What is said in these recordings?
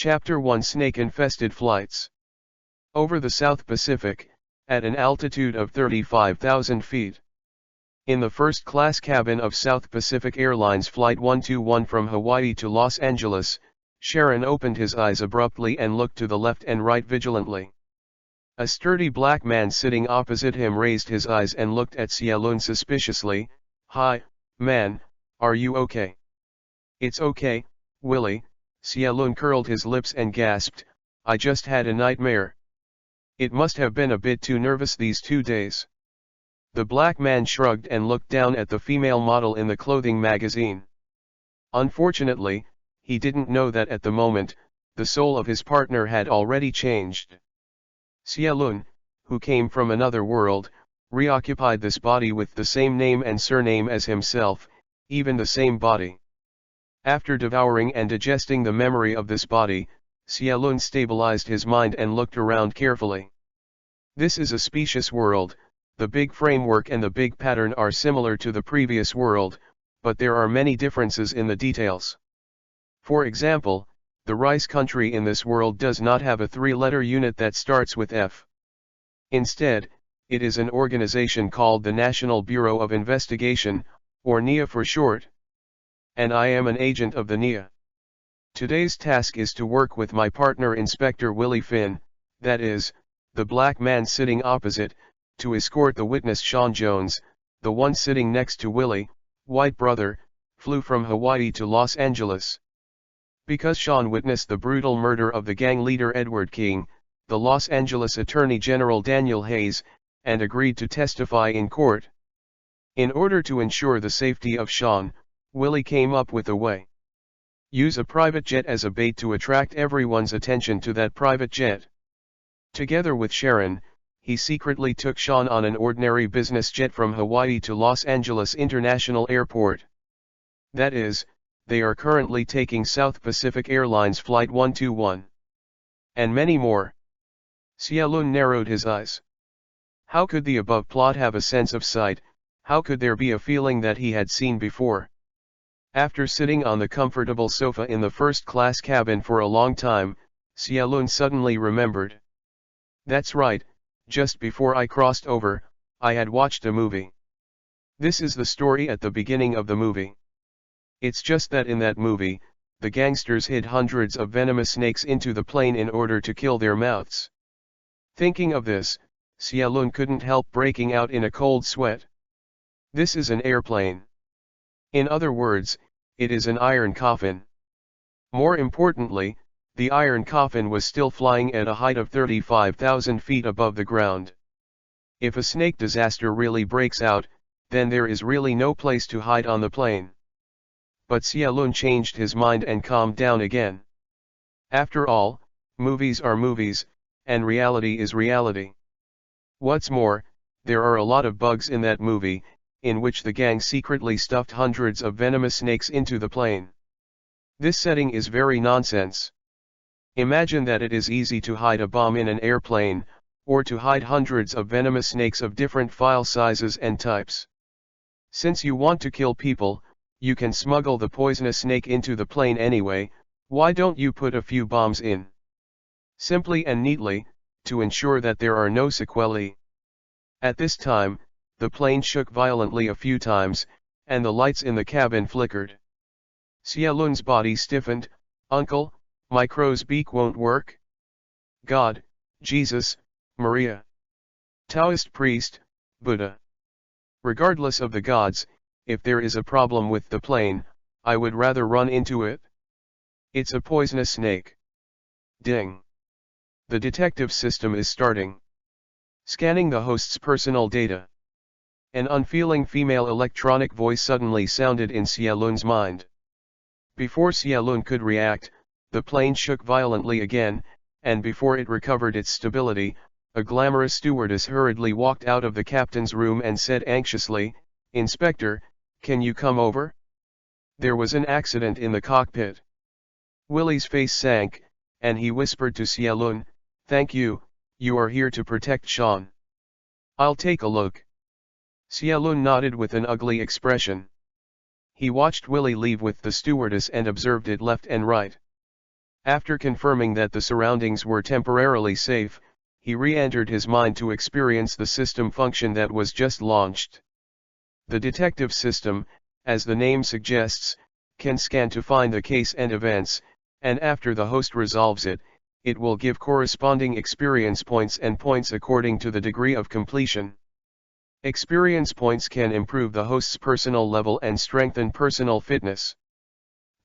Chapter 1 Snake-Infested Flights. Over the South Pacific, at an altitude of 35,000 feet. In the first-class cabin of South Pacific Airlines Flight 121 from Hawaii to Los Angeles, Sharon opened his eyes abruptly and looked to the left and right vigilantly. A sturdy black man sitting opposite him raised his eyes and looked at Xiaolun suspiciously. "Hi, man, are you okay?" "It's okay, Willie." Xiaolun curled his lips and gasped, "I just had a nightmare. It must have been a bit too nervous these 2 days." The black man shrugged and looked down at the female model in the clothing magazine. Unfortunately, he didn't know that at the moment, the soul of his partner had already changed. Xiaolun, who came from another world, reoccupied this body with the same name and surname as himself, even the same body. After devouring and digesting the memory of this body, Xiaolun stabilized his mind and looked around carefully. This is a specious world. The big framework and the big pattern are similar to the previous world, but there are many differences in the details. For example, the rice country in this world does not have a 3-letter unit that starts with F. Instead, it is an organization called the National Bureau of Investigation, or NIA for short. And I am an agent of the NIA. Today's task is to work with my partner Inspector Willie Finn, that is, the black man sitting opposite, to escort the witness Sean Jones, the one sitting next to Willie, white brother, flew from Hawaii to Los Angeles. Because Sean witnessed the brutal murder of the gang leader Edward King, the Los Angeles Attorney General Daniel Hayes, and agreed to testify in court. In order to ensure the safety of Sean, Willie came up with a way. Use a private jet as a bait to attract everyone's attention to that private jet. Together with Sharon, he secretly took Sean on an ordinary business jet from Hawaii to Los Angeles International Airport. That is, they are currently taking South Pacific Airlines Flight 121. And many more. Xiaolun narrowed his eyes. How could the above plot have a sense of sight? How could there be a feeling that he had seen before? After sitting on the comfortable sofa in the first-class cabin for a long time, Xiaolun suddenly remembered. That's right, just before I crossed over, I had watched a movie. This is the story at the beginning of the movie. It's just that in that movie, the gangsters hid hundreds of venomous snakes into the plane in order to kill their mouths. Thinking of this, Xiaolun couldn't help breaking out in a cold sweat. This is an airplane. In other words, it is an iron coffin. More importantly, the iron coffin was still flying at a height of 35,000 feet above the ground. If a snake disaster really breaks out, then there is really no place to hide on the plane. But Xiaolun changed his mind and calmed down again. After all, movies are movies, and reality is reality. What's more, there are a lot of bugs in that movie, in which the gang secretly stuffed hundreds of venomous snakes into the plane. This setting is very nonsense. Imagine that it is easy to hide a bomb in an airplane, or to hide hundreds of venomous snakes of different file sizes and types. Since you want to kill people, you can smuggle the poisonous snake into the plane anyway. Why don't you put a few bombs in? Simply and neatly, to ensure that there are no sequelae. At this time, the plane shook violently a few times, and the lights in the cabin flickered. Xiaolun's body stiffened. "Uncle, my crow's beak won't work?" "God, Jesus, Maria, Taoist priest, Buddha. Regardless of the gods, if there is a problem with the plane, I would rather run into it. It's a poisonous snake." Ding. The detective system is starting. Scanning the host's personal data. An unfeeling female electronic voice suddenly sounded in Xiaolun's mind. Before Xiaolun could react, the plane shook violently again, and before it recovered its stability, a glamorous stewardess hurriedly walked out of the captain's room and said anxiously, "Inspector, can you come over? There was an accident in the cockpit." Willie's face sank, and he whispered to Xiaolun, "Thank you, you are here to protect Sean." "I'll take a look." Xiaolun nodded with an ugly expression. He watched Willie leave with the stewardess and observed it left and right. After confirming that the surroundings were temporarily safe, he re-entered his mind to experience the system function that was just launched. The detective system, as the name suggests, can scan to find the case and events, and after the host resolves it, it will give corresponding experience points and points according to the degree of completion. Experience points can improve the host's personal level and strengthen personal fitness.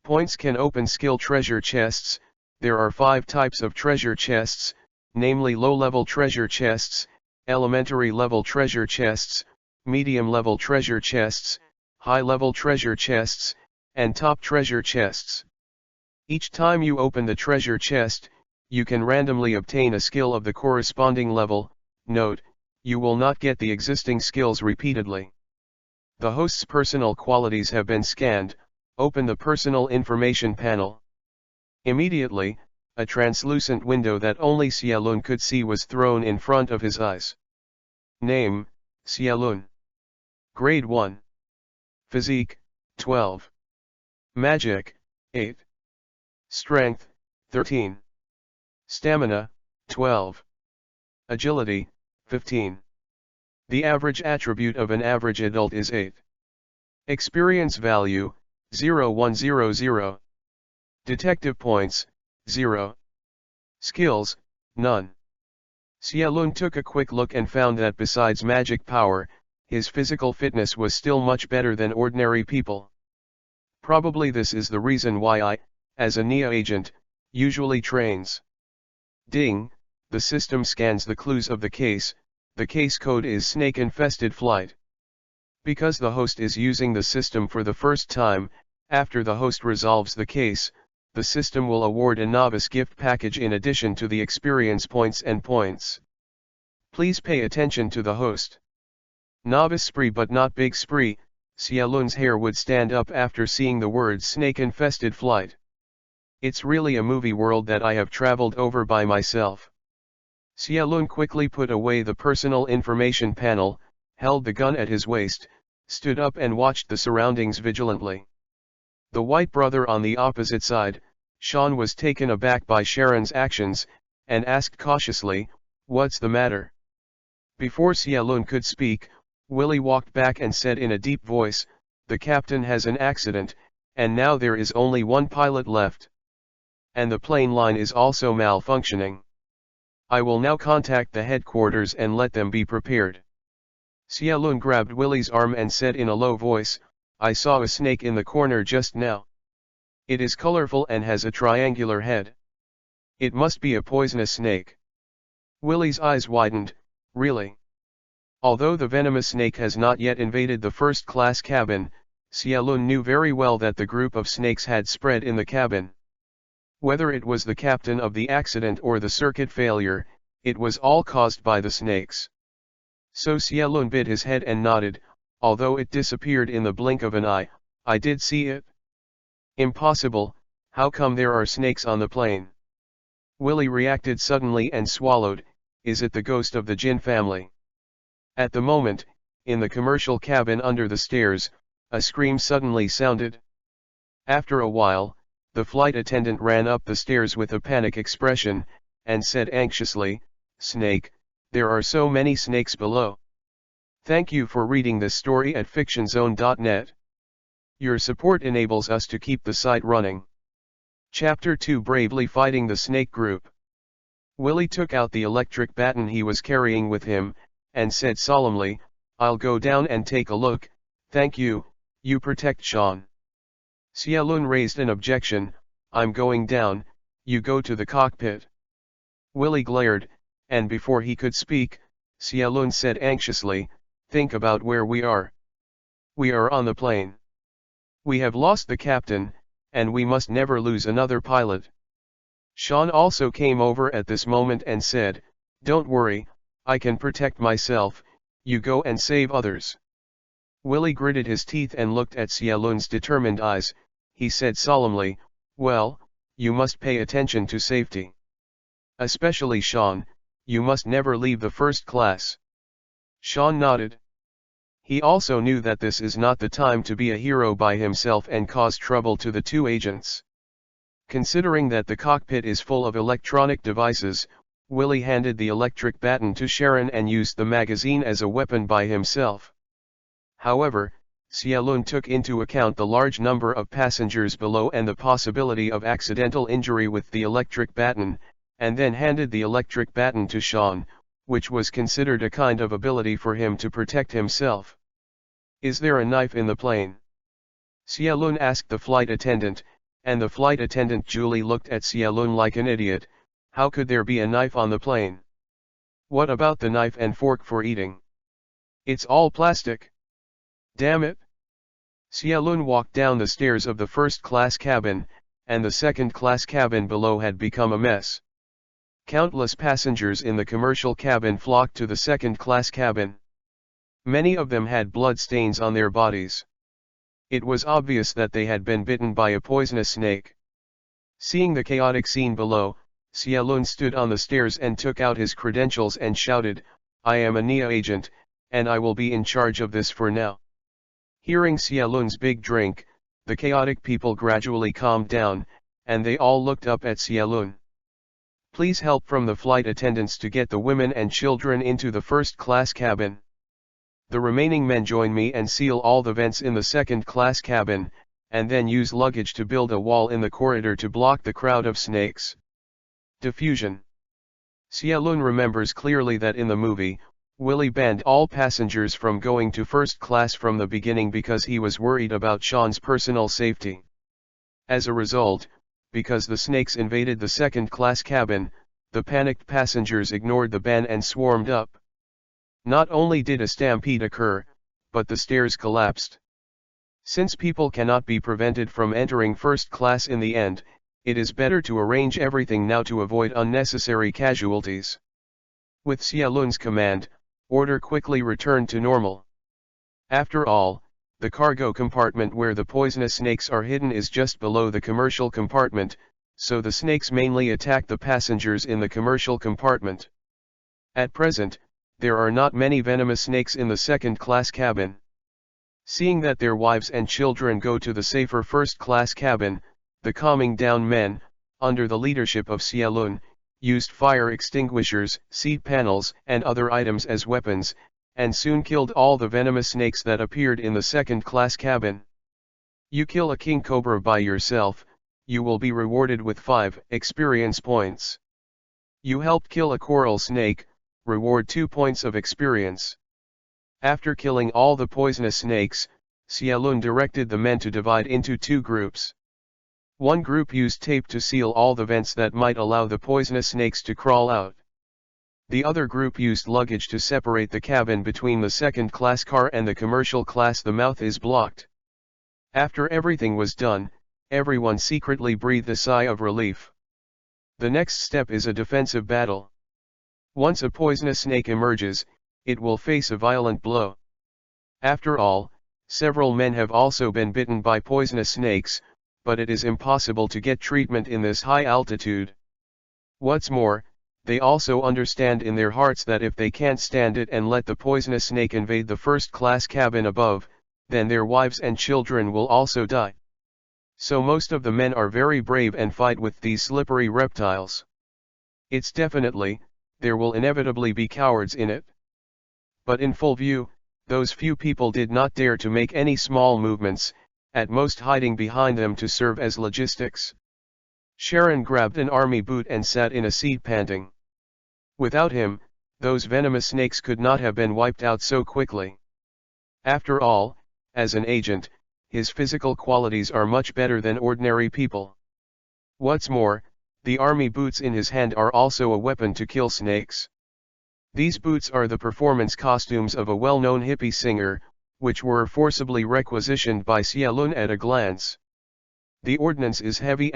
Points can open skill treasure chests. There are 5 types of treasure chests, namely low-level treasure chests, elementary-level treasure chests, medium-level treasure chests, high-level treasure chests, and top treasure chests. Each time you open the treasure chest, you can randomly obtain a skill of the corresponding level. Note, you will not get the existing skills repeatedly. The host's personal qualities have been scanned. Open the personal information panel. Immediately, a translucent window that only Xiaolun could see was thrown in front of his eyes. Name, Xiaolun. Grade 1. Physique, 12. Magic, 8. Strength, 13. Stamina, 12. Agility, 15. The average attribute of an average adult is 8. Experience value, 0100. Detective points, 0. Skills, none. Xiaolun took a quick look and found that besides magic power, his physical fitness was still much better than ordinary people. Probably this is the reason why I, as a NIA agent, usually trains. Ding, the system scans the clues of the case. The case code is snake-infested flight. Because the host is using the system for the first time, after the host resolves the case, the system will award a novice gift package in addition to the experience points and points. Please pay attention to the host. Novice spree but not big spree. Xiaolun's hair would stand up after seeing the words snake-infested flight. It's really a movie world that I have traveled over by myself. Xiaolun quickly put away the personal information panel, held the gun at his waist, stood up and watched the surroundings vigilantly. The white brother on the opposite side, Sean, was taken aback by Sharon's actions, and asked cautiously, "What's the matter?" Before Xiaolun could speak, Willie walked back and said in a deep voice, "The captain has an accident, and now there is only one pilot left. And the plane line is also malfunctioning. I will now contact the headquarters and let them be prepared." Xiaolun grabbed Willie's arm and said in a low voice, "I saw a snake in the corner just now. It is colorful and has a triangular head. It must be a poisonous snake." Willie's eyes widened. "Really?" Although the venomous snake has not yet invaded the first-class cabin, Xiaolun knew very well that the group of snakes had spread in the cabin. Whether it was the captain of the accident or the circuit failure, it was all caused by the snakes. So Xiaolun bit his head and nodded, "Although it disappeared in the blink of an eye, I did see it." "Impossible, how come there are snakes on the plane?" Willie reacted suddenly and swallowed. "Is it the ghost of the Jin family?" At the moment, in the commercial cabin under the stairs, a scream suddenly sounded. After a while, the flight attendant ran up the stairs with a panic expression, and said anxiously, "Snake, there are so many snakes below." Thank you for reading this story at fictionzone.net. Your support enables us to keep the site running. Chapter 2: Bravely Fighting the Snake Group. Willie took out the electric baton he was carrying with him, and said solemnly, "I'll go down and take a look, thank you, you protect Sean." Xiaolun raised an objection, "I'm going down, you go to the cockpit." Willie glared, and before he could speak, Xiaolun said anxiously, "Think about where we are. We are on the plane. We have lost the captain, and we must never lose another pilot." Sean also came over at this moment and said, "Don't worry, I can protect myself, you go and save others." Willie gritted his teeth and looked at Xiaolun's determined eyes. He said solemnly, "Well, you must pay attention to safety. Especially Sean, you must never leave the first class." Sean nodded. He also knew that this is not the time to be a hero by himself and cause trouble to the two agents. Considering that the cockpit is full of electronic devices, Willie handed the electric baton to Sharon and used the magazine as a weapon by himself. However, Xiaolun took into account the large number of passengers below and the possibility of accidental injury with the electric baton, and then handed the electric baton to Sean, which was considered a kind of ability for him to protect himself. "Is there a knife in the plane?" Xiaolun asked the flight attendant, and the flight attendant Julie looked at Xiaolun like an idiot. How could there be a knife on the plane? What about the knife and fork for eating? It's all plastic. Damn it! Xiaolun walked down the stairs of the first-class cabin, and the second-class cabin below had become a mess. Countless passengers in the commercial cabin flocked to the second-class cabin. Many of them had blood stains on their bodies. It was obvious that they had been bitten by a poisonous snake. Seeing the chaotic scene below, Xiaolun stood on the stairs and took out his credentials and shouted, "I am a NIA agent, and I will be in charge of this for now." Hearing Xiaolun's big drink, the chaotic people gradually calmed down, and they all looked up at Xiaolun. "Please help from the flight attendants to get the women and children into the first-class cabin. The remaining men join me and seal all the vents in the second-class cabin, and then use luggage to build a wall in the corridor to block the crowd of snakes." Diffusion. Xiaolun remembers clearly that in the movie, Willie banned all passengers from going to first class from the beginning because he was worried about Sean's personal safety. As a result, because the snakes invaded the second-class cabin, the panicked passengers ignored the ban and swarmed up. Not only did a stampede occur, but the stairs collapsed. Since people cannot be prevented from entering first class in the end, it is better to arrange everything now to avoid unnecessary casualties. With Xiaolun's command, order quickly returned to normal. After all, the cargo compartment where the poisonous snakes are hidden is just below the commercial compartment, so the snakes mainly attack the passengers in the commercial compartment. At present, there are not many venomous snakes in the second-class cabin. Seeing that their wives and children go to the safer first-class cabin, the calming down men, under the leadership of Xiaolun, used fire extinguishers, seat panels, and other items as weapons, and soon killed all the venomous snakes that appeared in the second-class cabin. You kill a king cobra by yourself, you will be rewarded with 5 experience points. You helped kill a coral snake, reward 2 points of experience. After killing all the poisonous snakes, Xiaolun directed the men to divide into 2 groups. One group used tape to seal all the vents that might allow the poisonous snakes to crawl out. The other group used luggage to separate the cabin between the second-class car and the commercial class. The mouth is blocked. After everything was done, everyone secretly breathed a sigh of relief. The next step is a defensive battle. Once a poisonous snake emerges, it will face a violent blow. After all, several men have also been bitten by poisonous snakes, but it is impossible to get treatment in this high altitude. What's more, they also understand in their hearts that if they can't stand it and let the poisonous snake invade the first-class cabin above, then their wives and children will also die. So most of the men are very brave and fight with these slippery reptiles. It's definitely, there will inevitably be cowards in it. But in full view, those few people did not dare to make any small movements, at most hiding behind them to serve as logistics. Sharon grabbed an army boot and sat in a seat panting. Without him, those venomous snakes could not have been wiped out so quickly. After all, as an agent, his physical qualities are much better than ordinary people. What's more, the army boots in his hand are also a weapon to kill snakes. These boots are the performance costumes of a well-known hippie singer, which were forcibly requisitioned by Xiaolun at a glance. The ordnance is heavy,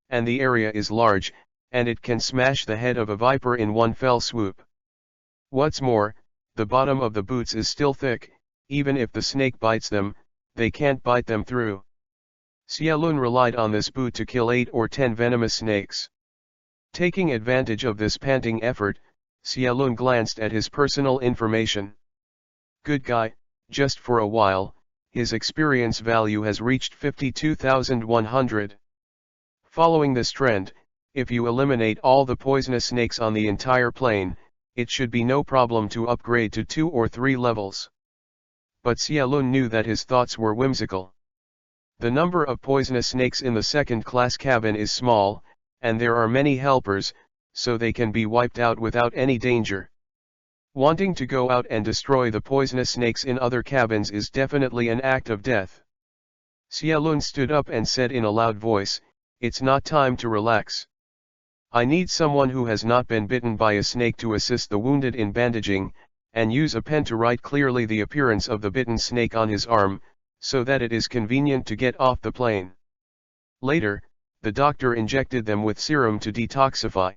and the area is large, and it can smash the head of a viper in one fell swoop. What's more, the bottom of the boots is still thick, even if the snake bites them, they can't bite them through. Xiaolun relied on this boot to kill 8 or 10 venomous snakes. Taking advantage of this panting effort, Xiaolun glanced at his personal information. Good guy, just for a while, his experience value has reached 52,100. Following this trend, if you eliminate all the poisonous snakes on the entire plane, it should be no problem to upgrade to 2 or 3 levels. But Xiaolun knew that his thoughts were whimsical. The number of poisonous snakes in the second-class cabin is small, and there are many helpers, so they can be wiped out without any danger. Wanting to go out and destroy the poisonous snakes in other cabins is definitely an act of death. Xiaolun stood up and said in a loud voice, "It's not time to relax. I need someone who has not been bitten by a snake to assist the wounded in bandaging, and use a pen to write clearly the appearance of the bitten snake on his arm, so that it is convenient to get off the plane." Later, the doctor injected them with serum to detoxify.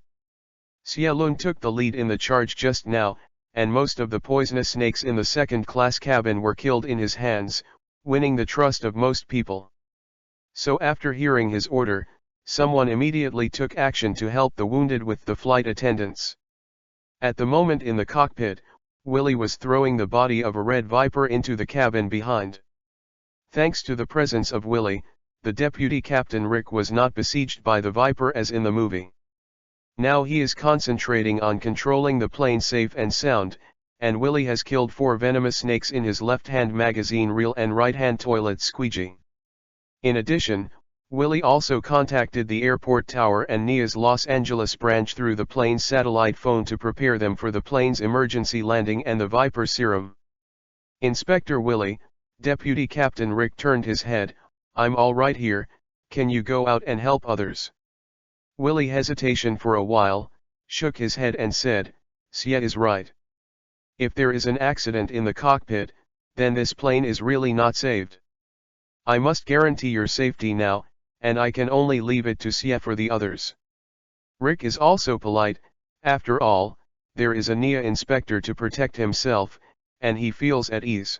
Xiaolun took the lead in the charge just now, and most of the poisonous snakes in the second-class cabin were killed in his hands, winning the trust of most people. So after hearing his order, someone immediately took action to help the wounded with the flight attendants. At the moment in the cockpit, Willie was throwing the body of a red viper into the cabin behind. Thanks to the presence of Willie, the deputy captain Rick was not besieged by the viper as in the movie. Now he is concentrating on controlling the plane safe and sound, and Willie has killed 4 venomous snakes in his left-hand magazine reel and right-hand toilet squeegee. In addition, Willie also contacted the airport tower and NIA's Los Angeles branch through the plane's satellite phone to prepare them for the plane's emergency landing and the Viper serum. Inspector Willie, Deputy Captain Rick turned his head. "I'm all right here, can you go out and help others?" Willie hesitation for a while, shook his head and said, "Xia is right. If there is an accident in the cockpit, then this plane is really not saved. I must guarantee your safety now, and I can only leave it to Xia for the others." Rick is also polite. After all, there is a NIA inspector to protect himself, and he feels at ease.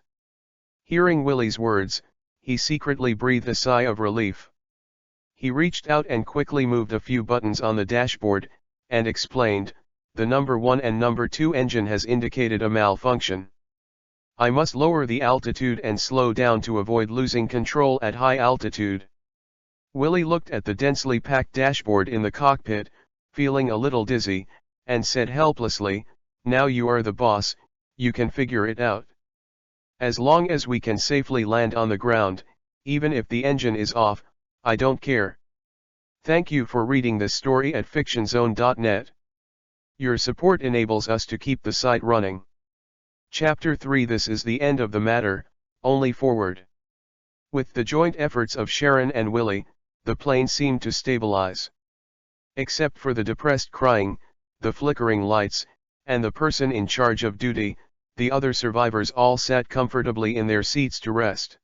Hearing Willie's words, he secretly breathed a sigh of relief. He reached out and quickly moved a few buttons on the dashboard, and explained, "The number 1 and number 2 engine has indicated a malfunction. I must lower the altitude and slow down to avoid losing control at high altitude." Willie looked at the densely packed dashboard in the cockpit, feeling a little dizzy, and said helplessly, "Now you are the boss, you can figure it out. As long as we can safely land on the ground, even if the engine is off, I don't care." Thank you for reading this story at fictionzone.net. Your support enables us to keep the site running. Chapter 3. This is the end of the matter, only forward. With the joint efforts of Sharon and Willie, the plane seemed to stabilize. Except for the depressed crying, the flickering lights, and the person in charge of duty, the other survivors all sat comfortably in their seats to rest.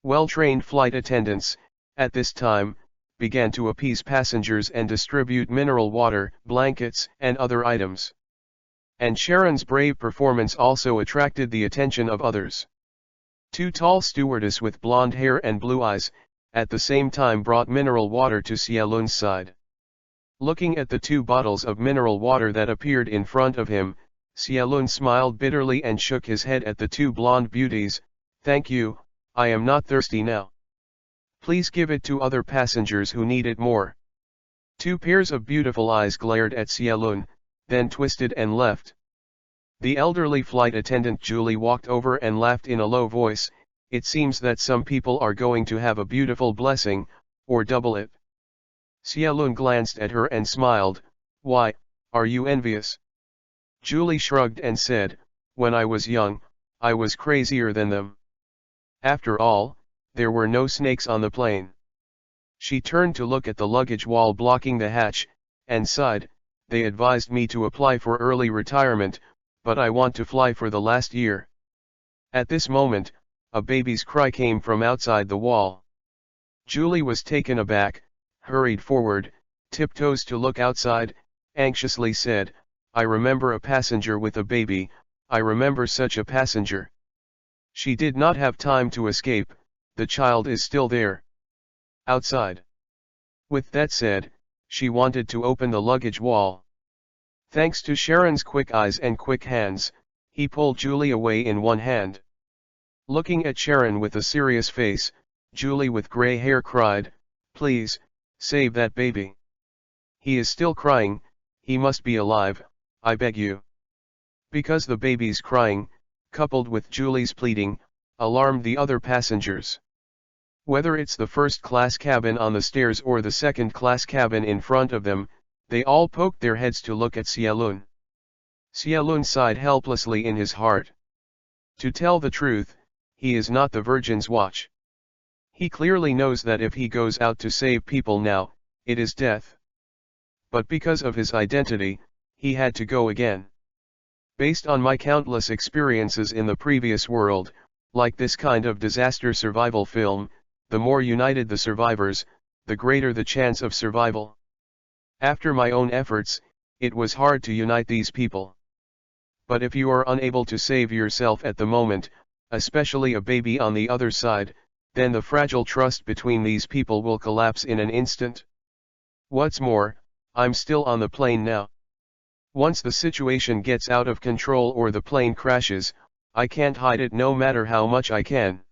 Well-trained flight attendants, at this time, began to appease passengers and distribute mineral water, blankets, and other items. And Sharon's brave performance also attracted the attention of others. 2 tall stewardesses with blonde hair and blue eyes, at the same time brought mineral water to Xiaolun's side. Looking at the 2 bottles of mineral water that appeared in front of him, Xiaolun smiled bitterly and shook his head at the 2 blonde beauties. "Thank you, I am not thirsty now. Please give it to other passengers who need it more." 2 pairs of beautiful eyes glared at Xiaolun, then twisted and left. The elderly flight attendant Julie walked over and laughed in a low voice. "It seems that some people are going to have a beautiful blessing, or double it." Xiaolun glanced at her and smiled. "Why, are you envious?" Julie shrugged and said, "When I was young, I was crazier than them. After all, there were no snakes on the plane." She turned to look at the luggage wall blocking the hatch, and sighed, "They advised me to apply for early retirement, but I want to fly for the last year." At this moment, a baby's cry came from outside the wall. Julie was taken aback, hurried forward, tiptoes to look outside, anxiously said, "I remember a passenger with a baby, I remember such a passenger." She did not have time to escape, the child is still there. Outside. With that said, she wanted to open the luggage wall. Thanks to Sharon's quick eyes and quick hands, he pulled Julie away in one hand. Looking at Sharon with a serious face, Julie with grey hair cried, "Please, Save that baby. He is still crying, he must be alive, I beg you. Because the baby's crying, coupled with Julie's pleading, alarmed the other passengers. Whether it's the first-class cabin on the stairs or the second-class cabin in front of them, they all poked their heads to look at Xiaolun. Xiaolun sighed helplessly in his heart. To tell the truth, he is not the Virgin's watch. He clearly knows that if he goes out to save people now, it is death. But because of his identity, he had to go again. Based on my countless experiences in the previous world, like this kind of disaster survival film, the more united the survivors, the greater the chance of survival. After my own efforts, it was hard to unite these people. But if you are unable to save yourself at the moment, especially a baby on the other side, then the fragile trust between these people will collapse in an instant. What's more, I'm still on the plane now. Once the situation gets out of control or the plane crashes, I can't hide it no matter how much I can.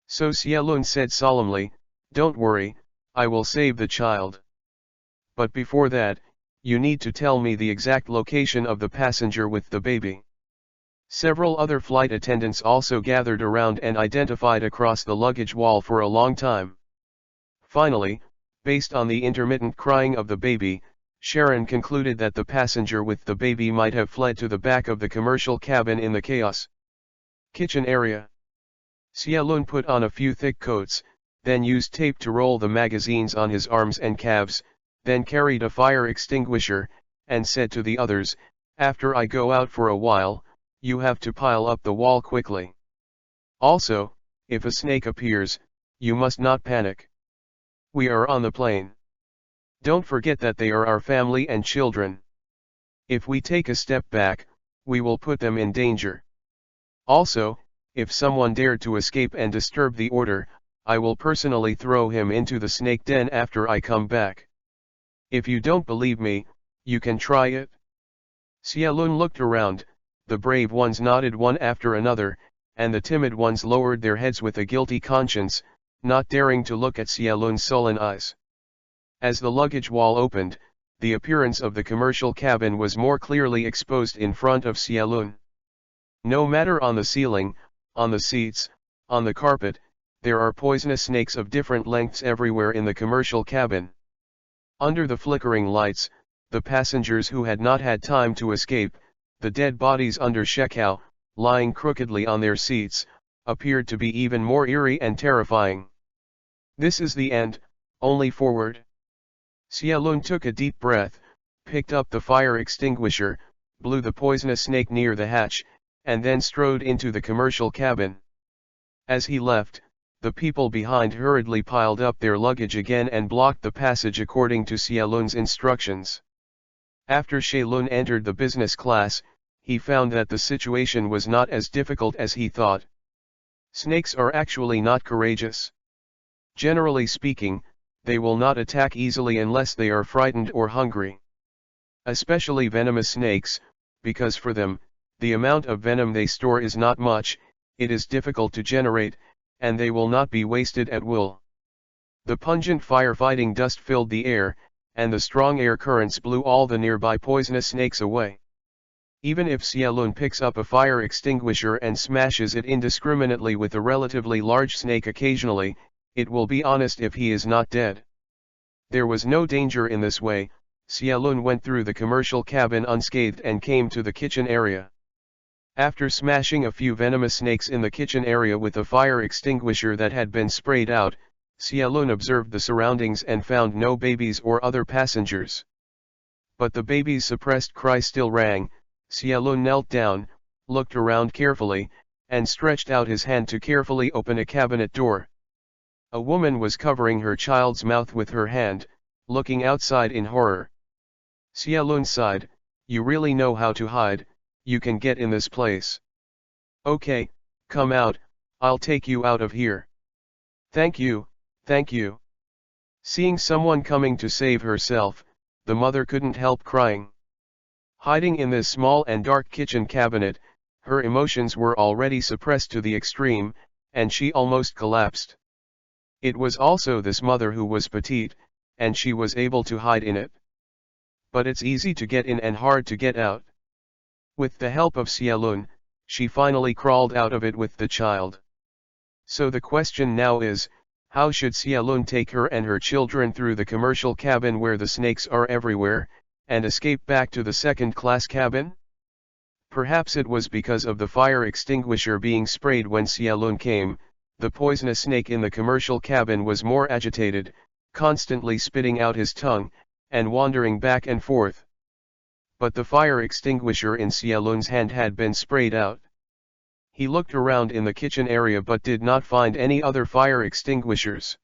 So Xiaolun said solemnly, "Don't worry, I will save the child. But before that, you need to tell me the exact location of the passenger with the baby." Several other flight attendants also gathered around and identified across the luggage wall for a long time. Finally, based on the intermittent crying of the baby, Sharon concluded that the passenger with the baby might have fled to the back of the commercial cabin in the chaos kitchen area. Xiaolun put on a few thick coats, then used tape to roll the magazines on his arms and calves, then carried a fire extinguisher, and said to the others, "After I go out for a while, you have to pile up the wall quickly. Also, if a snake appears, you must not panic. We are on the plane. Don't forget that they are our family and children. If we take a step back, we will put them in danger. Also, if someone dared to escape and disturb the order, I will personally throw him into the snake den after I come back. If you don't believe me, you can try it." Xiaolun looked around, the brave ones nodded one after another, and the timid ones lowered their heads with a guilty conscience, not daring to look at Xiaolun's sullen eyes. As the luggage wall opened, the appearance of the commercial cabin was more clearly exposed in front of Xiaolun. No matter on the ceiling, on the seats, on the carpet, there are poisonous snakes of different lengths everywhere in the commercial cabin. Under the flickering lights, the passengers who had not had time to escape, the dead bodies under Shekau, lying crookedly on their seats, appeared to be even more eerie and terrifying. This is the end, only forward. Xiaolun took a deep breath, picked up the fire extinguisher, blew the poisonous snake near the hatch, and then strode into the commercial cabin. As he left, the people behind hurriedly piled up their luggage again and blocked the passage according to Xiaolun's instructions. After Shailun entered the business class, he found that the situation was not as difficult as he thought. Snakes are actually not courageous. Generally speaking, they will not attack easily unless they are frightened or hungry. Especially venomous snakes, because for them, the amount of venom they store is not much, it is difficult to generate, and they will not be wasted at will. The pungent firefighting dust filled the air, and the strong air currents blew all the nearby poisonous snakes away. Even if Xiaolun picks up a fire extinguisher and smashes it indiscriminately with a relatively large snake occasionally, it will be honest if he is not dead. There was no danger in this way. Xiaolun went through the commercial cabin unscathed and came to the kitchen area. After smashing a few venomous snakes in the kitchen area with a fire extinguisher that had been sprayed out, Xiaolun observed the surroundings and found no babies or other passengers. But the baby's suppressed cry still rang. Xiaolun knelt down, looked around carefully, and stretched out his hand to carefully open a cabinet door. A woman was covering her child's mouth with her hand, looking outside in horror. Xiaolun sighed, "You really know how to hide, you can get in this place. Okay, come out, I'll take you out of here." "Thank you, thank you." Seeing someone coming to save herself, the mother couldn't help crying. Hiding in this small and dark kitchen cabinet, her emotions were already suppressed to the extreme, and she almost collapsed. It was also this mother who was petite, and she was able to hide in it. But it's easy to get in and hard to get out. With the help of Xialun, she finally crawled out of it with the child. So the question now is, how should Xialun take her and her children through the commercial cabin where the snakes are everywhere, and escape back to the second-class cabin? Perhaps it was because of the fire extinguisher being sprayed when Xialun came. The poisonous snake in the commercial cabin was more agitated, constantly spitting out his tongue, and wandering back and forth. But the fire extinguisher in Xialun's hand had been sprayed out. He looked around in the kitchen area but did not find any other fire extinguishers.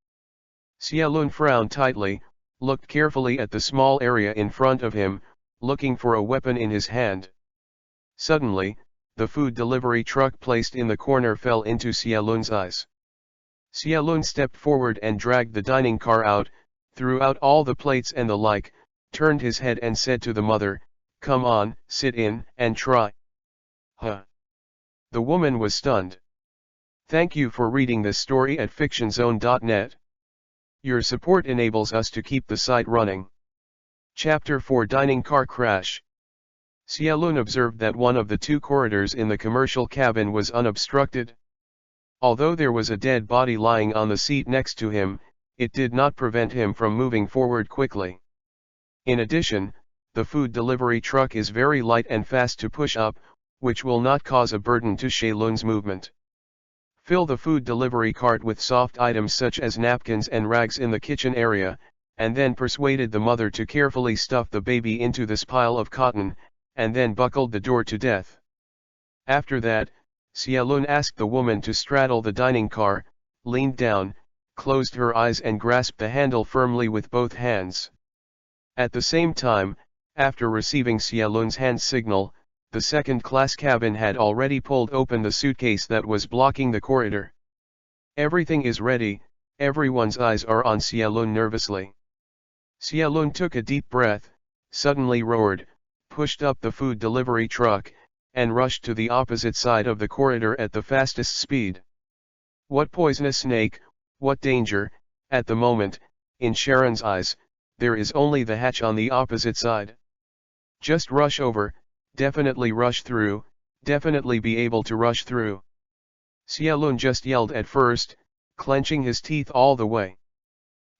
Xialun frowned tightly, looked carefully at the small area in front of him, looking for a weapon in his hand. Suddenly, the food delivery truck placed in the corner fell into Xialun's eyes. Xialun stepped forward and dragged the dining car out, threw out all the plates and the like, turned his head and said to the mother, "Come on, sit in, and try." Huh. The woman was stunned. Thank you for reading this story at fictionzone.net. Your support enables us to keep the site running. Chapter 4 Dining Car Crash. Xialun observed that one of the two corridors in the commercial cabin was unobstructed. Although there was a dead body lying on the seat next to him, it did not prevent him from moving forward quickly. In addition, the food delivery truck is very light and fast to push up, which will not cause a burden to Xialun's movement. Fill the food delivery cart with soft items such as napkins and rags in the kitchen area, and then persuaded the mother to carefully stuff the baby into this pile of cotton, and then buckled the door to death. After that, Xialun asked the woman to straddle the dining car, leaned down, closed her eyes and grasped the handle firmly with both hands. At the same time, after receiving Xialun's hand signal, the second-class cabin had already pulled open the suitcase that was blocking the corridor. Everything is ready, everyone's eyes are on Xialun nervously. Xialun took a deep breath, suddenly roared, pushed up the food delivery truck, and rushed to the opposite side of the corridor at the fastest speed. What poisonous snake, what danger! At the moment, in Sharon's eyes, there is only the hatch on the opposite side. Just rush over, definitely rush through, definitely be able to rush through. Xialun just yelled at first, clenching his teeth all the way.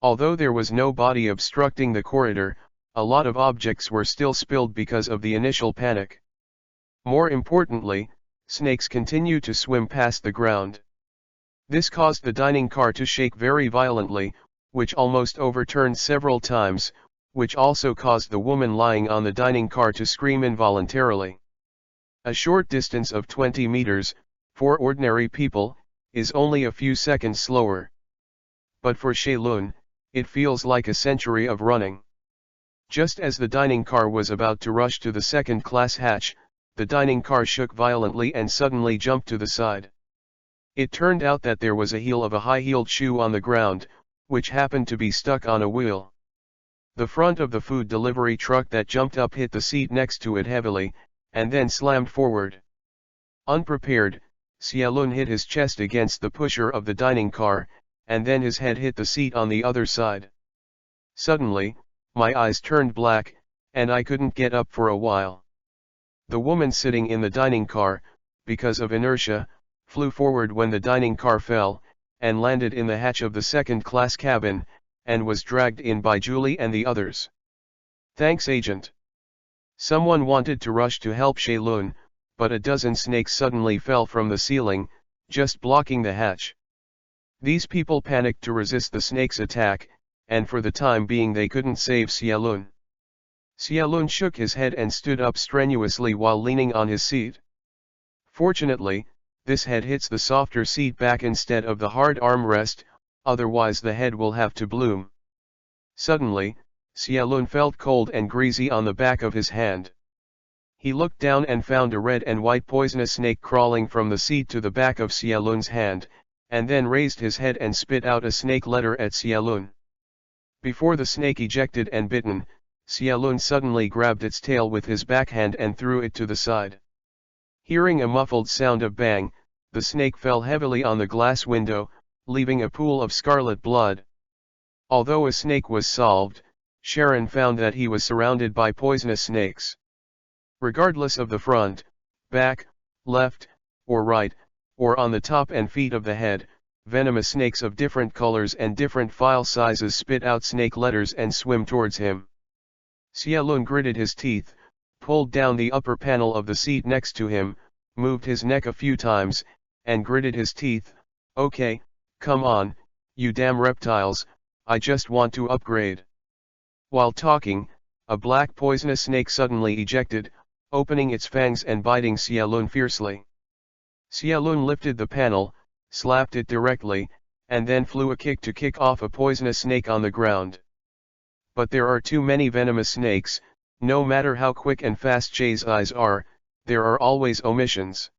Although there was no body obstructing the corridor, a lot of objects were still spilled because of the initial panic. More importantly, snakes continued to swim past the ground. This caused the dining car to shake very violently, which almost overturned several times, which also caused the woman lying on the dining car to scream involuntarily. A short distance of 20 meters, for ordinary people, is only a few seconds slower. But for Xialun, it feels like a century of running. Just as the dining car was about to rush to the second-class hatch, the dining car shook violently and suddenly jumped to the side. It turned out that there was a heel of a high-heeled shoe on the ground, which happened to be stuck on a wheel. The front of the food delivery truck that jumped up hit the seat next to it heavily, and then slammed forward. Unprepared, Xialun hit his chest against the pusher of the dining car, and then his head hit the seat on the other side. Suddenly, my eyes turned black, and I couldn't get up for a while. The woman sitting in the dining car, because of inertia, flew forward when the dining car fell, and landed in the hatch of the second-class cabin, and was dragged in by Julie and the others. Thanks, Agent. Someone wanted to rush to help Xialun, but a dozen snakes suddenly fell from the ceiling, just blocking the hatch. These people panicked to resist the snake's attack, and for the time being they couldn't save Xialun. Xialun shook his head and stood up strenuously while leaning on his seat. Fortunately, this head hits the softer seat back instead of the hard armrest, otherwise the head will have to bloom. Suddenly, Xialun felt cold and greasy on the back of his hand. He looked down and found a red and white poisonous snake crawling from the seat to the back of Xialun's hand, and then raised his head and spit out a snake letter at Xialun. Before the snake ejected and bitten, Xialun suddenly grabbed its tail with his backhand and threw it to the side. Hearing a muffled sound of bang, the snake fell heavily on the glass window, leaving a pool of scarlet blood. Although a snake was solved, Sharon found that he was surrounded by poisonous snakes. Regardless of the front, back, left, or right, or on the top and feet of the head, venomous snakes of different colors and different file sizes spit out snake letters and swim towards him. Xiaolun gritted his teeth, pulled down the upper panel of the seat next to him, moved his neck a few times, and gritted his teeth. Okay, come on, you damn reptiles, I just want to upgrade. While talking, a black poisonous snake suddenly ejected, opening its fangs and biting Xiaolun fiercely. Xiaolun lifted the panel, slapped it directly, and then flew a kick to kick off a poisonous snake on the ground. But there are too many venomous snakes, no matter how quick and fast Jay's eyes are, there are always omissions.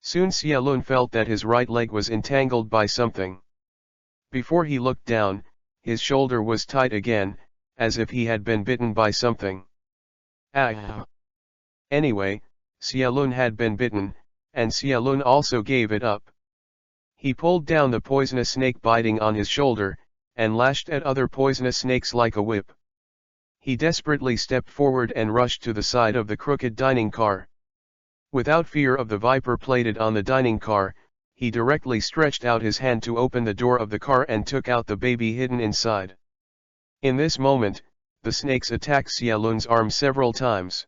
Soon Xiaolun felt that his right leg was entangled by something. Before he looked down, his shoulder was tight again, as if he had been bitten by something. Ah! Anyway, Xiaolun had been bitten, and Xiaolun also gave it up. He pulled down the poisonous snake biting on his shoulder, and lashed at other poisonous snakes like a whip. He desperately stepped forward and rushed to the side of the crooked dining car. Without fear of the viper plated on the dining car, he directly stretched out his hand to open the door of the car and took out the baby hidden inside. In this moment, the snakes attacked Xiaolun's arm several times.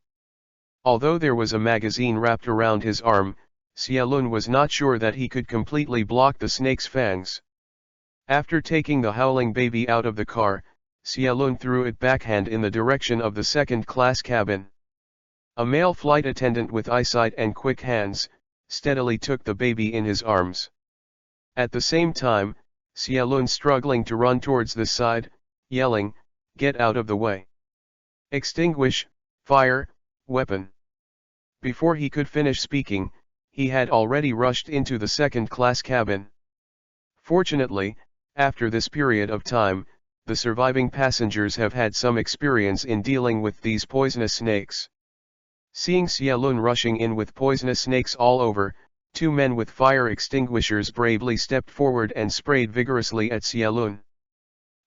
Although there was a magazine wrapped around his arm, Xiaolun was not sure that he could completely block the snake's fangs. After taking the howling baby out of the car, Xiaolun threw it backhand in the direction of the second-class cabin. A male flight attendant with eyesight and quick hands, steadily took the baby in his arms. At the same time, Xiaolun struggling to run towards the side, yelling, "Get out of the way! Extinguish, fire, weapon!" Before he could finish speaking, he had already rushed into the second-class cabin. Fortunately, after this period of time, the surviving passengers have had some experience in dealing with these poisonous snakes. Seeing Xiaolun rushing in with poisonous snakes all over, two men with fire extinguishers bravely stepped forward and sprayed vigorously at Xiaolun.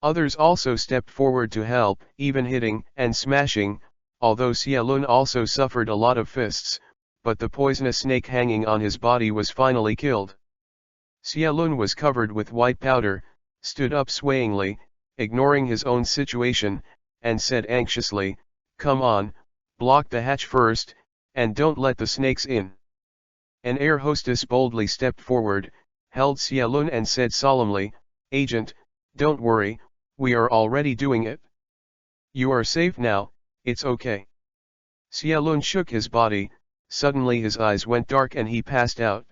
Others also stepped forward to help, even hitting and smashing, although Xiaolun also suffered a lot of fists, but the poisonous snake hanging on his body was finally killed. Xiaolun was covered with white powder, stood up swayingly, ignoring his own situation, and said anxiously, "Come on, block the hatch first, and don't let the snakes in." An air hostess boldly stepped forward, held Xiaolun and said solemnly, "Agent, don't worry, we are already doing it. You are safe now, it's okay." Xiaolun shook his body, suddenly his eyes went dark and he passed out.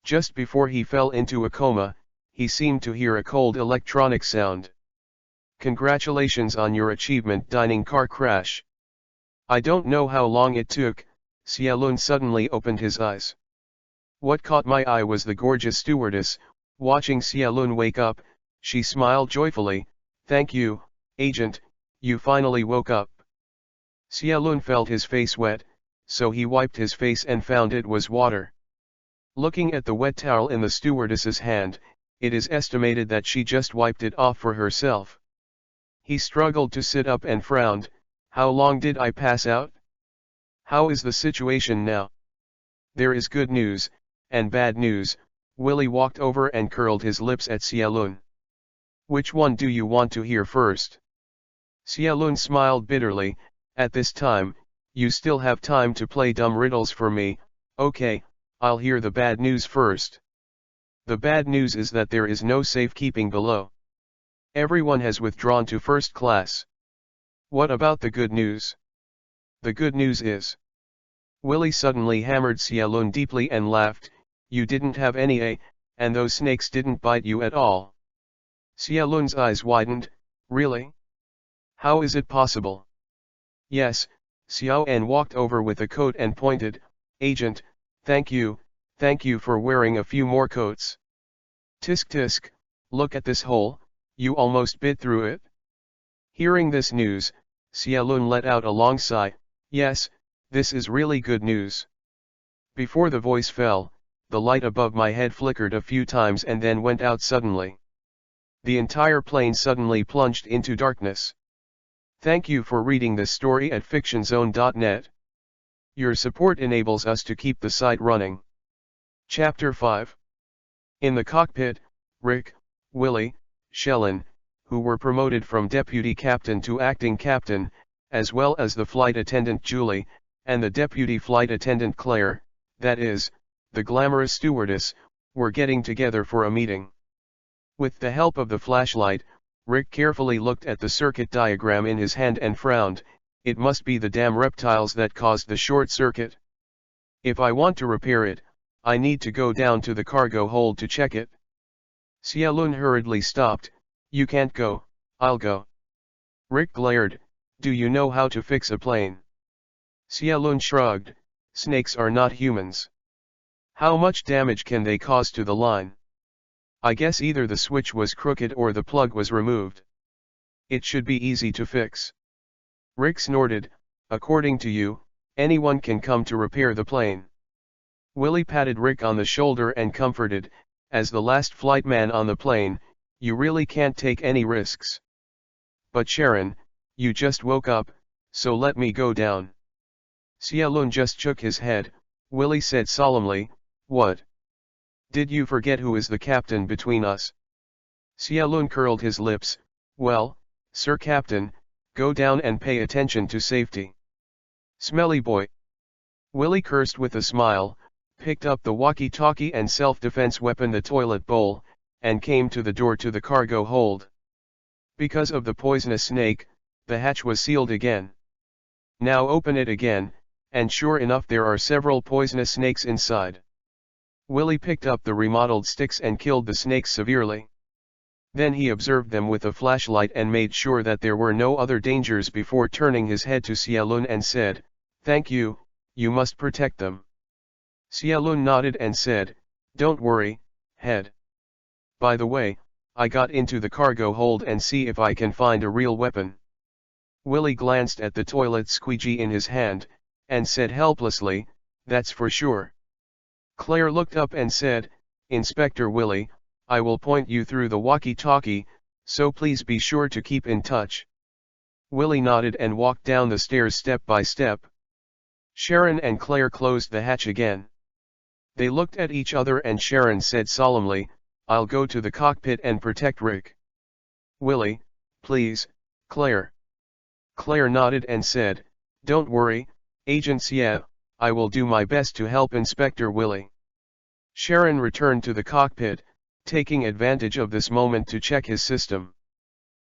Just before he fell into a coma, he seemed to hear a cold electronic sound. "Congratulations on your achievement, dining car crash." I don't know how long it took, Xiaolun suddenly opened his eyes. What caught my eye was the gorgeous stewardess. Watching Xiaolun wake up, she smiled joyfully, "Thank you, agent, you finally woke up." Xiaolun felt his face wet, so he wiped his face and found it was water. Looking at the wet towel in the stewardess's hand, it is estimated that she just wiped it off for herself. He struggled to sit up and frowned. "How long did I pass out? How is the situation now?" "There is good news, and bad news." Willie walked over and curled his lips at Xiaolun. "Which one do you want to hear first?" Xiaolun smiled bitterly. "At this time, you still have time to play dumb riddles for me. Okay, I'll hear the bad news first. The bad news is that there is no safekeeping below. Everyone has withdrawn to first class. What about the good news?" "The good news is..." Willie suddenly hammered Xiaolun deeply and laughed, "You didn't have any and those snakes didn't bite you at all." Xiaolun's eyes widened, "Really? How is it possible?" "Yes." Xiaoan walked over with a coat and pointed, "Agent, thank you for wearing a few more coats. Tisk tisk, look at this hole, you almost bit through it." Hearing this news, Xiaolun let out a long sigh, "Yes, this is really good news." Before the voice fell, the light above my head flickered a few times and then went out suddenly. The entire plane suddenly plunged into darkness. Thank you for reading this story at fictionzone.net. Your support enables us to keep the site running. Chapter 5. In the cockpit, Rick, Willie, Shellen, who were promoted from deputy captain to acting captain, as well as the flight attendant Julie, and the deputy flight attendant Claire, that is, the glamorous stewardess, were getting together for a meeting. With the help of the flashlight, Rick carefully looked at the circuit diagram in his hand and frowned. It must be the damn reptiles that caused the short circuit. If I want to repair it, I need to go down to the cargo hold to check it. Xiaolun hurriedly stopped. You can't go, I'll go. Rick glared. Do you know how to fix a plane? Xiaolun shrugged. Snakes are not humans. How much damage can they cause to the line? I guess either the switch was crooked or the plug was removed. It should be easy to fix. Rick snorted. According to you, anyone can come to repair the plane. Willie patted Rick on the shoulder and comforted, as the last flight man on the plane, you really can't take any risks. But Sharon, you just woke up, so let me go down. Xiaolun just shook his head. Willie said solemnly, what? Did you forget who is the captain between us? Xiaolun curled his lips. Well, Sir Captain, go down and pay attention to safety. Smelly boy. Willie cursed with a smile, picked up the walkie-talkie and self-defense weapon, the toilet bowl, and came to the door to the cargo hold. Because of the poisonous snake, the hatch was sealed again. Now open it again, and sure enough there are several poisonous snakes inside. Willie picked up the remodeled sticks and killed the snakes severely. Then he observed them with a flashlight and made sure that there were no other dangers before turning his head to Xiaolun and said, Thank you, you must protect them. Xiaolun nodded and said, Don't worry, head. By the way, I got into the cargo hold and see if I can find a real weapon. Willie glanced at the toilet squeegee in his hand, and said helplessly, That's for sure. Claire looked up and said, Inspector Willie, I will point you through the walkie-talkie, so please be sure to keep in touch. Willie nodded and walked down the stairs step by step. Sharon and Claire closed the hatch again. They looked at each other and Sharon said solemnly, I'll go to the cockpit and protect Rick. Willie, please, Claire. Claire nodded and said, Don't worry, Agent Xie, I will do my best to help Inspector Willie. Sharon returned to the cockpit, taking advantage of this moment to check his system.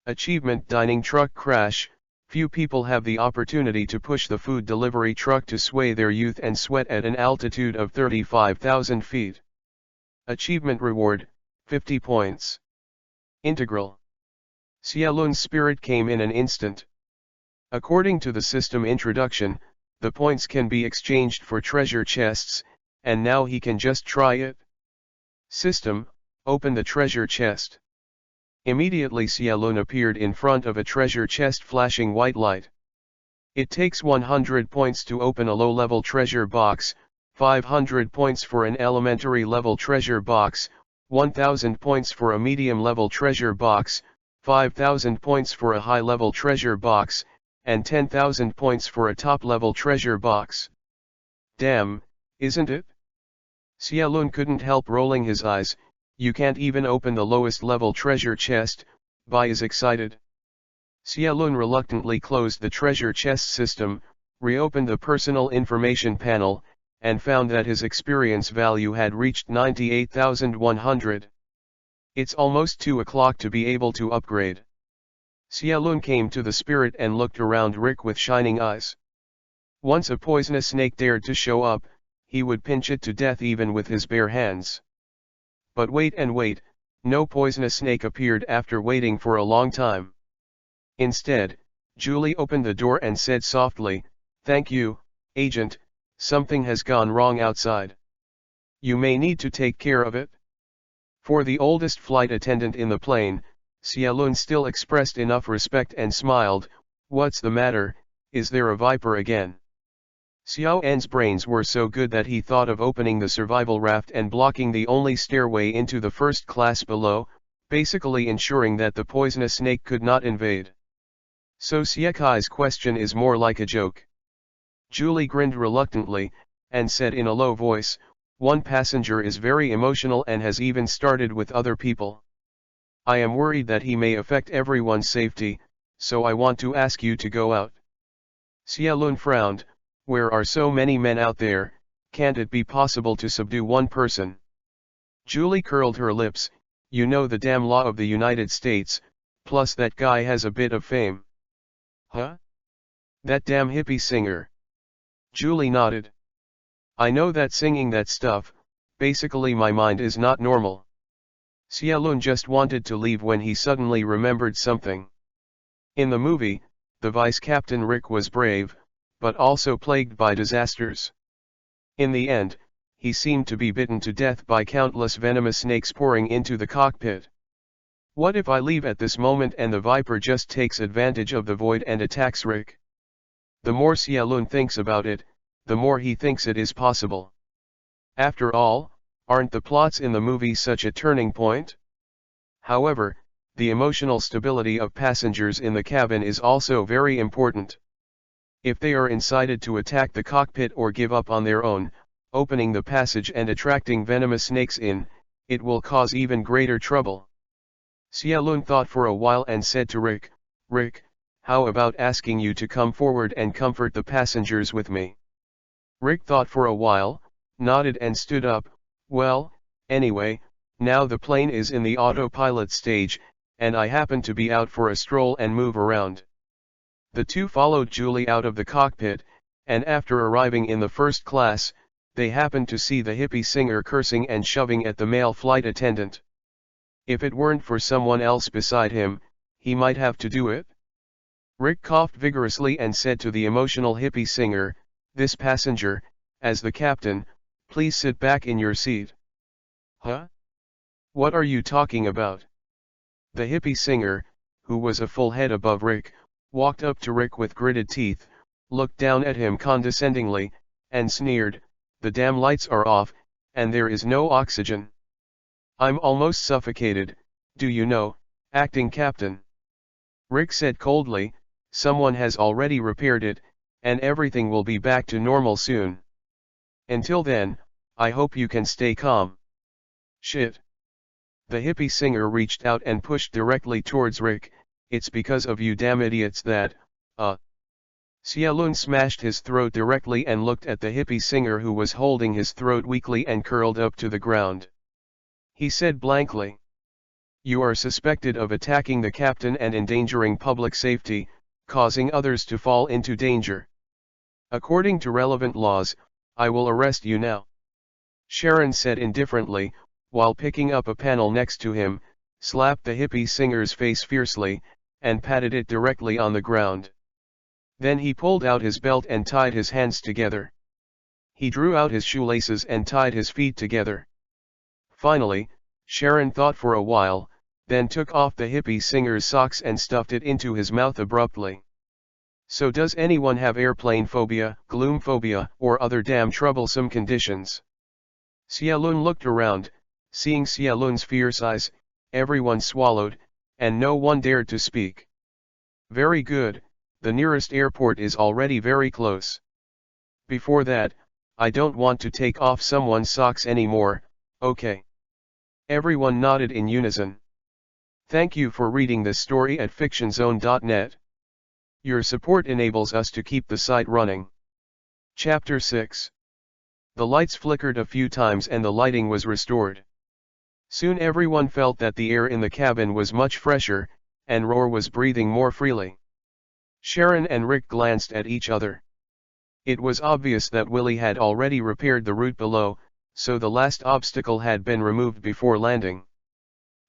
Achievement: Dining Truck Crash. Few people have the opportunity to push the food delivery truck to sway their youth and sweat at an altitude of 35,000 feet. Achievement reward, 50 points. Integral. Xiaolun's spirit came in an instant. According to the system introduction, the points can be exchanged for treasure chests, and now he can just try it. System, open the treasure chest. Immediately Xiaolun appeared in front of a treasure chest flashing white light. It takes 100 points to open a low-level treasure box, 500 points for an elementary level treasure box, 1000 points for a medium-level treasure box, 5000 points for a high-level treasure box, and 10,000 points for a top-level treasure box. Damn, isn't it? Xiaolun couldn't help rolling his eyes. You can't even open the lowest level treasure chest. Bai is excited. Xiaolun reluctantly closed the treasure chest system, reopened the personal information panel, and found that his experience value had reached 98,100. It's almost 2 o'clock to be able to upgrade. Xiaolun came to the spirit and looked around Rick with shining eyes. Once a poisonous snake dared to show up, he would pinch it to death even with his bare hands. But wait and wait, no poisonous snake appeared after waiting for a long time. Instead, Julie opened the door and said softly, Thank you, Agent, something has gone wrong outside. You may need to take care of it. For the oldest flight attendant in the plane, Xiaolun still expressed enough respect and smiled. What's the matter, is there a viper again? Xiao En's brains were so good that he thought of opening the survival raft and blocking the only stairway into the first class below, basically ensuring that the poisonous snake could not invade. So Siekai's question is more like a joke. Julie grinned reluctantly, and said in a low voice, "One passenger is very emotional and has even started with other people. I am worried that he may affect everyone's safety, so I want to ask you to go out." Xiaolun frowned. "Where are so many men out there, can't it be possible to subdue one person?" Julie curled her lips. "You know the damn law of the United States, plus that guy has a bit of fame." "Huh? That damn hippie singer?" Julie nodded. "I know that singing that stuff, basically my mind is not normal." Xiaolun just wanted to leave when he suddenly remembered something. In the movie, the vice captain Rick was brave, but also plagued by disasters. In the end, he seemed to be bitten to death by countless venomous snakes pouring into the cockpit. What if I leave at this moment and the Viper just takes advantage of the void and attacks Rick? The more Xiaolun thinks about it, the more he thinks it is possible. After all, aren't the plots in the movie such a turning point? However, the emotional stability of passengers in the cabin is also very important. If they are incited to attack the cockpit or give up on their own, opening the passage and attracting venomous snakes in, it will cause even greater trouble. Xiaolun thought for a while and said to Rick, "Rick, how about asking you to come forward and comfort the passengers with me?" Rick thought for a while, nodded and stood up. "Well, anyway, now the plane is in the autopilot stage, and I happen to be out for a stroll and move around." The two followed Julie out of the cockpit, and after arriving in the first class, they happened to see the hippie singer cursing and shoving at the male flight attendant. If it weren't for someone else beside him, he might have to do it. Rick coughed vigorously and said to the emotional hippie singer, "This passenger, as the captain, please sit back in your seat." "Huh? What are you talking about?" The hippie singer, who was a full head above Rick, walked up to Rick with gritted teeth, looked down at him condescendingly, and sneered, "The damn lights are off, and there is no oxygen. I'm almost suffocated, do you know, acting captain." Rick said coldly, "Someone has already repaired it, and everything will be back to normal soon. Until then, I hope you can stay calm." "Shit." The hippie singer reached out and pushed directly towards Rick. "It's because of you damn idiots that, Xiaolun smashed his throat directly and looked at the hippie singer who was holding his throat weakly and curled up to the ground. He said blankly, "You are suspected of attacking the captain and endangering public safety, causing others to fall into danger. According to relevant laws, I will arrest you now." Sharon said indifferently, while picking up a panel next to him, slapped the hippie singer's face fiercely, and patted it directly on the ground. Then he pulled out his belt and tied his hands together. He drew out his shoelaces and tied his feet together. Finally, Sharon thought for a while, then took off the hippie singer's socks and stuffed it into his mouth abruptly. "So does anyone have airplane phobia, gloom phobia, or other damn troublesome conditions?" Xiaolun looked around. Seeing Xiaolun's fierce eyes, everyone swallowed, and no one dared to speak. "Very good, the nearest airport is already very close. Before that, I don't want to take off someone's socks anymore, okay?" Everyone nodded in unison. Thank you for reading this story at fictionzone.net. Your support enables us to keep the site running. Chapter 6. The lights flickered a few times and the lighting was restored. Soon everyone felt that the air in the cabin was much fresher, and Roar was breathing more freely. Sharon and Rick glanced at each other. It was obvious that Willie had already repaired the route below, so the last obstacle had been removed before landing.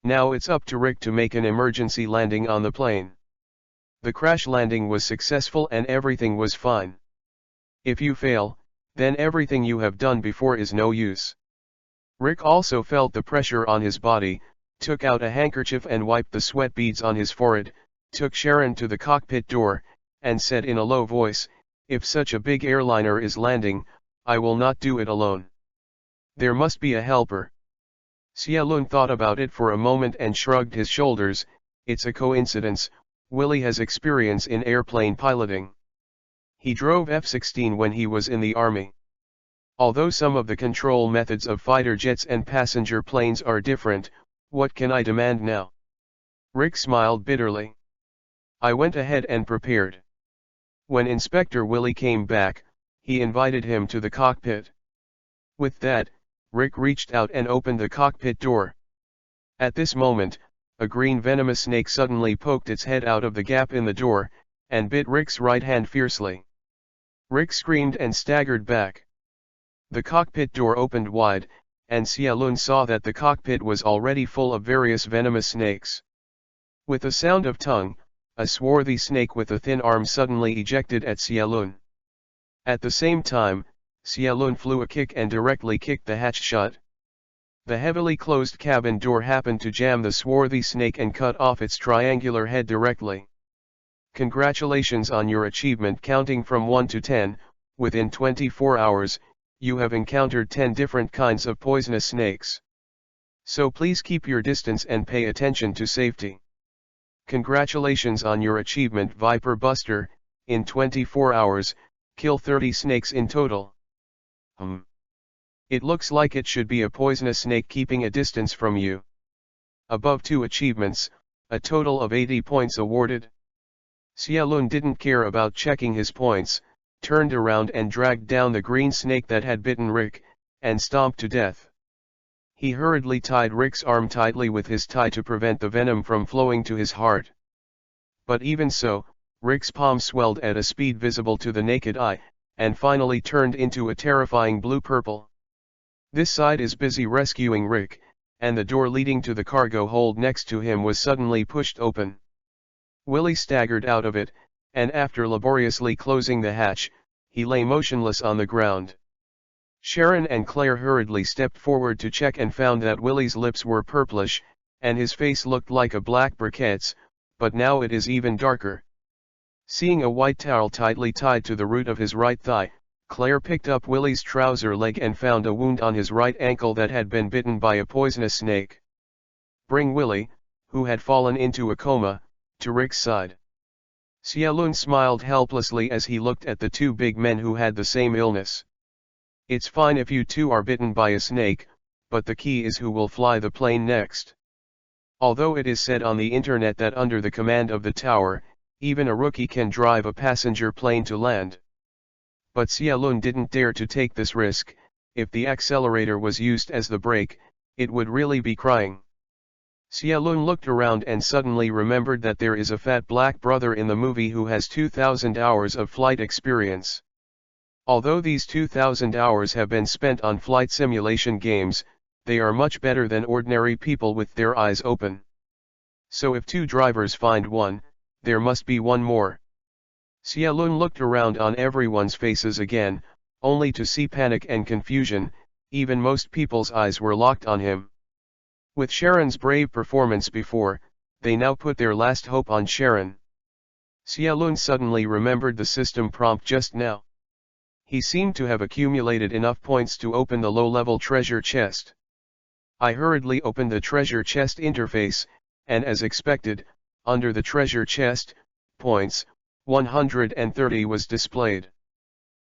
Now it's up to Rick to make an emergency landing on the plane. The crash landing was successful and everything was fine. If you fail, then everything you have done before is no use. Rick also felt the pressure on his body, took out a handkerchief and wiped the sweat beads on his forehead, took Sharon to the cockpit door, and said in a low voice, "If such a big airliner is landing, I will not do it alone. There must be a helper." Xiaolun thought about it for a moment and shrugged his shoulders. It's a coincidence, Willy has experience in airplane piloting. He drove F-16 when he was in the army. Although some of the control methods of fighter jets and passenger planes are different, what can I demand now? Rick smiled bitterly. I went ahead and prepared. When Inspector Willy came back, he invited him to the cockpit. With that, Rick reached out and opened the cockpit door. At this moment, a green venomous snake suddenly poked its head out of the gap in the door, and bit Rick's right hand fiercely. Rick screamed and staggered back. The cockpit door opened wide, and Xiaolun saw that the cockpit was already full of various venomous snakes. With a sound of tongue, a swarthy snake with a thin arm suddenly ejected at Xiaolun. At the same time, Xiaolun flew a kick and directly kicked the hatch shut. The heavily closed cabin door happened to jam the swarthy snake and cut off its triangular head directly. Congratulations on your achievement. Counting from 1 to 10, within 24 hours, you have encountered 10 different kinds of poisonous snakes. So please keep your distance and pay attention to safety. Congratulations on your achievement, Viper Buster. In 24 hours, kill 30 snakes in total. It looks like it should be a poisonous snake keeping a distance from you. Above 2 achievements, a total of 80 points awarded. Xiaolun didn't care about checking his points, turned around and dragged down the green snake that had bitten Rick, and stomped to death. He hurriedly tied Rick's arm tightly with his tie to prevent the venom from flowing to his heart. But even so, Rick's palm swelled at a speed visible to the naked eye, and finally turned into a terrifying blue-purple. This side is busy rescuing Rick, and the door leading to the cargo hold next to him was suddenly pushed open. Willy staggered out of it, and after laboriously closing the hatch, he lay motionless on the ground. Sharon and Claire hurriedly stepped forward to check and found that Willy's lips were purplish, and his face looked like a black briquette's, but now it is even darker. Seeing a white towel tightly tied to the root of his right thigh, Claire picked up Willy's trouser leg and found a wound on his right ankle that had been bitten by a poisonous snake. Bring Willy, who had fallen into a coma, to Rick's side. Xiaolun smiled helplessly as he looked at the 2 big men who had the same illness. It's fine if you 2 are bitten by a snake, but the key is who will fly the plane next. Although it is said on the internet that under the command of the tower, even a rookie can drive a passenger plane to land. But Xiaolun didn't dare to take this risk. If the accelerator was used as the brake, it would really be crying. Xiaolun looked around and suddenly remembered that there is a fat black brother in the movie who has 2,000 hours of flight experience. Although these 2,000 hours have been spent on flight simulation games, they are much better than ordinary people with their eyes open. So if 2 drivers find one, there must be one more. Xiaolun looked around on everyone's faces again, only to see panic and confusion. Even most people's eyes were locked on him. With Sharon's brave performance before, they now put their last hope on Sharon. Xiaolun suddenly remembered the system prompt just now. He seemed to have accumulated enough points to open the low-level treasure chest. I hurriedly opened the treasure chest interface, and as expected, under the treasure chest, points, 130 was displayed.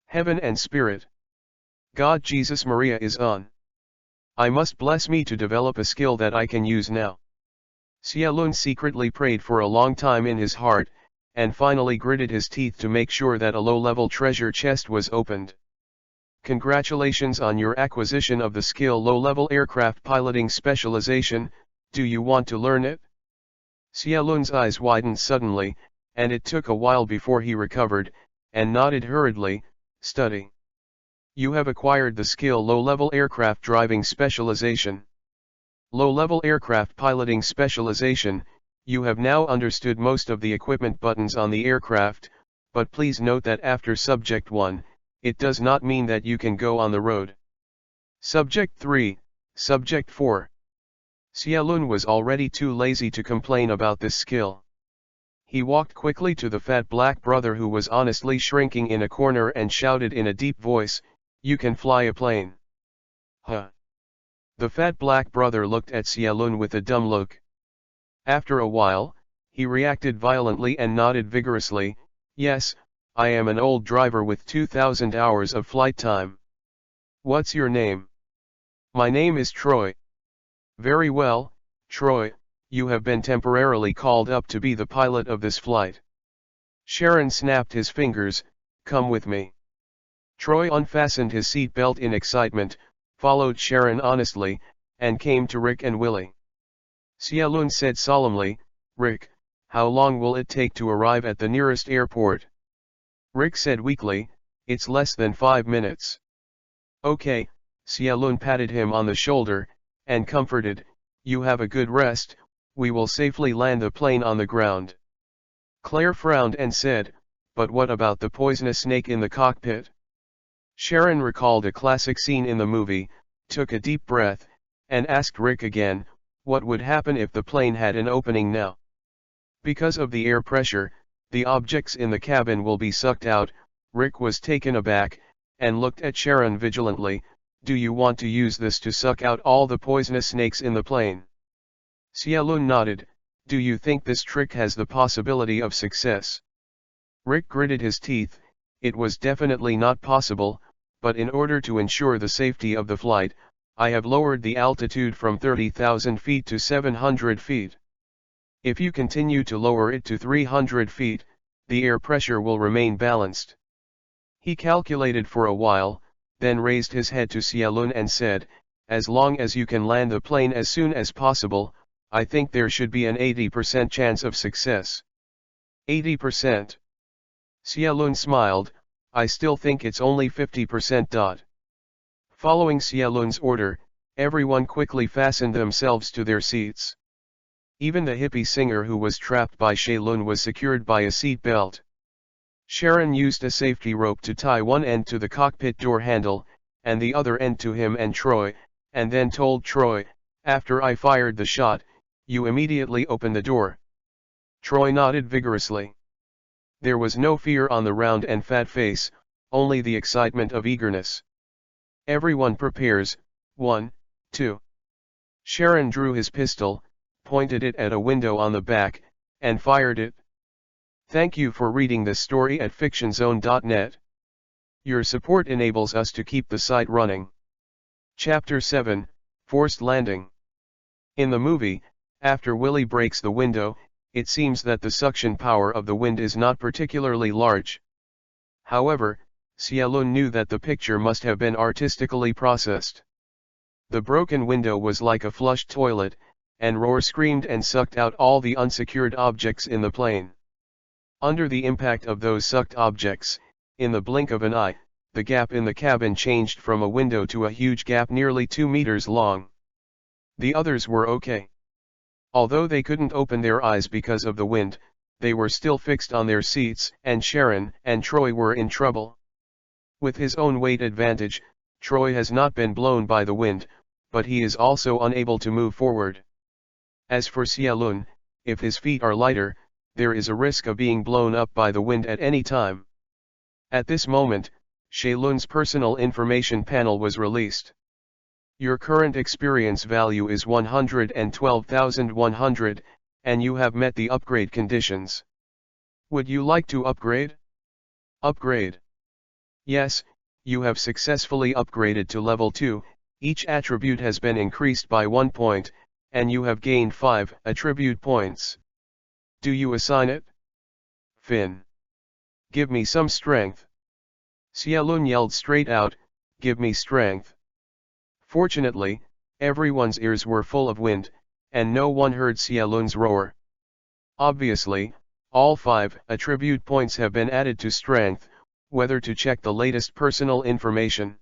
Heaven and Spirit. God Jesus Maria is on. I must bless me to develop a skill that I can use now. Xiaolun secretly prayed for a long time in his heart, and finally gritted his teeth to make sure that a low-level treasure chest was opened. Congratulations on your acquisition of the skill Low-Level Aircraft Piloting Specialization. Do you want to learn it? Xiaolun's eyes widened suddenly, and it took a while before he recovered, and nodded hurriedly. Study. You have acquired the skill Low-Level Aircraft Driving Specialization. Low-Level Aircraft Piloting Specialization. You have now understood most of the equipment buttons on the aircraft, but please note that after Subject 1, it does not mean that you can go on the road. Subject 3, Subject 4. Xiaolun was already too lazy to complain about this skill. He walked quickly to the fat black brother who was honestly shrinking in a corner and shouted in a deep voice, "You can fly a plane." Huh. The fat black brother looked at Xiaolun with a dumb look. After a while, he reacted violently and nodded vigorously, "Yes, I am an old driver with 2,000 hours of flight time." "What's your name?" "My name is Troy." "Very well, Troy, you have been temporarily called up to be the pilot of this flight." Sharon snapped his fingers, "Come with me." Troy unfastened his seat belt in excitement, followed Sharon honestly, and came to Rick and Willie. Xiaolun said solemnly, "Rick, how long will it take to arrive at the nearest airport?" Rick said weakly, "It's less than 5 minutes." "Okay," Xiaolun patted him on the shoulder, and comforted, "You have a good rest, we will safely land the plane on the ground." Claire frowned and said, "But what about the poisonous snake in the cockpit?" Sharon recalled a classic scene in the movie, took a deep breath, and asked Rick again, what would happen if the plane had an opening now? "Because of the air pressure, the objects in the cabin will be sucked out." Rick was taken aback, and looked at Sharon vigilantly. "Do you want to use this to suck out all the poisonous snakes in the plane?" Xiaolun nodded. "Do you think this trick has the possibility of success?" Rick gritted his teeth. It was definitely not possible, but in order to ensure the safety of the flight, I have lowered the altitude from 30,000 feet to 700 feet. If you continue to lower it to 300 feet, the air pressure will remain balanced." He calculated for a while, then raised his head to Xiaolun and said, "As long as you can land the plane as soon as possible, I think there should be an 80% chance of success." 80%? Xiaolun smiled, "I still think it's only 50%. Following Xiaolun's order, everyone quickly fastened themselves to their seats. Even the hippie singer who was trapped by Shaolun was secured by a seat belt. Sharon used a safety rope to tie one end to the cockpit door handle, and the other end to him and Troy, and then told Troy, "After I fired the shot, you immediately open the door." Troy nodded vigorously. There was no fear on the round and fat face, only the excitement of eagerness. "Everyone prepares, 1, 2. Sharon drew his pistol, pointed it at a window on the back, and fired it. Thank you for reading this story at fictionzone.net. Your support enables us to keep the site running. Chapter 7, Forced Landing. In the movie, after Willie breaks the window, it seems that the suction power of the wind is not particularly large. However, Xiaolun knew that the picture must have been artistically processed. The broken window was like a flushed toilet, and roar screamed and sucked out all the unsecured objects in the plane. Under the impact of those sucked objects, in the blink of an eye, the gap in the cabin changed from a window to a huge gap nearly 2 meters long. The others were okay. Although they couldn't open their eyes because of the wind, they were still fixed on their seats, and Sharon and Troy were in trouble. With his own weight advantage, Troy has not been blown by the wind, but he is also unable to move forward. As for Xiaolun, if his feet are lighter, there is a risk of being blown up by the wind at any time. At this moment, Shaolun's personal information panel was released. Your current experience value is 112,100, and you have met the upgrade conditions. Would you like to upgrade? Upgrade. Yes, you have successfully upgraded to level 2, each attribute has been increased by 1 point, and you have gained 5 attribute points. Do you assign it? Finn. Give me some strength. Xiaolun yelled straight out, "Give me strength." Fortunately, everyone's ears were full of wind, and no one heard Xiaolun's roar. Obviously, all 5 attribute points have been added to strength, whether to check the latest personal information.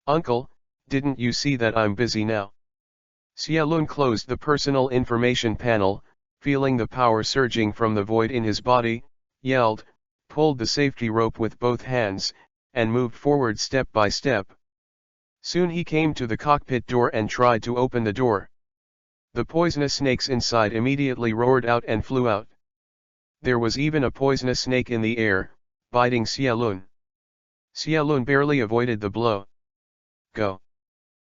"Uncle, didn't you see that I'm busy now?" Xiaolun closed the personal information panel, feeling the power surging from the void in his body, yelled, pulled the safety rope with both hands, and moved forward step by step. Soon he came to the cockpit door and tried to open the door. The poisonous snakes inside immediately roared out and flew out. There was even a poisonous snake in the air, biting Xiaolun. Xiaolun barely avoided the blow. Go.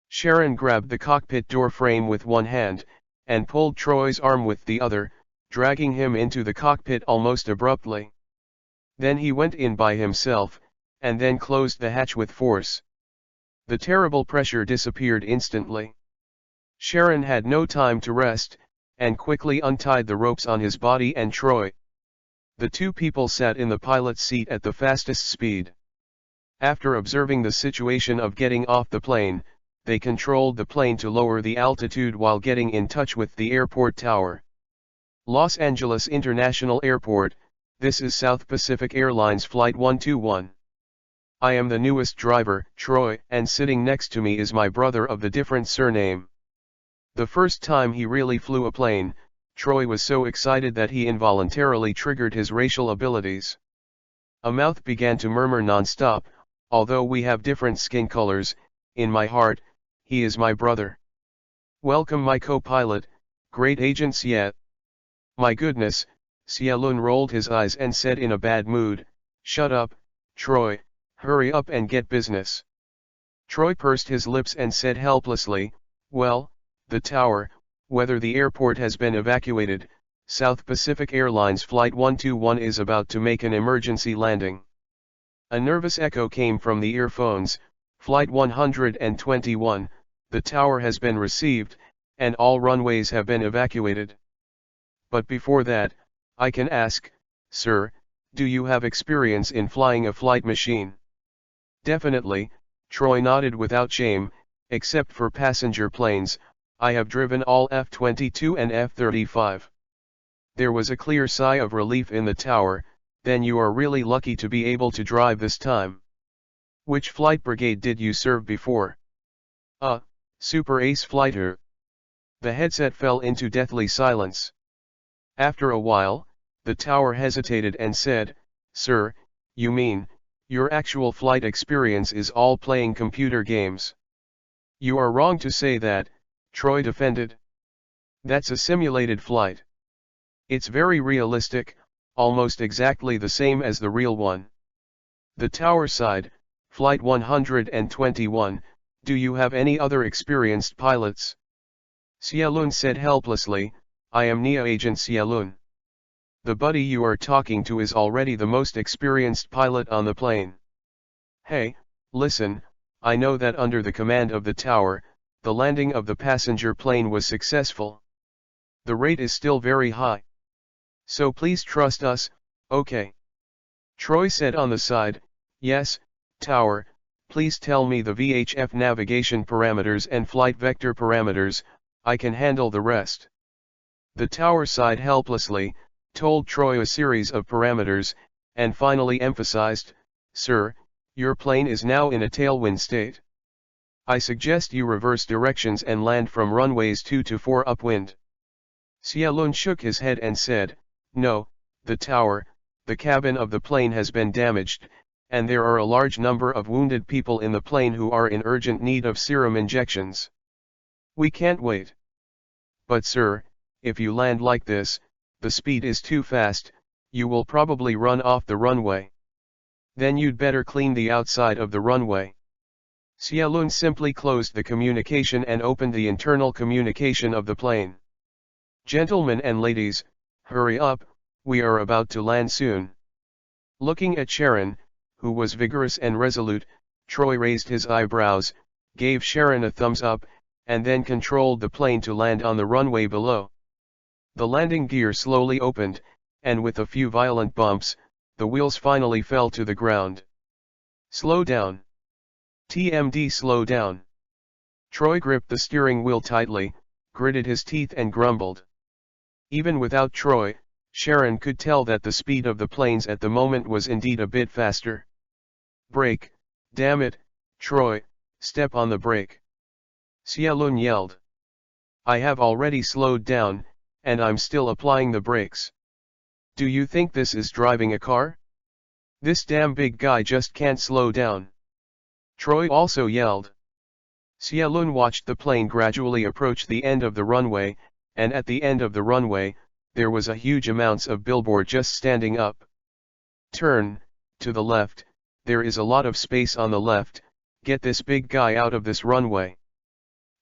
Sharon grabbed the cockpit door frame with one hand, and pulled Troy's arm with the other, dragging him into the cockpit almost abruptly. Then he went in by himself, and then closed the hatch with force. The terrible pressure disappeared instantly. Sharon had no time to rest, and quickly untied the ropes on his body and Troy. The two people sat in the pilot's seat at the fastest speed. After observing the situation of getting off the plane, they controlled the plane to lower the altitude while getting in touch with the airport tower. Los Angeles International Airport, this is South Pacific Airlines Flight 121. I am the newest driver, Troy, and sitting next to me is my brother of the different surname. The first time he really flew a plane, Troy was so excited that he involuntarily triggered his racial abilities. A mouth began to murmur non-stop, although we have different skin colors, in my heart, he is my brother. Welcome my co-pilot, great agent Siet. My goodness, Sielun rolled his eyes and said in a bad mood, shut up, Troy, hurry up and get business. Troy pursed his lips and said helplessly, well, the tower, whether the airport has been evacuated, South Pacific Airlines Flight 121 is about to make an emergency landing. A nervous echo came from the earphones, Flight 121, the tower has been received, and all runways have been evacuated. But before that, I can ask, sir, do you have experience in flying a flight machine? Definitely, Troy nodded without shame, except for passenger planes, I have driven all F-22 and F-35. There was a clear sigh of relief in the tower, then you are really lucky to be able to drive this time. Which flight brigade did you serve before? Super Ace Flighter. The headset fell into deathly silence. After a while, the tower hesitated and said, sir, you mean, your actual flight experience is all playing computer games? You are wrong to say that, Troy defended. That's a simulated flight. It's very realistic, almost exactly the same as the real one. The tower sighed, Flight 121, do you have any other experienced pilots? Sielun said helplessly, I am Nia Agent Sielun. The buddy you are talking to is already the most experienced pilot on the plane. Hey, listen, I know that under the command of the tower, the landing of the passenger plane was successful. The rate is still very high. So please trust us, okay? Troy said on the side, yes, tower, please tell me the VHF navigation parameters and flight vector parameters, I can handle the rest. The tower sighed helplessly, told Troy a series of parameters, and finally emphasized, sir, your plane is now in a tailwind state. I suggest you reverse directions and land from runways 2 to 4 upwind. Sielun shook his head and said, no, the tower, the cabin of the plane has been damaged, and there are a large number of wounded people in the plane who are in urgent need of serum injections. We can't wait. But sir, if you land like this, the speed is too fast, you will probably run off the runway. Then you'd better clean the outside of the runway. Sielun simply closed the communication and opened the internal communication of the plane. Gentlemen and ladies, hurry up, we are about to land soon. Looking at Sharon, who was vigorous and resolute, Troy raised his eyebrows, gave Sharon a thumbs up, and then controlled the plane to land on the runway below. The landing gear slowly opened, and with a few violent bumps, the wheels finally fell to the ground. Slow down. TMD, slow down. Troy gripped the steering wheel tightly, gritted his teeth and grumbled. Even without Troy, Sharon could tell that the speed of the planes at the moment was indeed a bit faster. Brake, damn it, Troy, step on the brake. Sielun yelled. I have already slowed down, and I'm still applying the brakes. Do you think this is driving a car? This damn big guy just can't slow down. Troy also yelled. Sielun watched the plane gradually approach the end of the runway, and at the end of the runway, there was a huge amounts of billboard just standing up. Turn, to the left, there is a lot of space on the left, get this big guy out of this runway.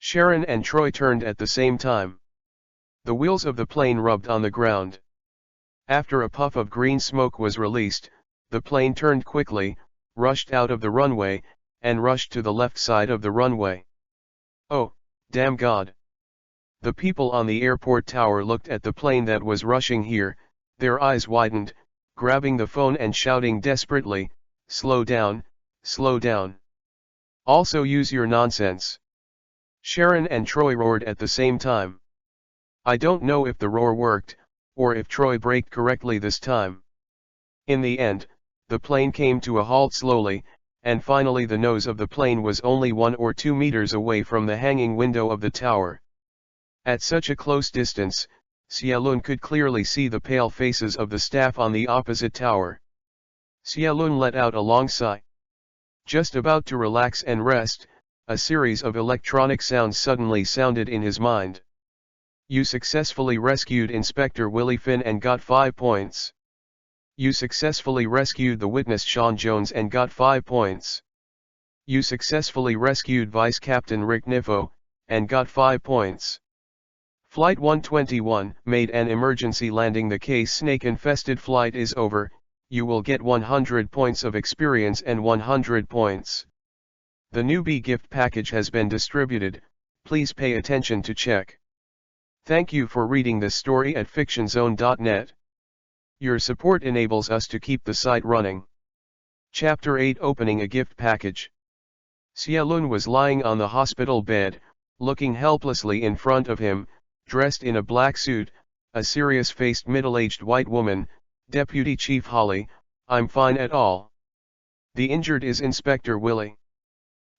Sharon and Troy turned at the same time. The wheels of the plane rubbed on the ground. After a puff of green smoke was released, the plane turned quickly, rushed out of the runway, and rushed to the left side of the runway. Oh, damn God! The people on the airport tower looked at the plane that was rushing here, their eyes widened, grabbing the phone and shouting desperately, "Slow down, slow down. Also use your nonsense." Sharon and Troy roared at the same time. I don't know if the roar worked, or if Troy braked correctly this time. In the end, the plane came to a halt slowly, and finally the nose of the plane was only 1 or 2 meters away from the hanging window of the tower. At such a close distance, Xiaolun could clearly see the pale faces of the staff on the opposite tower. Xiaolun let out a long sigh. Just about to relax and rest, a series of electronic sounds suddenly sounded in his mind. You successfully rescued Inspector Willie Finn and got 5 points. You successfully rescued the witness Sean Jones and got 5 points. You successfully rescued Vice Captain Rick Niffo, and got 5 points. Flight 121 made an emergency landing. The case snake-infested flight is over. You will get 100 points of experience and 100 points. The newbie gift package has been distributed. Please pay attention to check. Thank you for reading this story at fictionzone.net. Your support enables us to keep the site running. Chapter 8 Opening a Gift Package. Xiaolun was lying on the hospital bed, looking helplessly in front of him, dressed in a black suit, a serious-faced middle-aged white woman. Deputy Chief Holly, I'm fine at all. The injured is Inspector Willie.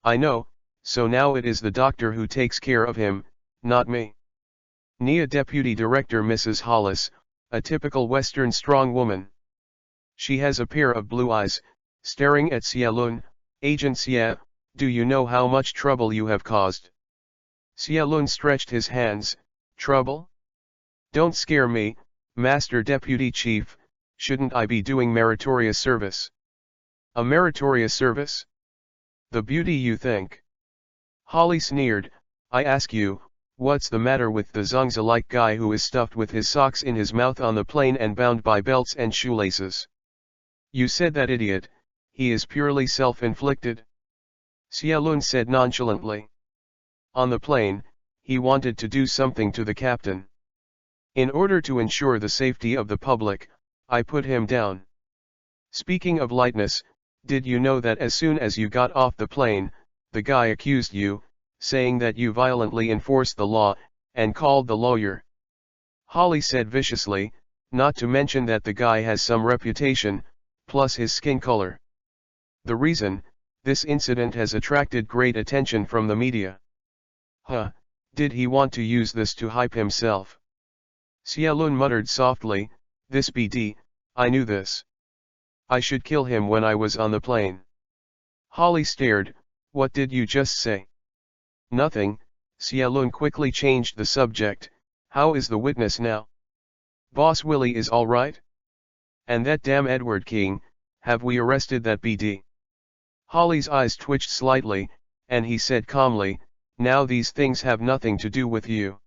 I know, so now it is the doctor who takes care of him, not me. Nia Deputy Director Mrs. Hollis, a typical Western strong woman. She has a pair of blue eyes, staring at Xiaolun. Agent Xia, do you know how much trouble you have caused? Xiaolun stretched his hands. Trouble? Don't scare me, Master Deputy Chief. Shouldn't I be doing meritorious service? A meritorious service? The beauty you think. Holly sneered. I ask you, what's the matter with the Zhongzi-like guy who is stuffed with his socks in his mouth on the plane and bound by belts and shoelaces? You said that idiot, he is purely self-inflicted. Xiaolun said nonchalantly. On the plane, he wanted to do something to the captain. In order to ensure the safety of the public, I put him down. Speaking of lightness, did you know that as soon as you got off the plane, the guy accused you, saying that you violently enforced the law, and called the lawyer? Holly said viciously, not to mention that the guy has some reputation, plus his skin color. The reason, this incident has attracted great attention from the media. Huh, did he want to use this to hype himself? Xiaolun muttered softly, this BD, I knew this. I should kill him when I was on the plane. Holly stared, what did you just say? Nothing. Xiaolun quickly changed the subject. How is the witness now? Boss Willie is all right? And that damn Edward King, have we arrested that BD? Holly's eyes twitched slightly, and he said calmly, now these things have nothing to do with you.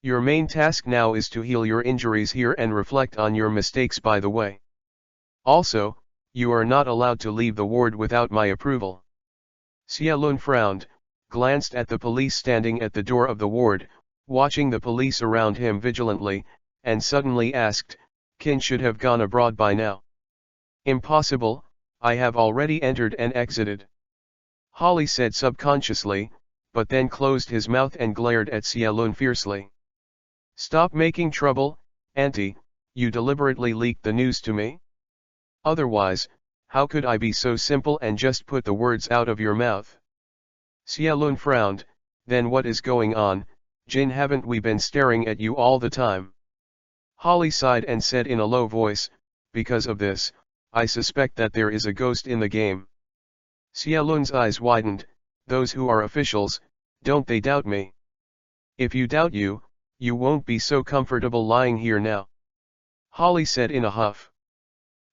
Your main task now is to heal your injuries here and reflect on your mistakes by the way. Also, you are not allowed to leave the ward without my approval. Xiaolun frowned, glanced at the police standing at the door of the ward, watching the police around him vigilantly, and suddenly asked, Kin should have gone abroad by now. Impossible, I have already entered and exited. Holly said subconsciously, but then closed his mouth and glared at Xiaolun fiercely. Stop making trouble, Auntie, you deliberately leaked the news to me? Otherwise, how could I be so simple and just put the words out of your mouth? Xiaolun frowned, then what is going on, Jin? Haven't we been staring at you all the time? Holly sighed and said in a low voice, because of this, I suspect that there is a ghost in the game. Xiaolun's eyes widened, those who are officials, don't they doubt me? If you doubt you won't be so comfortable lying here now. Holly said in a huff.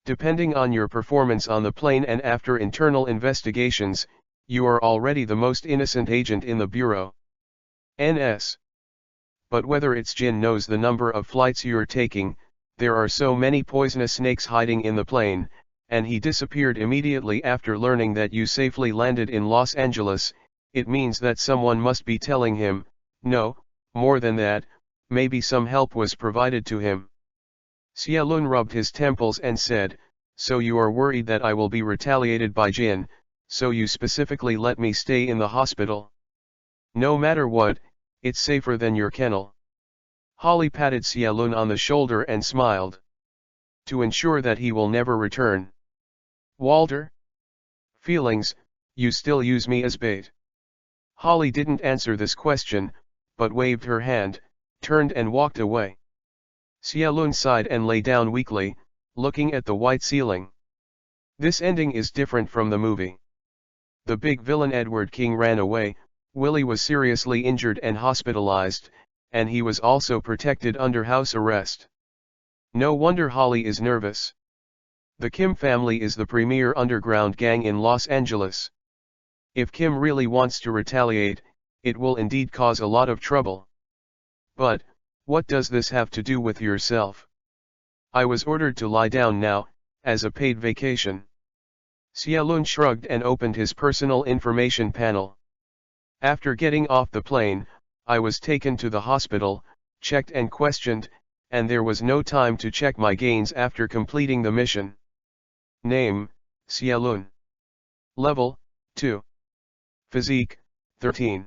Depending on your performance on the plane and after internal investigations, you are already the most innocent agent in the bureau. NS. But whether it's Jin knows the number of flights you're taking, there are so many poisonous snakes hiding in the plane, and he disappeared immediately after learning that you safely landed in Los Angeles. It means that someone must be telling him. No, more than that, maybe some help was provided to him. Xiaolun rubbed his temples and said, so you are worried that I will be retaliated by Jin, so you specifically let me stay in the hospital. No matter what, it's safer than your kennel. Holly patted Xiaolun on the shoulder and smiled. To ensure that he will never return. Walter? Feelings, you still use me as bait. Holly didn't answer this question, but waved her hand, turned and walked away. Xiaolun sighed and lay down weakly, looking at the white ceiling. This ending is different from the movie. The big villain Edward King ran away, Willie was seriously injured and hospitalized, and he was also protected under house arrest. No wonder Holly is nervous. The Kim family is the premier underground gang in Los Angeles. If Kim really wants to retaliate, it will indeed cause a lot of trouble. But, what does this have to do with yourself? I was ordered to lie down now, as a paid vacation. Xiaolun shrugged and opened his personal information panel. After getting off the plane, I was taken to the hospital, checked and questioned, and there was no time to check my gains after completing the mission. Name, Xiaolun. Level, 2. Physique, 13.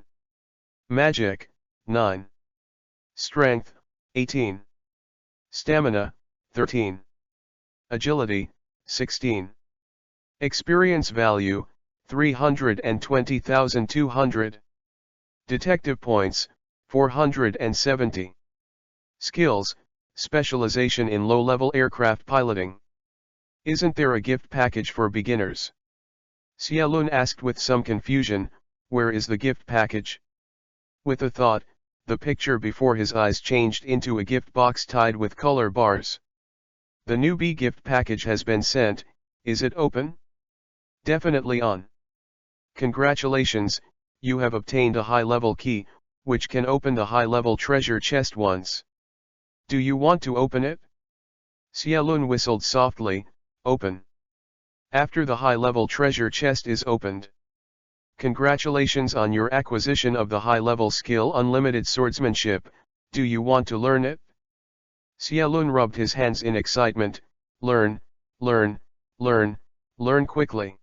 Magic, 9. Strength, 18. Stamina, 13. Agility, 16. Experience value, 320,200. Detective points, 470. Skills, specialization in low-level aircraft piloting. Isn't there a gift package for beginners? Xiaolun asked with some confusion, where is the gift package? With a thought, the picture before his eyes changed into a gift box tied with color bars. The newbie gift package has been sent, is it open? Definitely on. Congratulations, you have obtained a high-level key, which can open the high-level treasure chest once. Do you want to open it? Xiaolun whistled softly, open. After the high-level treasure chest is opened. Congratulations on your acquisition of the high-level skill Unlimited Swordsmanship, do you want to learn it? Xiaolun rubbed his hands in excitement, learn, learn, learn, learn quickly.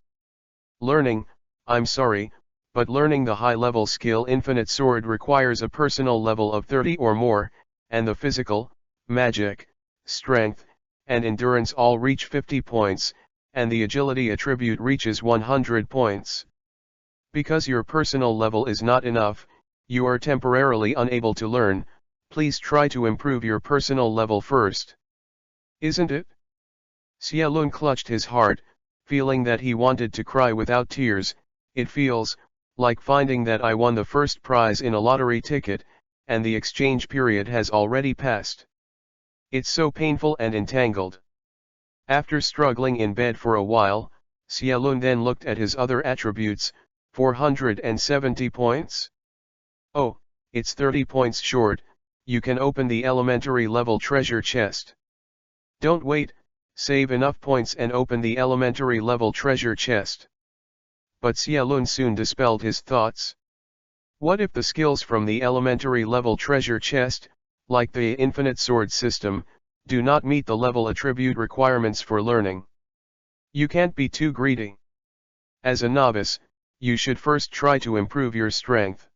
Learning, I'm sorry, but learning the high-level skill Infinite Sword requires a personal level of 30 or more, and the physical, magic, strength, and endurance all reach 50 points, and the agility attribute reaches 100 points. Because your personal level is not enough, you are temporarily unable to learn, please try to improve your personal level first. Isn't it? Xiaolun clutched his heart, feeling that he wanted to cry without tears. It feels like finding that I won the first prize in a lottery ticket, and the exchange period has already passed. It's so painful and entangled. After struggling in bed for a while, Xiaolun then looked at his other attributes, 470 points? Oh, it's 30 points short, you can open the elementary level treasure chest. Don't wait, save enough points and open the elementary level treasure chest. But Xiaolun soon dispelled his thoughts. What if the skills from the elementary level treasure chest, like the infinite sword system, do not meet the level attribute requirements for learning? You can't be too greedy. As a novice, you should first try to improve your strength.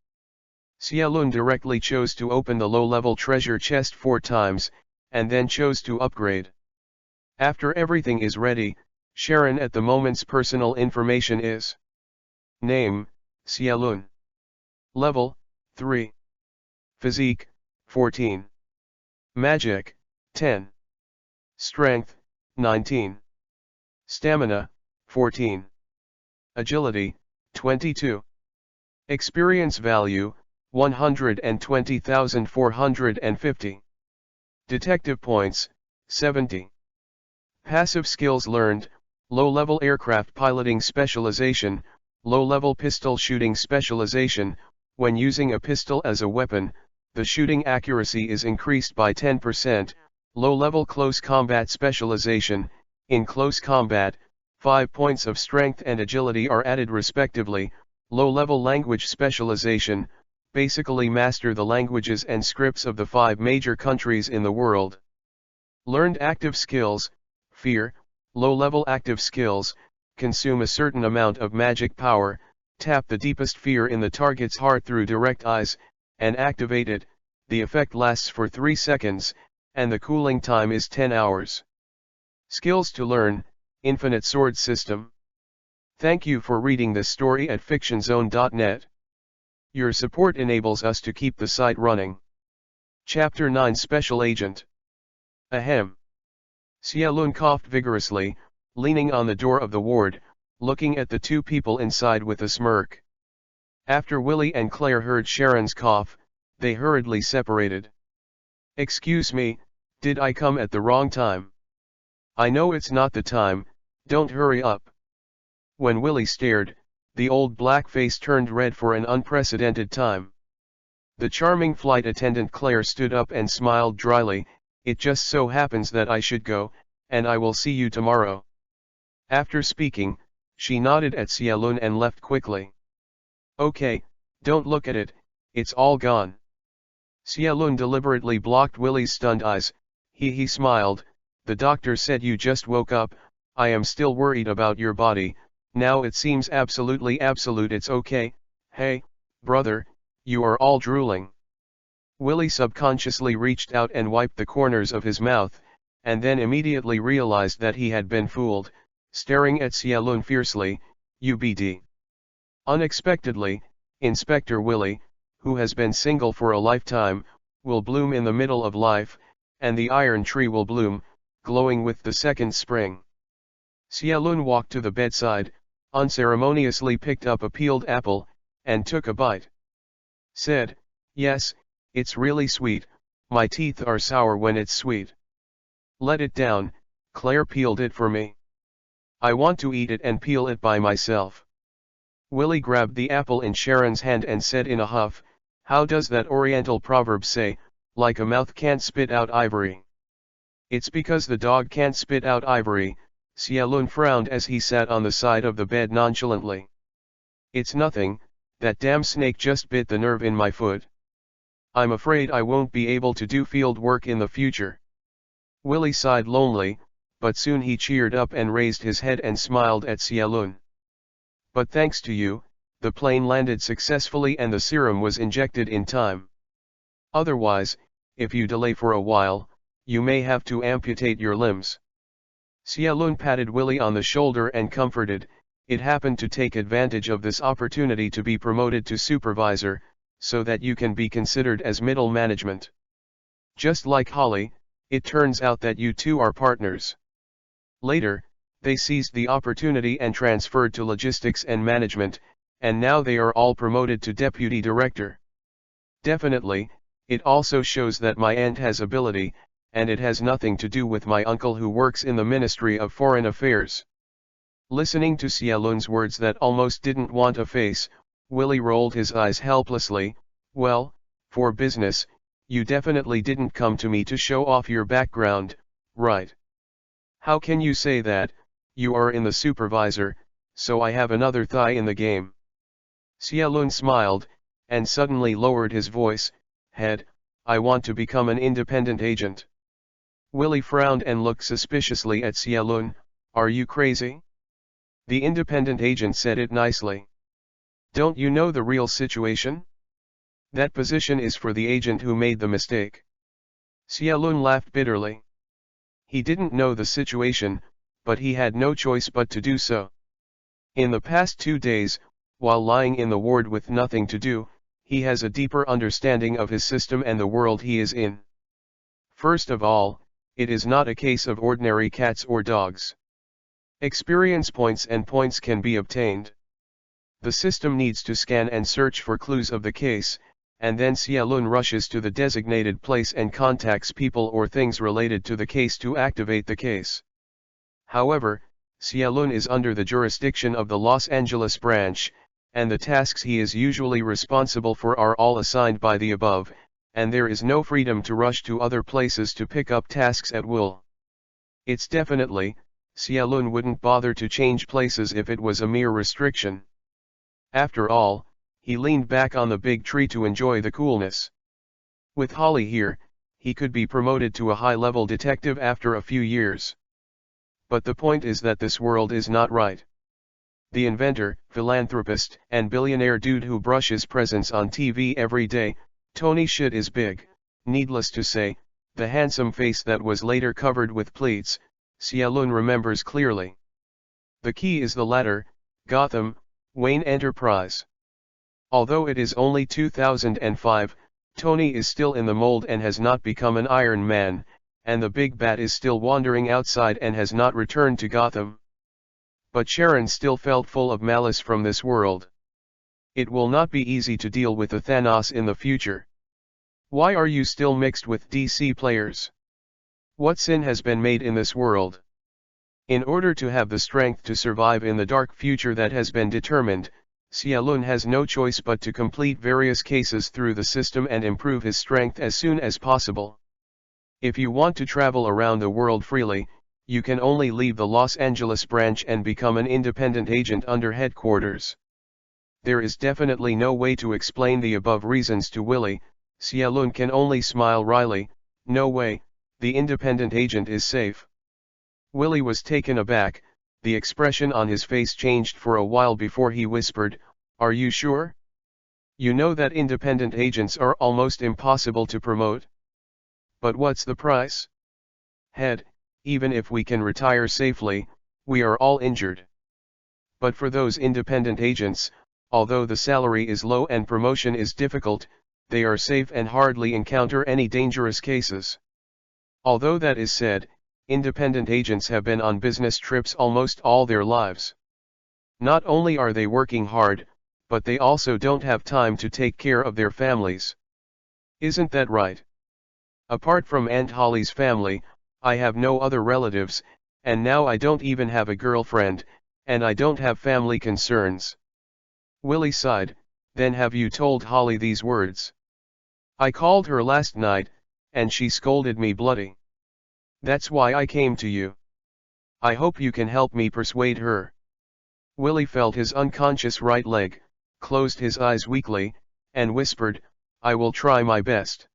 Xiaolun directly chose to open the low-level treasure chest 4 times, and then chose to upgrade. After everything is ready, Sharon at the moment's personal information is. Name, Xiaolun. Level, 3. Physique, 14. Magic, 10. Strength, 19. Stamina, 14. Agility, 22. Experience value, 120,450. Detective points, 70. Passive skills learned, low-level aircraft piloting specialization, low-level pistol shooting specialization, When using a pistol as a weapon, the shooting accuracy is increased by 10%, low-level close combat specialization, in close combat, 5 points of strength and agility are added respectively, low-level language specialization, basically master the languages and scripts of the 5 major countries in the world. Learned active skills, fear, low-level active skills, consume a certain amount of magic power, tap the deepest fear in the target's heart through direct eyes, and activate it. The effect lasts for 3 seconds, and the cooling time is 10 hours. Skills to learn, Infinite Sword System. Thank you for reading this story at fictionzone.net. Your support enables us to keep the site running. Chapter 9 Special Agent. Ahem. Xia Lun coughed vigorously, leaning on the door of the ward, looking at the 2 people inside with a smirk. After Willie and Claire heard Sharon's cough, they hurriedly separated. Excuse me, did I come at the wrong time? I know it's not the time, don't hurry up. When Willie stared, the old black face turned red for an unprecedented time. The charming flight attendant Claire stood up and smiled dryly. It just so happens that I should go, and I will see you tomorrow. After speaking, she nodded at Xia Lun and left quickly. Okay, don't look at it, it's all gone. Xia Lun deliberately blocked Willie's stunned eyes. He smiled. The doctor said you just woke up. I am still worried about your body. Now it seems absolute it's okay. Hey, brother, you are all drooling. Willie subconsciously reached out and wiped the corners of his mouth, and then immediately realized that he had been fooled, staring at Xia Lun fiercely. UBD. Unexpectedly, Inspector Willie, who has been single for a lifetime, will bloom in the middle of life, and the iron tree will bloom, glowing with the second spring. Xia Lun walked to the bedside, unceremoniously picked up a peeled apple, and took a bite. Said, yes, it's really sweet, my teeth are sour when it's sweet. Let it down, Claire peeled it for me. I want to eat it and peel it by myself. Willie grabbed the apple in Sharon's hand and said in a huff, how does that Oriental proverb say, like a mouth can't spit out ivory? It's because the dog can't spit out ivory. Xia Lun frowned as he sat on the side of the bed nonchalantly. It's nothing, that damn snake just bit the nerve in my foot. I'm afraid I won't be able to do field work in the future. Willie sighed lonely, but soon he cheered up and raised his head and smiled at Xia Lun. But thanks to you, the plane landed successfully and the serum was injected in time. Otherwise, if you delay for a while, you may have to amputate your limbs. Xia Lun patted Willie on the shoulder and comforted. It happened to take advantage of this opportunity to be promoted to supervisor, so that you can be considered as middle management. Just like Holly, it turns out that you two are partners. Later, they seized the opportunity and transferred to logistics and management, and now they are all promoted to deputy director. Definitely, it also shows that my aunt has ability, and it has nothing to do with my uncle who works in the Ministry of Foreign Affairs. Listening to Xia Lun's words that almost didn't want a face, Willie rolled his eyes helplessly. Well, for business, you definitely didn't come to me to show off your background, right? How can you say that? You are in the supervisor, so I have another thigh in the game. Xia Lun smiled, and suddenly lowered his voice. Head, I want to become an independent agent. Willie frowned and looked suspiciously at Xia Lun. Are you crazy? The independent agent said it nicely. Don't you know the real situation? That position is for the agent who made the mistake. Xia Lun laughed bitterly. He didn't know the situation, but he had no choice but to do so. In the past 2 days, while lying in the ward with nothing to do, he has a deeper understanding of his system and the world he is in. First of all, it is not a case of ordinary cats or dogs. Experience points and points can be obtained. The system needs to scan and search for clues of the case, and then Xia Lun rushes to the designated place and contacts people or things related to the case to activate the case. However, Xia Lun is under the jurisdiction of the Los Angeles branch, and the tasks he is usually responsible for are all assigned by the above, and there is no freedom to rush to other places to pick up tasks at will. It's definitely, Xiaolun wouldn't bother to change places if it was a mere restriction. After all, he leaned back on the big tree to enjoy the coolness. With Holly here, he could be promoted to a high-level detective after a few years. But the point is that this world is not right. The inventor, philanthropist, and billionaire dude who brushes presents on TV every day, Tony Shit is big, needless to say, the handsome face that was later covered with pleats, Xiaolun remembers clearly. The key is the latter, Gotham, Wayne Enterprise. Although it is only 2005, Tony is still in the mold and has not become an Iron Man, and the Big Bat is still wandering outside and has not returned to Gotham. But Sharon still felt full of malice from this world. It will not be easy to deal with the Thanos in the future. Why are you still mixed with DC players? What sin has been made in this world? In order to have the strength to survive in the dark future that has been determined, Xiaolun has no choice but to complete various cases through the system and improve his strength as soon as possible. If you want to travel around the world freely, you can only leave the Los Angeles branch and become an independent agent under headquarters. There is definitely no way to explain the above reasons to Willie. Xiaolun can only smile wryly. No way, the independent agent is safe. Willie was taken aback. The expression on his face changed for a while before he whispered, "Are you sure? You know that independent agents are almost impossible to promote. But what's the price? Head, even if we can retire safely, we are all injured. But for those independent agents, although the salary is low and promotion is difficult, they are safe and hardly encounter any dangerous cases. Although that is said, independent agents have been on business trips almost all their lives. Not only are they working hard, but they also don't have time to take care of their families. Isn't that right? Apart from Aunt Holly's family, I have no other relatives, and now I don't even have a girlfriend, and I don't have family concerns." Willie sighed. "Then have you told Holly these words?" "I called her last night, and she scolded me bloody. That's why I came to you. I hope you can help me persuade her." Willie felt his unconscious right leg, closed his eyes weakly, and whispered, "I will try my best."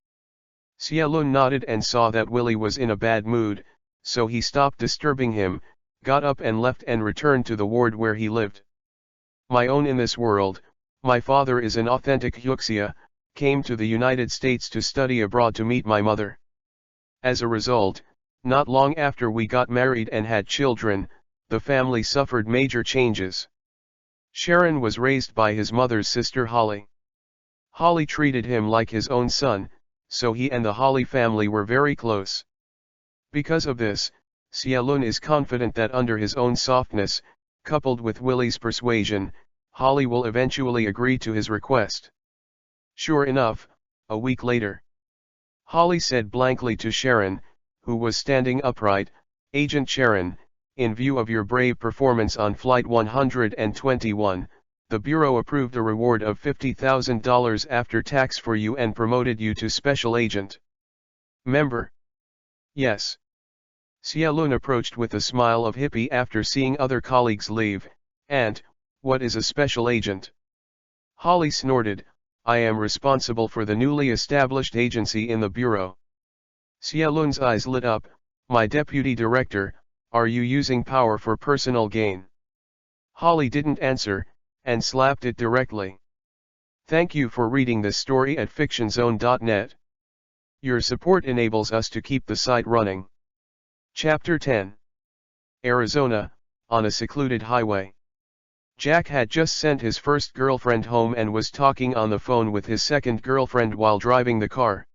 Xiaolun nodded and saw that Willie was in a bad mood, so he stopped disturbing him, got up and left and returned to the ward where he lived. "My own in this world, my father is an authentic Huxia, came to the United States to study abroad to meet my mother. As a result, not long after we got married and had children, the family suffered major changes. Sharon was raised by his mother's sister Holly. Holly treated him like his own son, so he and the Holly family were very close. Because of this, Xiaolun is confident that under his own softness, coupled with Willie's persuasion, Holly will eventually agree to his request." Sure enough, a week later, Holly said blankly to Sharon, who was standing upright, "Agent Sharon, in view of your brave performance on Flight 121, the Bureau approved a reward of $50,000 after tax for you and promoted you to Special Agent. Member?" "Yes." Xiaolun approached with a smile of hippie after seeing other colleagues leave. "And, what is a Special Agent?" Holly snorted, "I am responsible for the newly established agency in the Bureau." Xiaolun's eyes lit up. "My deputy director, are you using power for personal gain?" Holly didn't answer, and slapped it directly. Thank you for reading this story at fictionzone.net. Your support enables us to keep the site running. Chapter 10. Arizona, on a secluded highway. Jack had just sent his first girlfriend home and was talking on the phone with his second girlfriend while driving the car.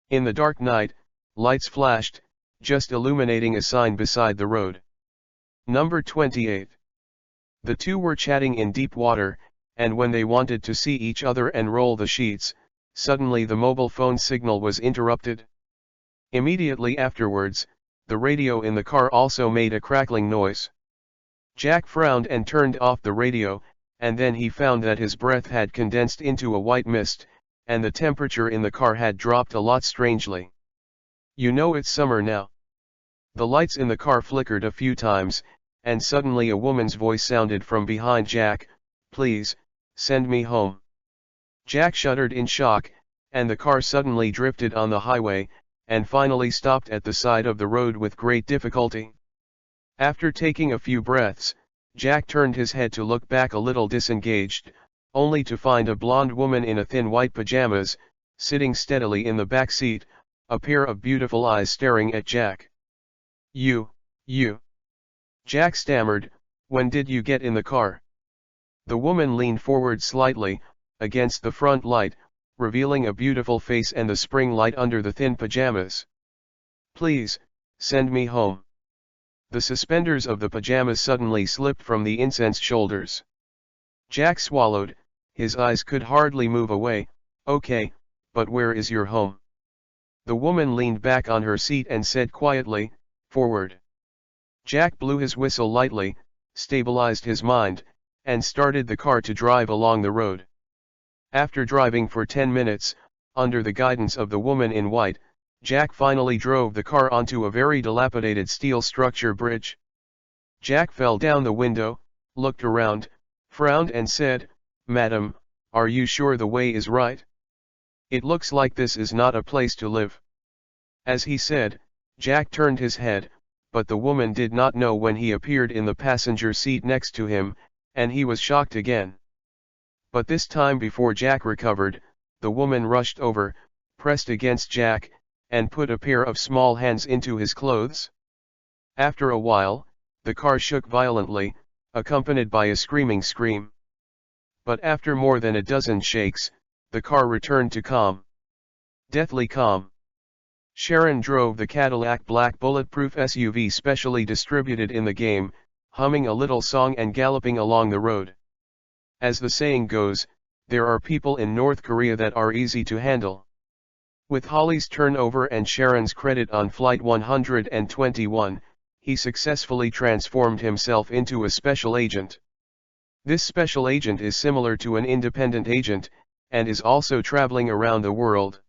In the dark night, lights flashed, just illuminating a sign beside the road. Number 28. The two were chatting in deep water, and when they wanted to see each other and roll the sheets, suddenly the mobile phone signal was interrupted. Immediately afterwards, the radio in the car also made a crackling noise. Jack frowned and turned off the radio, and then he found that his breath had condensed into a white mist, and the temperature in the car had dropped a lot strangely. You know it's summer now. The lights in the car flickered a few times, and suddenly a woman's voice sounded from behind Jack, "Please, send me home." Jack shuddered in shock, and the car suddenly drifted on the highway, and finally stopped at the side of the road with great difficulty. After taking a few breaths, Jack turned his head to look back a little disengaged, only to find a blonde woman in a thin white pajamas, sitting steadily in the back seat, a pair of beautiful eyes staring at Jack. You. Jack stammered, "When did you get in the car?" The woman leaned forward slightly, against the front light, revealing a beautiful face and the spring light under the thin pajamas. "Please, send me home." The suspenders of the pajamas suddenly slipped from the incensed shoulders. Jack swallowed, his eyes could hardly move away. "Okay, but where is your home?" The woman leaned back on her seat and said quietly, "Forward." Jack blew his whistle lightly, stabilized his mind, and started the car to drive along the road. After driving for 10 minutes, under the guidance of the woman in white, Jack finally drove the car onto a very dilapidated steel structure bridge. Jack fell down the window, looked around, frowned and said, "Madam, are you sure the way is right? It looks like this is not a place to live." As he said, Jack turned his head, but the woman did not know when he appeared in the passenger seat next to him, and he was shocked again. But this time before Jack recovered, the woman rushed over, pressed against Jack, and put a pair of small hands into his clothes. After a while, the car shook violently, accompanied by a screaming scream. But after more than a dozen shakes, the car returned to calm. Deathly calm. Sharon drove the Cadillac black bulletproof SUV specially distributed in the game, humming a little song and galloping along the road. As the saying goes, there are people in North Korea that are easy to handle. With Holly's turnover and Sharon's credit on Flight 121, he successfully transformed himself into a special agent. This special agent is similar to an independent agent, and is also traveling around the world.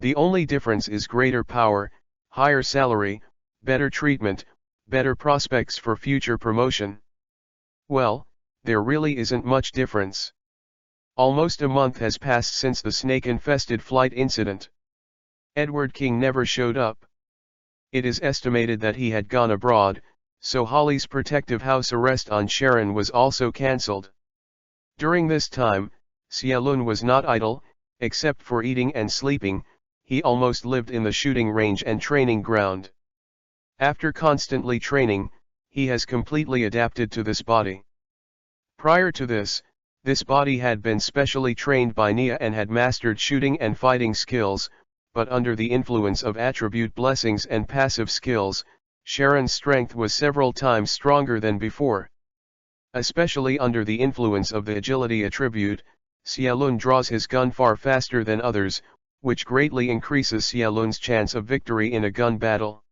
The only difference is greater power, higher salary, better treatment, better prospects for future promotion. Well, there really isn't much difference. Almost a month has passed since the snake-infested flight incident. Edward King never showed up. It is estimated that he had gone abroad, so Holly's protective house arrest on Sharon was also cancelled. During this time, Xiaolun was not idle, except for eating and sleeping. He almost lived in the shooting range and training ground. After constantly training, he has completely adapted to this body. Prior to this body had been specially trained by Nia and had mastered shooting and fighting skills, but under the influence of attribute blessings and passive skills, Sharon's strength was several times stronger than before. Especially under the influence of the agility attribute, Xiaolun draws his gun far faster than others, which greatly increases Xiaolun's chance of victory in a gun battle.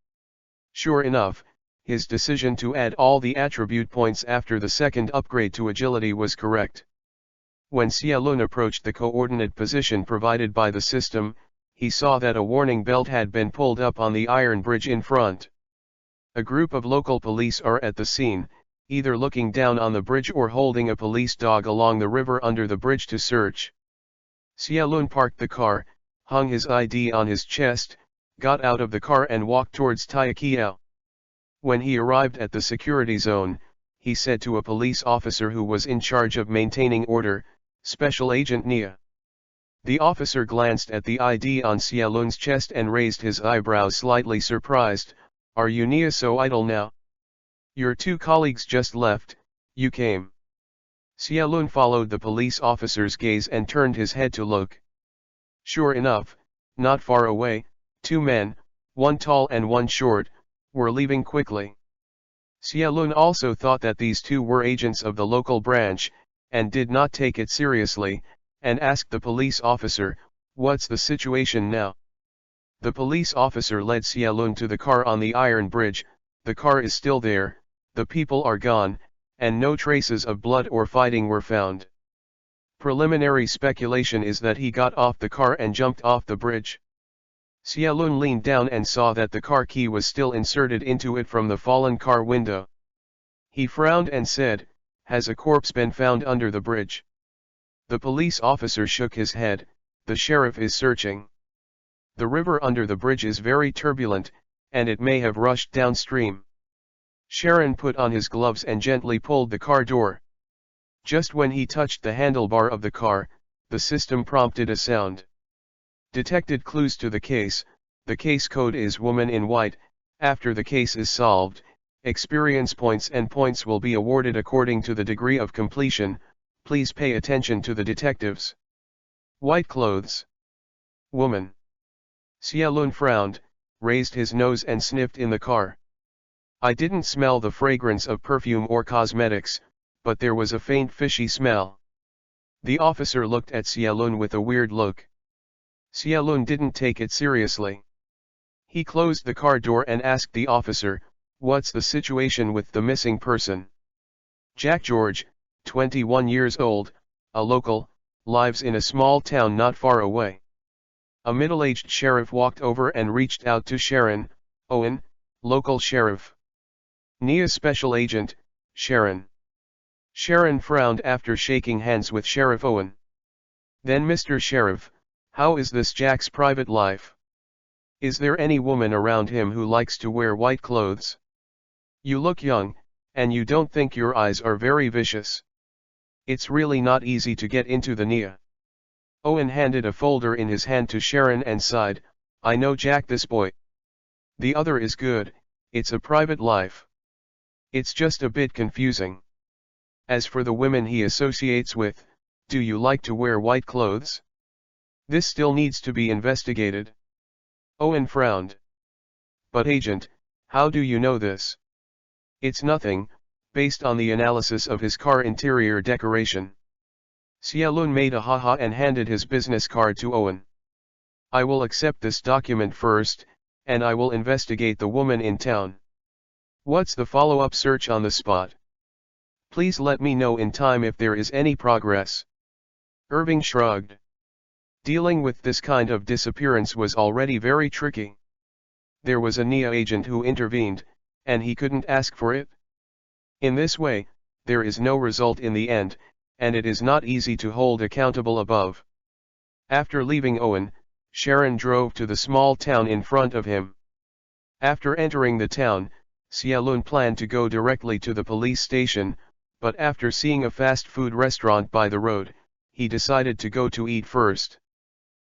Sure enough, his decision to add all the attribute points after the second upgrade to agility was correct. When Xiaolun approached the coordinate position provided by the system, he saw that a warning belt had been pulled up on the iron bridge in front. A group of local police are at the scene, either looking down on the bridge or holding a police dog along the river under the bridge to search. Xiaolun parked the car, hung his ID on his chest, got out of the car and walked towards Taikiao. When he arrived at the security zone, he said to a police officer who was in charge of maintaining order, "Special Agent Nia." The officer glanced at the ID on Xiaolun's chest and raised his eyebrows slightly surprised. "Are you Nia so idle now? Your two colleagues just left, you came." Xiaolun followed the police officer's gaze and turned his head to look. Sure enough, not far away, two men, one tall and one short, were leaving quickly. Xiaolun also thought that these two were agents of the local branch, and did not take it seriously, and asked the police officer, "What's the situation now?" The police officer led Xiaolun to the car on the iron bridge. "The car is still there, the people are gone, and no traces of blood or fighting were found. Preliminary speculation is that he got off the car and jumped off the bridge. Xiaolun leaned down and saw that the car key was still inserted into it from the fallen car window. He frowned and said, "Has a corpse been found under the bridge?" The police officer shook his head. "The sheriff is searching. The river under the bridge is very turbulent, and it may have rushed downstream." Sharon put on his gloves and gently pulled the car door. Just when he touched the handlebar of the car, the system prompted a sound. "Detected clues to the case. The case code is Woman in White. After the case is solved, experience points and points will be awarded according to the degree of completion. Please pay attention to the detectives." White clothes. Woman. Xiaolun frowned, raised his nose and sniffed in the car. "I didn't smell the fragrance of perfume or cosmetics, but there was a faint fishy smell." The officer looked at Xiaolun with a weird look. Xiaolun didn't take it seriously. He closed the car door and asked the officer, "What's the situation with the missing person?" "Jack George, 21 years old, a local, lives in a small town not far away." A middle-aged sheriff walked over and reached out to Sharon. "Owen, local sheriff." "Nia special agent, Sharon." Sharon frowned after shaking hands with Sheriff Owen. "Then Mr. Sheriff, how is this Jack's private life? Is there any woman around him who likes to wear white clothes? You look young, and you don't think your eyes are very vicious. It's really not easy to get into the Nia." Owen handed a folder in his hand to Sharon and sighed, "I know Jack this boy. The other is good, it's a private life. It's just a bit confusing. As for the women he associates with, do you like to wear white clothes? This still needs to be investigated." Owen frowned. "But agent, how do you know this?" "It's nothing, based on the analysis of his car interior decoration." Xiaolun made a ha-ha and handed his business card to Owen. "I will accept this document first, and I will investigate the woman in town. What's the follow-up search on the spot? Please let me know in time if there is any progress." Irving shrugged. Dealing with this kind of disappearance was already very tricky. There was a Nia agent who intervened, and he couldn't ask for it. In this way, there is no result in the end, and it is not easy to hold accountable above. After leaving Owen, Sharon drove to the small town in front of him. After entering the town, Xiaolun planned to go directly to the police station, but after seeing a fast food restaurant by the road, he decided to go to eat first.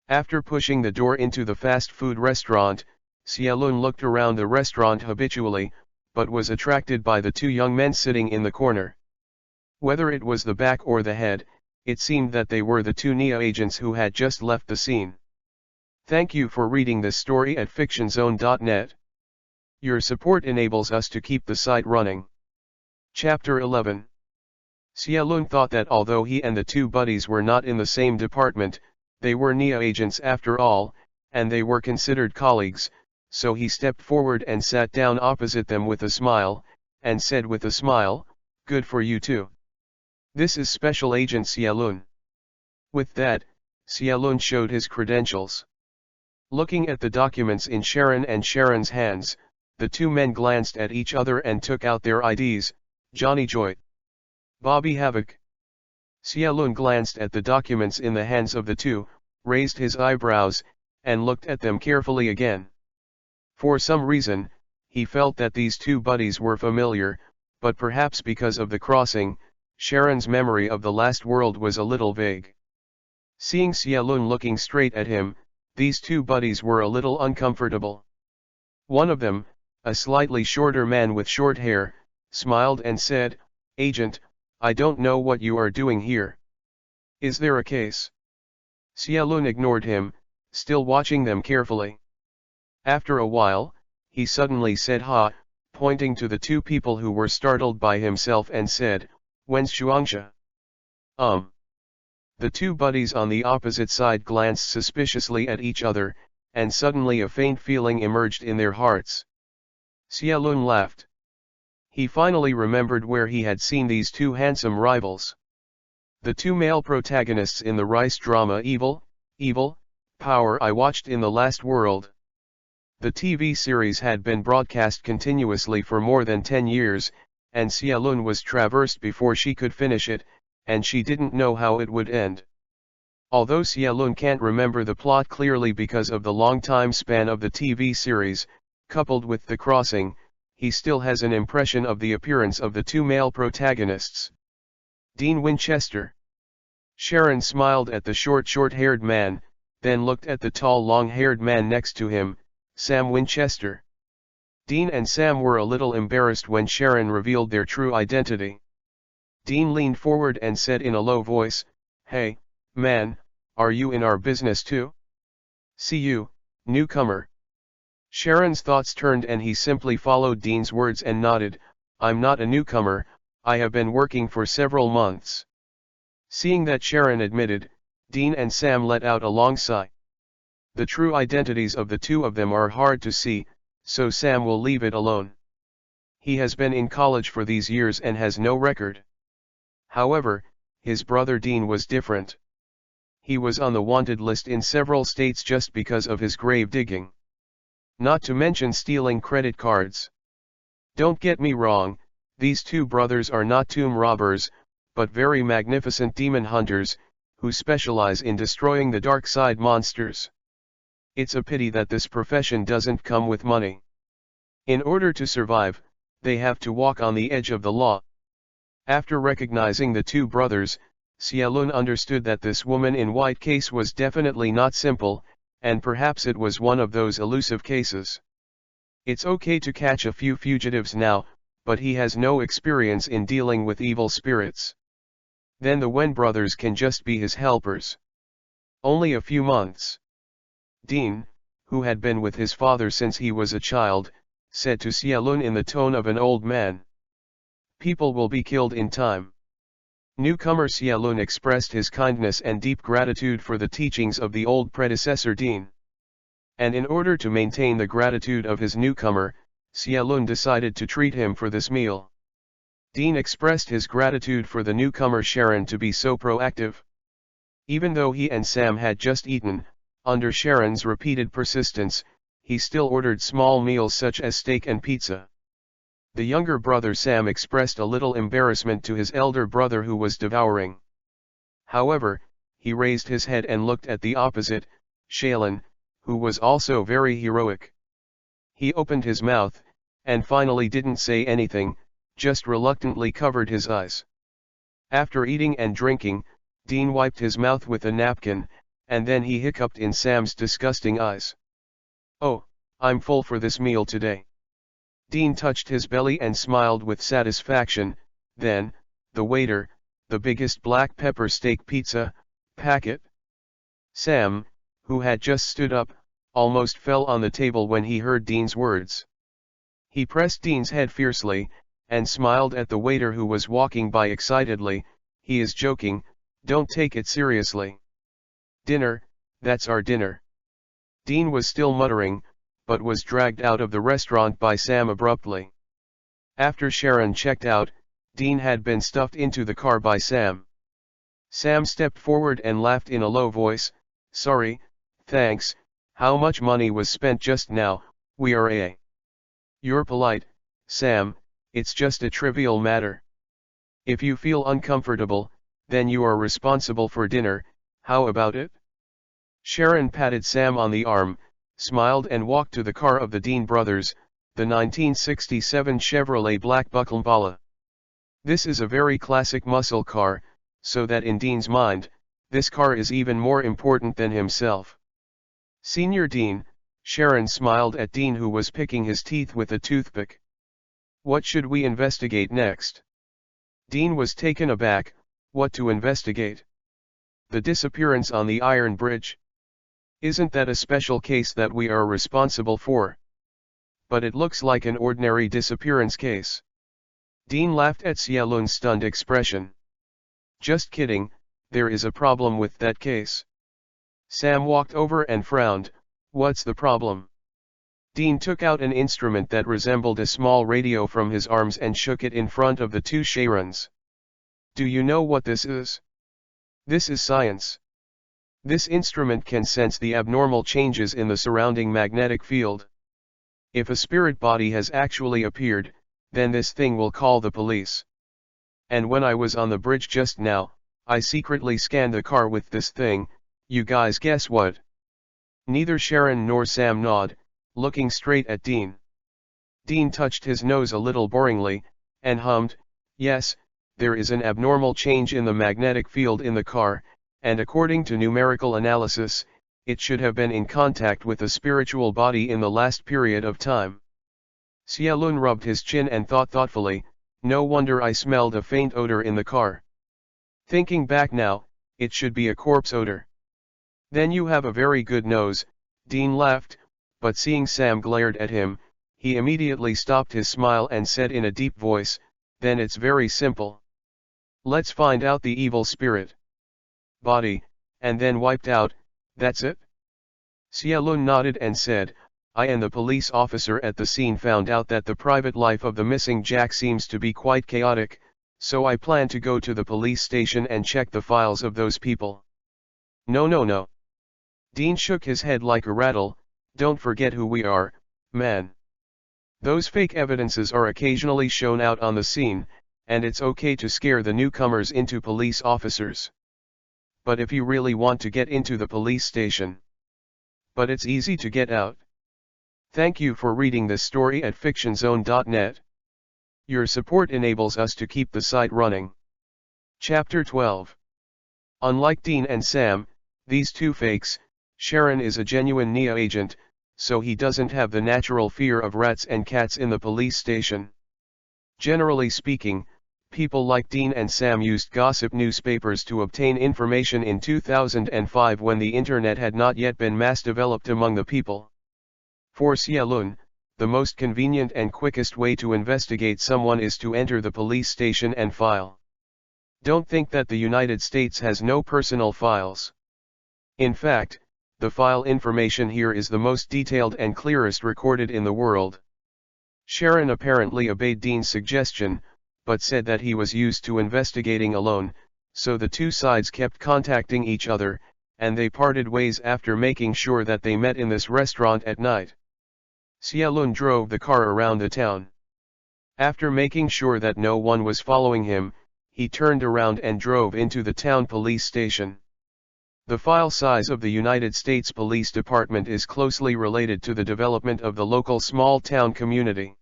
After pushing the door into the fast food restaurant, Xiaolun looked around the restaurant habitually, but was attracted by the two young men sitting in the corner. Whether it was the back or the head, it seemed that they were the two Nia agents who had just left the scene. Thank you for reading this story at fictionzone.net. Your support enables us to keep the site running. Chapter 11. Xiaolun thought that although he and the two buddies were not in the same department, they were Nia agents after all, and they were considered colleagues, so he stepped forward and sat down opposite them with a smile, and said with a smile, "Good for you too. This is Special Agent Xiaolun." With that, Xiaolun showed his credentials. Looking at the documents in Sharon and Sharon's hands, the two men glanced at each other and took out their IDs. Johnny Joy. Bobby Havoc. Xiaolun glanced at the documents in the hands of the two, raised his eyebrows, and looked at them carefully again. For some reason, he felt that these two buddies were familiar, but perhaps because of the crossing, Sharon's memory of the last world was a little vague. Seeing Xiaolun looking straight at him, these two buddies were a little uncomfortable. One of them, a slightly shorter man with short hair, smiled and said, "Agent, I don't know what you are doing here. Is there a case?" Xiaolun ignored him, still watching them carefully. After a while, he suddenly said "Ha," pointing to the two people who were startled by himself and said, "When's Shuangsha?" The two buddies on the opposite side glanced suspiciously at each other, and suddenly a faint feeling emerged in their hearts. Xiaolun laughed. He finally remembered where he had seen these two handsome rivals. The two male protagonists in the Rice drama Evil, Power I watched in the last world. The TV series had been broadcast continuously for more than 10 years, and Xialun was traversed before she could finish it, and she didn't know how it would end. Although Xialun can't remember the plot clearly because of the long time span of the TV series, coupled with the crossing, he still has an impression of the appearance of the two male protagonists. Dean Winchester. Sharon smiled at the short-haired man, then looked at the tall long-haired man next to him, Sam Winchester. Dean and Sam were a little embarrassed when Sharon revealed their true identity. Dean leaned forward and said in a low voice, "Hey, man, are you in our business too?" "See you, newcomer." Sharon's thoughts turned and he simply followed Dean's words and nodded, "I'm not a newcomer, I have been working for several months." Seeing that Sharon admitted, Dean and Sam let out a long sigh. The true identities of the two of them are hard to see, so Sam will leave it alone. He has been in college for these years and has no record. However, his brother Dean was different. He was on the wanted list in several states just because of his grave digging. Not to mention stealing credit cards. Don't get me wrong, these two brothers are not tomb robbers, but very magnificent demon hunters, who specialize in destroying the dark side monsters. It's a pity that this profession doesn't come with money. In order to survive, they have to walk on the edge of the law. After recognizing the two brothers, Xialun understood that this woman in white case was definitely not simple, and perhaps it was one of those elusive cases. It's okay to catch a few fugitives now, but he has no experience in dealing with evil spirits. Then the Wen brothers can just be his helpers. Only a few months. Dean, who had been with his father since he was a child, said to Xialun in the tone of an old man, "People will be killed in time." Newcomer Xialun expressed his kindness and deep gratitude for the teachings of the old predecessor Dean. And in order to maintain the gratitude of his newcomer, Xialun decided to treat him for this meal. Dean expressed his gratitude for the newcomer Sharon to be so proactive. Even though he and Sam had just eaten, under Sharon's repeated persistence, he still ordered small meals such as steak and pizza. The younger brother Sam expressed a little embarrassment to his elder brother who was devouring. However, he raised his head and looked at the opposite, Shaylin, who was also very heroic. He opened his mouth, and finally didn't say anything, just reluctantly covered his eyes. After eating and drinking, Dean wiped his mouth with a napkin, and then he hiccuped in Sam's disgusting eyes. "Oh, I'm full for this meal today." Dean touched his belly and smiled with satisfaction, then, the waiter, the biggest black pepper steak pizza, packet. Sam, who had just stood up, almost fell on the table when he heard Dean's words. He pressed Dean's head fiercely, and smiled at the waiter who was walking by excitedly, "He is joking, don't take it seriously." "Dinner, that's our dinner." Dean was still muttering, but was dragged out of the restaurant by Sam abruptly. After Sharon checked out, Dean had been stuffed into the car by Sam. Sam stepped forward and laughed in a low voice, "Sorry, thanks, how much money was spent just now, we are a." "You're polite, Sam, it's just a trivial matter. If you feel uncomfortable, then you are responsible for dinner, how about it?" Sharon patted Sam on the arm, smiled and walked to the car of the Dean brothers, the 1967 Chevrolet Black Buckle. This is a very classic muscle car, so that in Dean's mind, this car is even more important than himself. "Senior Dean," Sharon smiled at Dean who was picking his teeth with a toothpick. "What should we investigate next?" Dean was taken aback. What to investigate? The disappearance on the Iron Bridge? Isn't that a special case that we are responsible for? But it looks like an ordinary disappearance case. Dean laughed at Xialun's stunned expression. "Just kidding, there is a problem with that case." Sam walked over and frowned. "What's the problem?" Dean took out an instrument that resembled a small radio from his arms and shook it in front of the two Sharons. Do you know what this is? This is science. This instrument can sense the abnormal changes in the surrounding magnetic field. If a spirit body has actually appeared, then this thing will call the police. And when I was on the bridge just now, I secretly scanned the car with this thing. You guys guess what? Neither Sharon nor Sam nod, looking straight at Dean. Dean touched his nose a little boringly, and hummed, yes, there is an abnormal change in the magnetic field in the car, and according to numerical analysis, it should have been in contact with a spiritual body in the last period of time. Xialun rubbed his chin and thought thoughtfully, no wonder I smelled a faint odor in the car. Thinking back now, it should be a corpse odor. Then you have a very good nose, Dean laughed, but seeing Sam glared at him, he immediately stopped his smile and said in a deep voice, then it's very simple. Let's find out the evil spirit body, and then wiped out, that's it? Xialun nodded and said, I and the police officer at the scene found out that the private life of the missing Jack seems to be quite chaotic, so I plan to go to the police station and check the files of those people. No. Dean shook his head like a rattle, don't forget who we are, man. Those fake evidences are occasionally shown out on the scene, and it's okay to scare the newcomers into police officers. But if you really want to get into the police station. But it's easy to get out. Thank you for reading this story at fictionzone.net. Your support enables us to keep the site running. Chapter 12. Unlike Dean and Sam, these two fakes, Sharon is a genuine NIA agent, so he doesn't have the natural fear of rats and cats in the police station. Generally speaking, people like Dean and Sam used gossip newspapers to obtain information in 2005 when the internet had not yet been mass developed among the people. For Xialun, the most convenient and quickest way to investigate someone is to enter the police station and file. Don't think that the United States has no personal files. In fact, the file information here is the most detailed and clearest recorded in the world. Sharon apparently obeyed Dean's suggestion, but said that he was used to investigating alone, so the two sides kept contacting each other, and they parted ways after making sure that they met in this restaurant at night. Xialun drove the car around the town. After making sure that no one was following him, he turned around and drove into the town police station. The file size of the United States Police Department is closely related to the development of the local small town community.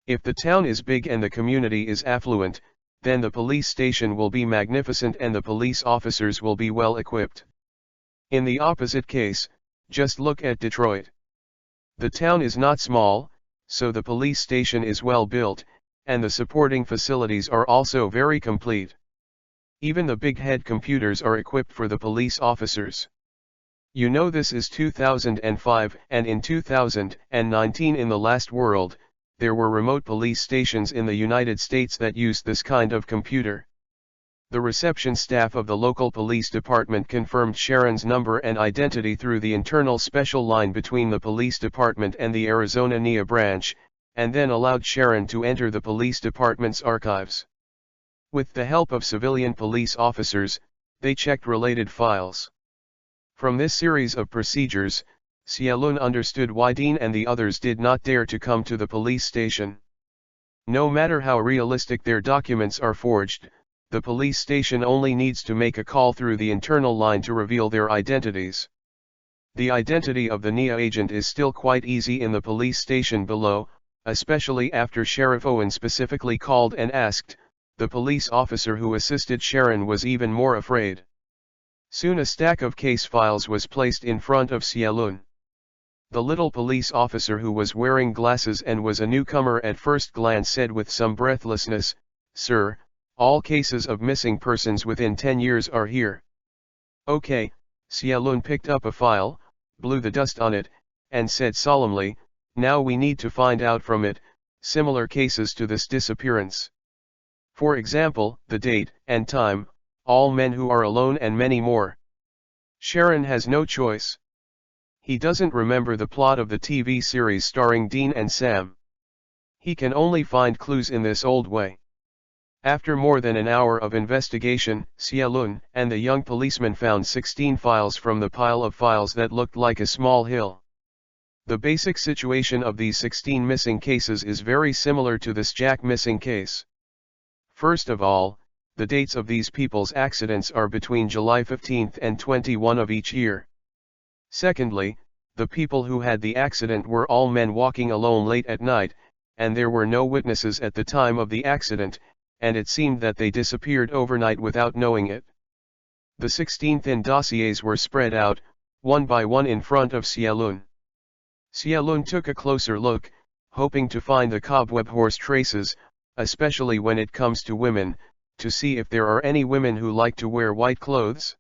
If the town is big and the community is affluent, then the police station will be magnificent and the police officers will be well equipped. In the opposite case, just look at Detroit. The town is not small, so the police station is well built, and the supporting facilities are also very complete. Even the big head computers are equipped for the police officers. You know this is 2005 and in 2019 in the last world, there were remote police stations in the United States that used this kind of computer. The reception staff of the local police department confirmed Sharon's number and identity through the internal special line between the police department and the Arizona NIA branch, and then allowed Sharon to enter the police department's archives. With the help of civilian police officers, they checked related files. From this series of procedures, Xialun understood why Dean and the others did not dare to come to the police station. No matter how realistic their documents are forged, the police station only needs to make a call through the internal line to reveal their identities. The identity of the NIA agent is still quite easy in the police station below, especially after Sheriff Owen specifically called and asked. The police officer who assisted Sharon was even more afraid. Soon a stack of case files was placed in front of Xialun. The little police officer who was wearing glasses and was a newcomer at first glance said with some breathlessness, "Sir, all cases of missing persons within 10 years are here." "Okay," Xialun picked up a file, blew the dust on it, and said solemnly, "Now we need to find out from it, similar cases to this disappearance. For example, the date and time, all men who are alone and many more." Sharon has no choice. He doesn't remember the plot of the TV series starring Dean and Sam. He can only find clues in this old way. After more than an hour of investigation, Xialun and the young policeman found 16 files from the pile of files that looked like a small hill. The basic situation of these 16 missing cases is very similar to this Jack missing case. First of all, the dates of these people's accidents are between July 15 and 21 of each year. Secondly, the people who had the accident were all men walking alone late at night, and there were no witnesses at the time of the accident, and it seemed that they disappeared overnight without knowing it. The 16 thin dossiers were spread out, one by one in front of Xialun. Xialun took a closer look, hoping to find the cobweb horse traces, especially when it comes to women, to see if there are any women who like to wear white clothes.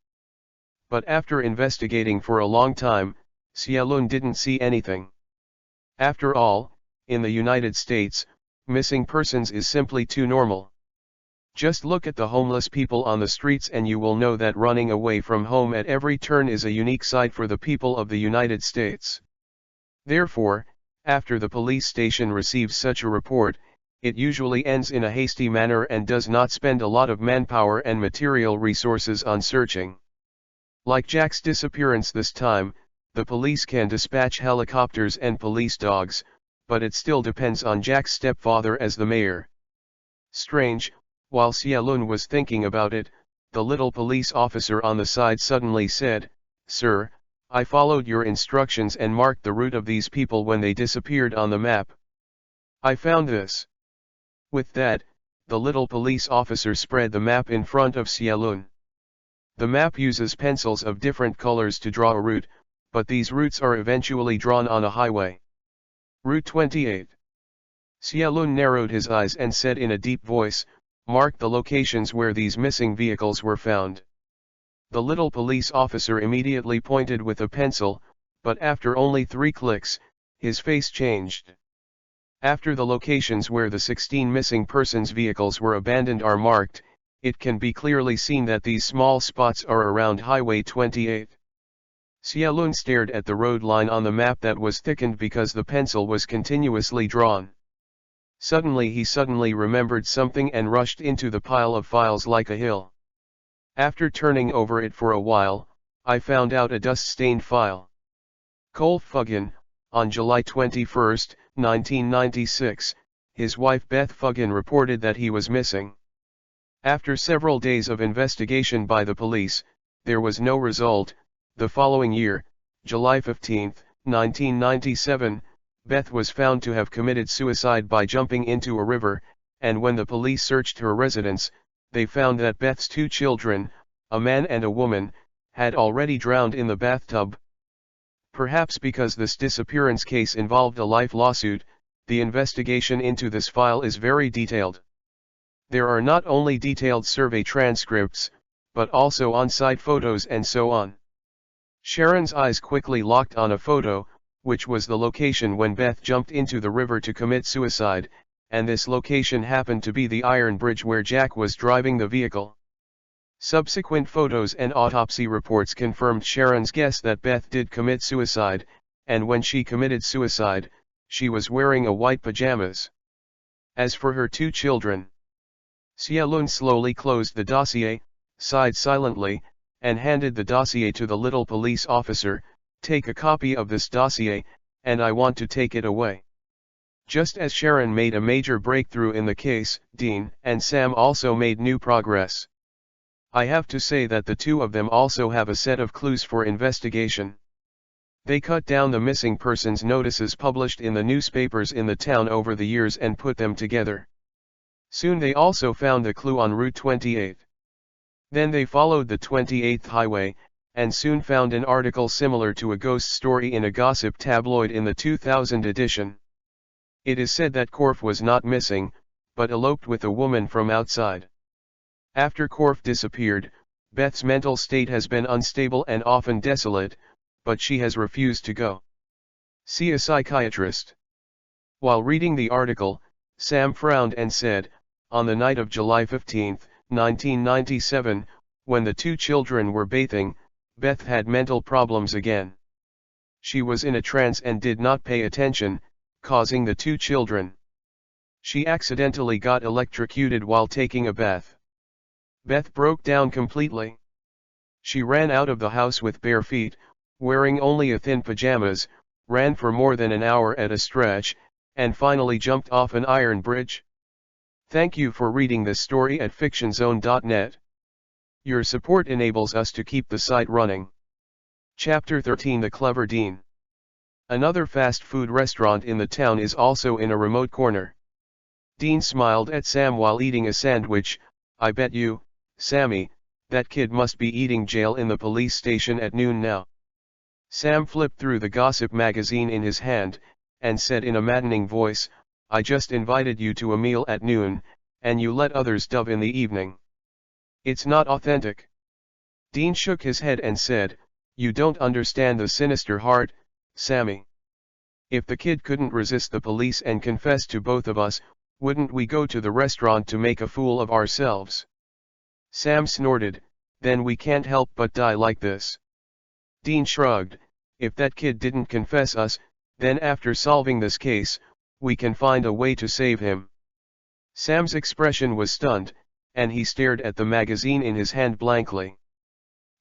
But after investigating for a long time, Xialun didn't see anything. After all, in the United States, missing persons is simply too normal. Just look at the homeless people on the streets and you will know that running away from home at every turn is a unique sight for the people of the United States. Therefore, after the police station receives such a report, it usually ends in a hasty manner and does not spend a lot of manpower and material resources on searching. Like Jack's disappearance this time, the police can dispatch helicopters and police dogs, but it still depends on Jack's stepfather as the mayor. Strange, while Xialun was thinking about it, the little police officer on the side suddenly said, "Sir, I followed your instructions and marked the route of these people when they disappeared on the map. I found this." With that, the little police officer spread the map in front of Xialun. The map uses pencils of different colors to draw a route, but these routes are eventually drawn on a highway. Route 28. Xialun narrowed his eyes and said in a deep voice, "Mark the locations where these missing vehicles were found." The little police officer immediately pointed with a pencil, but after only 3 clicks, his face changed. After the locations where the 16 missing persons' vehicles were abandoned are marked, it can be clearly seen that these small spots are around Highway 28. Xialun stared at the road line on the map that was thickened because the pencil was continuously drawn. Suddenly he remembered something and rushed into the pile of files like a hill. After turning over it for a while, I found out a dust-stained file. Cole Fuggin, on July 21, 1996, his wife Beth Fuggin reported that he was missing. After several days of investigation by the police, there was no result. The following year, July 15, 1997, Beth was found to have committed suicide by jumping into a river, and when the police searched her residence, they found that Beth's 2 children, a man and a woman, had already drowned in the bathtub. Perhaps because this disappearance case involved a life lawsuit, the investigation into this file is very detailed. There are not only detailed survey transcripts, but also on-site photos and so on. Sharon's eyes quickly locked on a photo, which was the location when Beth jumped into the river to commit suicide, and this location happened to be the iron bridge where Jack was driving the vehicle. Subsequent photos and autopsy reports confirmed Sharon's guess that Beth did commit suicide, and when she committed suicide, she was wearing a white pajamas. As for her 2 children, Xialun slowly closed the dossier, sighed silently, and handed the dossier to the little police officer. "Take a copy of this dossier, and I want to take it away." Just as Sharon made a major breakthrough in the case, Dean and Sam also made new progress. I have to say that the 2 of them also have a set of clues for investigation. They cut down the missing persons notices published in the newspapers in the town over the years and put them together. Soon they also found a clue on Route 28. Then they followed the 28th highway, and soon found an article similar to a ghost story in a gossip tabloid in the 2000 edition. It is said that Korf was not missing, but eloped with a woman from outside. After Korf disappeared, Beth's mental state has been unstable and often desolate, but she has refused to go see a psychiatrist. While reading the article, Sam frowned and said, "On the night of July 15, 1997, when the 2 children were bathing, Beth had mental problems again. She was in a trance and did not pay attention, causing the two children. She accidentally got electrocuted while taking a bath. Beth broke down completely. She ran out of the house with bare feet, wearing only a thin pajamas, ran for more than an hour at a stretch, and finally jumped off an iron bridge. Thank you for reading this story at fictionzone.net. Your support enables us to keep the site running. Chapter 13 The Clever Dean. Another fast food restaurant in the town is also in a remote corner. Dean smiled at Sam while eating a sandwich. I bet you, Sammy, that kid must be eating jail in the police station at noon now. Sam flipped through the gossip magazine in his hand, and said in a maddening voice, I just invited you to a meal at noon, and you let others dove in the evening. It's not authentic. Dean shook his head and said, You don't understand the sinister heart, Sammy. If the kid couldn't resist the police and confess to both of us, wouldn't we go to the restaurant to make a fool of ourselves? Sam snorted, Then we can't help but die like this. Dean shrugged, If that kid didn't confess us, then after solving this case, we can find a way to save him. Sam's expression was stunned, and he stared at the magazine in his hand blankly.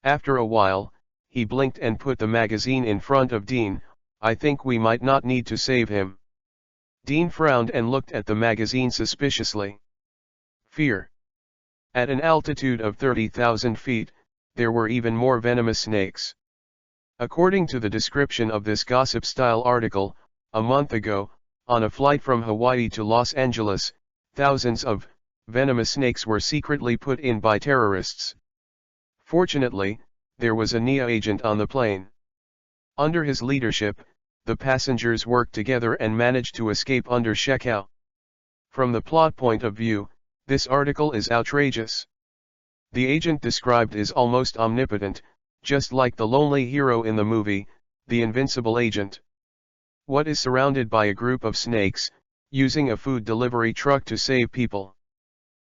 After a while, he blinked and put the magazine in front of Dean. I think we might not need to save him. Dean frowned and looked at the magazine suspiciously. Fear. At an altitude of 30,000 feet, there were even more venomous snakes. According to the description of this gossip-style article, a month ago, on a flight from Hawaii to Los Angeles, thousands of venomous snakes were secretly put in by terrorists. Fortunately, there was a NIA agent on the plane. Under his leadership, the passengers worked together and managed to escape under checkout. From the plot point of view, this article is outrageous. The agent described is almost omnipotent, just like the lonely hero in the movie, The Invincible Agent. What is surrounded by a group of snakes, using a food delivery truck to save people?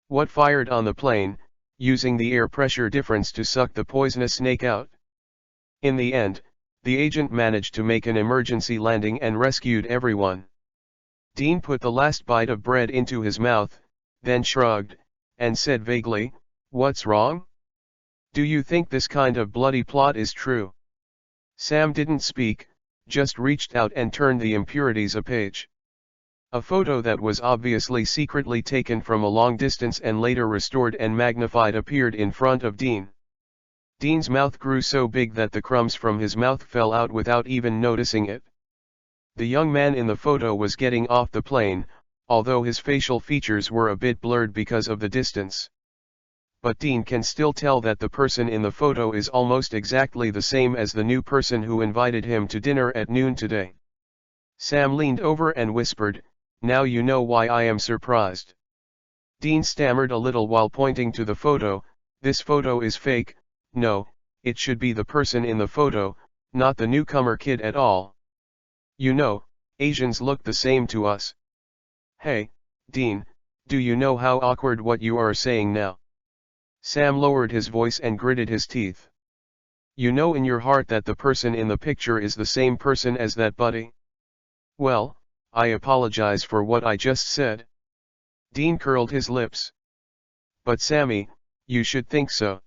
What fired on the plane, using the air pressure difference to suck the poisonous snake out? In the end, the agent managed to make an emergency landing and rescued everyone. Dean put the last bite of bread into his mouth, then shrugged, and said vaguely, What's wrong? Do you think this kind of bloody plot is true? Sam didn't speak, just reached out and turned the impurities a page. A photo that was obviously secretly taken from a long distance and later restored and magnified appeared in front of Dean. Dean's mouth grew so big that the crumbs from his mouth fell out without even noticing it. The young man in the photo was getting off the plane, although his facial features were a bit blurred because of the distance. But Dean can still tell that the person in the photo is almost exactly the same as the new person who invited him to dinner at noon today. Sam leaned over and whispered, Now you know why I am surprised. Dean stammered a little while pointing to the photo, This photo is fake. No, it should be the person in the photo, not the newcomer kid at all. You know, Asians look the same to us. Hey, Dean, do you know how awkward what you are saying now? Sam lowered his voice and gritted his teeth. You know in your heart that the person in the picture is the same person as that buddy? Well, I apologize for what I just said. Dean curled his lips. But Sammy, you should think so.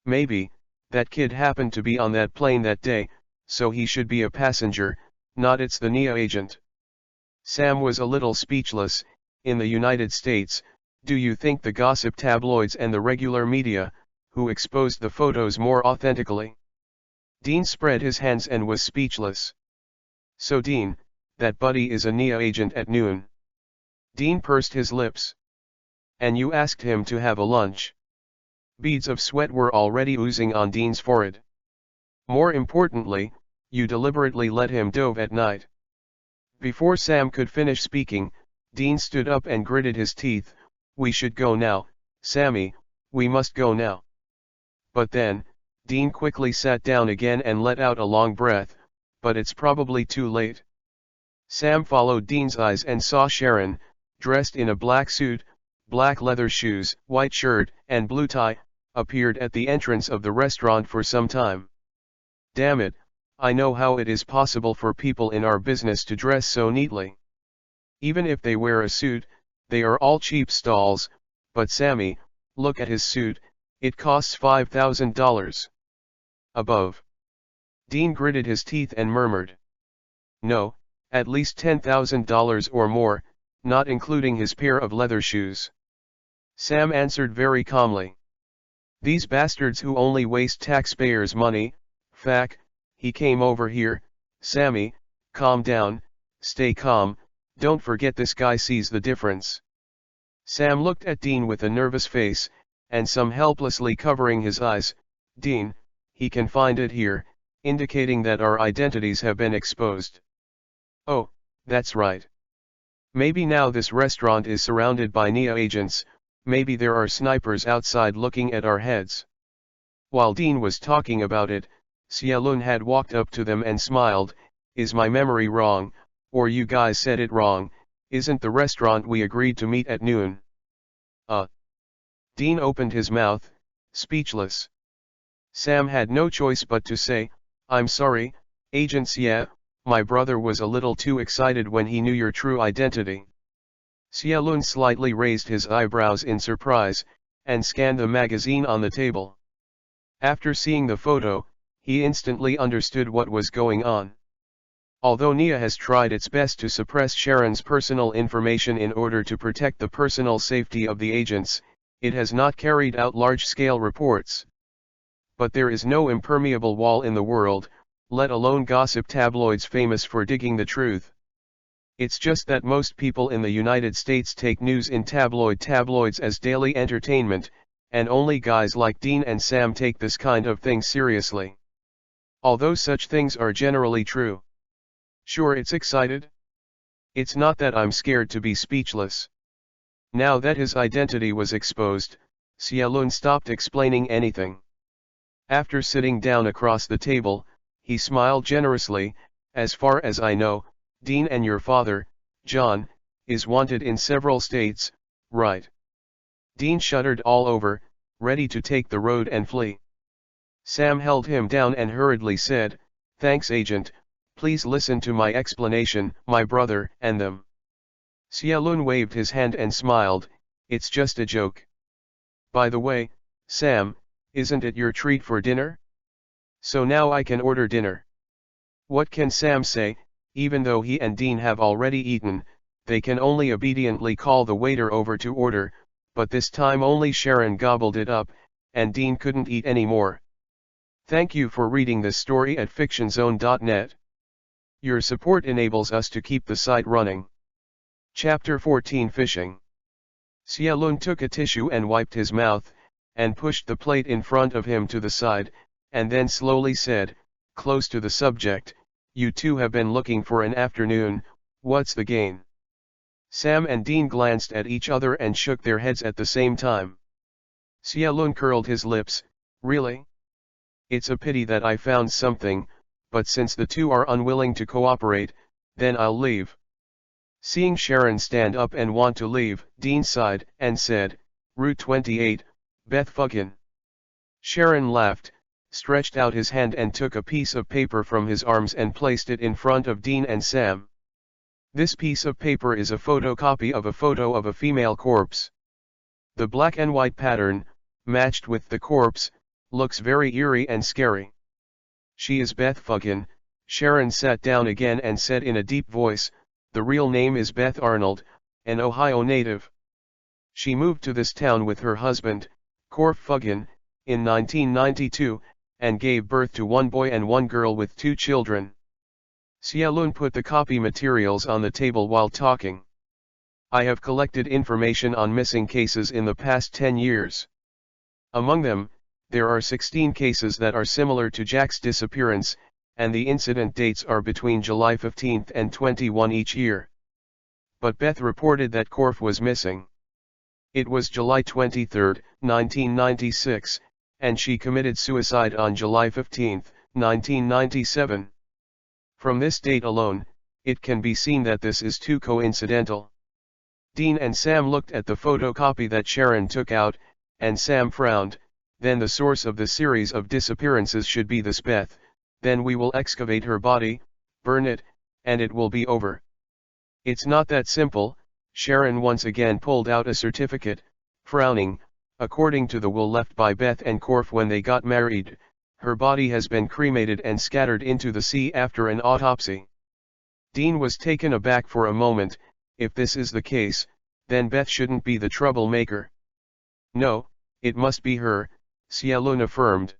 Maybe, that kid happened to be on that plane that day, so he should be a passenger, not it's the NIA agent. Sam was a little speechless. In the United States, do you think the gossip tabloids and the regular media, who exposed the photos more authentically? Dean spread his hands and was speechless. So Dean, that buddy is a NIA agent at noon. Dean pursed his lips. And you asked him to have a lunch. Beads of sweat were already oozing on Dean's forehead. More importantly, you deliberately let him dove at night. Before Sam could finish speaking, Dean stood up and gritted his teeth. We should go now, Sammy, we must go now. But then, Dean quickly sat down again and let out a long breath, but it's probably too late. Sam followed Dean's eyes and saw Sharon, dressed in a black suit, black leather shoes, white shirt, and blue tie, appeared at the entrance of the restaurant for some time. Damn it, I know how it is possible for people in our business to dress so neatly. Even if they wear a suit, they are all cheap stalls, but Sammy, look at his suit, it costs $5,000. Above. Dean gritted his teeth and murmured. No, at least $10,000 or more, not including his pair of leather shoes. Sam answered very calmly. These bastards who only waste taxpayers' money, fac, he came over here, Sammy, calm down, stay calm, don't forget this guy sees the difference. Sam looked at Dean with a nervous face, and some helplessly covering his eyes. Dean, he can find it here, indicating that our identities have been exposed. Oh, that's right. Maybe now this restaurant is surrounded by NIA agents, maybe there are snipers outside looking at our heads. While Dean was talking about it, Xialun had walked up to them and smiled. Is my memory wrong, or you guys said it wrong? Isn't the restaurant we agreed to meet at noon? Dean opened his mouth, speechless. Sam had no choice but to say, I'm sorry, agents. Yeah, my brother was a little too excited when he knew your true identity. Xialun slightly raised his eyebrows in surprise, and scanned the magazine on the table. After seeing the photo, he instantly understood what was going on. Although NIA has tried its best to suppress Sharon's personal information in order to protect the personal safety of the agents, it has not carried out large-scale reports. But there is no impermeable wall in the world, let alone gossip tabloids famous for digging the truth. It's just that most people in the United States take news in tabloids as daily entertainment, and only guys like Dean and Sam take this kind of thing seriously. Although such things are generally true. Sure, it's excited? It's not that I'm scared to be speechless. Now that his identity was exposed, Xialun stopped explaining anything. After sitting down across the table, he smiled generously. As far as I know, Dean and your father, John, is wanted in several states, right? Dean shuddered all over, ready to take the road and flee. Sam held him down and hurriedly said, Thanks, agent, please listen to my explanation. My brother and them. Xialun waved his hand and smiled. It's just a joke. By the way, Sam, isn't it your treat for dinner? So now I can order dinner. What can Sam say? Even though he and Dean have already eaten, they can only obediently call the waiter over to order, but this time only Sharon gobbled it up, and Dean couldn't eat any more. Thank you for reading this story at fictionzone.net. Your support enables us to keep the site running. Chapter 14 Fishing. Xialun took a tissue and wiped his mouth, and pushed the plate in front of him to the side, and then slowly said, close to the subject, you two have been looking for an afternoon, what's the gain? Sam and Dean glanced at each other and shook their heads at the same time. Xialun curled his lips, really? It's a pity that I found something, but since the two are unwilling to cooperate, then I'll leave. Seeing Sharon stand up and want to leave, Dean sighed and said, Route 28, Beth fucking. Sharon laughed, stretched out his hand and took a piece of paper from his arms and placed it in front of Dean and Sam. This piece of paper is a photocopy of a photo of a female corpse. The black and white pattern, matched with the corpse, looks very eerie and scary. She is Beth fucking. Sharon sat down again and said in a deep voice, the real name is Beth Arnold, an Ohio native. She moved to this town with her husband, Corf Fuggin, in 1992, and gave birth to one boy and one girl with 2 children. Xialun put the copy materials on the table while talking. I have collected information on missing cases in the past 10 years. Among them, there are 16 cases that are similar to Jack's disappearance, and the incident dates are between July 15 and 21 each year. But Beth reported that Corf was missing. It was July 23, 1996, and she committed suicide on July 15, 1997. From this date alone, it can be seen that this is too coincidental. Dean and Sam looked at the photocopy that Sharon took out, and Sam frowned. Then the source of the series of disappearances should be this Beth, then we will excavate her body, burn it, and it will be over. It's not that simple. Sharon once again pulled out a certificate, frowning. According to the will left by Beth and Korf when they got married, her body has been cremated and scattered into the sea after an autopsy. Dean was taken aback for a moment. If this is the case, then Beth shouldn't be the troublemaker. No, it must be her, Cielun affirmed.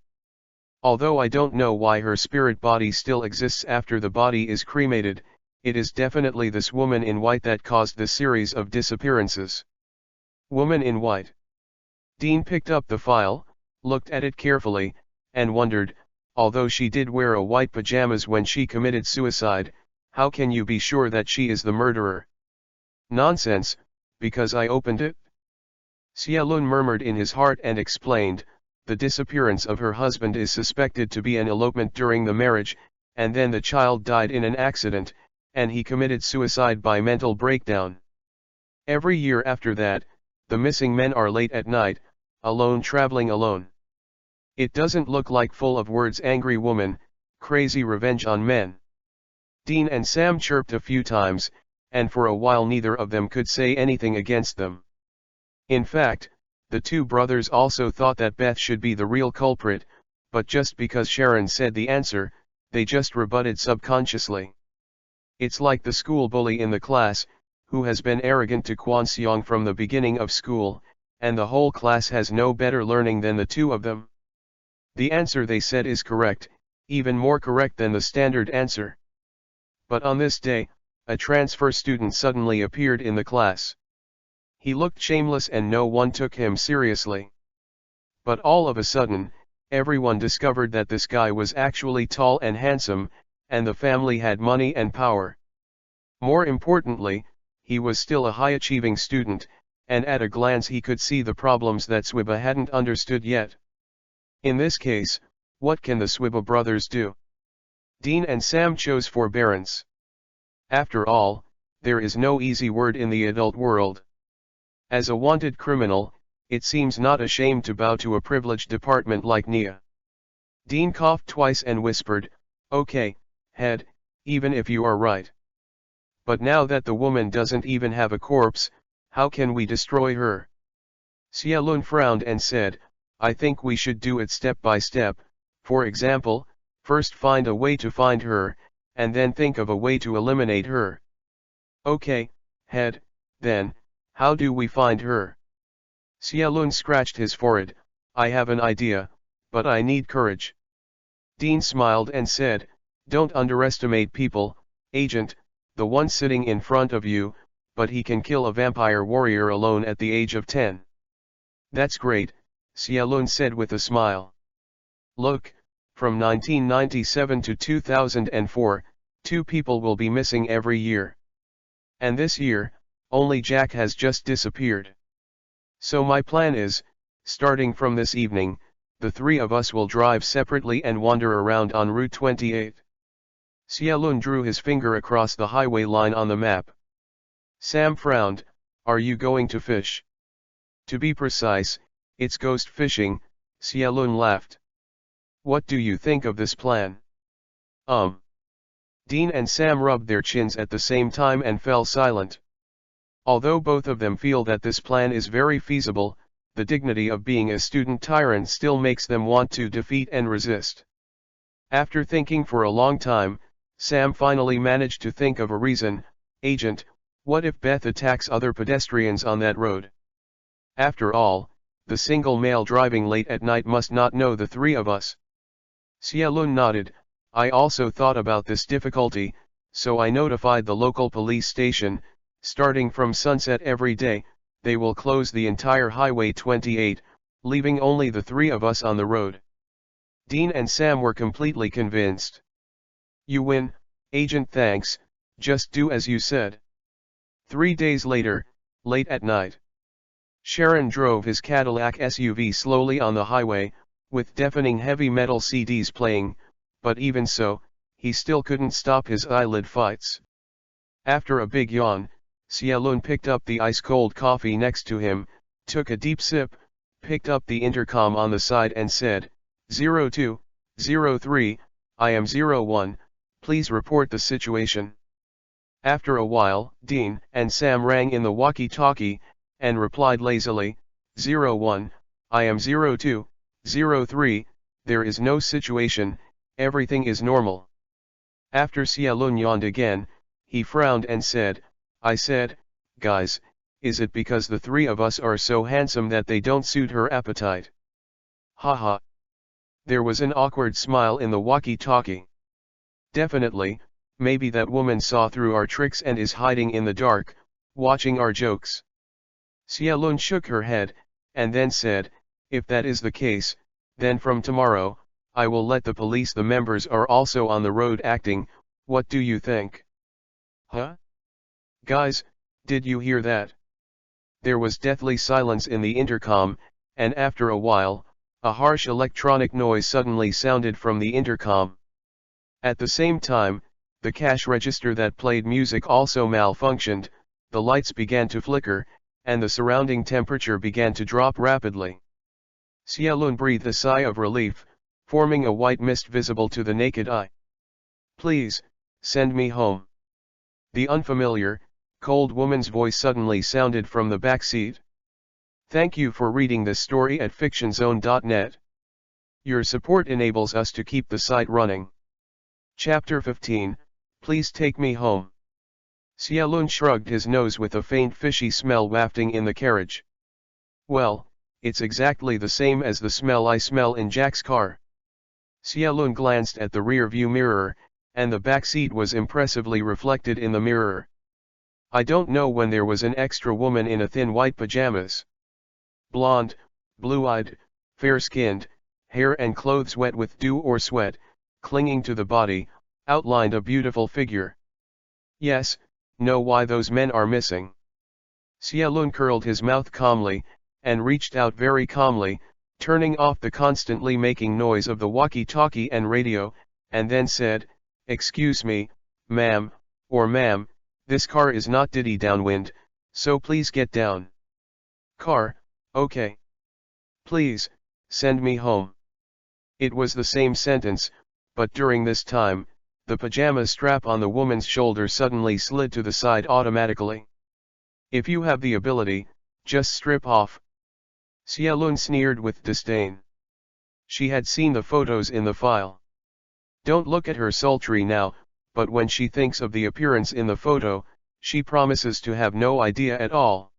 Although I don't know why her spirit body still exists after the body is cremated, it is definitely this woman in white that caused the series of disappearances. Woman in white. Dean picked up the file, looked at it carefully, and wondered, although she did wear a white pajamas when she committed suicide, how can you be sure that she is the murderer? Nonsense, because I opened it. Cielun murmured in his heart and explained, the disappearance of her husband is suspected to be an elopement during the marriage, and then the child died in an accident, and he committed suicide by mental breakdown. Every year after that, the missing men are late at night, alone traveling alone. It doesn't look like full of words angry woman, crazy revenge on men. Dean and Sam chirped a few times, and for a while neither of them could say anything against them. In fact, the two brothers also thought that Beth should be the real culprit, but just because Sharon said the answer, they just rebutted subconsciously. It's like the school bully in the class, who has been arrogant to Kwanseong from the beginning of school, and the whole class has no better learning than the two of them. The answer they said is correct, even more correct than the standard answer. But on this day, a transfer student suddenly appeared in the class. He looked shameless and no one took him seriously. But all of a sudden, everyone discovered that this guy was actually tall and handsome, and the family had money and power. More importantly, he was still a high-achieving student, and at a glance he could see the problems that Swiba hadn't understood yet. In this case, what can the Swiba brothers do? Dean and Sam chose forbearance. After all, there is no easy word in the adult world. As a wanted criminal, it seems not ashamed to bow to a privileged department like Nia. Dean coughed twice and whispered, "Okay, head, even if you are right. But now that the woman doesn't even have a corpse, how can we destroy her?" Cielun frowned and said, "I think we should do it step by step. For example, first find a way to find her, and then think of a way to eliminate her." "Okay, head, then, how do we find her?" Cielun scratched his forehead, "I have an idea, but I need courage." Dean smiled and said, "Don't underestimate people, Agent, the one sitting in front of you, but he can kill a vampire warrior alone at the age of 10. "That's great," Cielun said with a smile. "Look, from 1997 to 2004, 2 people will be missing every year. And this year, only Jack has just disappeared. So my plan is, starting from this evening, the 3 of us will drive separately and wander around on Route 28. Cielun drew his finger across the highway line on the map. Sam frowned, "Are you going to fish?" "To be precise, it's ghost fishing," Cielun laughed. "What do you think of this plan?" Dean and Sam rubbed their chins at the same time and fell silent. Although both of them feel that this plan is very feasible, the dignity of being a student tyrant still makes them want to defeat and resist. After thinking for a long time, Sam finally managed to think of a reason. "Agent, what if Beth attacks other pedestrians on that road? After all, the single male driving late at night must not know the 3 of us." Cielun nodded, "I also thought about this difficulty, so I notified the local police station. Starting from sunset every day, they will close the entire Highway 28, leaving only the 3 of us on the road." Dean and Sam were completely convinced. "You win, Agent, thanks, just do as you said." 3 days later, late at night. Sharon drove his Cadillac SUV slowly on the highway, with deafening heavy metal CDs playing, but even so, he still couldn't stop his eyelid fights. After a big yawn, Cielun picked up the ice-cold coffee next to him, took a deep sip, picked up the intercom on the side and said, 0203, I am 01, please report the situation. After a while, Dean and Sam rang in the walkie-talkie, and replied lazily, 01, I am 02, 03, there is no situation, everything is normal. After Xia Lun yawned again, he frowned and said, I said, guys, is it because the three of us are so handsome that they don't suit her appetite? Haha. There was an awkward smile in the walkie-talkie. Definitely, maybe that woman saw through our tricks and is hiding in the dark, watching our jokes. Xia Lun shook her head, and then said, if that is the case, then from tomorrow, I will let the police. The members are also on the road acting, what do you think? Huh? Guys, did you hear that? There was deathly silence in the intercom, and after a while, a harsh electronic noise suddenly sounded from the intercom. At the same time, the cash register that played music also malfunctioned, the lights began to flicker, and the surrounding temperature began to drop rapidly. Xia Lun breathed a sigh of relief, forming a white mist visible to the naked eye. Please, send me home. The unfamiliar, cold woman's voice suddenly sounded from the back seat. Thank you for reading this story at fictionzone.net. Your support enables us to keep the site running. Chapter 15, Please Take Me Home. Xia Lun shrugged his nose with a faint fishy smell wafting in the carriage. Well, it's exactly the same as the smell I smell in Jack's car. Xia Lun glanced at the rear-view mirror, and the back seat was impressively reflected in the mirror. I don't know when there was an extra woman in a thin white pajamas. Blonde, blue-eyed, fair-skinned, hair and clothes wet with dew or sweat, clinging to the body, outlined a beautiful figure. Yes, know why those men are missing. Xia Lun curled his mouth calmly, and reached out very calmly, turning off the constantly making noise of the walkie-talkie and radio, and then said, excuse me, ma'am, or ma'am, this car is not diddy downwind, so please get down. Car, okay. Please, send me home. It was the same sentence, but during this time, the pajama strap on the woman's shoulder suddenly slid to the side automatically. If you have the ability, just strip off. Xia Lun sneered with disdain. She had seen the photos in the file. Don't look at her sultry now, but when she thinks of the appearance in the photo, she promises to have no idea at all.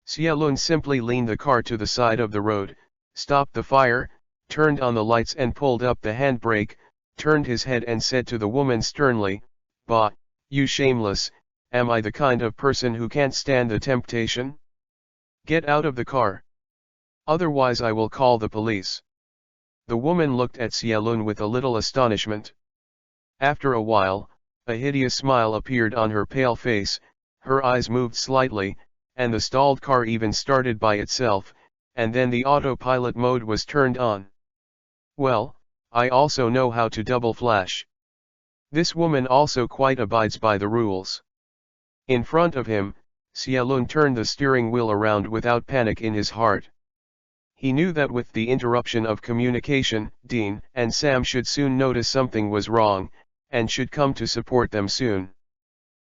Xia Lun simply leaned the car to the side of the road, stopped the fire, turned on the lights and pulled up the handbrake, turned his head and said to the woman sternly, Bah, you shameless, am I the kind of person who can't stand the temptation? Get out of the car. Otherwise I will call the police. The woman looked at Xia Lun with a little astonishment. After a while, a hideous smile appeared on her pale face, her eyes moved slightly, and the stalled car even started by itself, and then the autopilot mode was turned on. Well, I also know how to double flash. This woman also quite abides by the rules. In front of him, Xia Lun turned the steering wheel around without panic in his heart. He knew that with the interruption of communication, Dean and Sam should soon notice something was wrong, and should come to support them soon.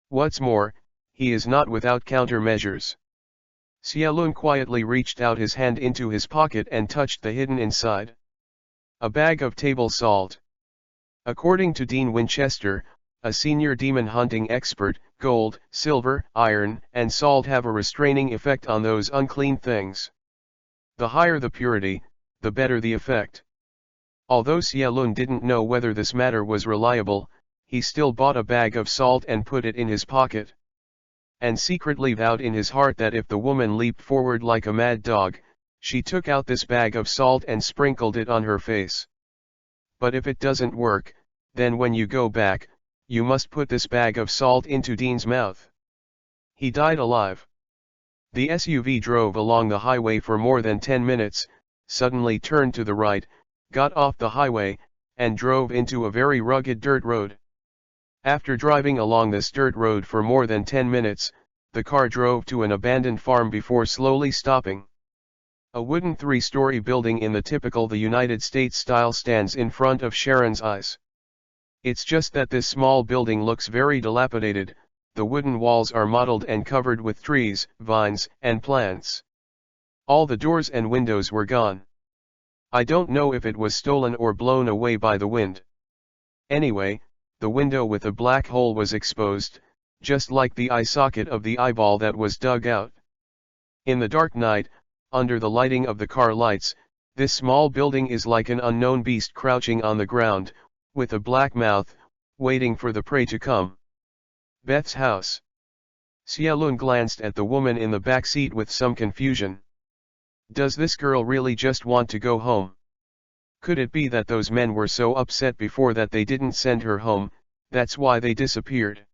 What's more, he is not without countermeasures. Xia Lun quietly reached out his hand into his pocket and touched the hidden inside. A bag of table salt. According to Dean Winchester, a senior demon hunting expert, gold, silver, iron, and salt have a restraining effect on those unclean things. The higher the purity, the better the effect. Although Xia Lun didn't know whether this matter was reliable, he still bought a bag of salt and put it in his pocket. And secretly vowed in his heart that if the woman leaped forward like a mad dog, she took out this bag of salt and sprinkled it on her face. But if it doesn't work, then when you go back, you must put this bag of salt into Dean's mouth. He died alive. The SUV drove along the highway for more than 10 minutes, suddenly turned to the right, got off the highway, and drove into a very rugged dirt road. After driving along this dirt road for more than 10 minutes, the car drove to an abandoned farm before slowly stopping. A wooden 3-story building in the typical United States style stands in front of Sharon's eyes. It's just that this small building looks very dilapidated. The wooden walls are mottled and covered with trees, vines, and plants. All the doors and windows were gone. I don't know if it was stolen or blown away by the wind. Anyway, the window with a black hole was exposed, just like the eye socket of the eyeball that was dug out. In the dark night, under the lighting of the car lights, this small building is like an unknown beast crouching on the ground, with a black mouth, waiting for the prey to come. Beth's house. Xiaolun glanced at the woman in the back seat with some confusion. Does this girl really just want to go home? Could it be that those men were so upset before that they didn't send her home, that's why they disappeared?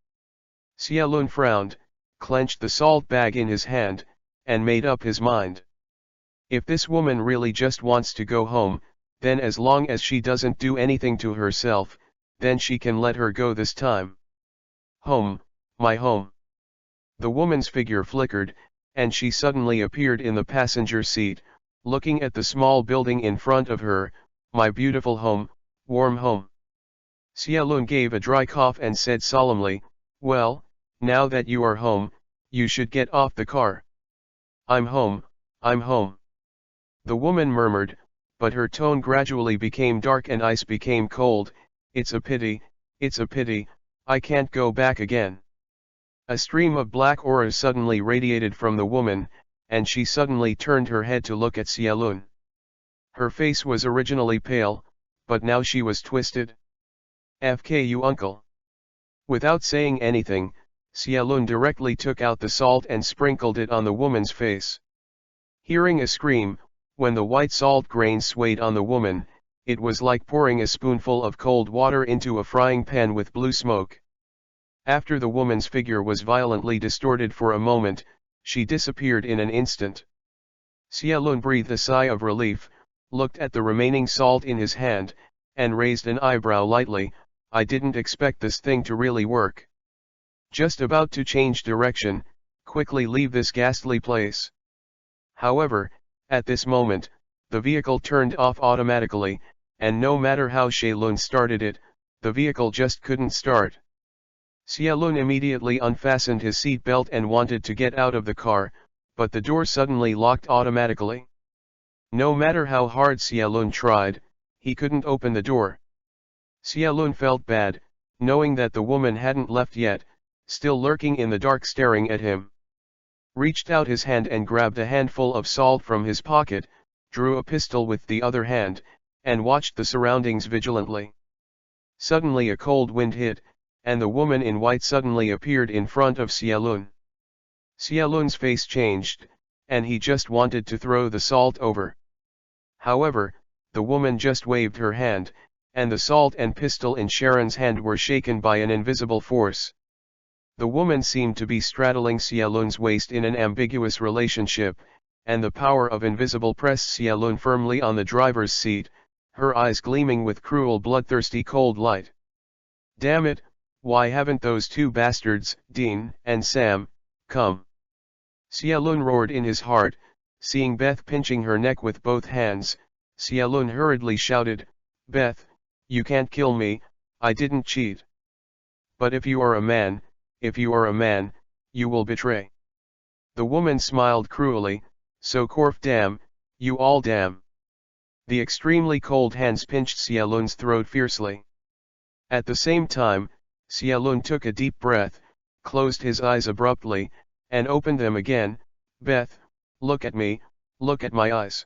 Xiaolun frowned, clenched the salt bag in his hand, and made up his mind. If this woman really just wants to go home, then as long as she doesn't do anything to herself, then she can let her go this time. Home, my home. The woman's figure flickered, and she suddenly appeared in the passenger seat, looking at the small building in front of her. My beautiful home, warm home. Xiaolun gave a dry cough and said solemnly, well, now that you are home, you should get off the car. I'm home, I'm home. The woman murmured, but her tone gradually became dark and ice became cold. It's a pity, I can't go back again. A stream of black aura suddenly radiated from the woman, and she suddenly turned her head to look at Xiaolun. Her face was originally pale, but now she was twisted. FKU uncle. Without saying anything, Xiaolun directly took out the salt and sprinkled it on the woman's face. Hearing a scream, when the white salt grains swayed on the woman, it was like pouring a spoonful of cold water into a frying pan with blue smoke. After the woman's figure was violently distorted for a moment, she disappeared in an instant. Xiaolun breathed a sigh of relief, looked at the remaining salt in his hand, and raised an eyebrow lightly. I didn't expect this thing to really work. Just about to change direction, quickly leave this ghastly place. However, at this moment, the vehicle turned off automatically, and no matter how Xiaolun started it, the vehicle just couldn't start. Xiaolun immediately unfastened his seat belt and wanted to get out of the car, but the door suddenly locked automatically. No matter how hard Xiaolun tried, he couldn't open the door. Xiaolun felt bad, knowing that the woman hadn't left yet, still lurking in the dark staring at him. Reached out his hand and grabbed a handful of salt from his pocket, drew a pistol with the other hand, and watched the surroundings vigilantly. Suddenly a cold wind hit, and the woman in white suddenly appeared in front of Xiaolun. Xiaolun's face changed, and he just wanted to throw the salt over. However, the woman just waved her hand, and the salt and pistol in Sharon's hand were shaken by an invisible force. The woman seemed to be straddling Xiaolun's waist in an ambiguous relationship, and the power of invisible pressed Xiaolun firmly on the driver's seat, her eyes gleaming with cruel bloodthirsty cold light. Damn it, why haven't those two bastards, Dean and Sam, come? Xiaolun roared in his heart, seeing Beth pinching her neck with both hands. Xiaolun hurriedly shouted, Beth, you can't kill me, I didn't cheat. But if you are a man, you will betray. The woman smiled cruelly, so Korf damn, you all damn. The extremely cold hands pinched Xiaolun's throat fiercely. At the same time, Xiaolun took a deep breath, closed his eyes abruptly, and opened them again. Beth, look at me, look at my eyes.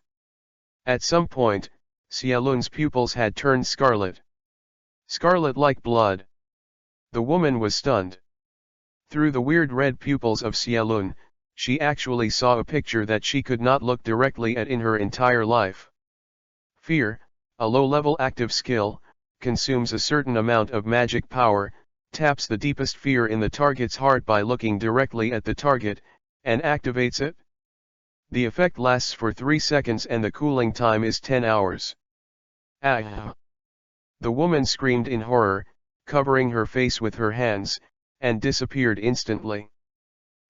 At some point, Xiaolun's pupils had turned scarlet. Scarlet like blood. The woman was stunned. Through the weird red pupils of Xiaolun, she actually saw a picture that she could not look directly at in her entire life. Fear, a low-level active skill, consumes a certain amount of magic power, taps the deepest fear in the target's heart by looking directly at the target, and activates it. The effect lasts for 3 seconds and the cooling time is 10 hours. Ah! The woman screamed in horror, covering her face with her hands, and disappeared instantly.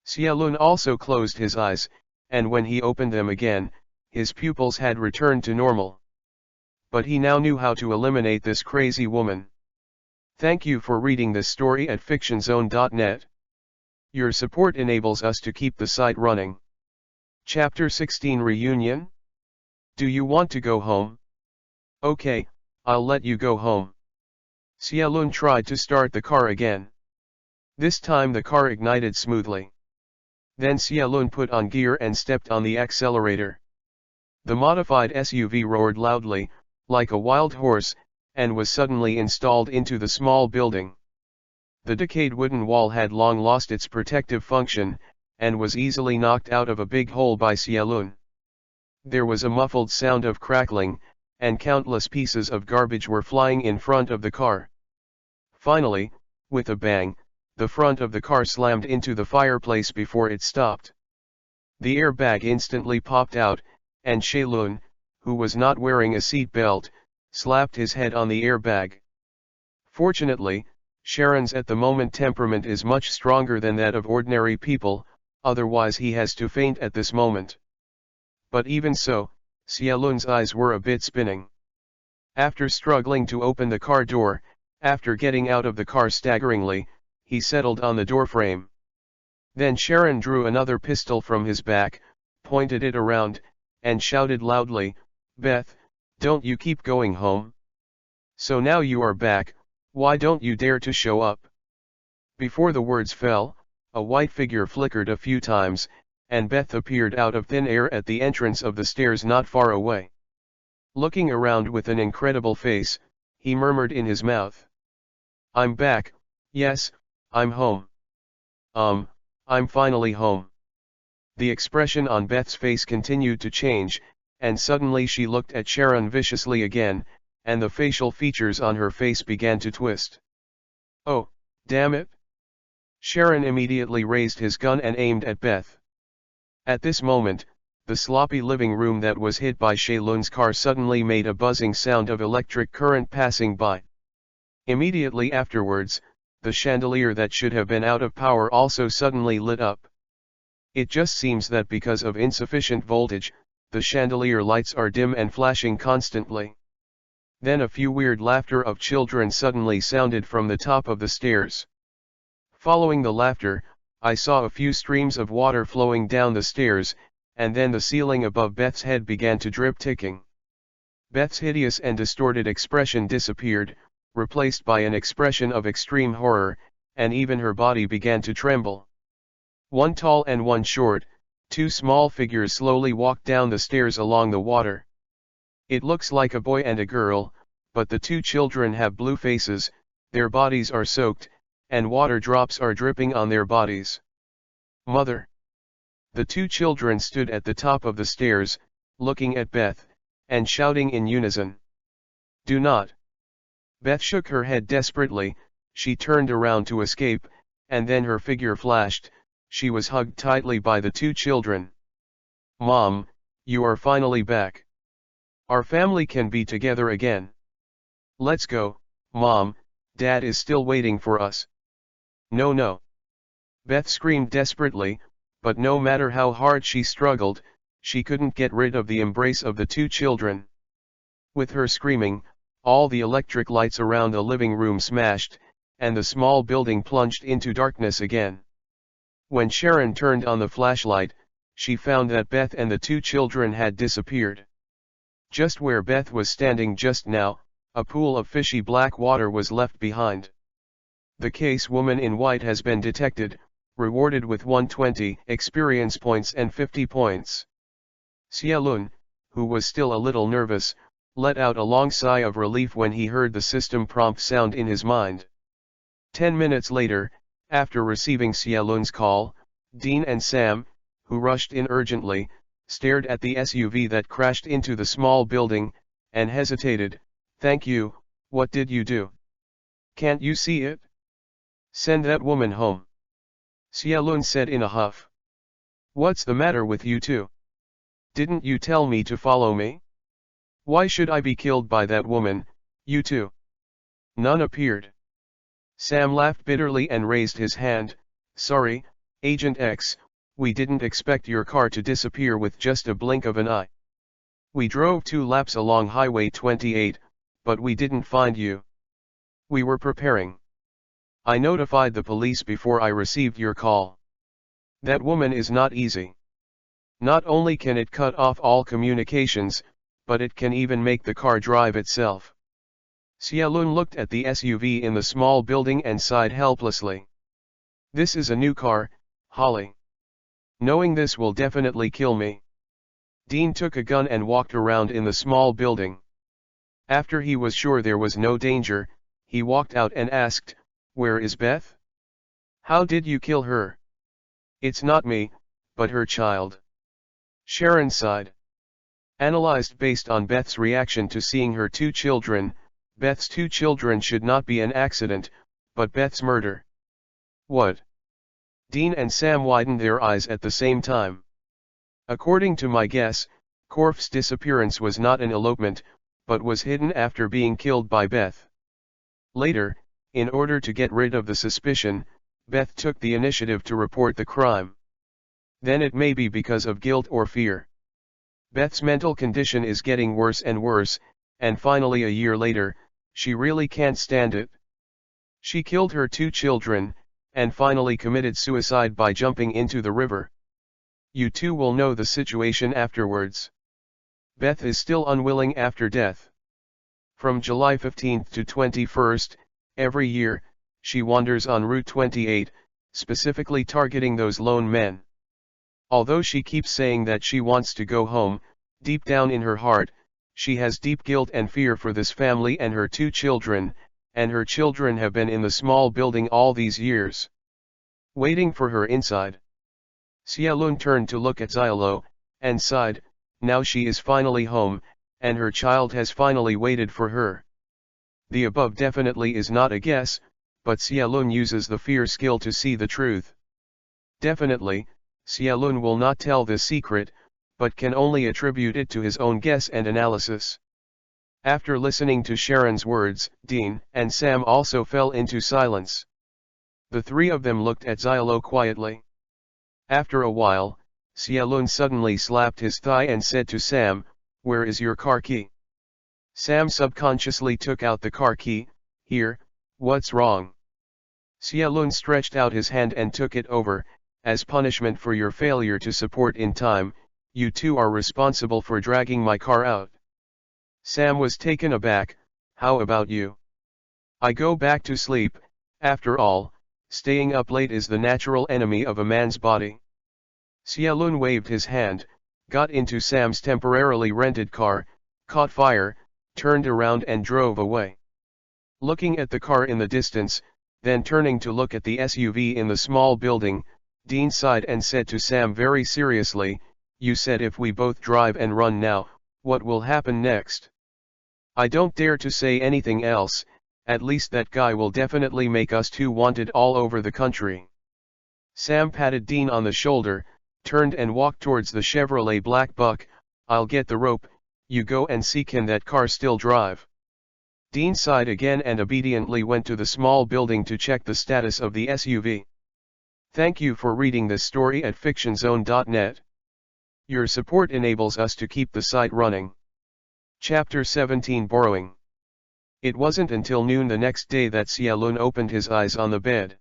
Xiaolun also closed his eyes, and when he opened them again, his pupils had returned to normal. But he now knew how to eliminate this crazy woman. Thank you for reading this story at fictionzone.net. Your support enables us to keep the site running. Chapter 16 Reunion? Do you want to go home? Okay, I'll let you go home. Xiaolun tried to start the car again. This time the car ignited smoothly. Then Xiaolun put on gear and stepped on the accelerator. The modified SUV roared loudly, like a wild horse, and was suddenly installed into the small building. The decayed wooden wall had long lost its protective function, and was easily knocked out of a big hole by Xiaolun. There was a muffled sound of crackling, and countless pieces of garbage were flying in front of the car. Finally, with a bang, the front of the car slammed into the fireplace before it stopped. The airbag instantly popped out, and Xiaolun, who was not wearing a seat belt, slapped his head on the airbag. Fortunately, Sharon's at the moment temperament is much stronger than that of ordinary people, otherwise he has to faint at this moment. But even so, Xiaolun's eyes were a bit spinning. After struggling to open the car door, after getting out of the car staggeringly, he settled on the doorframe. Then Sharon drew another pistol from his back, pointed it around, and shouted loudly, "Beth, don't you keep going home? So now you are back, why don't you dare to show up?" Before the words fell, a white figure flickered a few times, and Beth appeared out of thin air at the entrance of the stairs not far away. Looking around with an incredible face, he murmured in his mouth, "I'm back, yes, I'm home. I'm finally home." The expression on Beth's face continued to change, and suddenly she looked at Sharon viciously again, and the facial features on her face began to twist. "Oh, damn it!" Sharon immediately raised his gun and aimed at Beth. At this moment, the sloppy living room that was hit by Xiaolun's car suddenly made a buzzing sound of electric current passing by. Immediately afterwards, the chandelier that should have been out of power also suddenly lit up. It just seems that because of insufficient voltage, the chandelier lights are dim and flashing constantly. Then a few weird laughter of children suddenly sounded from the top of the stairs. Following the laughter, I saw a few streams of water flowing down the stairs, and then the ceiling above Beth's head began to drip ticking. Beth's hideous and distorted expression disappeared, replaced by an expression of extreme horror, and even her body began to tremble. One tall and one short, two small figures slowly walked down the stairs along the water. It looks like a boy and a girl, but the two children have blue faces, their bodies are soaked, and water drops are dripping on their bodies. "Mother!" The two children stood at the top of the stairs, looking at Beth, and shouting in unison. "Do not!" Beth shook her head desperately, she turned around to escape, and then her figure flashed, she was hugged tightly by the two children. "Mom, you are finally back. Our family can be together again. Let's go, Mom, Dad is still waiting for us." "No, no." Beth screamed desperately, but no matter how hard she struggled, she couldn't get rid of the embrace of the two children. With her screaming, all the electric lights around the living room smashed, and the small building plunged into darkness again. When Sharon turned on the flashlight, she found that Beth and the two children had disappeared. Just where Beth was standing just now, a pool of fishy black water was left behind. The case woman in white has been detected, rewarded with 120 experience points and 50 points. Xiaolun, who was still a little nervous, let out a long sigh of relief when he heard the system prompt sound in his mind. 10 minutes later, after receiving Xiaolun's call, Dean and Sam, who rushed in urgently, stared at the SUV that crashed into the small building, and hesitated. "Thank you, what did you do? Can't you see it? Send that woman home," Xiaolun said in a huff. "What's the matter with you two? Didn't you tell me to follow me? Why should I be killed by that woman, you two?" None appeared. Sam laughed bitterly and raised his hand. "Sorry, Agent X, we didn't expect your car to disappear with just a blink of an eye. We drove 2 laps along Highway 28, but we didn't find you." We were preparing. I notified the police before I received your call. That woman is not easy. Not only can it cut off all communications, but it can even make the car drive itself. Xiaolun looked at the SUV in the small building and sighed helplessly. This is a new car, Holly. Knowing this will definitely kill me. Dean took a gun and walked around in the small building. After he was sure there was no danger, he walked out and asked, "Where is Beth? How did you kill her?" "It's not me, but her child." Sharon sighed. Analyzed based on Beth's reaction to seeing her two children, Beth's two children should not be an accident, but Beth's murder. What? Dean and Sam widened their eyes at the same time. According to my guess, Korf's disappearance was not an elopement, but was hidden after being killed by Beth. Later, in order to get rid of the suspicion, Beth took the initiative to report the crime. Then it may be because of guilt or fear. Beth's mental condition is getting worse and worse, and finally a year later, she really can't stand it. She killed her two children, and finally committed suicide by jumping into the river. You two will know the situation afterwards. Beth is still unwilling after death. From July 15th to 21st, every year, she wanders on Route 28, specifically targeting those lone men. Although she keeps saying that she wants to go home, deep down in her heart, she has deep guilt and fear for this family and her two children, and her children have been in the small building all these years, waiting for her inside. Xiaolun turned to look at Xiaolo, and sighed, now she is finally home, and her child has finally waited for her. The above definitely is not a guess, but Xiaolun uses the fear skill to see the truth. Definitely, Xiaolun will not tell this secret, but can only attribute it to his own guess and analysis. After listening to Sharon's words, Dean and Sam also fell into silence. The three of them looked at Xiaolo quietly. After a while, Xiaolun suddenly slapped his thigh and said to Sam, "Where is your car key?" Sam subconsciously took out the car key. "Here, what's wrong?" Xiaolun stretched out his hand and took it over. "As punishment for your failure to support in time, you two are responsible for dragging my car out." Sam was taken aback. "How about you?" "I go back to sleep. After all, staying up late is the natural enemy of a man's body." Xiaolun waved his hand, got into Sam's temporarily rented car, caught fire, turned around and drove away. Looking at the car in the distance, then turning to look at the SUV in the small building, Dean sighed and said to Sam very seriously, "You said if we both drive and run now, what will happen next?" "I don't dare to say anything else, at least that guy will definitely make us two wanted all over the country." Sam patted Dean on the shoulder, turned and walked towards the Chevrolet Black Buck. "I'll get the rope, you go and see can that car still drive." Dean sighed again and obediently went to the small building to check the status of the SUV. Thank you for reading this story at fictionzone.net. Your support enables us to keep the site running. Chapter 17 Borrowing. It wasn't until noon the next day that Xiaolun opened his eyes on the bed.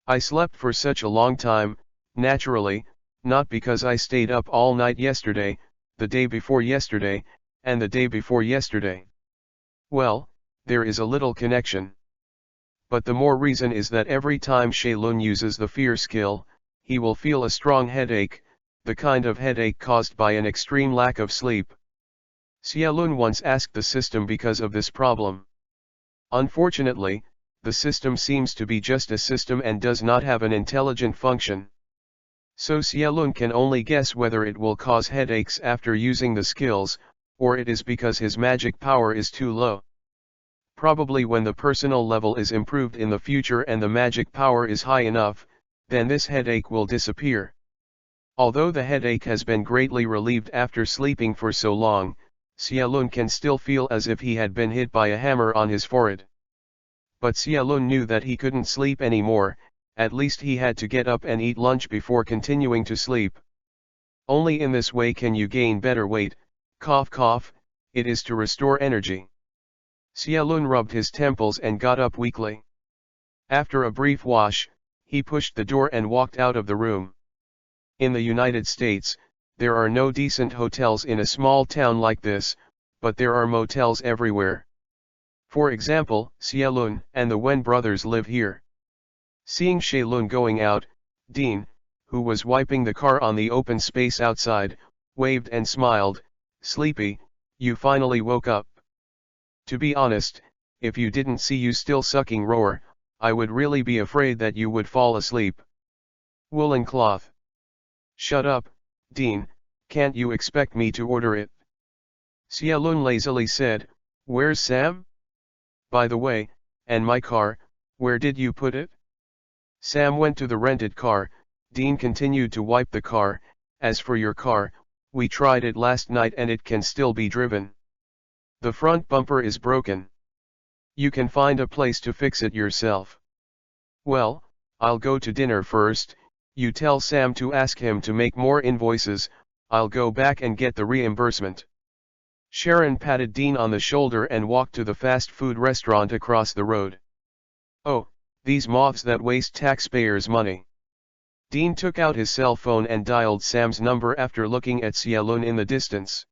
"I slept for such a long time, naturally, not because I stayed up all night yesterday, the day before yesterday, and the day before yesterday. Well, there is a little connection. But the more reason is that every time Xiaolun uses the fear skill, he will feel a strong headache, the kind of headache caused by an extreme lack of sleep." Xiaolun once asked the system because of this problem. Unfortunately, the system seems to be just a system and does not have an intelligent function. So Xiaolun can only guess whether it will cause headaches after using the skills, or it is because his magic power is too low. Probably when the personal level is improved in the future and the magic power is high enough, then this headache will disappear. Although the headache has been greatly relieved after sleeping for so long, Xiaolun can still feel as if he had been hit by a hammer on his forehead. But Xiaolun knew that he couldn't sleep anymore, at least he had to get up and eat lunch before continuing to sleep. Only in this way can you gain better weight, cough cough, it is to restore energy. Xiaolun rubbed his temples and got up weakly. After a brief wash, he pushed the door and walked out of the room. In the United States, there are no decent hotels in a small town like this, but there are motels everywhere. For example, Xiaolun and the Wen brothers live here. Seeing Shailun going out, Dean, who was wiping the car on the open space outside, waved and smiled. "Sleepy, you finally woke up. To be honest, if you didn't see you still sucking roar, I would really be afraid that you would fall asleep." "Woolen cloth." "Shut up, Dean, can't you expect me to order it?" Xiaolun lazily said. "Where's Sam? By the way, and my car, where did you put it?" Sam went to the rented car. Dean continued to wipe the car. "As for your car, we tried it last night and it can still be driven. The front bumper is broken. You can find a place to fix it yourself." "Well, I'll go to dinner first. You tell Sam to ask him to make more invoices. I'll go back and get the reimbursement." Sharon patted Dean on the shoulder and walked to the fast food restaurant across the road. "Oh, these moths that waste taxpayers' money." Dean took out his cell phone and dialed Sam's number after looking at Xiaolun in the distance.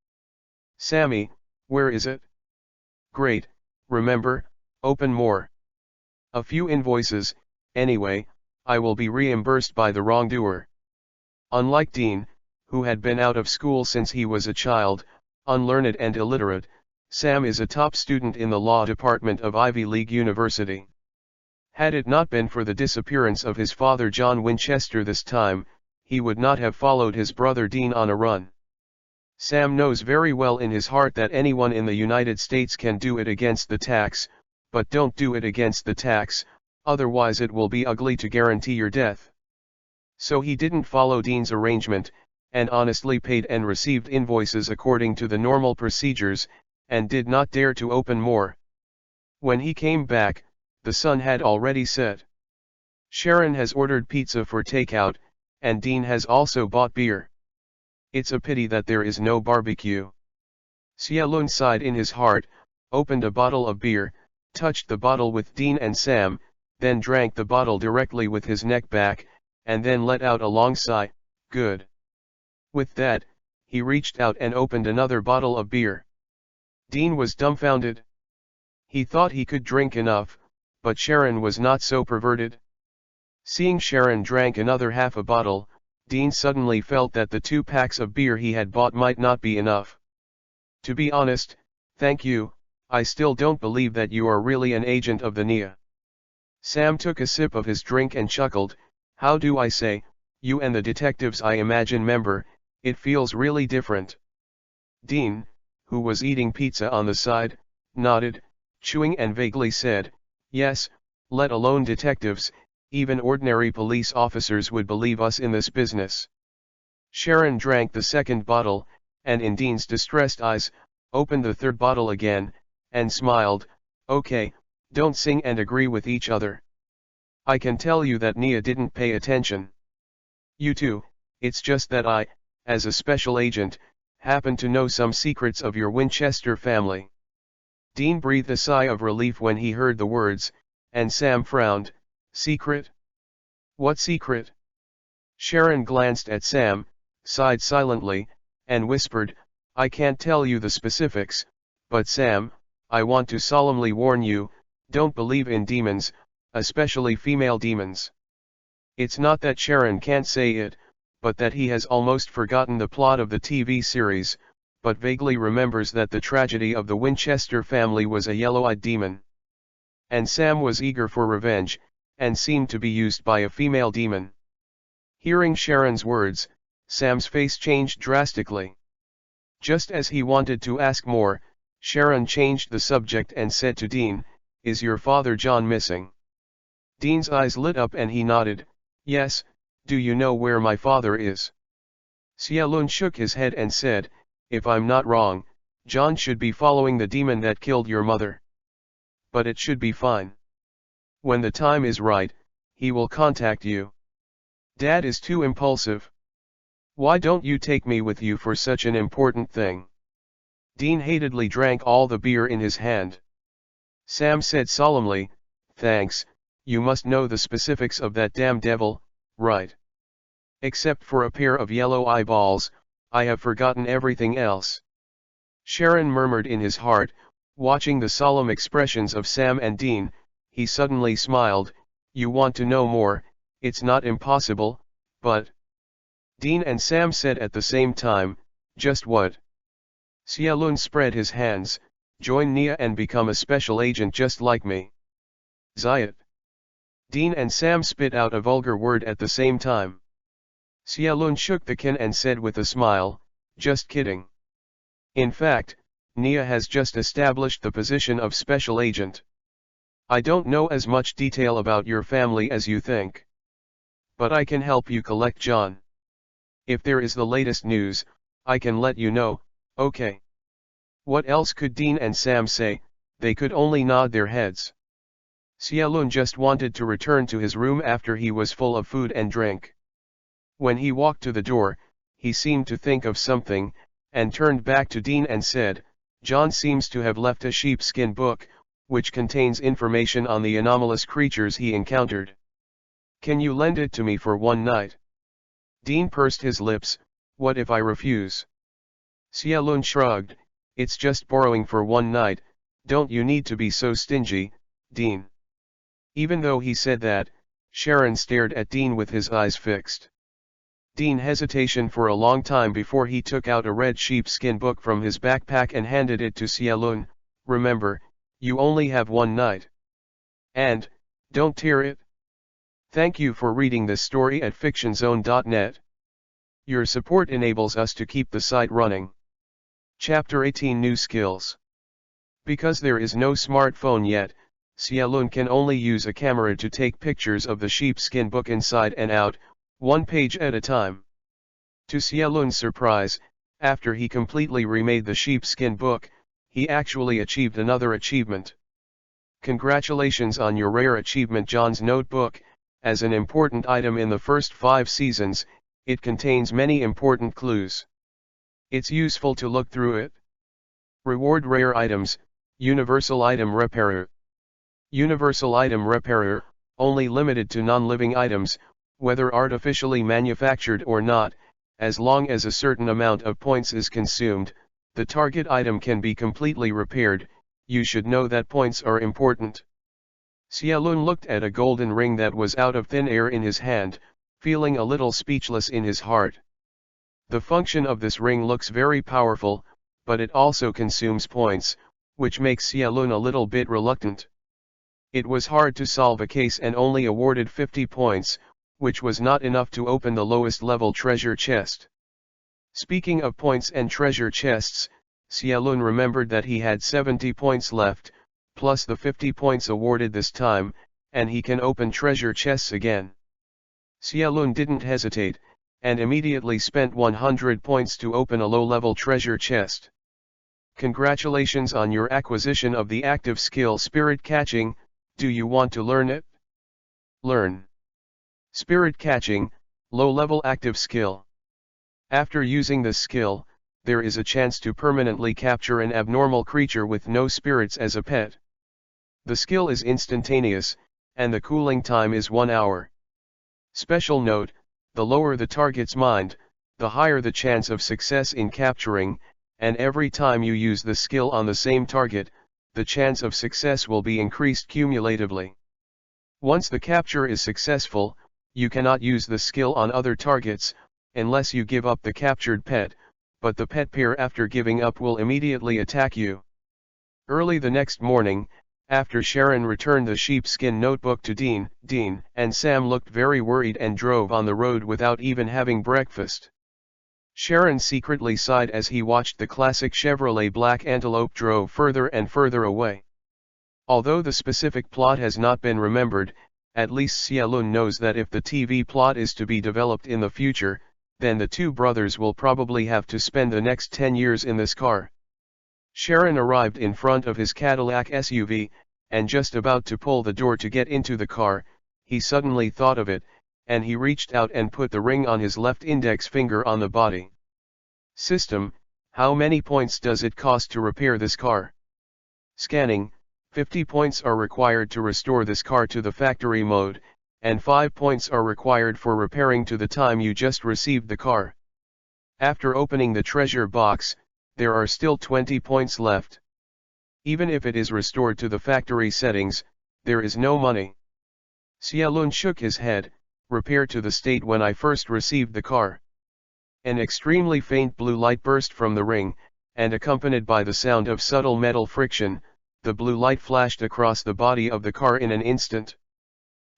"Sammy, where is it?" "Great, remember, open more. A few invoices, anyway, I will be reimbursed by the wrongdoer." Unlike Dean, who had been out of school since he was a child, unlearned and illiterate, Sam is a top student in the law department of Ivy League University. Had it not been for the disappearance of his father John Winchester this time, he would not have followed his brother Dean on a run. Sam knows very well in his heart that anyone in the United States can do it against the tax, but don't do it against the tax, otherwise it will be ugly to guarantee your death. So he didn't follow Dean's arrangement, and honestly paid and received invoices according to the normal procedures, and did not dare to open more. When he came back, the sun had already set. Sharon has ordered pizza for takeout, and Dean has also bought beer. It's a pity that there is no barbecue. Xiaolun sighed in his heart, opened a bottle of beer, touched the bottle with Dean and Sam, then drank the bottle directly with his neck back, and then let out a long sigh. "Good." With that, he reached out and opened another bottle of beer. Dean was dumbfounded. He thought he could drink enough, but Sharon was not so perverted. Seeing Sharon drank another half a bottle, Dean suddenly felt that the 2 packs of beer he had bought might not be enough. "To be honest, thank you, I still don't believe that you are really an agent of the NIA." Sam took a sip of his drink and chuckled. "How do I say, you and the detectives I imagine member, it feels really different." Dean, who was eating pizza on the side, nodded, chewing and vaguely said, "Yes, let alone detectives, even ordinary police officers would believe us in this business." Sharon drank the second bottle, and in Dean's distressed eyes, opened the third bottle again, and smiled. "Okay, don't sing and agree with each other. I can tell you that Nia didn't pay attention. You too, it's just that I, as a special agent, happen to know some secrets of your Winchester family." Dean breathed a sigh of relief when he heard the words, and Sam frowned. "Secret? What secret?" Sharon glanced at Sam, sighed silently, and whispered, "I can't tell you the specifics, but Sam, I want to solemnly warn you, don't believe in demons, especially female demons." It's not that Sharon can't say it, but that he has almost forgotten the plot of the TV series, but vaguely remembers that the tragedy of the Winchester family was a yellow-eyed demon. And Sam was eager for revenge, and seemed to be used by a female demon. Hearing Sharon's words, Sam's face changed drastically. Just as he wanted to ask more, Sharon changed the subject and said to Dean, "Is your father John missing?" Dean's eyes lit up and he nodded, "Yes, do you know where my father is?" Xiaolun shook his head and said, "If I'm not wrong, John should be following the demon that killed your mother. But it should be fine. When the time is right, he will contact you. Dad is too impulsive. Why don't you take me with you for such an important thing?" Dean hatedly drank all the beer in his hand. Sam said solemnly, "Thanks, you must know the specifics of that damn devil, right? Except for a pair of yellow eyeballs, I have forgotten everything else." Sharon murmured in his heart, watching the solemn expressions of Sam and Dean. He suddenly smiled. "You want to know more, it's not impossible, but..." Dean and Sam said at the same time, "Just what?" Xialun spread his hands, "Join Nia and become a special agent just like me." Zayat. Dean and Sam spit out a vulgar word at the same time. Xialun shook the can and said with a smile, "Just kidding. In fact, Nia has just established the position of special agent. I don't know as much detail about your family as you think. But I can help you collect John. If there is the latest news, I can let you know, okay?" What else could Dean and Sam say? They could only nod their heads. Xialun just wanted to return to his room after he was full of food and drink. When he walked to the door, he seemed to think of something, and turned back to Dean and said, "John seems to have left a sheepskin book, which contains information on the anomalous creatures he encountered. Can you lend it to me for one night?" Dean pursed his lips. "What if I refuse?" Xialun shrugged. "It's just borrowing for one night, don't you need to be so stingy, Dean?" Even though he said that, Sharon stared at Dean with his eyes fixed. Dean hesitated for a long time before he took out a red sheepskin book from his backpack and handed it to Xialun. "Remember, you only have one night. And, don't tear it." Thank you for reading this story at fictionzone.net. Your support enables us to keep the site running. Chapter 18 New Skills. Because there is no smartphone yet, Xialun can only use a camera to take pictures of the sheepskin book inside and out, one page at a time. To Xialun's surprise, after he completely remade the sheepskin book, he actually achieved another achievement. Congratulations on your rare achievement, John's Notebook. As an important item in the first 5 seasons, it contains many important clues. It's useful to look through it. Reward rare items, Universal Item Repairer. Universal Item Repairer, only limited to non-living items, whether artificially manufactured or not. As long as a certain amount of points is consumed, the target item can be completely repaired. You should know that points are important. Xialun looked at a golden ring that was out of thin air in his hand, feeling a little speechless in his heart. The function of this ring looks very powerful, but it also consumes points, which makes Xialun a little bit reluctant. It was hard to solve a case and only awarded 50 points, which was not enough to open the lowest level treasure chest. Speaking of points and treasure chests, Xialun remembered that he had 70 points left, plus the 50 points awarded this time, and he can open treasure chests again. Xialun didn't hesitate, and immediately spent 100 points to open a low-level treasure chest. Congratulations on your acquisition of the active skill Spirit Catching. Do you want to learn it? Learn. Spirit Catching, low-level active skill. After using this skill, there is a chance to permanently capture an abnormal creature with no spirits as a pet. The skill is instantaneous, and the cooling time is 1 hour. Special note, the lower the target's mind, the higher the chance of success in capturing, and every time you use the skill on the same target, the chance of success will be increased cumulatively. Once the capture is successful, you cannot use the skill on other targets, unless you give up the captured pet, but the pet pair after giving up will immediately attack you. Early the next morning, after Sharon returned the sheepskin notebook to Dean and Sam looked very worried and drove on the road without even having breakfast. Sharon secretly sighed as he watched the classic Chevrolet Black Antelope drove further and further away. Although the specific plot has not been remembered, at least Xialun knows that if the TV plot is to be developed in the future, then the two brothers will probably have to spend the next 10 years in this car. Sharon arrived in front of his Cadillac SUV, and just about to pull the door to get into the car, he suddenly thought of it, and he reached out and put the ring on his left index finger on the body. System, how many points does it cost to repair this car? Scanning, 50 points are required to restore this car to the factory mode, and 5 points are required for repairing to the time you just received the car. After opening the treasure box, there are still 20 points left. Even if it is restored to the factory settings, there is no money. Xiaolun shook his head. Repair to the state when I first received the car. An extremely faint blue light burst from the ring, and accompanied by the sound of subtle metal friction, the blue light flashed across the body of the car in an instant.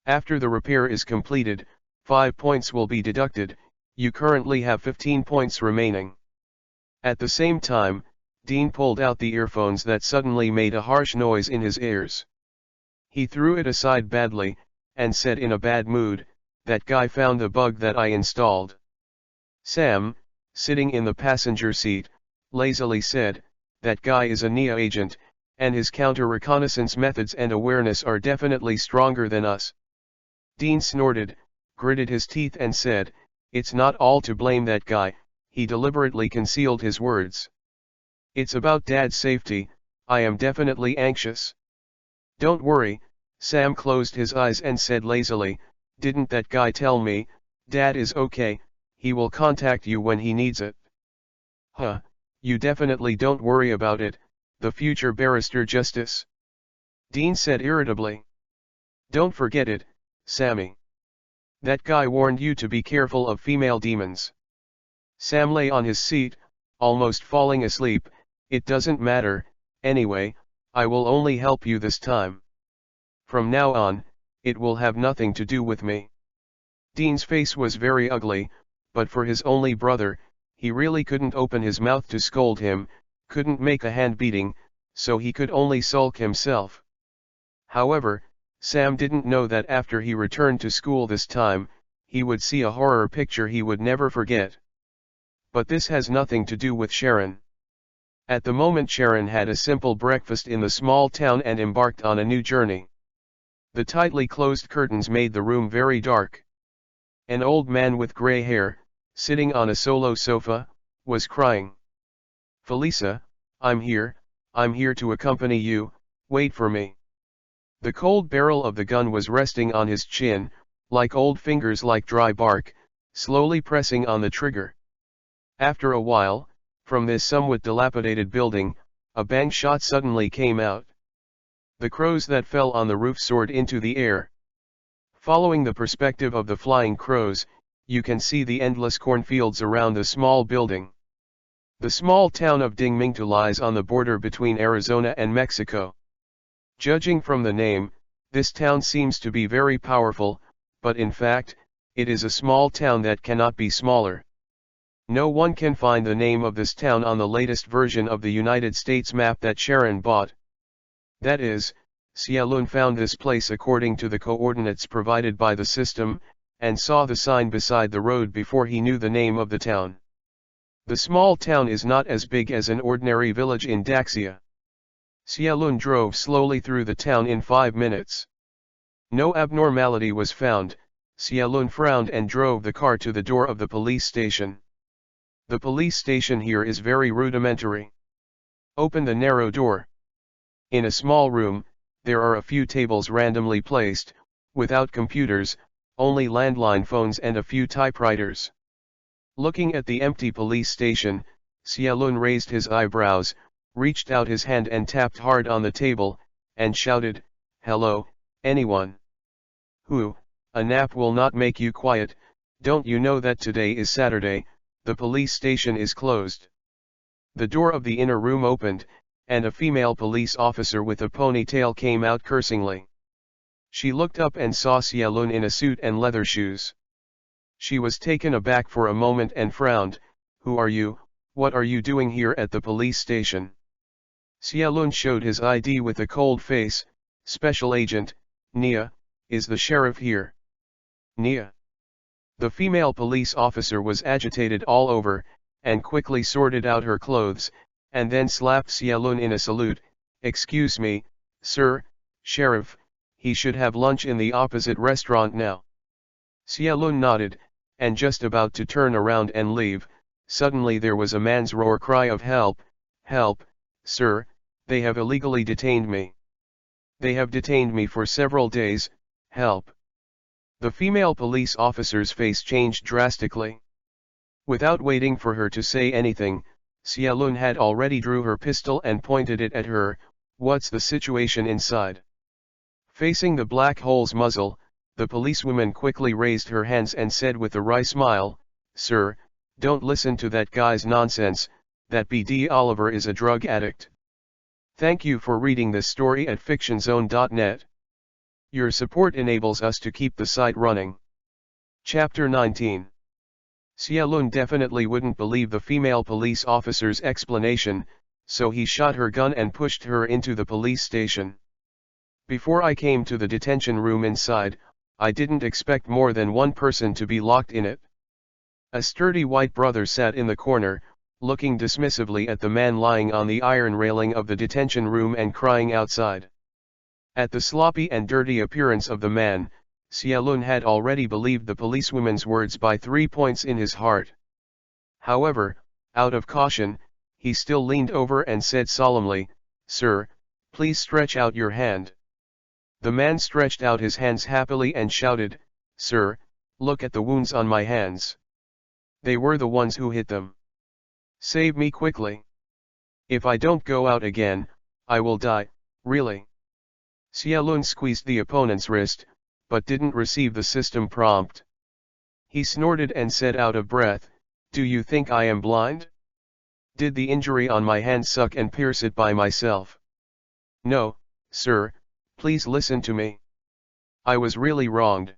After the repair is completed, 5 points will be deducted. You currently have 15 points remaining. At the same time, Dean pulled out the earphones that suddenly made a harsh noise in his ears. He threw it aside badly, and said in a bad mood, "That guy found the bug that I installed." Sam, sitting in the passenger seat, lazily said, "That guy is a NIA agent, and his counter-reconnaissance methods and awareness are definitely stronger than us." Dean snorted, gritted his teeth and said, "It's not all to blame that guy." He deliberately concealed his words. "It's about Dad's safety. I am definitely anxious." "Don't worry," Sam closed his eyes and said lazily, "Didn't that guy tell me, Dad is okay, he will contact you when he needs it." "Huh, you definitely don't worry about it, the future barrister justice," Dean said irritably. "Don't forget it, Sammy. That guy warned you to be careful of female demons." Sam lay on his seat, almost falling asleep. "It doesn't matter, anyway, I will only help you this time. From now on, it will have nothing to do with me." Dean's face was very ugly, but for his only brother, he really couldn't open his mouth to scold him, couldn't make a hand beating, so he could only sulk himself. However, Sam didn't know that after he returned to school this time, he would see a horror picture he would never forget. But this has nothing to do with Sharon. At the moment Sharon had a simple breakfast in the small town and embarked on a new journey. The tightly closed curtains made the room very dark. An old man with gray hair, sitting on a solo sofa, was crying. "Felisa, I'm here to accompany you, wait for me." The cold barrel of the gun was resting on his chin, like old fingers like dry bark, slowly pressing on the trigger. After a while, from this somewhat dilapidated building, a bang shot suddenly came out. The crows that fell on the roof soared into the air. Following the perspective of the flying crows, you can see the endless cornfields around the small building. The small town of Dingmingtu lies on the border between Arizona and Mexico. Judging from the name, this town seems to be very powerful, but in fact, it is a small town that cannot be smaller. No one can find the name of this town on the latest version of the United States map that Sharon bought. That is, Xiaolun found this place according to the coordinates provided by the system, and saw the sign beside the road before he knew the name of the town. The small town is not as big as an ordinary village in Daxia. Xiaolun drove slowly through the town in 5 minutes. No abnormality was found. Xiaolun frowned and drove the car to the door of the police station. The police station here is very rudimentary. Open the narrow door. In a small room, there are a few tables randomly placed, without computers, only landline phones and a few typewriters. Looking at the empty police station, Xiaolun raised his eyebrows, reached out his hand and tapped hard on the table, and shouted, "Hello, anyone? Who? A nap will not make you quiet. Don't you know that today is Saturday, the police station is closed?" The door of the inner room opened, and a female police officer with a ponytail came out cursingly. She looked up and saw Xiaolun in a suit and leather shoes. She was taken aback for a moment and frowned. "Who are you? What are you doing here at the police station?" Xiaolun showed his ID with a cold face. "Special Agent, Nia, is the sheriff here?" "Nia?" The female police officer was agitated all over, and quickly sorted out her clothes, and then slapped Xiaolun in a salute. "Excuse me, sir, sheriff, he should have lunch in the opposite restaurant now." Xiaolun nodded, and just about to turn around and leave, suddenly there was a man's roar cry of "Help, help, sir, they have illegally detained me." They have detained me for several days, help. The female police officer's face changed drastically. Without waiting for her to say anything, Xiaolun had already drew her pistol and pointed it at her. What's the situation inside? Facing the black hole's muzzle, the policewoman quickly raised her hands and said with a wry smile, "Sir, don't listen to that guy's nonsense, that BD Oliver is a drug addict." Thank you for reading this story at fictionzone.net. Your support enables us to keep the site running. Chapter 19. Xiaolun definitely wouldn't believe the female police officer's explanation, so he shot her gun and pushed her into the police station. Before I came to the detention room inside, I didn't expect more than one person to be locked in it. A sturdy white brother sat in the corner, looking dismissively at the man lying on the iron railing of the detention room and crying outside. At the sloppy and dirty appearance of the man, Xiaolun had already believed the policewoman's words by 3 points in his heart. However, out of caution, he still leaned over and said solemnly, "Sir, please stretch out your hand." The man stretched out his hands happily and shouted, "Sir, look at the wounds on my hands. They were the ones who hit them. Save me quickly. If I don't go out again, I will die, really." Xiaolun squeezed the opponent's wrist, but didn't receive the system prompt. He snorted and said out of breath, "Do you think I am blind? Did the injury on my hand suck and pierce it by myself? No, sir, please listen to me. I was really wronged.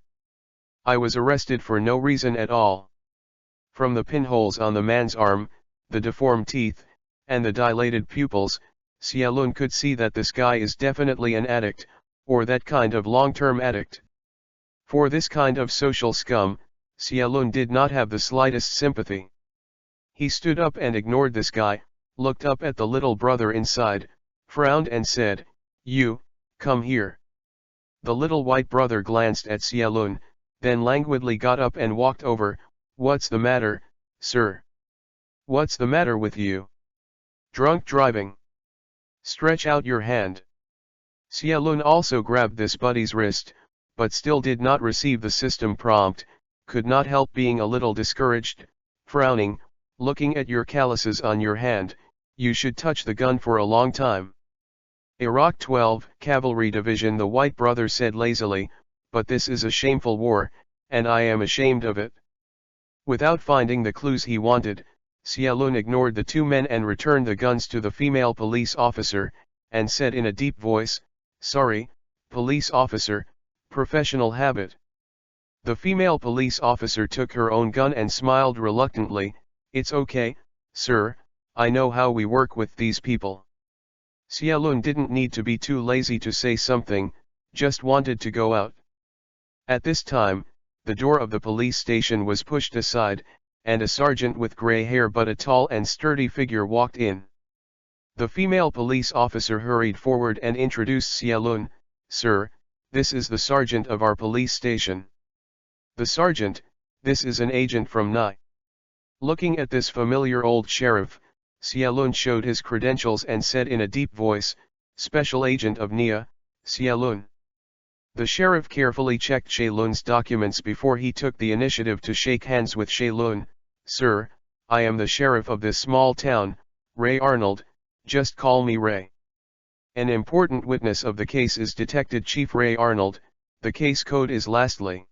I was arrested for no reason at all." From the pinholes on the man's arm, the deformed teeth, and the dilated pupils, Xiaolun could see that this guy is definitely an addict, or that kind of long-term addict. For this kind of social scum, Xiaolun did not have the slightest sympathy. He stood up and ignored this guy, looked up at the little brother inside, frowned and said, "You, come here." The little white brother glanced at Xiaolun, then languidly got up and walked over. "What's the matter, sir? What's the matter with you? Drunk driving? Stretch out your hand." Xiaolun also grabbed this buddy's wrist, but still did not receive the system prompt, could not help being a little discouraged, frowning, "Looking at your calluses on your hand, you should touch the gun for a long time." "Iraq 12 Cavalry Division," the white brother said lazily, "but this is a shameful war, and I am ashamed of it." Without finding the clues he wanted, Xiaolun ignored the two men and returned the guns to the female police officer, and said in a deep voice, "Sorry, police officer, professional habit." The female police officer took her own gun and smiled reluctantly, "It's okay, sir, I know how we work with these people." Xiaolun didn't need to be too lazy to say something, just wanted to go out. At this time, the door of the police station was pushed aside, and a sergeant with grey hair but a tall and sturdy figure walked in. The female police officer hurried forward and introduced Xiaolun, "Sir, this is the sergeant of our police station." "The sergeant, this is an agent from Nai." Looking at this familiar old sheriff, Xiaolun showed his credentials and said in a deep voice, "Special Agent of Nia, Xiaolun." The sheriff carefully checked Xiaolun's documents before he took the initiative to shake hands with Xiaolun. "Sir, I am the sheriff of this small town, Ray Arnold, just call me Ray." An important witness of the case is Detective Chief Ray Arnold. The case code is lastly.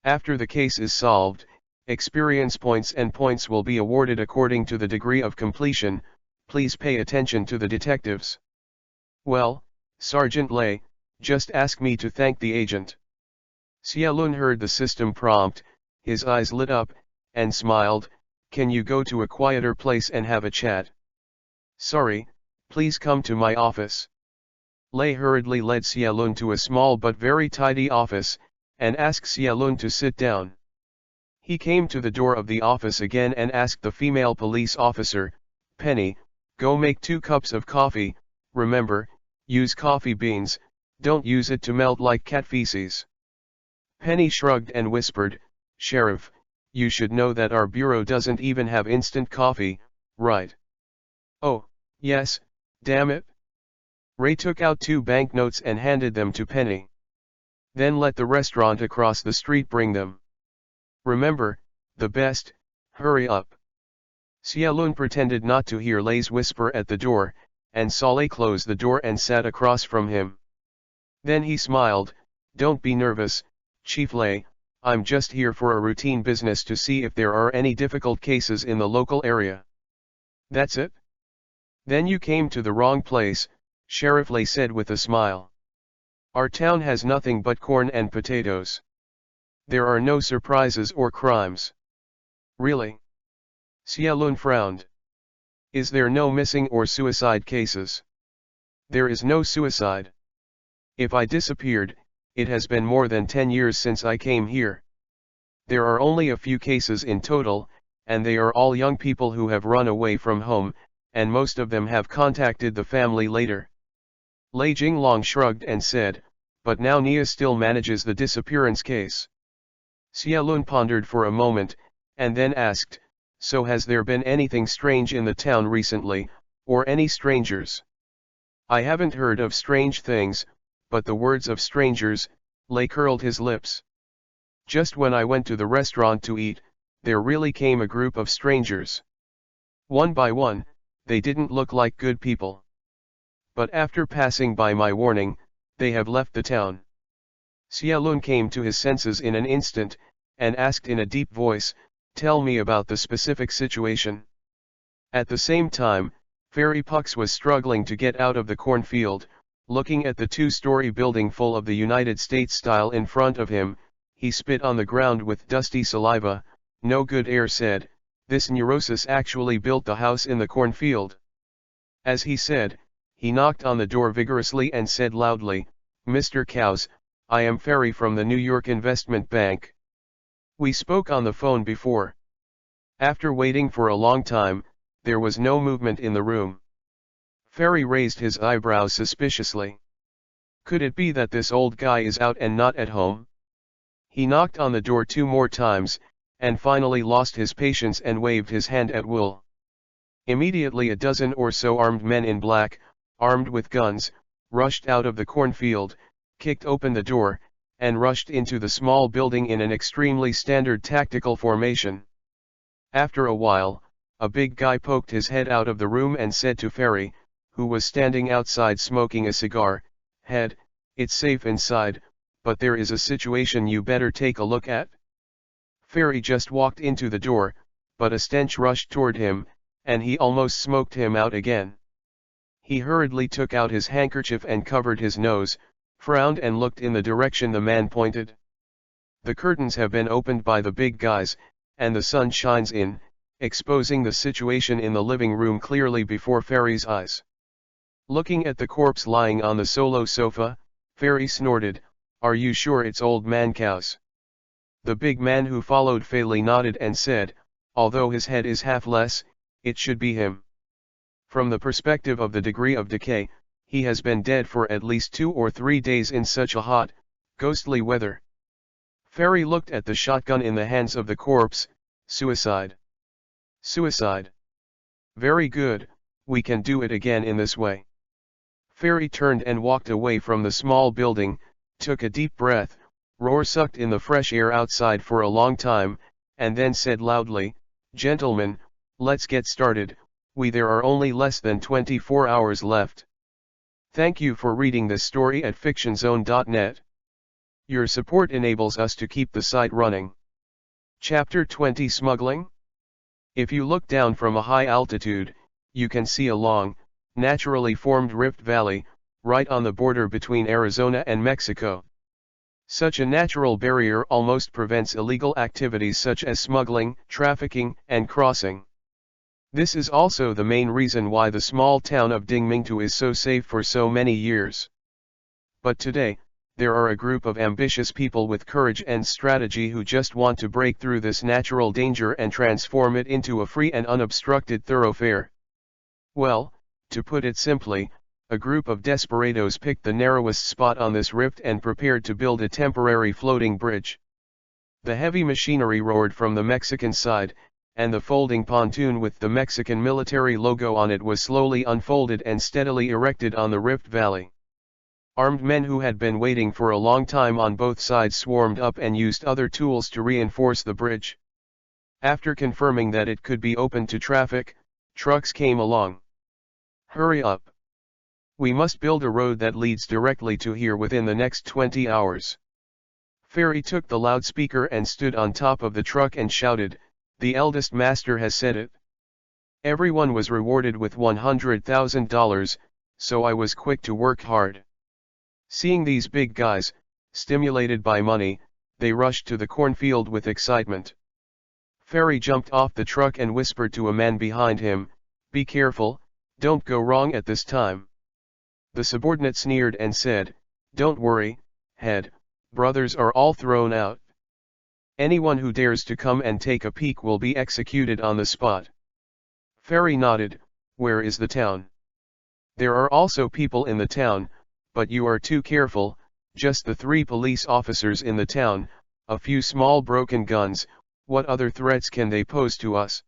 After the case is solved, experience points and points will be awarded according to the degree of completion. Please pay attention to the detectives. "Well, Sergeant Lay, just ask me to thank the agent." Xiaolun heard the system prompt, his eyes lit up, and smiled, "Can you go to a quieter place and have a chat?" "Sorry, please come to my office." Lei hurriedly led Xiaolun to a small but very tidy office, and asked Xiaolun to sit down. He came to the door of the office again and asked the female police officer, "Penny, go make 2 cups of coffee, remember, use coffee beans, don't use it to melt like cat feces." Penny shrugged and whispered, "Sheriff, you should know that our bureau doesn't even have instant coffee, right?" "Oh, yes, damn it." Ray took out 2 banknotes and handed them to Penny. Then let the restaurant across the street bring them. Remember, the best, hurry up. Xiaolun pretended not to hear Lei's whisper at the door, and saw Lei close the door and sat across from him. Then he smiled, "Don't be nervous, Chief Lei, I'm just here for a routine business to see if there are any difficult cases in the local area." "That's it? Then you came to the wrong place," Sheriff Lei said with a smile. "Our town has nothing but corn and potatoes. There are no surprises or crimes." "Really?" Xiaolun frowned. "Is there no missing or suicide cases?" "There is no suicide. If I disappeared, it has been more than 10 years since I came here. There are only a few cases in total, and they are all young people who have run away from home, and most of them have contacted the family later." Lei Jinglong shrugged and said, "But now Nia still manages the disappearance case." Xiaolun pondered for a moment, and then asked, "So has there been anything strange in the town recently, or any strangers?" "I haven't heard of strange things, but the words of strangers," Lei curled his lips. "Just when I went to the restaurant to eat, there really came a group of strangers. One by one, they didn't look like good people. But after passing by my warning, they have left the town." Xiaolun came to his senses in an instant, and asked in a deep voice, "Tell me about the specific situation." At the same time, Fairy Pux was struggling to get out of the cornfield. Looking at the 2-story building full of the United States style in front of him, he spit on the ground with dusty saliva. "No good air," said, "this neurosis actually built the house in the cornfield." As he said, he knocked on the door vigorously and said loudly, "Mr. Cows, I am Fairy from the New York Investment Bank. We spoke on the phone before." After waiting for a long time, there was no movement in the room. Fairy raised his eyebrows suspiciously. Could it be that this old guy is out and not at home? He knocked on the door 2 more times, and finally lost his patience and waved his hand at will. Immediately a dozen or so armed men in black, armed with guns, rushed out of the cornfield, kicked open the door, and rushed into the small building in an extremely standard tactical formation. After a while, a big guy poked his head out of the room and said to Fairy, who was standing outside smoking a cigar, "Head, it's safe inside, but there is a situation you better take a look at." Fairy just walked into the door, but a stench rushed toward him, and he almost smoked him out again. He hurriedly took out his handkerchief and covered his nose, frowned and looked in the direction the man pointed. The curtains have been opened by the big guys, and the sun shines in, exposing the situation in the living room clearly before Fairy's eyes. Looking at the corpse lying on the solo sofa, Fairy snorted, "Are you sure it's old man Cows?" The big man who followed Fairy nodded and said, "Although his head is half less, it should be him. From the perspective of the degree of decay, he has been dead for at least 2 or 3 days in such a hot, ghostly weather." Fairy looked at the shotgun in the hands of the corpse. "Suicide. Suicide. Very good, we can do it again in this way." Fairy turned and walked away from the small building, took a deep breath, sucked in the fresh air outside for a long time, and then said loudly, "Gentlemen, let's get started. There are only less than 24 hours left. Thank you for reading this story at fictionzone.net. Your support enables us to keep the site running." Chapter 20 Smuggling? If you look down from a high altitude, you can see a long, naturally formed rift valley, right on the border between Arizona and Mexico. Such a natural barrier almost prevents illegal activities such as smuggling, trafficking, and crossing. This is also the main reason why the small town of Dingmingtu is so safe for so many years. But today, there are a group of ambitious people with courage and strategy who just want to break through this natural danger and transform it into a free and unobstructed thoroughfare. Well, to put it simply, a group of desperados picked the narrowest spot on this rift and prepared to build a temporary floating bridge. The heavy machinery roared from the Mexican side, and the folding pontoon with the Mexican military logo on it was slowly unfolded and steadily erected on the Rift Valley. Armed men who had been waiting for a long time on both sides swarmed up and used other tools to reinforce the bridge. After confirming that it could be opened to traffic, trucks came along. "Hurry up. We must build a road that leads directly to here within the next 20 hours. Ferry took the loudspeaker and stood on top of the truck and shouted, "The eldest master has said it." Everyone was rewarded with $100,000, so I was quick to work hard. Seeing these big guys, stimulated by money, they rushed to the cornfield with excitement. Ferry jumped off the truck and whispered to a man behind him, "Be careful, don't go wrong at this time." The subordinate sneered and said, "Don't worry, head, brothers are all thrown out. Anyone who dares to come and take a peek will be executed on the spot." Ferry nodded, "Where is the town?" "There are also people in the town, but you are too careful, just the 3 police officers in the town, a few small broken guns, what other threats can they pose to us?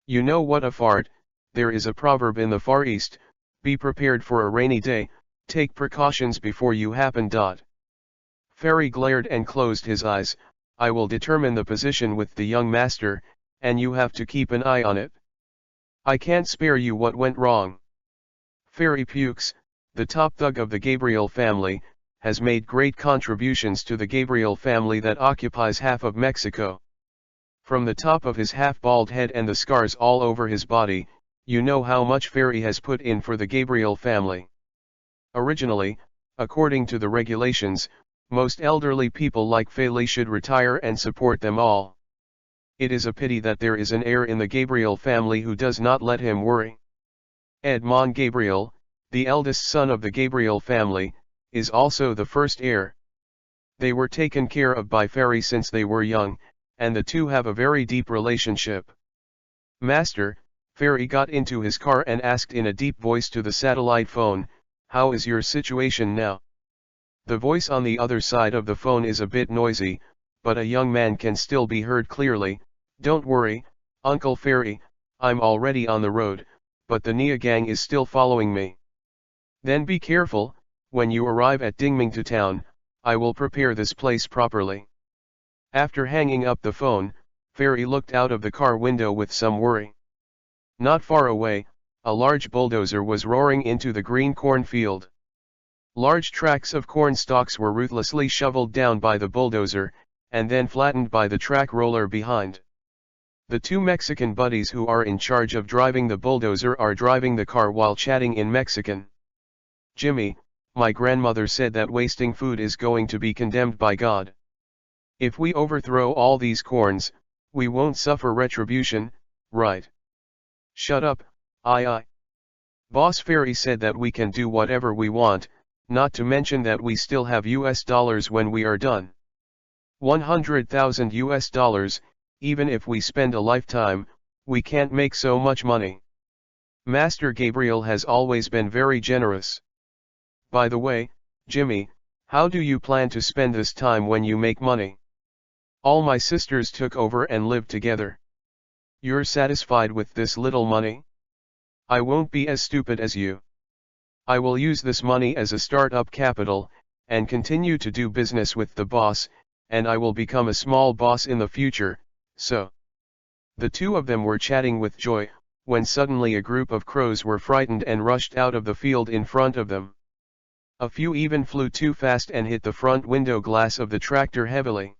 You know what a fart, there is a proverb in the Far East, be prepared for a rainy day, take precautions before you happen. Ferry glared and closed his eyes. "I will determine the position with the young master, and you have to keep an eye on it. I can't spare you what went wrong." Ferry Pukes, the top thug of the Gabriel family, has made great contributions to the Gabriel family that occupies half of Mexico. From the top of his half-bald head and the scars all over his body, you know how much Ferry has put in for the Gabriel family. Originally, according to the regulations, most elderly people like Ferry should retire and support them all. It is a pity that there is an heir in the Gabriel family who does not let him worry. Edmond Gabriel, the eldest son of the Gabriel family, is also the first heir. They were taken care of by Ferry since they were young, and the two have a very deep relationship. "Master," Ferry got into his car and asked in a deep voice to the satellite phone, "How is your situation now?" The voice on the other side of the phone is a bit noisy, but a young man can still be heard clearly. "Don't worry, Uncle Ferry, I'm already on the road, but the Nia gang is still following me." "Then be careful, when you arrive at Dingming town, I will prepare this place properly." After hanging up the phone, Ferry looked out of the car window with some worry. Not far away, a large bulldozer was roaring into the green cornfield. Large tracts of corn stalks were ruthlessly shoveled down by the bulldozer, and then flattened by the track roller behind. The 2 Mexican buddies who are in charge of driving the bulldozer are driving the car while chatting in Mexican. "Jimmy, my grandmother said that wasting food is going to be condemned by God. If we overthrow all these corns, we won't suffer retribution, right?" "Shut up, I. Boss Ferry said that we can do whatever we want, not to mention that we still have US dollars when we are done. 100,000 US dollars, even if we spend a lifetime, we can't make so much money. Master Gabriel has always been very generous. By the way, Jimmy, how do you plan to spend this time when you make money? All my sisters took over and live together. You're satisfied with this little money? I won't be as stupid as you. I will use this money as a start-up capital, and continue to do business with the boss, and I will become a small boss in the future, so." The 2 of them were chatting with joy, when suddenly a group of crows were frightened and rushed out of the field in front of them. A few even flew too fast and hit the front window glass of the tractor heavily.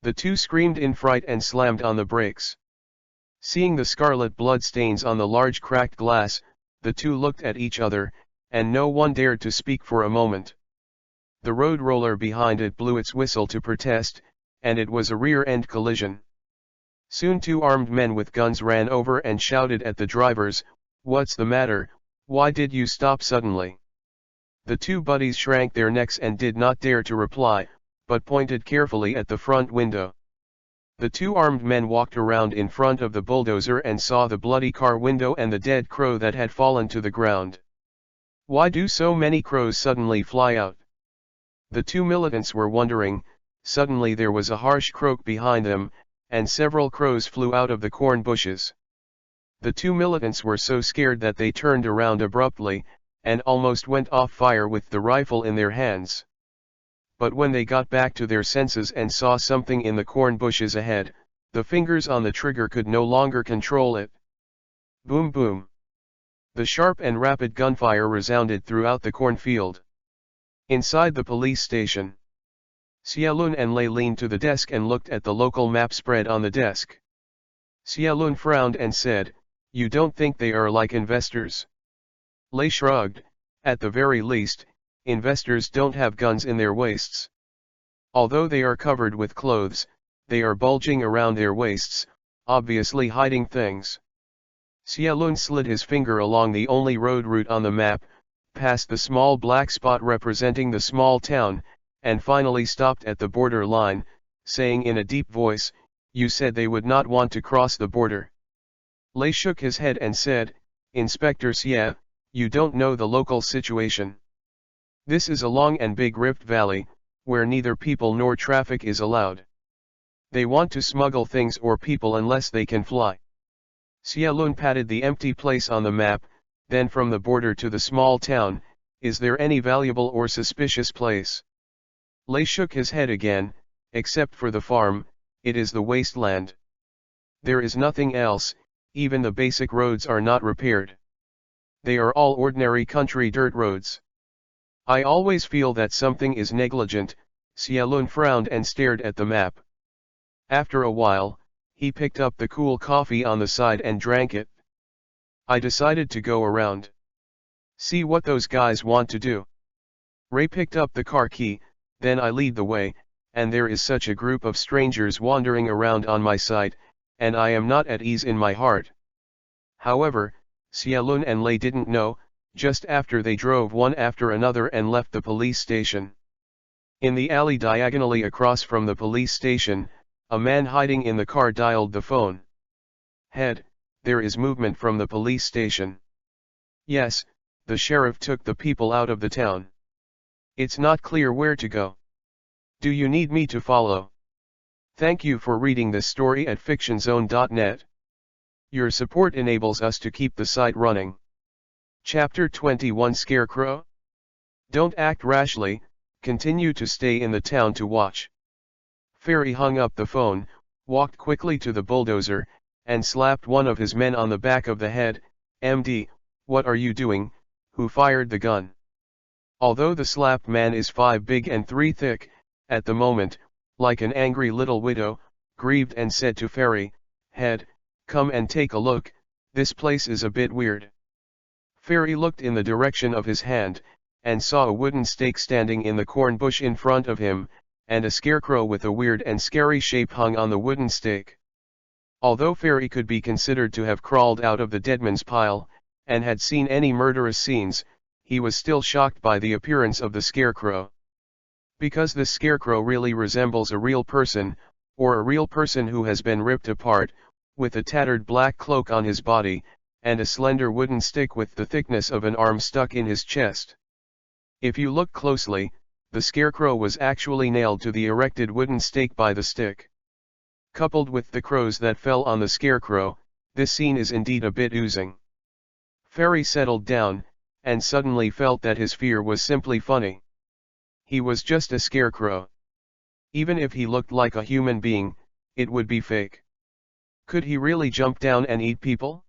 The 2 screamed in fright and slammed on the brakes. Seeing the scarlet blood stains on the large cracked glass, the 2 looked at each other, and no one dared to speak for a moment. The road roller behind it blew its whistle to protest, and it was a rear-end collision. Soon 2 armed men with guns ran over and shouted at the drivers, "What's the matter, why did you stop suddenly?" The 2 buddies shrank their necks and did not dare to reply, but pointed carefully at the front window. The 2 armed men walked around in front of the bulldozer and saw the bloody car window and the dead crow that had fallen to the ground. "Why do so many crows suddenly fly out?" The 2 militants were wondering. Suddenly there was a harsh croak behind them, and several crows flew out of the corn bushes. The two militants were so scared that they turned around abruptly, and almost went off fire with the rifle in their hands. But when they got back to their senses and saw something in the corn bushes ahead, the fingers on the trigger could no longer control it. Boom boom. The sharp and rapid gunfire resounded throughout the cornfield. Inside the police station, Xiaolun and Lei leaned to the desk and looked at the local map spread on the desk. Xiaolun frowned and said, "You don't think they are like investors?" Lei shrugged, "At the very least, investors don't have guns in their waists. Although they are covered with clothes, they are bulging around their waists, obviously hiding things." Xiaolun slid his finger along the only road route on the map, past the small black spot representing the small town, and finally stopped at the border line, saying in a deep voice, "You said they would not want to cross the border." Lei shook his head and said, "Inspector Xie, you don't know the local situation. This is a long and big rift valley, where neither people nor traffic is allowed. They want to smuggle things or people unless they can fly." Xiaolun patted the empty place on the map, then from the border to the small town, "Is there any valuable or suspicious place?" Lei shook his head again, "Except for the farm, it is the wasteland. There is nothing else, even the basic roads are not repaired. They are all ordinary country dirt roads." "I always feel that something is negligent." Xiaolun frowned and stared at the map. After a while, he picked up the cool coffee on the side and drank it. "I decided to go around. See what those guys want to do." Ray picked up the car key, "Then I lead the way, and there is such a group of strangers wandering around on my side, and I am not at ease in my heart." However, Xiaolun and Lei didn't know, just after they drove one after another and left the police station. In the alley diagonally across from the police station, a man hiding in the car dialed the phone. "Head, there is movement from the police station." "Yes, the sheriff took the people out of the town. It's not clear where to go. Do you need me to follow?" Thank you for reading this story at fictionzone.net. Your support enables us to keep the site running. Chapter 21 Scarecrow? Don't act rashly, continue to stay in the town to watch. Fairy hung up the phone, walked quickly to the bulldozer, and slapped one of his men on the back of the head. "MD, what are you doing? Who fired the gun?" Although the slapped man is 5 big and 3 thick, at the moment, like an angry little widow, grieved and said to Fairy, "Head, come and take a look, this place is a bit weird." Fairy looked in the direction of his hand, and saw a wooden stake standing in the corn bush in front of him, and a scarecrow with a weird and scary shape hung on the wooden stake. Although Fairy could be considered to have crawled out of the deadman's pile, and had seen any murderous scenes, he was still shocked by the appearance of the scarecrow. Because the scarecrow really resembles a real person, or a real person who has been ripped apart, with a tattered black cloak on his body, and a slender wooden stick with the thickness of an arm stuck in his chest. If you look closely, the scarecrow was actually nailed to the erected wooden stake by the stick. Coupled with the crows that fell on the scarecrow, this scene is indeed a bit oozing. Fairy settled down, and suddenly felt that his fear was simply funny. He was just a scarecrow. Even if he looked like a human being, it would be fake. Could he really jump down and eat people?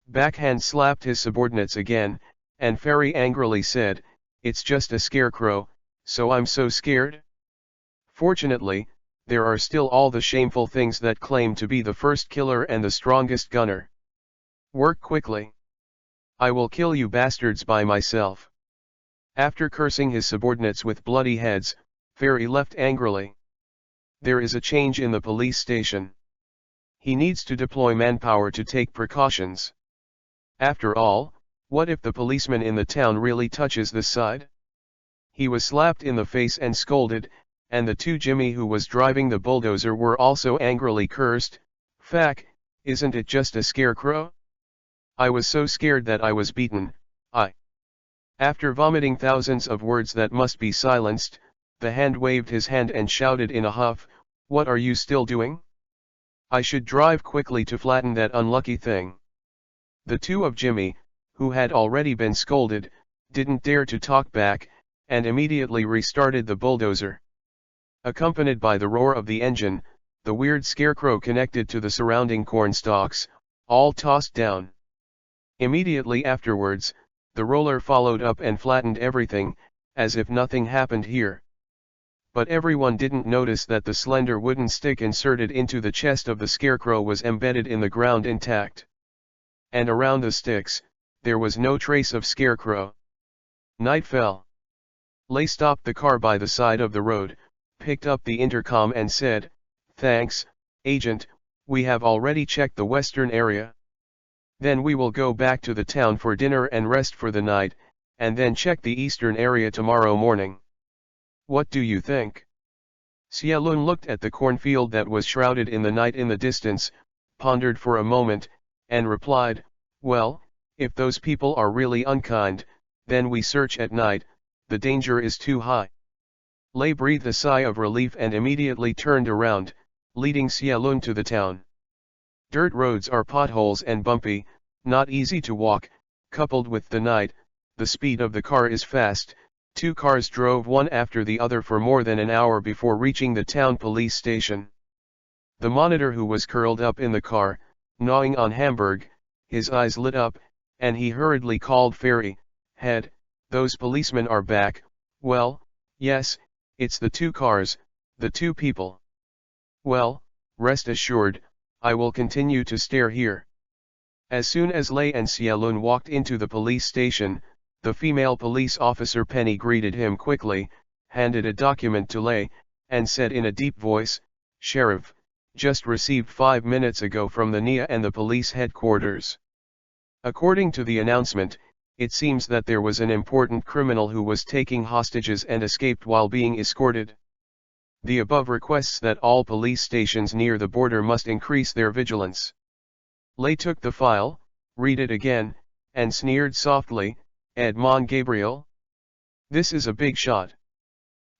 Backhand slapped his subordinates again, and Fairy angrily said, "It's just a scarecrow, so I'm so scared?" Fortunately, there are still all the shameful things that claim to be the first killer and the strongest gunner. Work quickly. I will kill you bastards by myself. After cursing his subordinates with bloody heads, Fairy left angrily. There is a change in the police station. He needs to deploy manpower to take precautions. After all, what if the policeman in the town really touches this side? He was slapped in the face and scolded, and the two Jimmy who was driving the bulldozer were also angrily cursed. "Fack, isn't it just a scarecrow? I was so scared that I was beaten, After vomiting thousands of words that must be silenced, the hand waved his hand and shouted in a huff, "What are you still doing? I should drive quickly to flatten that unlucky thing. The two of Jimmy, who had already been scolded, didn't dare to talk back, and immediately restarted the bulldozer. Accompanied by the roar of the engine, the weird scarecrow connected to the surrounding corn stalks, all tossed down. Immediately afterwards, the roller followed up and flattened everything, as if nothing happened here. But everyone didn't notice that the slender wooden stick inserted into the chest of the scarecrow was embedded in the ground intact. And around the sticks, there was no trace of scarecrow. Night fell. Lay stopped the car by the side of the road, picked up the intercom and said, "Thanks, Agent, we have already checked the western area. Then we will go back to the town for dinner and rest for the night, and then check the eastern area tomorrow morning. What do you think?" Xiaolun looked at the cornfield that was shrouded in the night in the distance, pondered for a moment, and replied, "Well, if those people are really unkind, then we search at night, the danger is too high." Lei breathed a sigh of relief and immediately turned around, leading Xiaolun to the town. Dirt roads are potholes and bumpy, not easy to walk, coupled with the night, the speed of the car is fast. Two cars drove one after the other for more than an hour before reaching the town police station. The monitor, who was curled up in the car, gnawing on Hamburg, his eyes lit up, and he hurriedly called Fairy, "Head, those policemen are back." "Well, yes, it's the two cars, the two people." "Well, rest assured, I will continue to stare here." As soon as Lei and Xiaolun walked into the police station, the female police officer Penny greeted him quickly, handed a document to Lei, and said in a deep voice, "Sheriff, just received 5 minutes ago from the NIA and the police headquarters. According to the announcement, it seems that there was an important criminal who was taking hostages and escaped while being escorted. The above requests that all police stations near the border must increase their vigilance." Lei took the file, read it again, and sneered softly, "Edmond Gabriel? This is a big shot.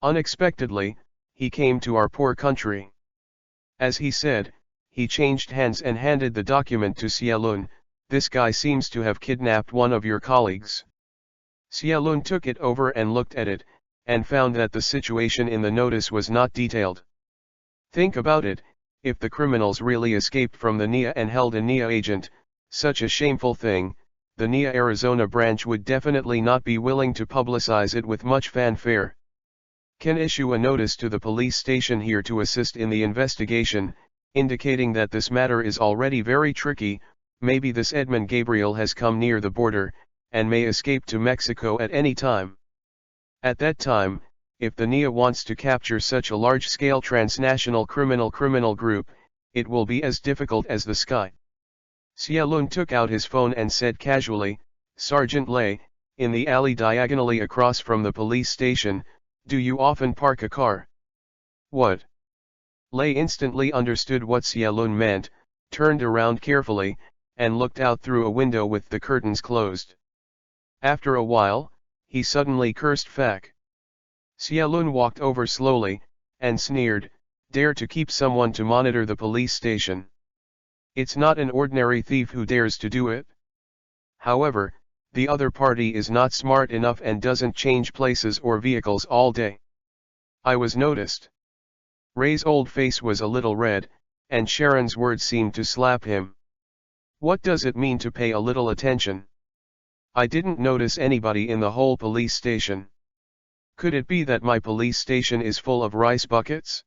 Unexpectedly, he came to our poor country." As he said, he changed hands and handed the document to Xiaolun. "This guy seems to have kidnapped one of your colleagues." Xiaolun took it over and looked at it, and found that the situation in the notice was not detailed. Think about it, if the criminals really escaped from the NIA and held a NIA agent, such a shameful thing, the NIA Arizona branch would definitely not be willing to publicize it with much fanfare. Can issue a notice to the police station here to assist in the investigation, indicating that this matter is already very tricky. Maybe this Edmond Gabriel has come near the border, and may escape to Mexico at any time. At that time, if the NIA wants to capture such a large-scale transnational criminal group, it will be as difficult as the sky." Xiaolun took out his phone and said casually, "Sergeant Lei, in the alley diagonally across from the police station, do you often park a car?" "What?" Lei instantly understood what Xiaolun meant, turned around carefully, and looked out through a window with the curtains closed. After a while, he suddenly cursed Fak. Xiaolun walked over slowly, and sneered, "Dare to keep someone to monitor the police station? It's not an ordinary thief who dares to do it. However, the other party is not smart enough and doesn't change places or vehicles all day. I was noticed." Ray's old face was a little red, and Sharon's words seemed to slap him. "What does it mean to pay a little attention? I didn't notice anybody in the whole police station. Could it be that my police station is full of rice buckets?"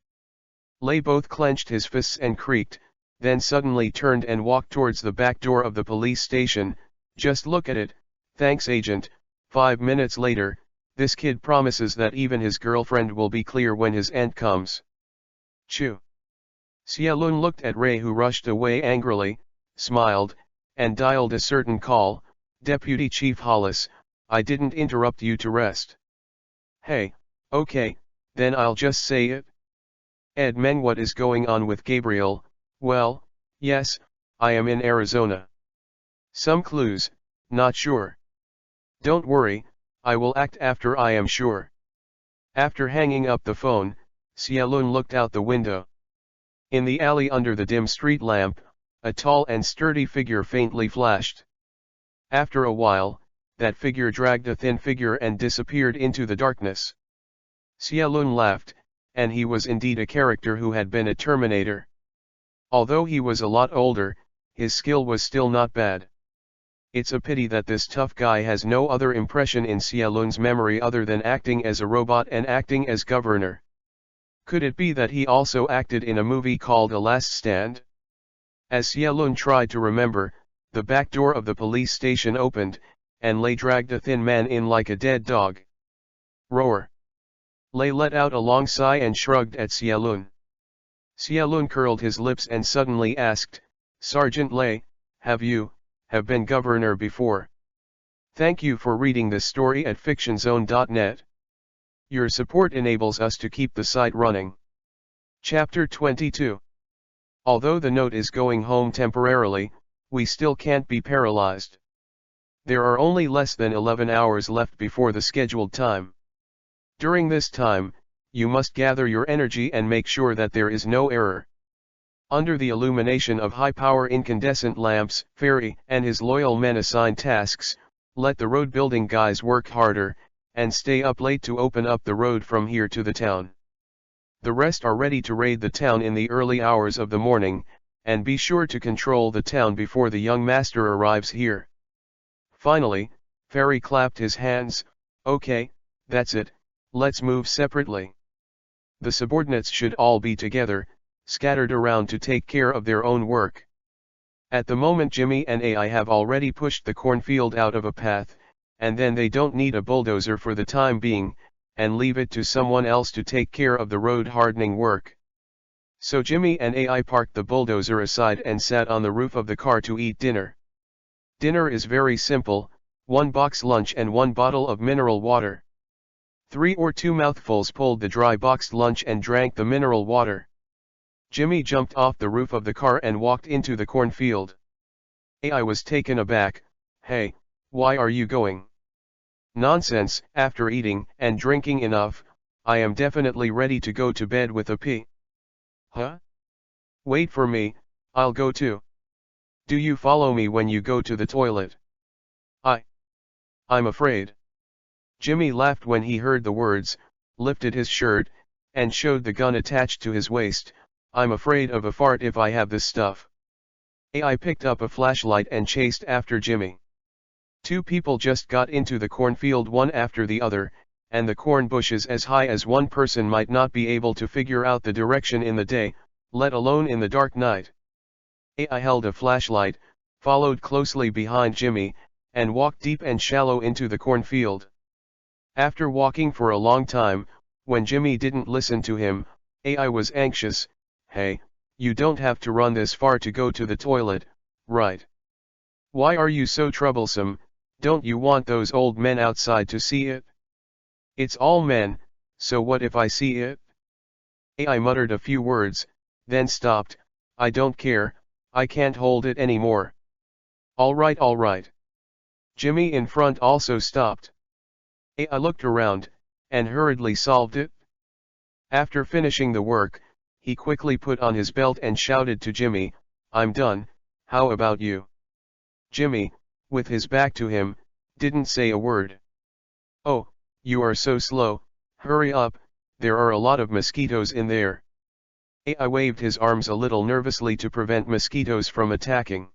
Lei both clenched his fists and creaked, then suddenly turned and walked towards the back door of the police station. "Just look at it, thanks agent." 5 minutes later, "This kid promises that even his girlfriend will be clear when his aunt comes." Chew. Xiaolun looked at Ray, who rushed away angrily, smiled, and dialed a certain call. "Deputy Chief Hollis, I didn't interrupt you to rest." "Hey, okay, then I'll just say it. Edmond, what is going on with Gabriel?" "Well, yes, I am in Arizona. Some clues, not sure. Don't worry, I will act after I am sure." After hanging up the phone, Xiaolun looked out the window. In the alley under the dim street lamp, a tall and sturdy figure faintly flashed. After a while, that figure dragged a thin figure and disappeared into the darkness. Xia Lun laughed, and he was indeed a character who had been a Terminator. Although he was a lot older, his skill was still not bad. It's a pity that this tough guy has no other impression in Xia Lun's memory other than acting as a robot and acting as governor. Could it be that he also acted in a movie called A Last Stand? As Xia Lun tried to remember, the back door of the police station opened, and Lei dragged a thin man in like a dead dog. Roar! Lei let out a long sigh and shrugged at Xia Lun. Xia Lun curled his lips and suddenly asked, "Sergeant Lei, have been governor before? Thank you for reading this story at fictionzone.net. Your support enables us to keep the site running." Chapter 22. Although the note is going home temporarily, we still can't be paralyzed. There are only less than 11 hours left before the scheduled time. During this time, you must gather your energy and make sure that there is no error. Under the illumination of high-power incandescent lamps, Fairy and his loyal men assign tasks. Let the road-building guys work harder, and stay up late to open up the road from here to the town. The rest are ready to raid the town in the early hours of the morning, and be sure to control the town before the young master arrives here. Finally, Fairy clapped his hands. "Okay, that's it, let's move separately." The subordinates should all be together, scattered around to take care of their own work. At the moment Jimmy and AI have already pushed the cornfield out of a path, and then they don't need a bulldozer for the time being, and leave it to someone else to take care of the road hardening work. So Jimmy and AI parked the bulldozer aside and sat on the roof of the car to eat dinner. Dinner is very simple, 1 box lunch and 1 bottle of mineral water. 3 or 2 mouthfuls pulled the dry boxed lunch and drank the mineral water. Jimmy jumped off the roof of the car and walked into the cornfield. AI was taken aback. "Hey, why are you going?" "Nonsense, after eating and drinking enough, I am definitely ready to go to bed with a pee." "Huh? Wait for me, I'll go too. Do you follow me when you go to the toilet?" I'm afraid." Jimmy laughed when he heard the words, lifted his shirt, and showed the gun attached to his waist. "I'm afraid of a fart if I have this stuff." AI picked up a flashlight and chased after Jimmy. 2 people just got into the cornfield one after the other, and the corn bushes as high as one person might not be able to figure out the direction in the day, let alone in the dark night. AI held a flashlight, followed closely behind Jimmy, and walked deep and shallow into the cornfield. After walking for a long time, when Jimmy didn't listen to him, AI was anxious. "Hey, you don't have to run this far to go to the toilet, right? Why are you so troublesome? Don't you want those old men outside to see it?" "It's all men, so what if I see it?" AI muttered a few words, then stopped. "I don't care, I can't hold it anymore." All right. Jimmy in front also stopped. AI looked around, and hurriedly solved it. After finishing the work, he quickly put on his belt and shouted to Jimmy, "I'm done, how about you?" Jimmy, with his back to him, didn't say a word. "Oh, you are so slow, hurry up, there are a lot of mosquitoes in there." AI waved his arms a little nervously to prevent mosquitoes from attacking.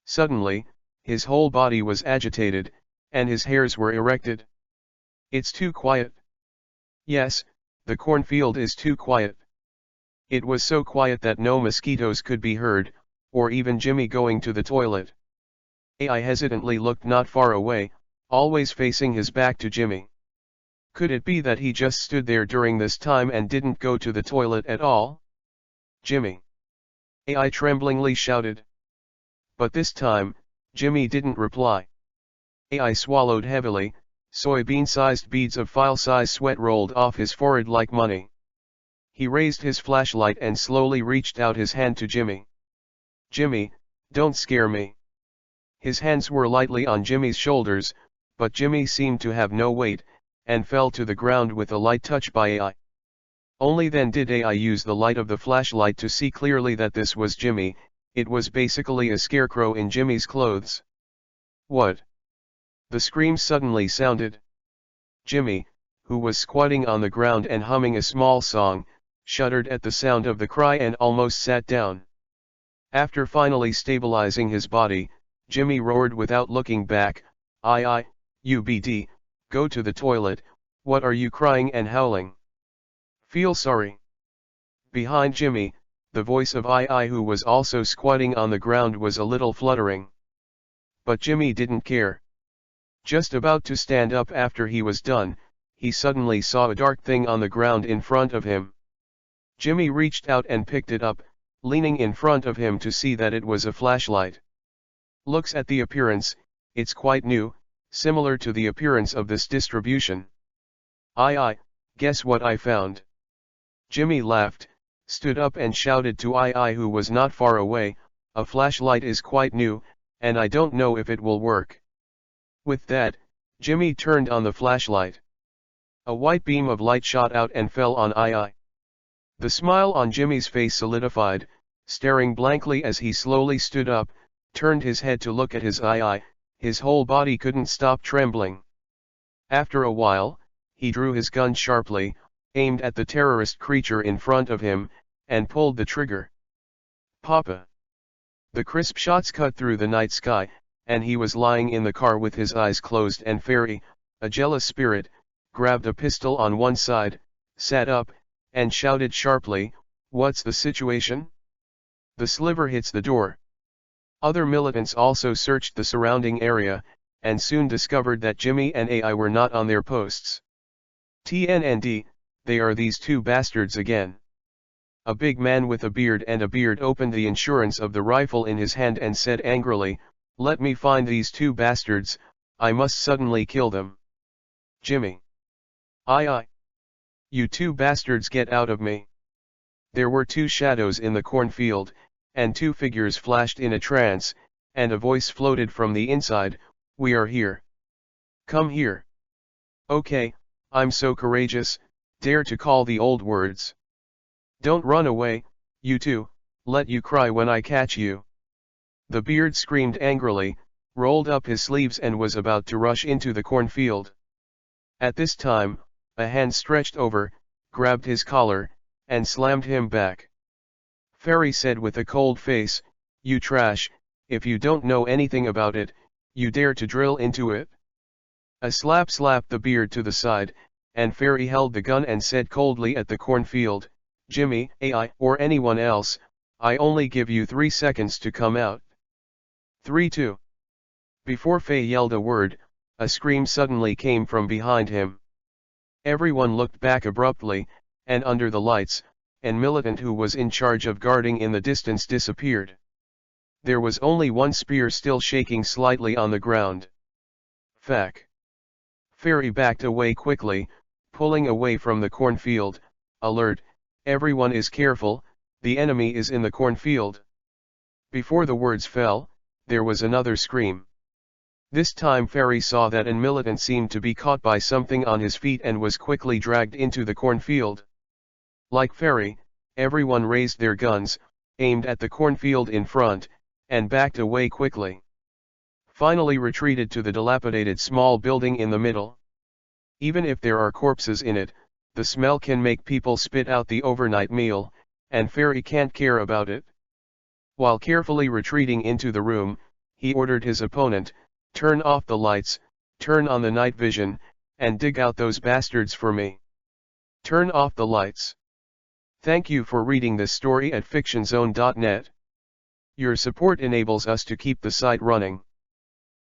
Suddenly, his whole body was agitated, and his hairs were erected. "It's too quiet." Yes, the cornfield is too quiet. It was so quiet that no mosquitoes could be heard, or even Jimmy going to the toilet. AI hesitantly looked not far away, always facing his back to Jimmy. Could it be that he just stood there during this time and didn't go to the toilet at all? "Jimmy!" AI tremblingly shouted. But this time, Jimmy didn't reply. AI swallowed heavily, soybean-sized beads of file-size sweat rolled off his forehead like money. He raised his flashlight and slowly reached out his hand to Jimmy. "Jimmy, don't scare me." His hands were lightly on Jimmy's shoulders, but Jimmy seemed to have no weight, and fell to the ground with a light touch by AI. Only then did AI use the light of the flashlight to see clearly that this was Jimmy. It was basically a scarecrow in Jimmy's clothes. What? The scream suddenly sounded. Jimmy, who was squatting on the ground and humming a small song, shuddered at the sound of the cry and almost sat down. After finally stabilizing his body, Jimmy roared without looking back, "IIUBD, go to the toilet, what are you crying and howling? Feel sorry." Behind Jimmy, the voice of II, who was also squatting on the ground, was a little fluttering. But Jimmy didn't care. Just about to stand up after he was done, he suddenly saw a dark thing on the ground in front of him. Jimmy reached out and picked it up, leaning in front of him to see that it was a flashlight. Looks at the appearance, it's quite new, similar to the appearance of this distribution. Guess what I found? Jimmy laughed, stood up and shouted to II, who was not far away, a flashlight is quite new, and I don't know if it will work. With that, Jimmy turned on the flashlight. A white beam of light shot out and fell on II. The smile on Jimmy's face solidified, staring blankly as he slowly stood up, turned his head to look at his II, his whole body couldn't stop trembling. After a while, he drew his gun sharply, aimed at the terrorist creature in front of him, and pulled the trigger. Papa! The crisp shots cut through the night sky, and he was lying in the car with his eyes closed, and Fairy, a jealous spirit, grabbed a pistol on one side, sat up, and shouted sharply, "What's the situation?" The sliver hits the door. Other militants also searched the surrounding area, and soon discovered that Jimmy and AI were not on their posts. TNND, they are these two bastards again. A big man with a beard opened the insurance of the rifle in his hand and said angrily, "Let me find these two bastards, I must suddenly kill them." Jimmy. I. You two bastards, get out of me. There were two shadows in the cornfield, and two figures flashed in a trance, and a voice floated from the inside, "We are here. Come here." Okay, I'm so courageous, dare to call the old words. Don't run away, you two, let you cry when I catch you. The beard screamed angrily, rolled up his sleeves and was about to rush into the cornfield. At this time, a hand stretched over, grabbed his collar, and slammed him back. Fairy said with a cold face, "You trash, if you don't know anything about it, you dare to drill into it?" A slap slapped the beard to the side, and Fairy held the gun and said coldly at the cornfield, "Jimmy, AI, or anyone else, I only give you 3 seconds to come out. 3, 2. Before Faye yelled a word, a scream suddenly came from behind him. Everyone looked back abruptly, and under the lights, an militant who was in charge of guarding in the distance disappeared. There was only one spear still shaking slightly on the ground. Fack. Fairy backed away quickly, pulling away from the cornfield. Alert, everyone is careful, the enemy is in the cornfield. Before the words fell, there was another scream. This time Fairy saw that an militant seemed to be caught by something on his feet and was quickly dragged into the cornfield. Like Fairy, everyone raised their guns, aimed at the cornfield in front, and backed away quickly. Finally retreated to the dilapidated small building in the middle. Even if there are corpses in it, the smell can make people spit out the overnight meal, and Fairy can't care about it. While carefully retreating into the room, he ordered his opponent, "Turn off the lights, turn on the night vision, and dig out those bastards for me. Turn off the lights." Thank you for reading this story at fictionzone.net. Your support enables us to keep the site running.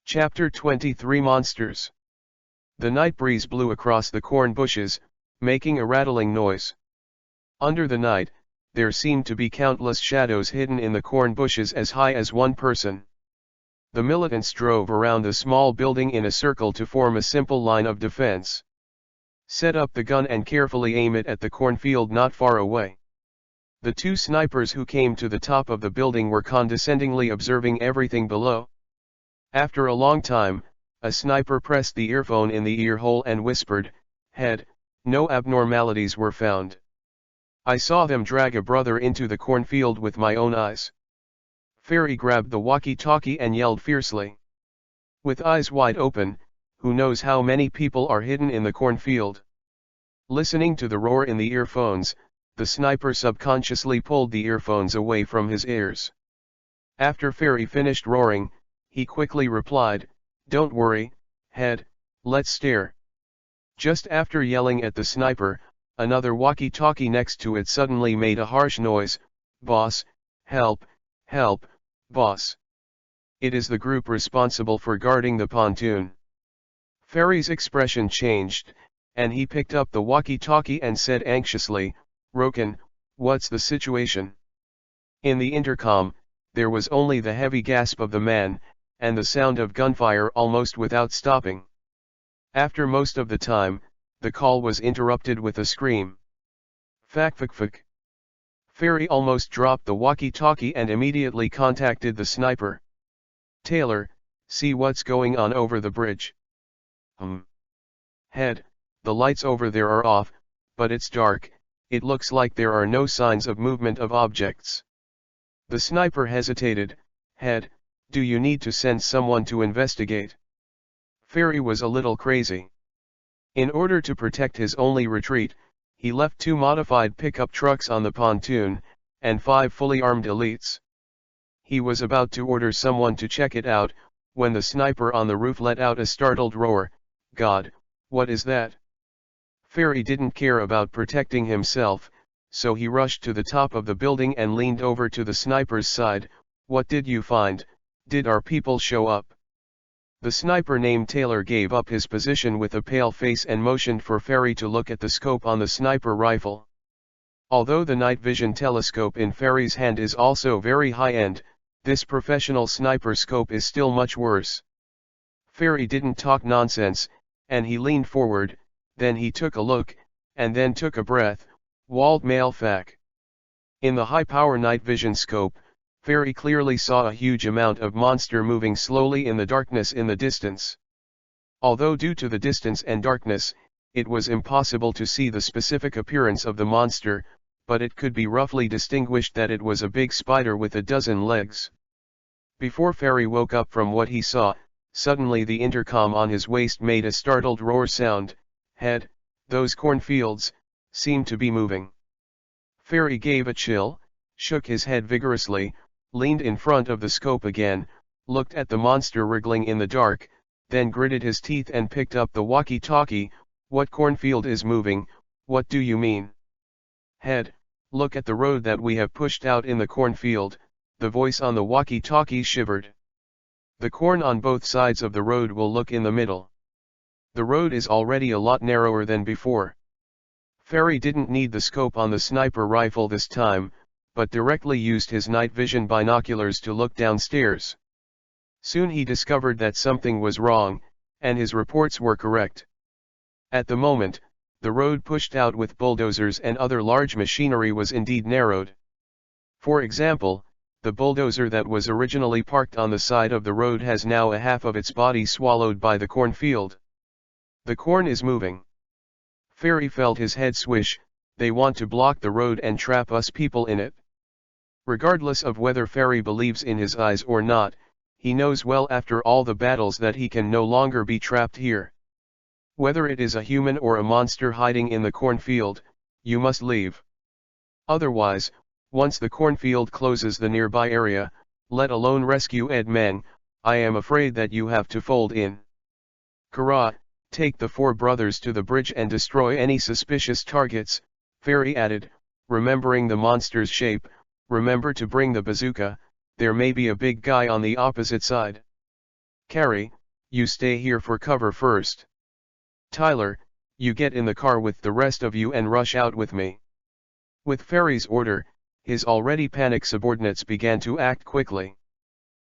Chapter 23 Monsters. The night breeze blew across the corn bushes, making a rattling noise. Under the night, there seemed to be countless shadows hidden in the corn bushes as high as one person. The militants drove around the small building in a circle to form a simple line of defense. Set up the gun and carefully aim it at the cornfield not far away. The two snipers who came to the top of the building were condescendingly observing everything below. After a long time, a sniper pressed the earphone in the ear hole and whispered, "Head, no abnormalities were found. I saw them drag a brother into the cornfield with my own eyes. Fairy grabbed the walkie-talkie and yelled fiercely. With eyes wide open, who knows how many people are hidden in the cornfield? Listening to the roar in the earphones, the sniper subconsciously pulled the earphones away from his ears. After Fairy finished roaring, he quickly replied, "Don't worry, head, let's stare." Just after yelling at the sniper, another walkie-talkie next to it suddenly made a harsh noise, "Boss, help, help, boss." It is the group responsible for guarding the pontoon. Fairy's expression changed, and he picked up the walkie-talkie and said anxiously, "Roken, what's the situation?" In the intercom, there was only the heavy gasp of the man, and the sound of gunfire almost without stopping. After most of the time, the call was interrupted with a scream. Fakfakfak. Fairy almost dropped the walkie-talkie and immediately contacted the sniper. "Taylor, see what's going on over the bridge." Head, the lights over there are off, but it's dark, it looks like there are no signs of movement of objects." The sniper hesitated. "Head, do you need to send someone to investigate?" Fairy was a little crazy. In order to protect his only retreat, he left 2 modified pickup trucks on the pontoon, and 5 fully armed elites. He was about to order someone to check it out, when the sniper on the roof let out a startled roar. "God, what is that?" Fairy didn't care about protecting himself, so he rushed to the top of the building and leaned over to the sniper's side. "What did you find? Did our people show up?" The sniper named Taylor gave up his position with a pale face and motioned for Fairy to look at the scope on the sniper rifle. Although the night vision telescope in Fairy's hand is also very high-end, this professional sniper scope is still much worse. Fairy didn't talk nonsense, and he leaned forward, then he took a look, and then took a breath. Walled mail fac. In the high-power night vision scope, Fairy clearly saw a huge amount of monster moving slowly in the darkness in the distance. Although due to the distance and darkness, it was impossible to see the specific appearance of the monster, but it could be roughly distinguished that it was a big spider with a dozen legs. Before Fairy woke up from what he saw, suddenly the intercom on his waist made a startled roar sound. "Head, those cornfields seem to be moving." Fairy gave a chill, shook his head vigorously, leaned in front of the scope again, looked at the monster wriggling in the dark, then gritted his teeth and picked up the walkie-talkie. "What cornfield is moving? What do you mean?" "Head, look at the road that we have pushed out in the cornfield." The voice on the walkie-talkie shivered. "The corn on both sides of the road will look in the middle. The road is already a lot narrower than before." Fairy didn't need the scope on the sniper rifle this time, but directly used his night vision binoculars to look downstairs. Soon he discovered that something was wrong, and his reports were correct. At the moment, the road pushed out with bulldozers and other large machinery was indeed narrowed. For example, the bulldozer that was originally parked on the side of the road has now a half of its body swallowed by the cornfield. The corn is moving. Fairy felt his head swish. They want to block the road and trap us people in it. Regardless of whether Fairy believes in his eyes or not, he knows well after all the battles that he can no longer be trapped here. Whether it is a human or a monster hiding in the cornfield, you must leave. Otherwise, once the cornfield closes the nearby area, let alone rescue Ed Meng, I am afraid that you have to fold in. Kara, take the 4 brothers to the bridge and destroy any suspicious targets," Fairy added, remembering the monster's shape. "Remember to bring the bazooka, there may be a big guy on the opposite side. Carrie, you stay here for cover first. Tyler, you get in the car with the rest of you and rush out with me." With Fairy's order, his already panicked subordinates began to act quickly.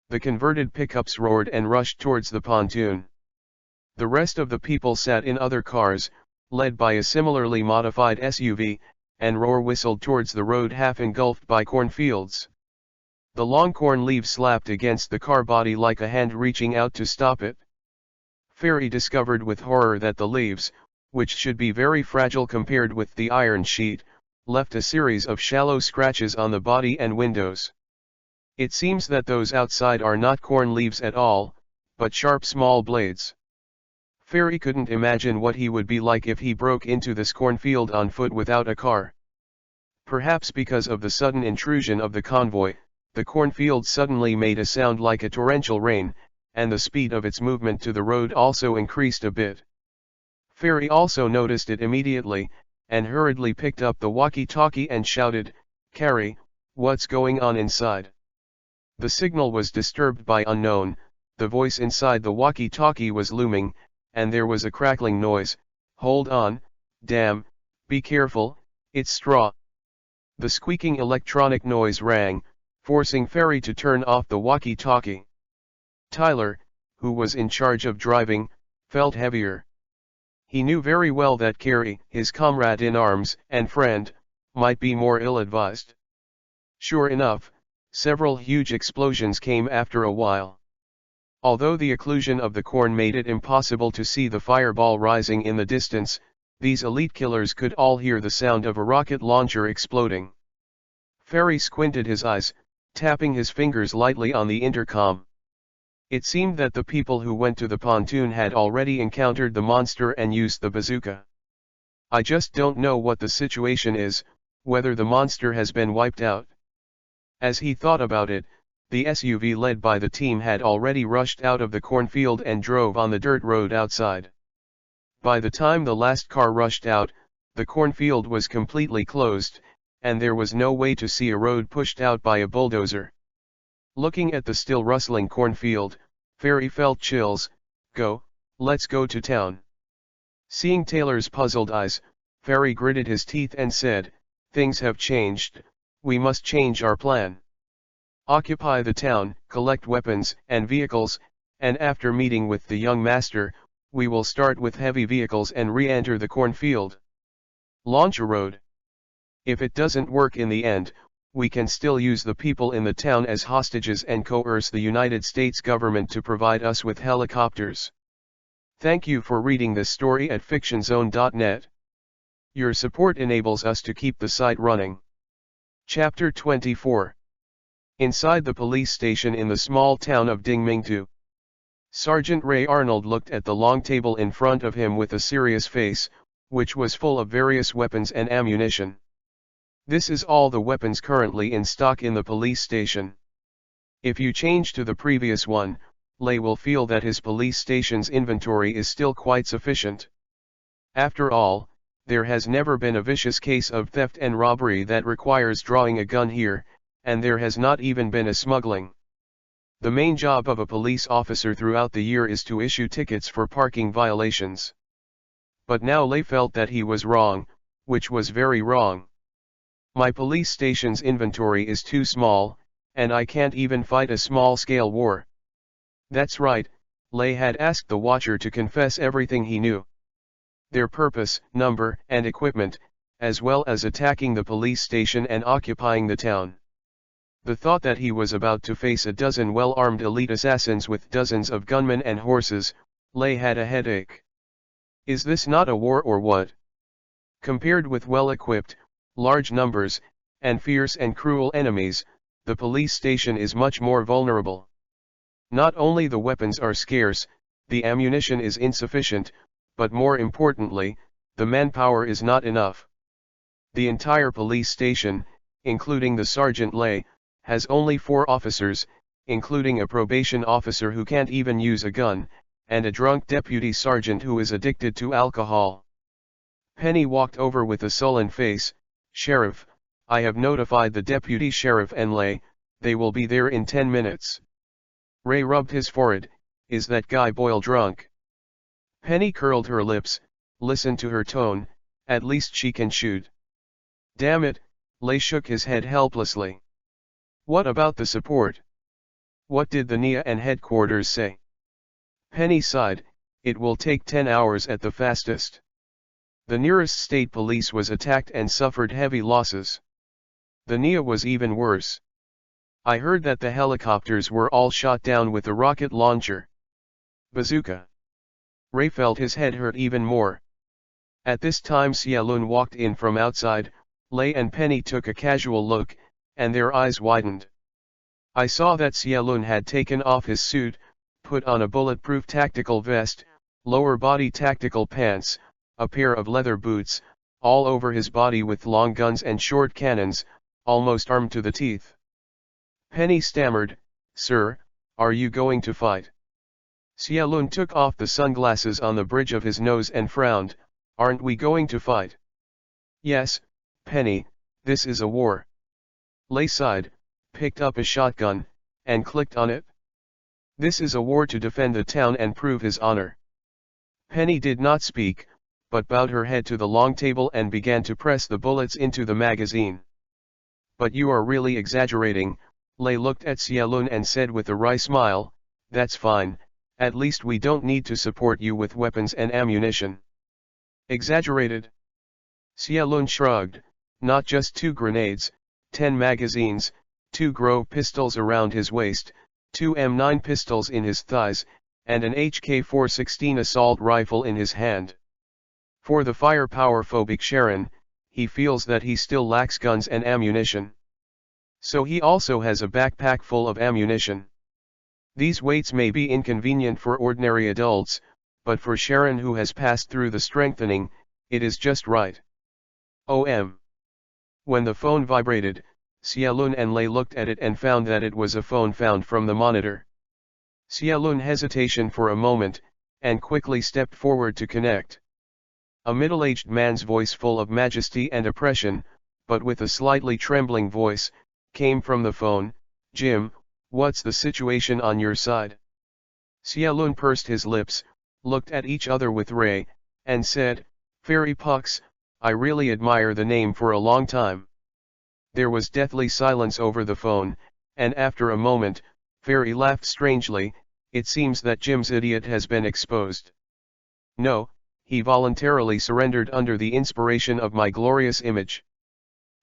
The converted pickups roared and rushed towards the pontoon. The rest of the people sat in other cars, led by a similarly modified SUV, and roar whistled towards the road half engulfed by cornfields. The long corn leaves slapped against the car body like a hand reaching out to stop it. Fairy discovered with horror that the leaves, which should be very fragile compared with the iron sheet, left a series of shallow scratches on the body and windows. It seems that those outside are not corn leaves at all, but sharp small blades. Fairy couldn't imagine what he would be like if he broke into this cornfield on foot without a car. Perhaps because of the sudden intrusion of the convoy, the cornfield suddenly made a sound like a torrential rain, and the speed of its movement to the road also increased a bit. Fairy also noticed it immediately, and hurriedly picked up the walkie-talkie and shouted, "Carrie, what's going on inside?" The signal was disturbed by unknown, the voice inside the walkie-talkie was looming, and there was a crackling noise. "Hold on, damn, be careful, it's straw." The squeaking electronic noise rang, forcing Fairy to turn off the walkie-talkie. Tyler, who was in charge of driving, felt heavier. He knew very well that Carrie, his comrade in arms and friend, might be more ill-advised. Sure enough, several huge explosions came after a while. Although the occlusion of the corn made it impossible to see the fireball rising in the distance, these elite killers could all hear the sound of a rocket launcher exploding. Fairy squinted his eyes, tapping his fingers lightly on the intercom. It seemed that the people who went to the pontoon had already encountered the monster and used the bazooka. "I just don't know what the situation is, whether the monster has been wiped out." As he thought about it, the SUV led by the team had already rushed out of the cornfield and drove on the dirt road outside. By the time the last car rushed out, the cornfield was completely closed, and there was no way to see a road pushed out by a bulldozer. Looking at the still rustling cornfield, Fairy felt chills. Let's go to town." Seeing Taylor's puzzled eyes, Fairy gritted his teeth and said, "Things have changed, we must change our plan. Occupy the town, collect weapons and vehicles, and after meeting with the young master, we will start with heavy vehicles and re-enter the cornfield. Launch a road. If it doesn't work in the end, we can still use the people in the town as hostages and coerce the United States government to provide us with helicopters." Thank you for reading this story at fictionzone.net. Your support enables us to keep the site running. Chapter 24. Inside the police station in the small town of Dingmingtu. Sergeant Ray Arnold looked at the long table in front of him with a serious face, which was full of various weapons and ammunition. "This is all the weapons currently in stock in the police station. If you change to the previous one, Lay will feel that his police station's inventory is still quite sufficient. After all, there has never been a vicious case of theft and robbery that requires drawing a gun here, and there has not even been a smuggling. The main job of a police officer throughout the year is to issue tickets for parking violations." But now Lay felt that he was wrong, which was very wrong. "My police station's inventory is too small, and I can't even fight a small-scale war." That's right, Lay had asked the Watcher to confess everything he knew. Their purpose, number, and equipment, as well as attacking the police station and occupying the town. The thought that he was about to face a dozen well-armed elite assassins with dozens of gunmen and horses, Lay had a headache. Is this not a war or what? Compared with well-equipped, large numbers, and fierce and cruel enemies, the police station is much more vulnerable. Not only the weapons are scarce, the ammunition is insufficient, but more importantly, the manpower is not enough. The entire police station, including the Sergeant Lay, has only 4 officers, including a probation officer who can't even use a gun, and a drunk deputy sergeant who is addicted to alcohol. Penny walked over with a sullen face. "Sheriff, I have notified the deputy sheriff and Lay, they will be there in 10 minutes. Ray rubbed his forehead. "Is that guy Boyle drunk?" Penny curled her lips. Listen to her tone, at least she can shoot. "Damn it," Lay shook his head helplessly. "What about the support? What did the NIA and headquarters say?" Penny sighed. "It will take 10 hours at the fastest. The nearest state police was attacked and suffered heavy losses. The NIA was even worse. I heard that the helicopters were all shot down with a rocket launcher. Bazooka." Ray felt his head hurt even more. At this time Xialun walked in from outside, Lei and Penny took a casual look, and their eyes widened. I saw that Xiaolun had taken off his suit, put on a bulletproof tactical vest, lower body tactical pants, a pair of leather boots, all over his body with long guns and short cannons, almost armed to the teeth. Penny stammered, "Sir, are you going to fight?" Xiaolun took off the sunglasses on the bridge of his nose and frowned, "Aren't we going to fight?" "Yes, Penny, this is a war." Lei sighed, picked up a shotgun, and clicked on it. "This is a war to defend the town and prove his honor." Penny did not speak, but bowed her head to the long table and began to press the bullets into the magazine. "But you are really exaggerating," Lei looked at Xiaolun and said with a wry smile, "That's fine, at least we don't need to support you with weapons and ammunition." "Exaggerated?" Xiaolun shrugged, "Not just 2 grenades, 10 magazines, 2 Grove pistols around his waist, 2 M9 pistols in his thighs, and an HK-416 assault rifle in his hand. For the firepower-phobic Sharon, he feels that he still lacks guns and ammunition. So he also has a backpack full of ammunition. These weights may be inconvenient for ordinary adults, but for Sharon who has passed through the strengthening, it is just right." When the phone vibrated, Xiaolun and Lei looked at it and found that it was a phone found from the monitor. Xiaolun hesitated for a moment, and quickly stepped forward to connect. A middle-aged man's voice full of majesty and oppression, but with a slightly trembling voice, came from the phone. "Jim, what's the situation on your side?" Xiaolun pursed his lips, looked at each other with Ray, and said, "Fairy Pucks, I really admire the name for a long time." There was deathly silence over the phone, and after a moment, Fairy laughed strangely. "It seems that Jim's idiot has been exposed. No, he voluntarily surrendered under the inspiration of my glorious image.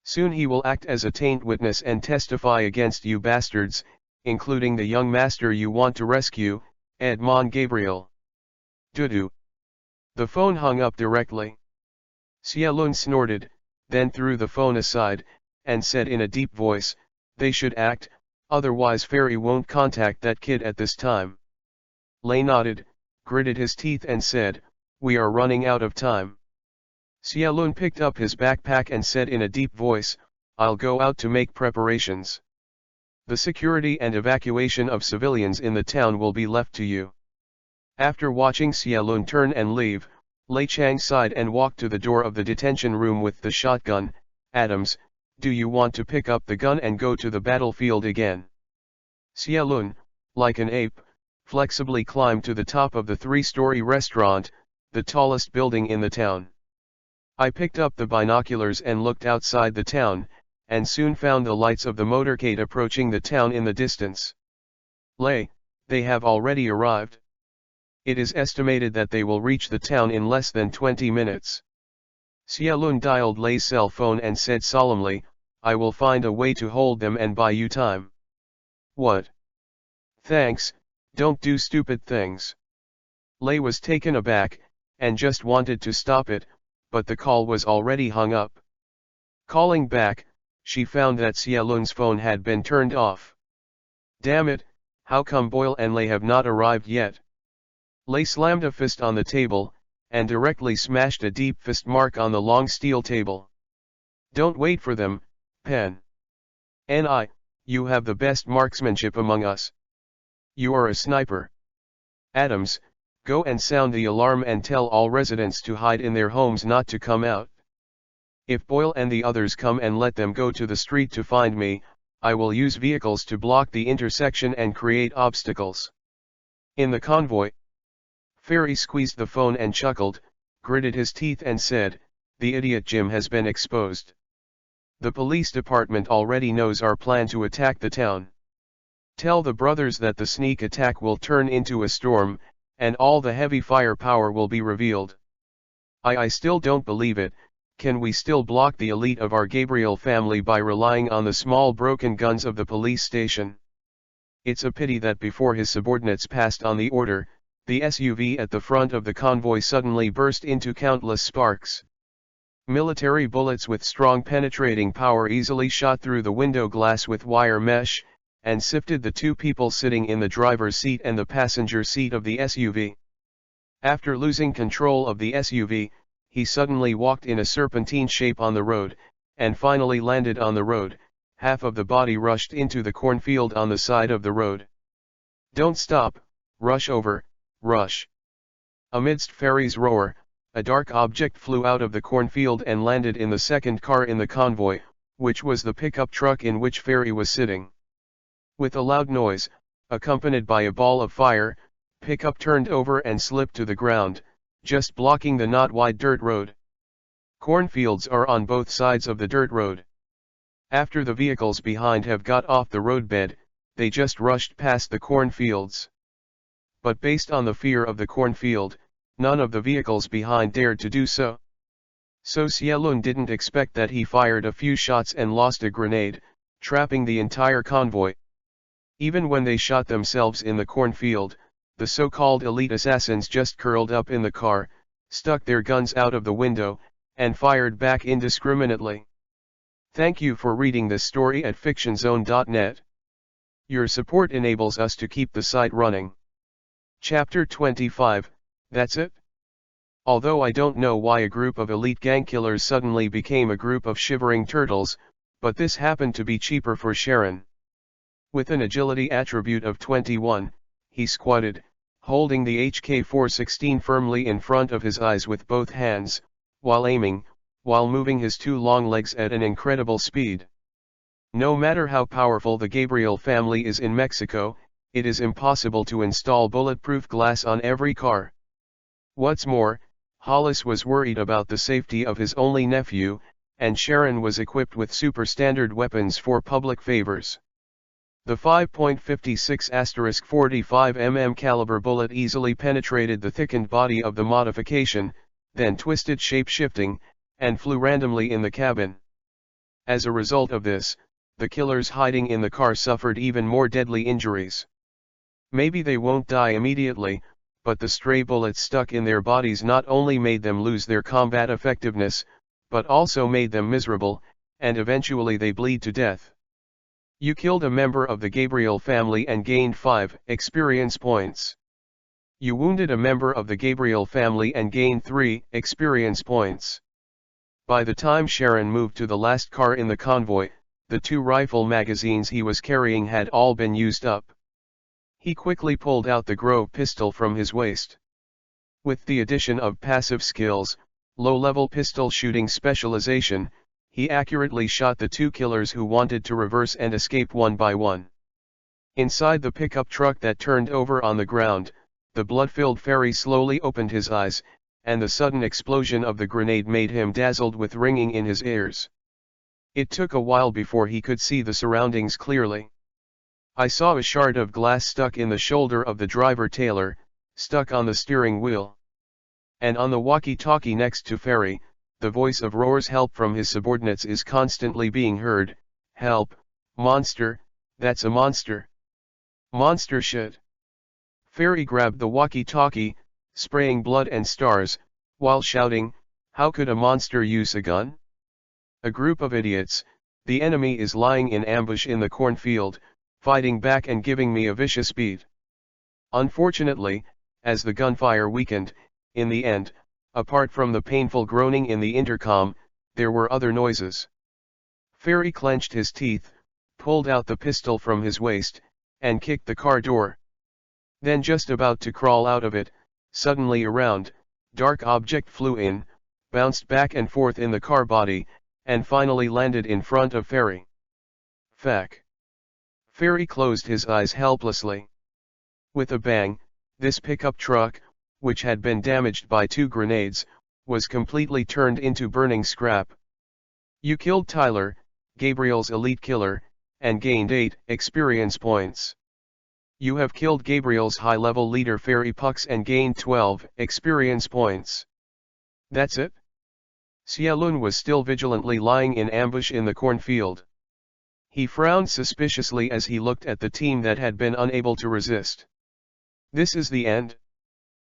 Soon he will act as a taint witness and testify against you bastards, including the young master you want to rescue, Edmond Gabriel." Doo-doo. The phone hung up directly. Xiaolun snorted, then threw the phone aside, and said in a deep voice, "They should act, otherwise Fairy won't contact that kid at this time." Lei nodded, gritted his teeth and said, "We are running out of time." Xiaolun picked up his backpack and said in a deep voice, "I'll go out to make preparations. The security and evacuation of civilians in the town will be left to you." After watching Xiaolun turn and leave, Lei Chang sighed and walked to the door of the detention room with the shotgun. "Adams, do you want to pick up the gun and go to the battlefield again?" Xiaolun, like an ape, flexibly climbed to the top of the 3-story restaurant, the tallest building in the town. I picked up the binoculars and looked outside the town, and soon found the lights of the motorcade approaching the town in the distance. "Lei, they have already arrived. It is estimated that they will reach the town in less than 20 minutes. Xiaolun dialed Lei's cell phone and said solemnly, "I will find a way to hold them and buy you time." "What?" "Thanks, don't do stupid things." Lei was taken aback, and just wanted to stop it, but the call was already hung up. Calling back, she found that Xiaolun's phone had been turned off. "Damn it, how come Boyle and Lei have not arrived yet?" Lei slammed a fist on the table, and directly smashed a deep fist mark on the long steel table. "Don't wait for them, Pen. Ni, you have the best marksmanship among us. You are a sniper. Adams, go and sound the alarm and tell all residents to hide in their homes, not to come out. If Boyle and the others come and let them go to the street to find me, I will use vehicles to block the intersection and create obstacles." In the convoy, Fairy squeezed the phone and chuckled, gritted his teeth and said, "The idiot Jim has been exposed. The police department already knows our plan to attack the town. Tell the brothers that the sneak attack will turn into a storm, and all the heavy firepower will be revealed. I still don't believe it. Can we still block the elite of our Gabriel family by relying on the small broken guns of the police station? It's a pity that before his subordinates passed on the order, the SUV at the front of the convoy suddenly burst into countless sparks. Military bullets with strong penetrating power easily shot through the window glass with wire mesh, and sifted the two people sitting in the driver's seat and the passenger seat of the SUV. After losing control of the SUV, he suddenly walked in a serpentine shape on the road, and finally landed on the road. Half of the body rushed into the cornfield on the side of the road. "Don't stop, rush over, rush." Amidst Ferry's roar, a dark object flew out of the cornfield and landed in the second car in the convoy, which was the pickup truck in which Ferry was sitting. With a loud noise, accompanied by a ball of fire, pickup turned over and slipped to the ground, just blocking the not wide dirt road. Cornfields are on both sides of the dirt road. After the vehicles behind have got off the roadbed, they just rushed past the cornfields. But based on the fear of the cornfield, none of the vehicles behind dared to do so. So Xielun didn't expect that. He fired a few shots and lost a grenade, trapping the entire convoy. Even when they shot themselves in the cornfield, the so-called elite assassins just curled up in the car, stuck their guns out of the window, and fired back indiscriminately. Thank you for reading this story at fictionzone.net. Your support enables us to keep the site running. Chapter 25, that's it? Although I don't know why a group of elite gang killers suddenly became a group of shivering turtles, but this happened to be cheaper for Sharon. With an agility attribute of 21, he squatted, holding the HK-416 firmly in front of his eyes with both hands, while aiming, while moving his two long legs at an incredible speed. No matter how powerful the Gabriel family is in Mexico, it is impossible to install bulletproof glass on every car. What's more, Hollis was worried about the safety of his only nephew, and Sharon was equipped with super-standard weapons for public favors. The 5.56 45 mm caliber bullet easily penetrated the thickened body of the modification, then twisted shape-shifting, and flew randomly in the cabin. As a result of this, the killers hiding in the car suffered even more deadly injuries. Maybe they won't die immediately, but the stray bullets stuck in their bodies not only made them lose their combat effectiveness, but also made them miserable, and eventually they bleed to death. You killed a member of the Gabriel family and gained 5 experience points. You wounded a member of the Gabriel family and gained 3 experience points. By the time Sharon moved to the last car in the convoy, the 2 rifle magazines he was carrying had all been used up. He quickly pulled out the Grove pistol from his waist. With the addition of passive skills, low-level pistol shooting specialization, he accurately shot the 2 killers who wanted to reverse and escape one by one. Inside the pickup truck that turned over on the ground, the blood-filled Ferry slowly opened his eyes, and the sudden explosion of the grenade made him dazzled with ringing in his ears. It took a while before he could see the surroundings clearly. I saw a shard of glass stuck in the shoulder of the driver Taylor, stuck on the steering wheel. And on the walkie-talkie next to Ferry, the voice of Roar's help from his subordinates is constantly being heard. "Help, monster, that's a monster. Monster shit." Ferry grabbed the walkie-talkie, spraying blood and stars, while shouting, "How could a monster use a gun? A group of idiots, the enemy is lying in ambush in the cornfield, fighting back and giving me a vicious beat." Unfortunately, as the gunfire weakened, in the end, apart from the painful groaning in the intercom, there were other noises. Ferry clenched his teeth, pulled out the pistol from his waist, and kicked the car door. Then just about to crawl out of it, suddenly a round, dark object flew in, bounced back and forth in the car body, and finally landed in front of Ferry. Fuck. Ferry closed his eyes helplessly. With a bang, this pickup truck, which had been damaged by 2 grenades, was completely turned into burning scrap. You killed Tyler, Gabriel's elite killer, and gained 8 experience points. You have killed Gabriel's high-level leader Ferry Pucks and gained 12 experience points. That's it? Xielun was still vigilantly lying in ambush in the cornfield. He frowned suspiciously as he looked at the team that had been unable to resist. This is the end?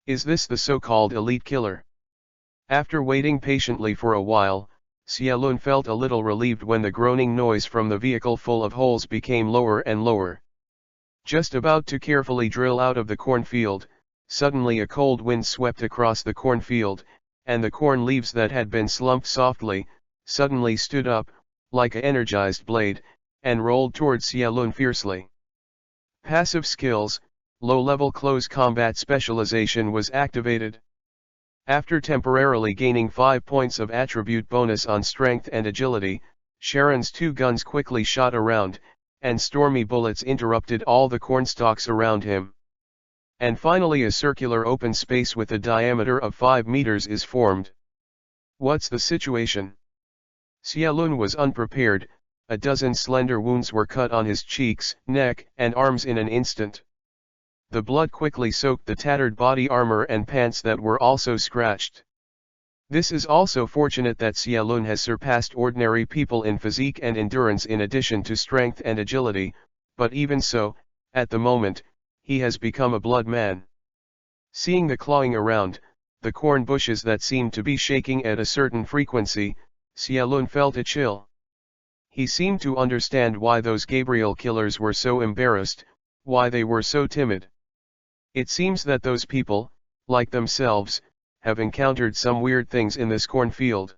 Is this the so-called elite killer? After waiting patiently for a while, Xiaolun felt a little relieved when the groaning noise from the vehicle full of holes became lower and lower. Just about to carefully drill out of the cornfield, suddenly a cold wind swept across the cornfield, and the corn leaves that had been slumped softly, suddenly stood up, like an energized blade, and rolled towards Xiaolun fiercely. Passive skills, low-level close combat specialization was activated. After temporarily gaining 5 points of attribute bonus on strength and agility, Sharon's two guns quickly shot around, and stormy bullets interrupted all the cornstalks around him. And finally a circular open space with a diameter of 5 meters is formed. What's the situation? Xiaolun was unprepared. A dozen slender wounds were cut on his cheeks, neck, and arms in an instant. The blood quickly soaked the tattered body armor and pants that were also scratched. This is also fortunate that Xiaolun has surpassed ordinary people in physique and endurance in addition to strength and agility, but even so, at the moment, he has become a blood man. Seeing the clawing around, the corn bushes that seemed to be shaking at a certain frequency, Xiaolun felt a chill. He seemed to understand why those Gabriel killers were so embarrassed, why they were so timid. It seems that those people, like themselves, have encountered some weird things in this cornfield.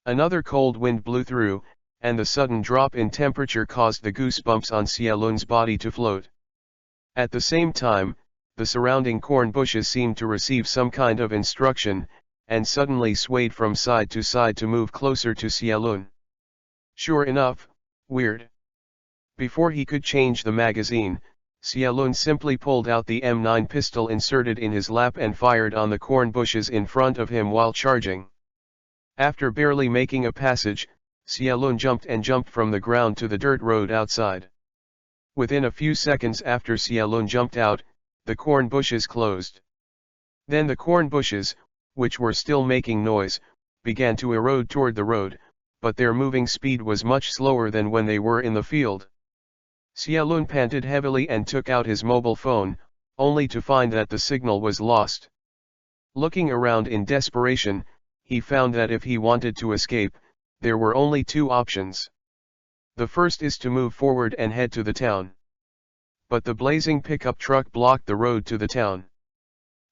Another cold wind blew through, and the sudden drop in temperature caused the goosebumps on Xiaolun's body to float. At the same time, the surrounding corn bushes seemed to receive some kind of instruction, and suddenly swayed from side to move closer to Xiaolun. Sure enough, weird. Before he could change the magazine, Xiaolun simply pulled out the M9 pistol inserted in his lap and fired on the corn bushes in front of him while charging. After barely making a passage, Xiaolun jumped from the ground to the dirt road outside. Within a few seconds after Xiaolun jumped out, the corn bushes closed. Then the corn bushes, which were still making noise, began to erode toward the road, but their moving speed was much slower than when they were in the field. Xiaolun panted heavily and took out his mobile phone, only to find that the signal was lost. Looking around in desperation, he found that if he wanted to escape, there were only two options. The first is to move forward and head to the town. But the blazing pickup truck blocked the road to the town.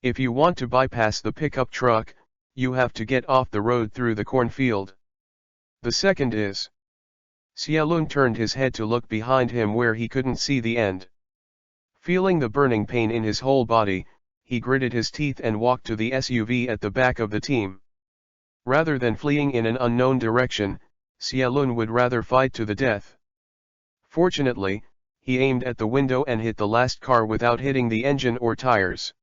If you want to bypass the pickup truck, you have to get off the road through the cornfield. The second is. Xiaolun turned his head to look behind him where he couldn't see the end. Feeling the burning pain in his whole body, he gritted his teeth and walked to the SUV at the back of the team. Rather than fleeing in an unknown direction, Xiaolun would rather fight to the death. Fortunately, he aimed at the window and hit the last car without hitting the engine or tires.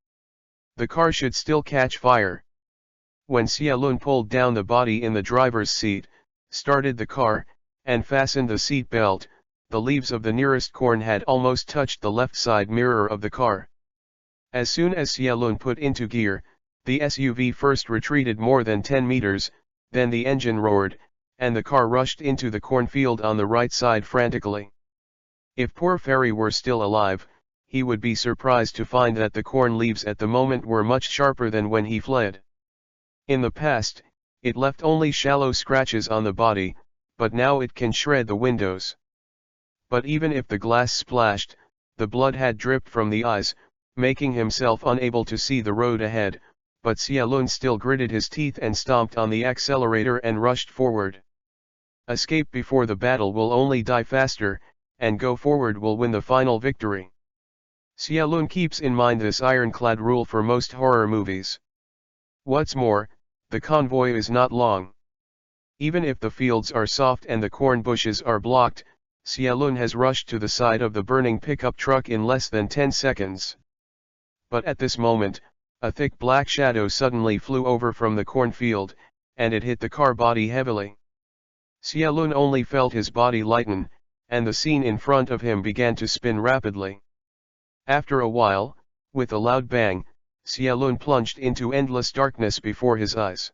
The car should still catch fire. When Xiaolun pulled down the body in the driver's seat, started the car, and fastened the seat belt, the leaves of the nearest corn had almost touched the left side mirror of the car. As soon as Xiaolun put into gear, the SUV first retreated more than 10 meters, then the engine roared, and the car rushed into the cornfield on the right side frantically. If poor Fairy were still alive, he would be surprised to find that the corn leaves at the moment were much sharper than when he fled. In the past, it left only shallow scratches on the body, but now it can shred the windows. But even if the glass splashed, the blood had dripped from the eyes, making himself unable to see the road ahead, but Xiaolun still gritted his teeth and stomped on the accelerator and rushed forward. Escape before the battle will only die faster, and go forward will win the final victory. Xiaolun keeps in mind this ironclad rule for most horror movies. What's more, the convoy is not long. Even if the fields are soft and the corn bushes are blocked, Xiaolun has rushed to the side of the burning pickup truck in less than 10 seconds. But at this moment, a thick black shadow suddenly flew over from the cornfield, and it hit the car body heavily. Xiaolun only felt his body lighten, and the scene in front of him began to spin rapidly. After a while, with a loud bang, Xiaolun plunged into endless darkness before his eyes.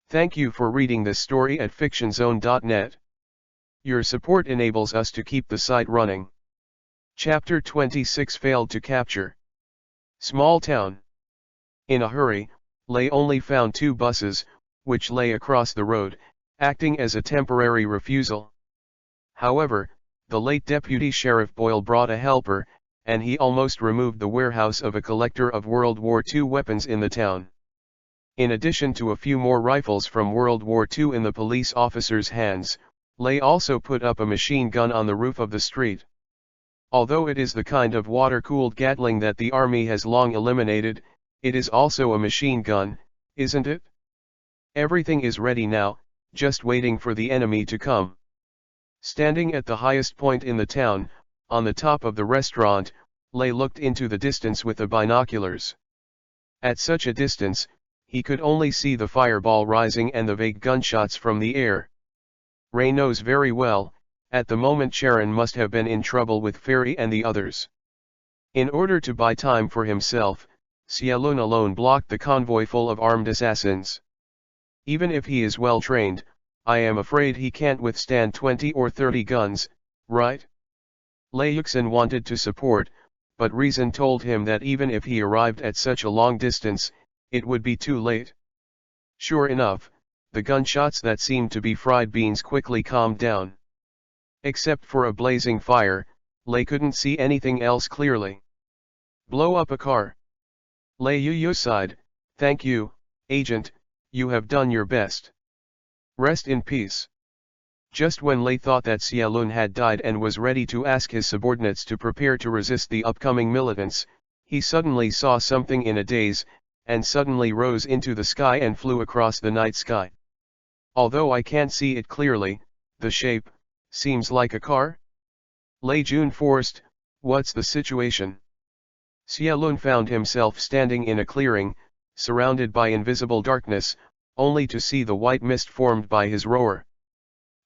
Thank you for reading this story at fictionzone.net. Your support enables us to keep the site running. Chapter 26 Failed to Capture. Small Town. In a hurry, Lei only found 2 buses, which lay across the road, acting as a temporary refusal. However, the late Deputy Sheriff Boyle brought a helper, and he almost removed the warehouse of a collector of World War II weapons in the town. In addition to a few more rifles from World War II in the police officer's hands, Lei also put up a machine gun on the roof of the street. Although it is the kind of water-cooled Gatling that the army has long eliminated, it is also a machine gun, isn't it? Everything is ready now, just waiting for the enemy to come. Standing at the highest point in the town, on the top of the restaurant, Lei looked into the distance with the binoculars. At such a distance, he could only see the fireball rising and the vague gunshots from the air. Ray knows very well, at the moment Sharon must have been in trouble with Fairy and the others. In order to buy time for himself, Xialun alone blocked the convoy full of armed assassins. Even if he is well trained, I am afraid he can't withstand 20 or 30 guns, right? Lei Yuxin wanted to support, but reason told him that even if he arrived at such a long distance, it would be too late. Sure enough, the gunshots that seemed to be fried beans quickly calmed down. Except for a blazing fire, Lei couldn't see anything else clearly. Blow up a car. Lei Yu sighed, thank you, Agent, you have done your best. Rest in peace. Just when Lei thought that Xialun had died and was ready to ask his subordinates to prepare to resist the upcoming militants, he suddenly saw something in a daze, and suddenly rose into the sky and flew across the night sky. Although I can't see it clearly, the shape seems like a car? Lei Jun forced, what's the situation? Xialun found himself standing in a clearing, surrounded by invisible darkness, only to see the white mist formed by his roar.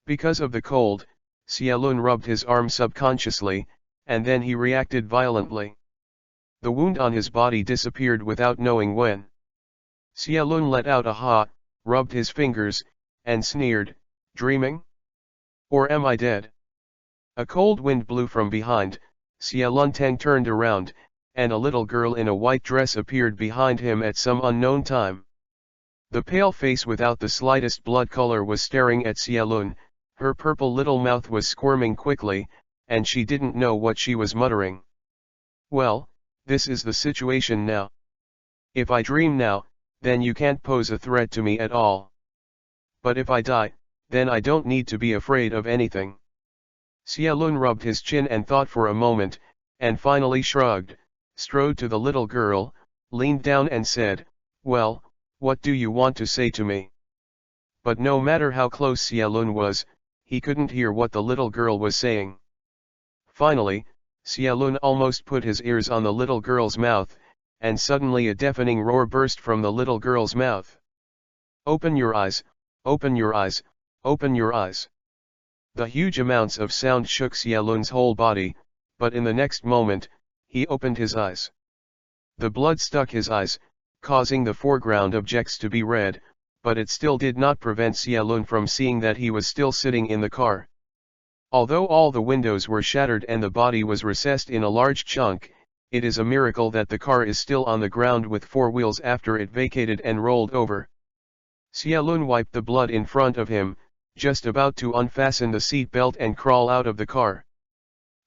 Because of the cold, Xialun rubbed his arm subconsciously, and then he reacted violently. The wound on his body disappeared without knowing when. Xialun let out a ha, rubbed his fingers, and sneered, dreaming? Or am I dead? A cold wind blew from behind, Xialun Teng turned around, and a little girl in a white dress appeared behind him at some unknown time. The pale face without the slightest blood color was staring at Xialun, her purple little mouth was squirming quickly, and she didn't know what she was muttering. Well, this is the situation now. If I dream now, then you can't pose a threat to me at all. But if I die, then I don't need to be afraid of anything. Xialun rubbed his chin and thought for a moment, and finally shrugged, strode to the little girl, leaned down and said, well, what do you want to say to me? But no matter how close Xialun was, he couldn't hear what the little girl was saying. Finally, Xialun almost put his ears on the little girl's mouth, and suddenly a deafening roar burst from the little girl's mouth. Open your eyes, open your eyes, open your eyes. The huge amounts of sound shook Xialun's whole body, but in the next moment, he opened his eyes. The blood stuck his eyes, causing the foreground objects to be red, but it still did not prevent Xialun from seeing that he was still sitting in the car. Although all the windows were shattered and the body was recessed in a large chunk, it is a miracle that the car is still on the ground with 4 wheels after it vacated and rolled over. Xialun wiped the blood in front of him, just about to unfasten the seat belt and crawl out of the car.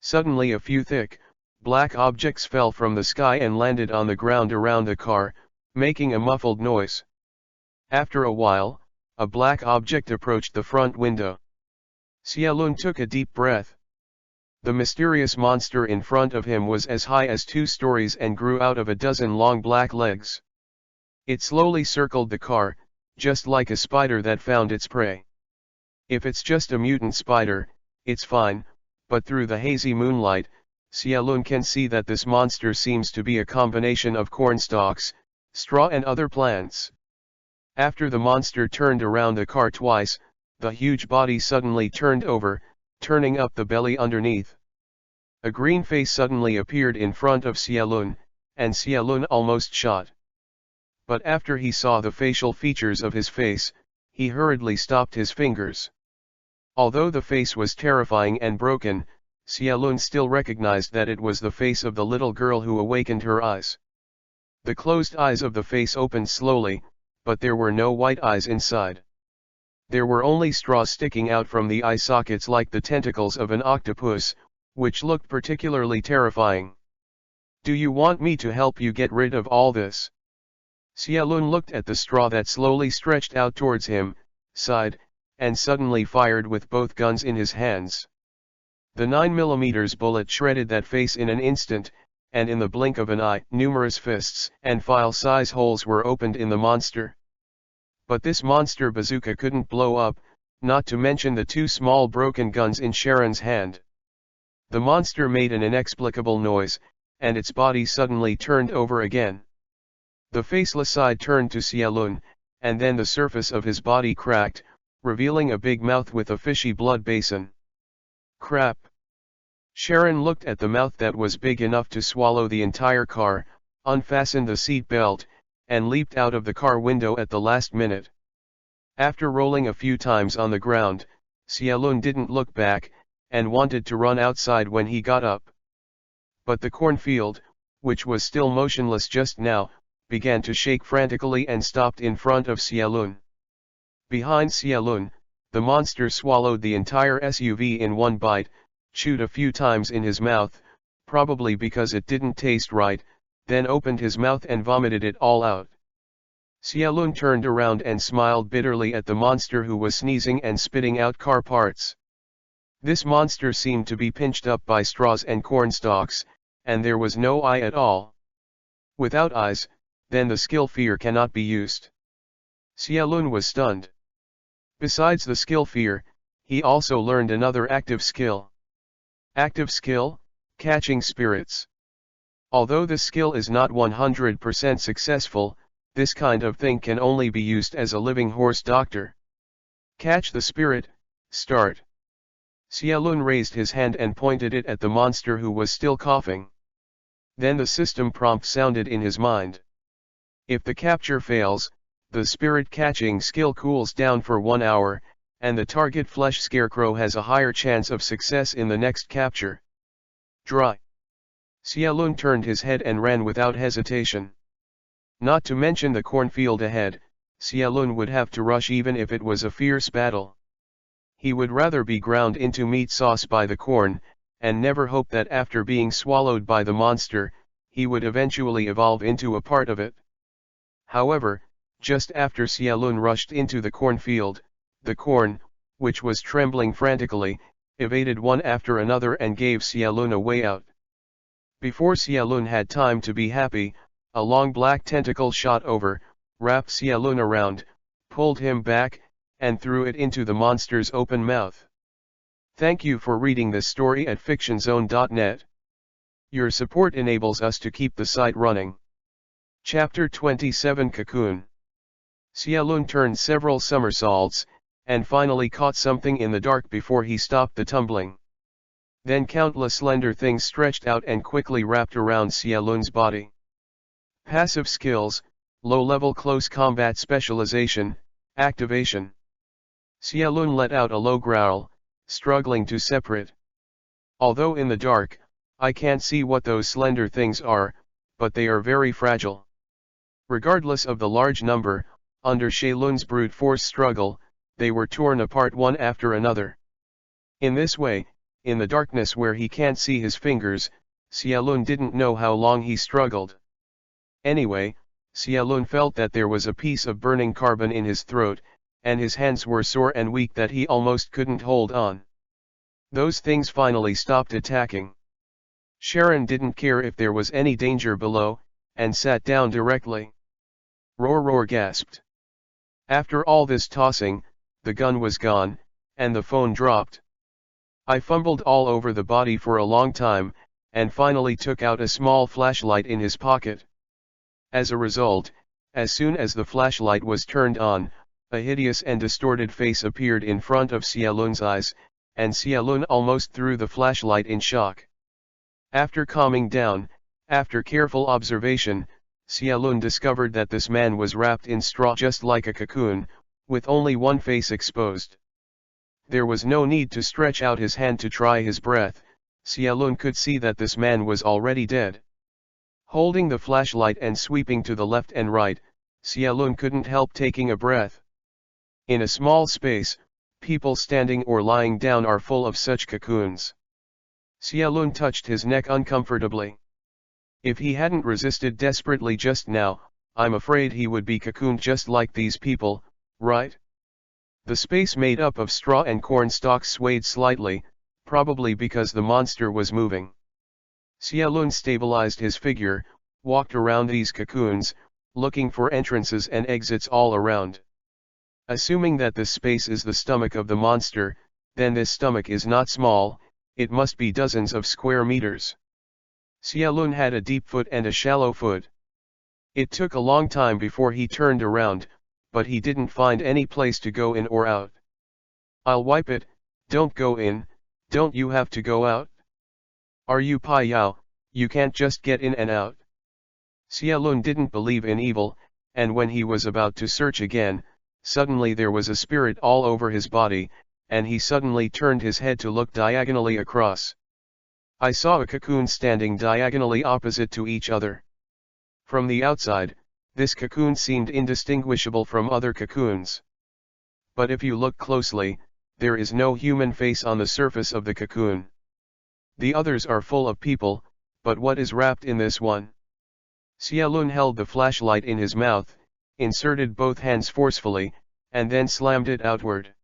Suddenly a few thick, black objects fell from the sky and landed on the ground around the car, making a muffled noise. After a while, a black object approached the front window. Xialun took a deep breath. The mysterious monster in front of him was as high as 2 stories and grew out of a dozen long black legs. It slowly circled the car, just like a spider that found its prey. If it's just a mutant spider, it's fine, but through the hazy moonlight, Xialun can see that this monster seems to be a combination of cornstalks, straw and other plants. After the monster turned around the car twice, the huge body suddenly turned over, turning up the belly underneath. A green face suddenly appeared in front of Xialun, and Xialun almost shot. But after he saw the facial features of his face, he hurriedly stopped his fingers. Although the face was terrifying and broken, Xialun still recognized that it was the face of the little girl who awakened her eyes. The closed eyes of the face opened slowly, but there were no white eyes inside. There were only straws sticking out from the eye sockets like the tentacles of an octopus, which looked particularly terrifying. "Do you want me to help you get rid of all this?" Xiaolun looked at the straw that slowly stretched out towards him, sighed, and suddenly fired with both guns in his hands. The 9mm bullet shredded that face in an instant, and in the blink of an eye, numerous fists and file-size holes were opened in the monster. But this monster bazooka couldn't blow up, not to mention the two small broken guns in Sharon's hand. The monster made an inexplicable noise, and its body suddenly turned over again. The faceless side turned to Xiaolun, and then the surface of his body cracked, revealing a big mouth with a fishy blood basin. Crap! Sharon looked at the mouth that was big enough to swallow the entire car, unfastened the seat belt, and leaped out of the car window at the last minute. After rolling a few times on the ground, Xiaolun didn't look back, and wanted to run outside when he got up. But the cornfield, which was still motionless just now, began to shake frantically and stopped in front of Xiaolun. Behind Xiaolun, the monster swallowed the entire SUV in one bite, chewed a few times in his mouth, probably because it didn't taste right, then opened his mouth and vomited it all out. Xiaolun turned around and smiled bitterly at the monster who was sneezing and spitting out car parts. This monster seemed to be pinched up by straws and cornstalks, and there was no eye at all. Without eyes, then the skill fear cannot be used. Xiaolun was stunned. Besides the skill fear, he also learned another active skill. Active skill, catching spirits. Although this skill is not 100% successful, this kind of thing can only be used as a living horse doctor. Catch the spirit, start. Xiaolun raised his hand and pointed it at the monster who was still coughing. Then the system prompt sounded in his mind. If the capture fails, the spirit catching skill cools down for 1 hour, and the target flesh scarecrow has a higher chance of success in the next capture. Dry. Xiaolun turned his head and ran without hesitation. Not to mention the cornfield ahead, Xiaolun would have to rush even if it was a fierce battle. He would rather be ground into meat sauce by the corn, and never hope that after being swallowed by the monster, he would eventually evolve into a part of it. However, just after Xiaolun rushed into the cornfield, the corn, which was trembling frantically, evaded one after another and gave Xiaolun a way out. Before Xiaolun had time to be happy, a long black tentacle shot over, wrapped Xiaolun around, pulled him back, and threw it into the monster's open mouth. Thank you for reading this story at fictionzone.net. Your support enables us to keep the site running. Chapter 27 Cocoon. Xiaolun turned several somersaults, and finally caught something in the dark before he stopped the tumbling. Then countless slender things stretched out and quickly wrapped around Xiaolun's body. Passive skills, low-level close combat specialization, activation. Xiaolun let out a low growl, struggling to separate. Although in the dark, I can't see what those slender things are, but they are very fragile. Regardless of the large number, under Xiaolun's brute force struggle, they were torn apart one after another. In this way, in the darkness where he can't see his fingers, Xiaolun didn't know how long he struggled. Anyway, Xiaolun felt that there was a piece of burning carbon in his throat, and his hands were sore and weak that he almost couldn't hold on. Those things finally stopped attacking. Sharon didn't care if there was any danger below, and sat down directly. Roar gasped. After all this tossing, the gun was gone, and the phone dropped. I fumbled all over the body for a long time, and finally took out a small flashlight in his pocket. As a result, as soon as the flashlight was turned on, a hideous and distorted face appeared in front of Xiaolun's eyes, and Xiaolun almost threw the flashlight in shock. After calming down, after careful observation, Xiaolun discovered that this man was wrapped in straw just like a cocoon, with only one face exposed. There was no need to stretch out his hand to try his breath. Xiaolun could see that this man was already dead. Holding the flashlight and sweeping to the left and right, Xiaolun couldn't help taking a breath. In a small space, people standing or lying down are full of such cocoons. Xiaolun touched his neck uncomfortably. If he hadn't resisted desperately just now, I'm afraid he would be cocooned just like these people, right? The space made up of straw and corn stalks swayed slightly, probably because the monster was moving. Xiaolun stabilized his figure, walked around these cocoons, looking for entrances and exits all around. Assuming that this space is the stomach of the monster, then this stomach is not small, it must be dozens of square meters. Xiaolun had a deep foot and a shallow foot. It took a long time before he turned around, but he didn't find any place to go in or out. I'll wipe it, don't go in, don't you have to go out? Are you Pai Yao, you can't just get in and out? Xiaolun didn't believe in evil, and when he was about to search again, suddenly there was a spirit all over his body, and he suddenly turned his head to look diagonally across. I saw a cocoon standing diagonally opposite to each other. From the outside, this cocoon seemed indistinguishable from other cocoons. But if you look closely, there is no human face on the surface of the cocoon. The others are full of people, but what is wrapped in this one? Xiaolun held the flashlight in his mouth, inserted both hands forcefully, and then slammed it outward.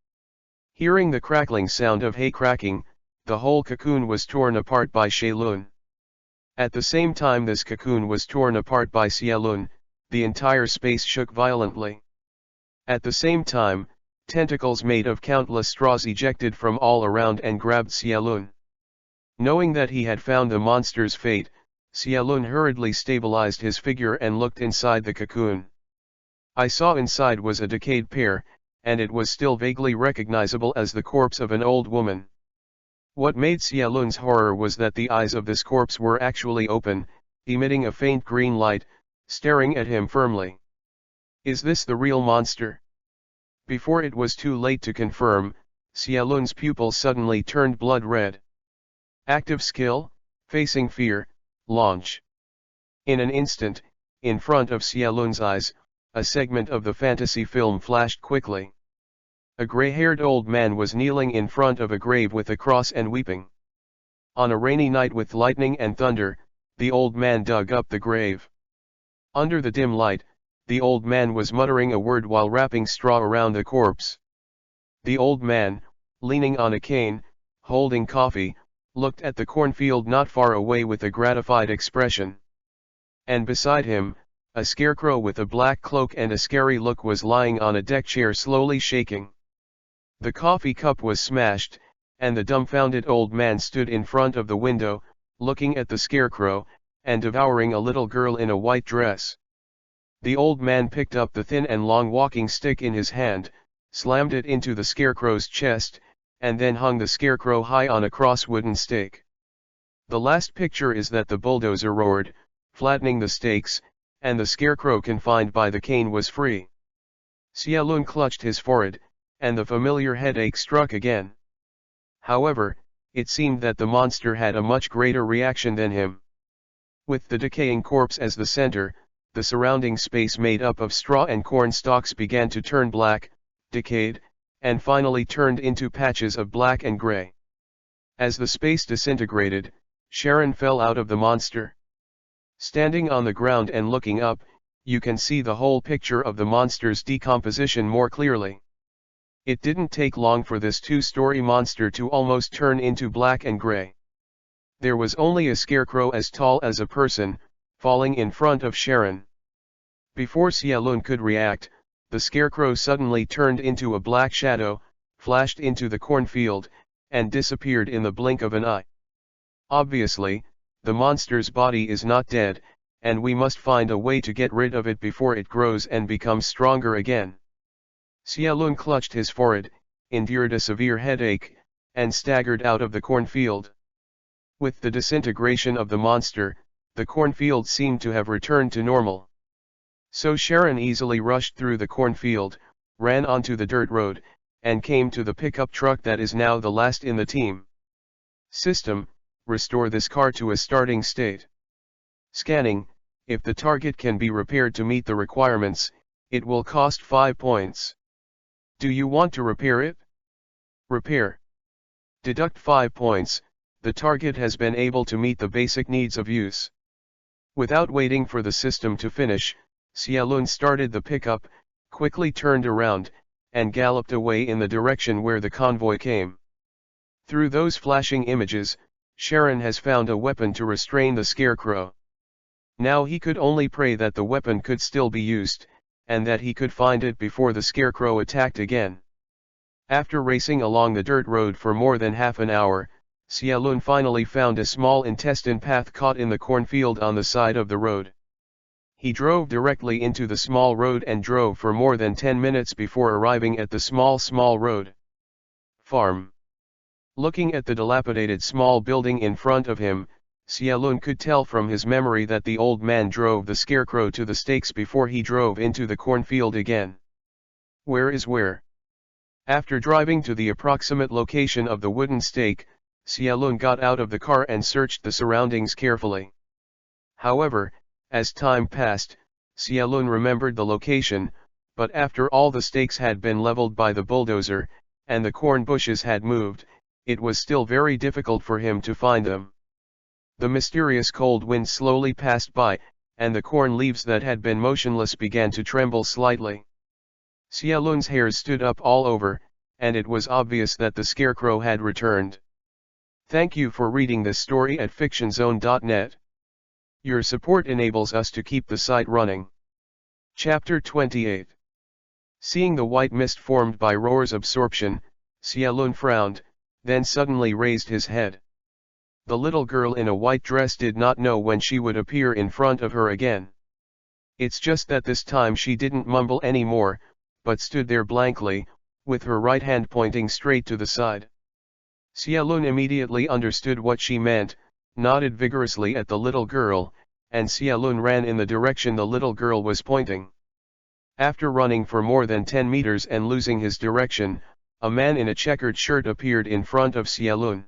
Hearing the crackling sound of hay cracking, the whole cocoon was torn apart by Xiaolun. At the same time this cocoon was torn apart by Xiaolun, the entire space shook violently. At the same time, tentacles made of countless straws ejected from all around and grabbed Xiaolun. Knowing that he had found the monster's fate, Xiaolun hurriedly stabilized his figure and looked inside the cocoon. I saw inside was a decayed pear, and it was still vaguely recognizable as the corpse of an old woman. What made Xiaolun's horror was that the eyes of this corpse were actually open, emitting a faint green light, staring at him firmly. Is this the real monster? Before it was too late to confirm, Xiaolun's pupils suddenly turned blood red. Active skill, facing fear, launch. In an instant, in front of Xiaolun's eyes, a segment of the fantasy film flashed quickly. A gray-haired old man was kneeling in front of a grave with a cross and weeping. On a rainy night with lightning and thunder, the old man dug up the grave. Under the dim light, the old man was muttering a word while wrapping straw around the corpse. The old man, leaning on a cane, holding coffee, looked at the cornfield not far away with a gratified expression. And beside him, a scarecrow with a black cloak and a scary look was lying on a deck chair slowly shaking. The coffee cup was smashed, and the dumbfounded old man stood in front of the window, looking at the scarecrow, and devouring a little girl in a white dress. The old man picked up the thin and long walking stick in his hand, slammed it into the scarecrow's chest, and then hung the scarecrow high on a cross wooden stake. The last picture is that the bulldozer roared, flattening the stakes, and the scarecrow confined by the cane was free. Xiaolun clutched his forehead, and the familiar headache struck again. However, it seemed that the monster had a much greater reaction than him. With the decaying corpse as the center, the surrounding space made up of straw and corn stalks began to turn black, decayed, and finally turned into patches of black and gray. As the space disintegrated, Sharon fell out of the monster. Standing on the ground and looking up, you can see the whole picture of the monster's decomposition more clearly. It didn't take long for this two-story monster to almost turn into black and gray. There was only a scarecrow as tall as a person, falling in front of Sharon. Before Xiaolun could react, the scarecrow suddenly turned into a black shadow, flashed into the cornfield, and disappeared in the blink of an eye. Obviously, the monster's body is not dead, and we must find a way to get rid of it before it grows and becomes stronger again. Xiaolun clutched his forehead, endured a severe headache, and staggered out of the cornfield. With the disintegration of the monster, the cornfield seemed to have returned to normal. So Sharon easily rushed through the cornfield, ran onto the dirt road, and came to the pickup truck that is now the last in the team. System, restore this car to a starting state. Scanning, If the target can be repaired to meet the requirements, it will cost 5 points. Do you want to repair it? Repair. Deduct 5 points, the target has been able to meet the basic needs of use. Without waiting for the system to finish, Xiaolun started the pickup, quickly turned around, and galloped away in the direction where the convoy came. Through those flashing images, Sharon has found a weapon to restrain the scarecrow. Now he could only pray that the weapon could still be used, and that he could find it before the scarecrow attacked again. After racing along the dirt road for more than half an hour, Xiaolun finally found a small intestine path caught in the cornfield on the side of the road. He drove directly into the small road and drove for more than 10 minutes before arriving at the small road. Farm. Looking at the dilapidated small building in front of him, Xiaolun could tell from his memory that the old man drove the scarecrow to the stakes before he drove into the cornfield again. Where is where? After driving to the approximate location of the wooden stake, Xiaolun got out of the car and searched the surroundings carefully. However, as time passed, Xiaolun remembered the location, but after all the stakes had been leveled by the bulldozer, and the corn bushes had moved, it was still very difficult for him to find them. The mysterious cold wind slowly passed by, and the corn leaves that had been motionless began to tremble slightly. Xiaolun's hairs stood up all over, and it was obvious that the scarecrow had returned. Thank you for reading this story at fictionzone.net. Your support enables us to keep the site running. Chapter 28. Seeing the white mist formed by Roar's absorption, Xiaolun frowned, then suddenly raised his head. The little girl in a white dress did not know when she would appear in front of her again. It's just that this time she didn't mumble anymore, but stood there blankly, with her right hand pointing straight to the side. Xiaolun immediately understood what she meant, nodded vigorously at the little girl, and Xiaolun ran in the direction the little girl was pointing. After running for more than 10 meters and losing his direction, a man in a checkered shirt appeared in front of Xiaolun.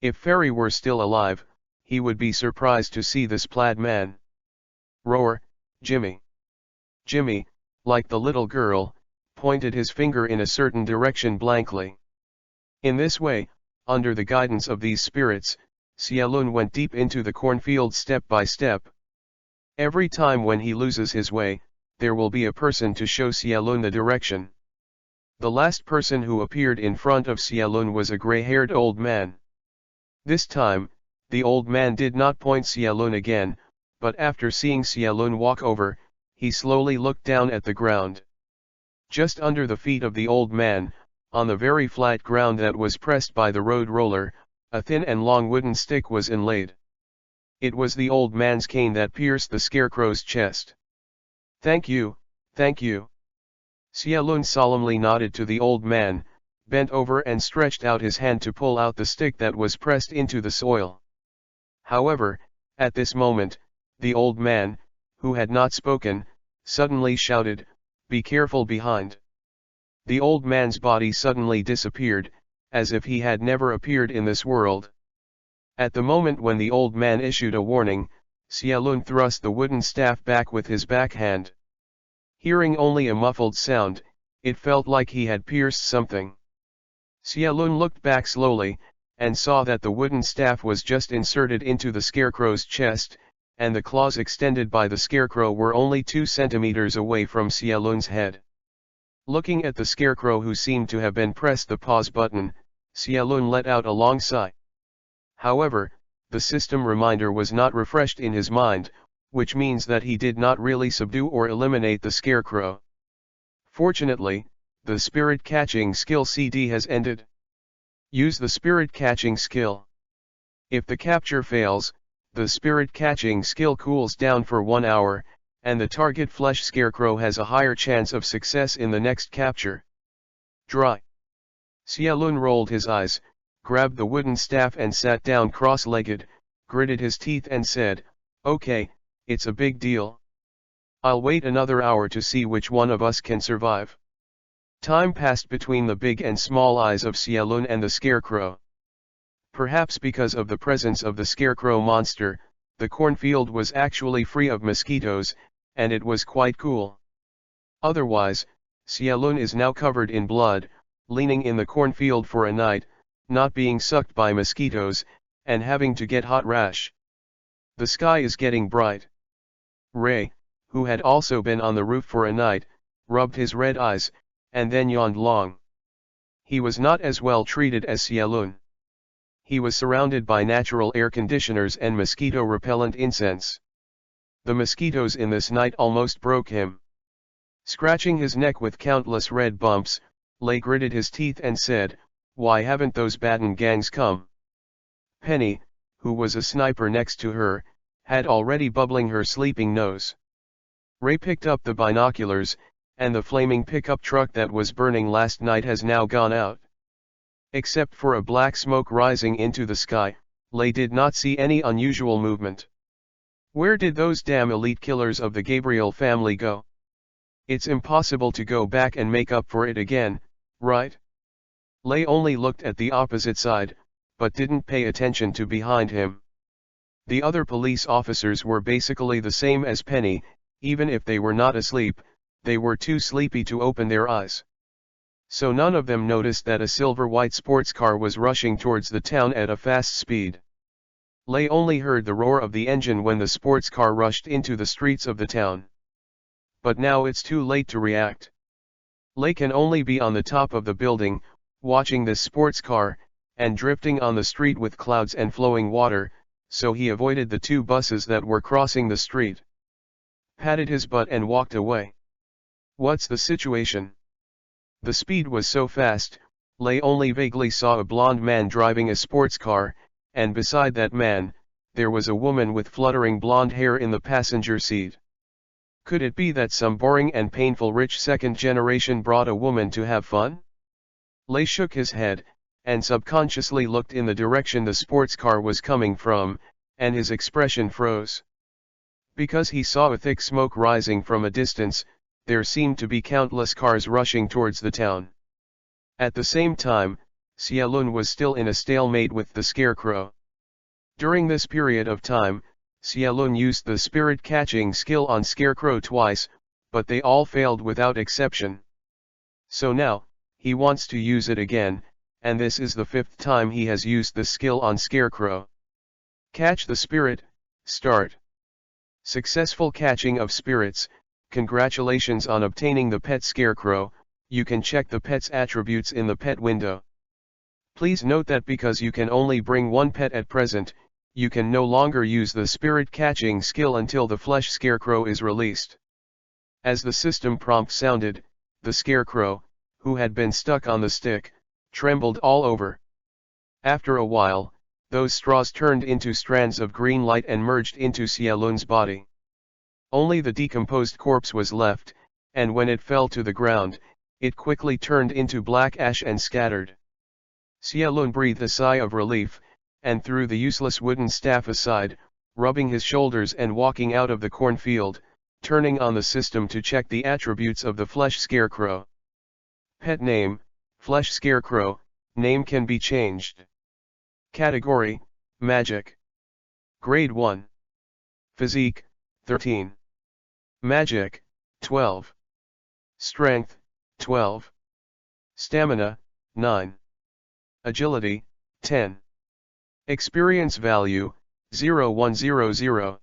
If Fairy were still alive, he would be surprised to see this plaid man. Roar, Jimmy. Jimmy, like the little girl, pointed his finger in a certain direction blankly. In this way, under the guidance of these spirits, Xiaolun went deep into the cornfield step by step. Every time when he loses his way, there will be a person to show Xiaolun the direction. The last person who appeared in front of Xiaolun was a gray-haired old man. This time, the old man did not point Xiaolun again, but after seeing Xiaolun walk over, he slowly looked down at the ground. Just under the feet of the old man, on the very flat ground that was pressed by the road roller, a thin and long wooden stick was inlaid. It was the old man's cane that pierced the scarecrow's chest. Thank you, thank you. Xiaolun solemnly nodded to the old man, bent over and stretched out his hand to pull out the stick that was pressed into the soil. However, at this moment, the old man, who had not spoken, suddenly shouted, "Be careful behind." The old man's body suddenly disappeared, as if he had never appeared in this world. At the moment when the old man issued a warning, Xiaolun thrust the wooden staff back with his backhand. Hearing only a muffled sound, it felt like he had pierced something. Xiaolun looked back slowly, and saw that the wooden staff was just inserted into the scarecrow's chest, and the claws extended by the scarecrow were only 2 centimeters away from Xiaolun's head. Looking at the scarecrow who seemed to have been pressed the pause button, Xiaolun let out a long sigh. However, the system reminder was not refreshed in his mind, which means that he did not really subdue or eliminate the scarecrow. Fortunately, the spirit catching skill CD has ended. Use the spirit catching skill. If the capture fails, the spirit catching skill cools down for 1 hour, and the target flesh scarecrow has a higher chance of success in the next capture. Dry. Xiaolun rolled his eyes, grabbed the wooden staff and sat down cross-legged, gritted his teeth and said, "Okay, it's a big deal. I'll wait another hour to see which one of us can survive." Time passed between the big and small eyes of Xiaolun and the scarecrow. Perhaps because of the presence of the scarecrow monster, the cornfield was actually free of mosquitoes, and it was quite cool. Otherwise, Xialun is now covered in blood, leaning in the cornfield for a night, not being sucked by mosquitoes, and having to get hot rash. The sky is getting bright. Ray, who had also been on the roof for a night, rubbed his red eyes, and then yawned long. He was not as well treated as Xialun. He was surrounded by natural air conditioners and mosquito-repellent incense. The mosquitoes in this night almost broke him. Scratching his neck with countless red bumps, Lei gritted his teeth and said, "Why haven't those Baton gangs come?" Penny, who was a sniper next to her, had already bubbling her sleeping nose. Ray picked up the binoculars, and the flaming pickup truck that was burning last night has now gone out. Except for a black smoke rising into the sky, Lei did not see any unusual movement. Where did those damn elite killers of the Gabriel family go? It's impossible to go back and make up for it again, right? Lei only looked at the opposite side, but didn't pay attention to behind him. The other police officers were basically the same as Penny. Even if they were not asleep, they were too sleepy to open their eyes. So none of them noticed that a silver-white sports car was rushing towards the town at a fast speed. Lei only heard the roar of the engine when the sports car rushed into the streets of the town. But now it's too late to react. Lei can only be on the top of the building, watching this sports car, and drifting on the street with clouds and flowing water, so he avoided the two buses that were crossing the street. Patted his butt and walked away. What's the situation? The speed was so fast, Lei only vaguely saw a blond man driving a sports car, and beside that man, there was a woman with fluttering blonde hair in the passenger seat. Could it be that some boring and painful rich second generation brought a woman to have fun? Lei shook his head, and subconsciously looked in the direction the sports car was coming from, and his expression froze. Because he saw a thick smoke rising from a distance, there seemed to be countless cars rushing towards the town. At the same time, Xialun was still in a stalemate with the scarecrow. During this period of time, Xialun used the spirit-catching skill on Scarecrow twice, but they all failed without exception. So now, he wants to use it again, and this is the 5th time he has used the skill on Scarecrow. Catch the spirit, start. Successful catching of spirits. Congratulations on obtaining the pet Scarecrow. You can check the pet's attributes in the pet window. Please note that because you can only bring one pet at present, you can no longer use the spirit catching skill until the flesh Scarecrow is released. As the system prompt sounded, the Scarecrow, who had been stuck on the stick, trembled all over. After a while, those straws turned into strands of green light and merged into Xialun's body. Only the decomposed corpse was left, and when it fell to the ground, it quickly turned into black ash and scattered. Xialun breathed a sigh of relief, and threw the useless wooden staff aside, rubbing his shoulders and walking out of the cornfield, turning on the system to check the attributes of the flesh Scarecrow. Pet name, Flesh Scarecrow, name can be changed. Category, Magic. Grade 1. Physique, 13. Magic, 12. Strength, 12. Stamina, 9. Agility, 10. Experience value, 0100.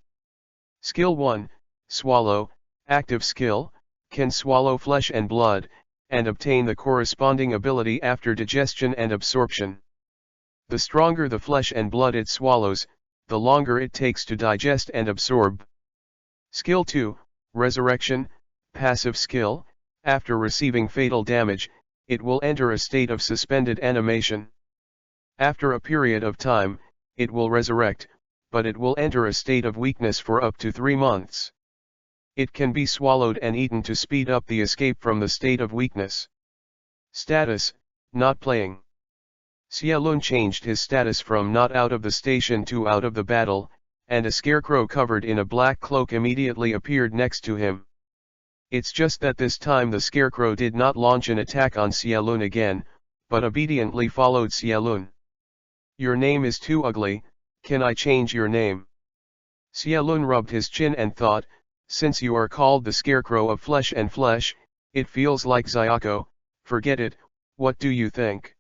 Skill 1, Swallow, active skill, can swallow flesh and blood, and obtain the corresponding ability after digestion and absorption. The stronger the flesh and blood it swallows, the longer it takes to digest and absorb. Skill 2, Resurrection, passive skill, after receiving fatal damage, it will enter a state of suspended animation. After a period of time, it will resurrect, but it will enter a state of weakness for up to 3 months. It can be swallowed and eaten to speed up the escape from the state of weakness. Status, not playing. Xialun changed his status from not out of the station to out of the battle, and a scarecrow covered in a black cloak immediately appeared next to him. It's just that this time the scarecrow did not launch an attack on Xialun again, but obediently followed Xialun. Your name is too ugly, can I change your name? Xialun rubbed his chin and thought, since you are called the scarecrow of flesh and flesh, it feels like Xiako, forget it, what do you think?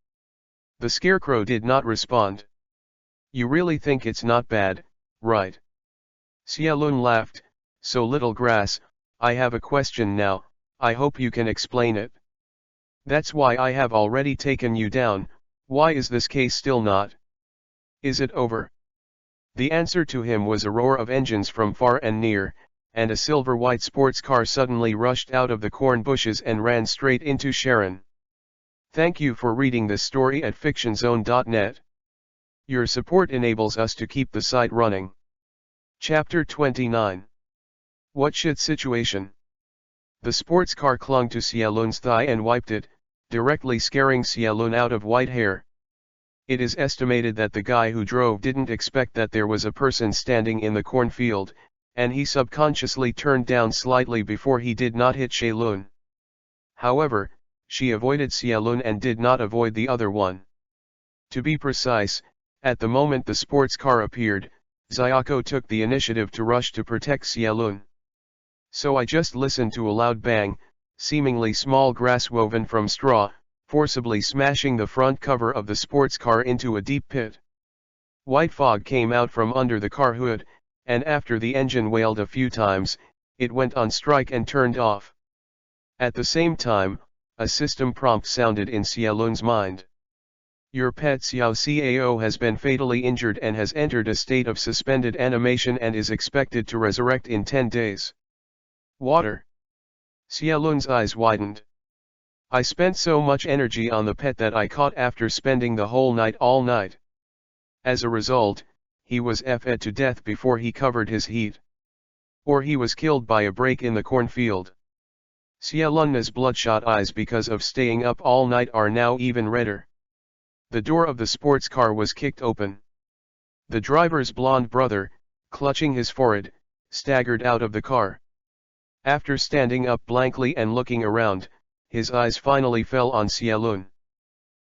The scarecrow did not respond. You really think it's not bad, right? Xialun laughed, so little grass, I have a question now, I hope you can explain it. That's why I have already taken you down, why is this case still not? Is it over? The answer to him was a roar of engines from far and near, and a silver-white sports car suddenly rushed out of the corn bushes and ran straight into Sharon. Thank you for reading this story at fictionzone.net. Your support enables us to keep the site running. Chapter 29. What shit situation? The sports car clung to Xialun's thigh and wiped it, directly scaring Xialun out of white hair. It is estimated that the guy who drove didn't expect that there was a person standing in the cornfield, and he subconsciously turned down slightly before he did not hit Xialun. However, she avoided Xialun and did not avoid the other one. To be precise, at the moment the sports car appeared, Xiako took the initiative to rush to protect Xialun. So I just listened to a loud bang, seemingly small grass woven from straw, forcibly smashing the front cover of the sports car into a deep pit. White fog came out from under the car hood, and after the engine wailed a few times, it went on strike and turned off. At the same time, a system prompt sounded in Xialun's mind. Your pet Xiao Cao has been fatally injured and has entered a state of suspended animation and is expected to resurrect in 10 days. Water. Xialun's eyes widened. I spent so much energy on the pet that I caught after spending the whole night all night. As a result, he was fed to death before he covered his heat. Or he was killed by a break in the cornfield. Xialun's bloodshot eyes because of staying up all night are now even redder. The door of the sports car was kicked open. The driver's blonde brother, clutching his forehead, staggered out of the car. After standing up blankly and looking around, his eyes finally fell on Xialun.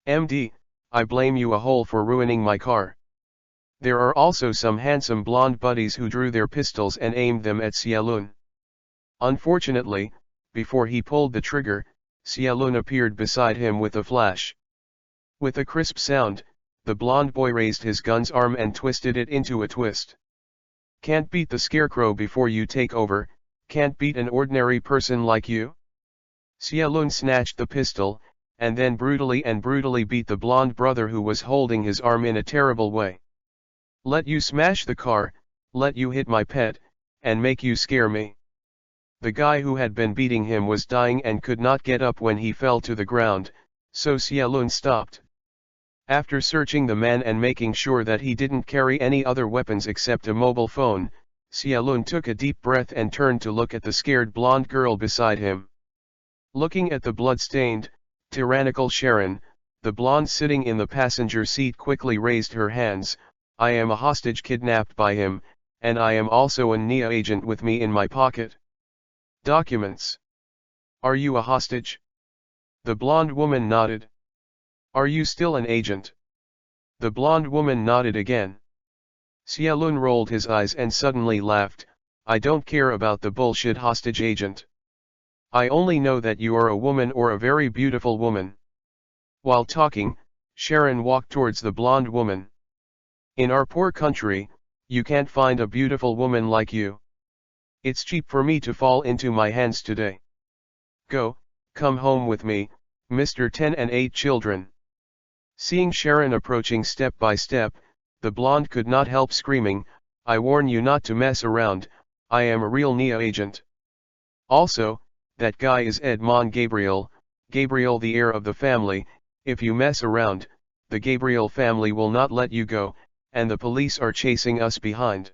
MD, I blame you a hole for ruining my car. There are also some handsome blonde buddies who drew their pistols and aimed them at Xialun. Unfortunately, before he pulled the trigger, Xialun appeared beside him with a flash. With a crisp sound, the blonde boy raised his gun's arm and twisted it into a twist. Can't beat the scarecrow before you take over, can't beat an ordinary person like you? Xialun snatched the pistol, and then brutally beat the blonde brother who was holding his arm in a terrible way. Let you smash the car, let you hit my pet, and make you scare me. The guy who had been beating him was dying and could not get up when he fell to the ground, so Xialun stopped. After searching the man and making sure that he didn't carry any other weapons except a mobile phone, Xialun took a deep breath and turned to look at the scared blonde girl beside him. Looking at the blood-stained, tyrannical Sharon, the blonde sitting in the passenger seat quickly raised her hands. I am a hostage kidnapped by him, and I am also a NIA agent with me in my pocket. Documents. Are you a hostage? The blonde woman nodded. Are you still an agent? The blonde woman nodded again. Xialun rolled his eyes and suddenly laughed. I don't care about the bullshit hostage agent. I only know that you are a woman or a very beautiful woman. While talking, Sharon walked towards the blonde woman. In our poor country, you can't find a beautiful woman like you. It's cheap for me to fall into my hands today. Come home with me, Mr. 10 and 8 children. Seeing Sharon approaching step by step, the blonde could not help screaming, I warn you not to mess around, I am a real NIA agent. Also, that guy is Edmond Gabriel the heir of the family. If you mess around, the Gabriel family will not let you go, and the police are chasing us behind.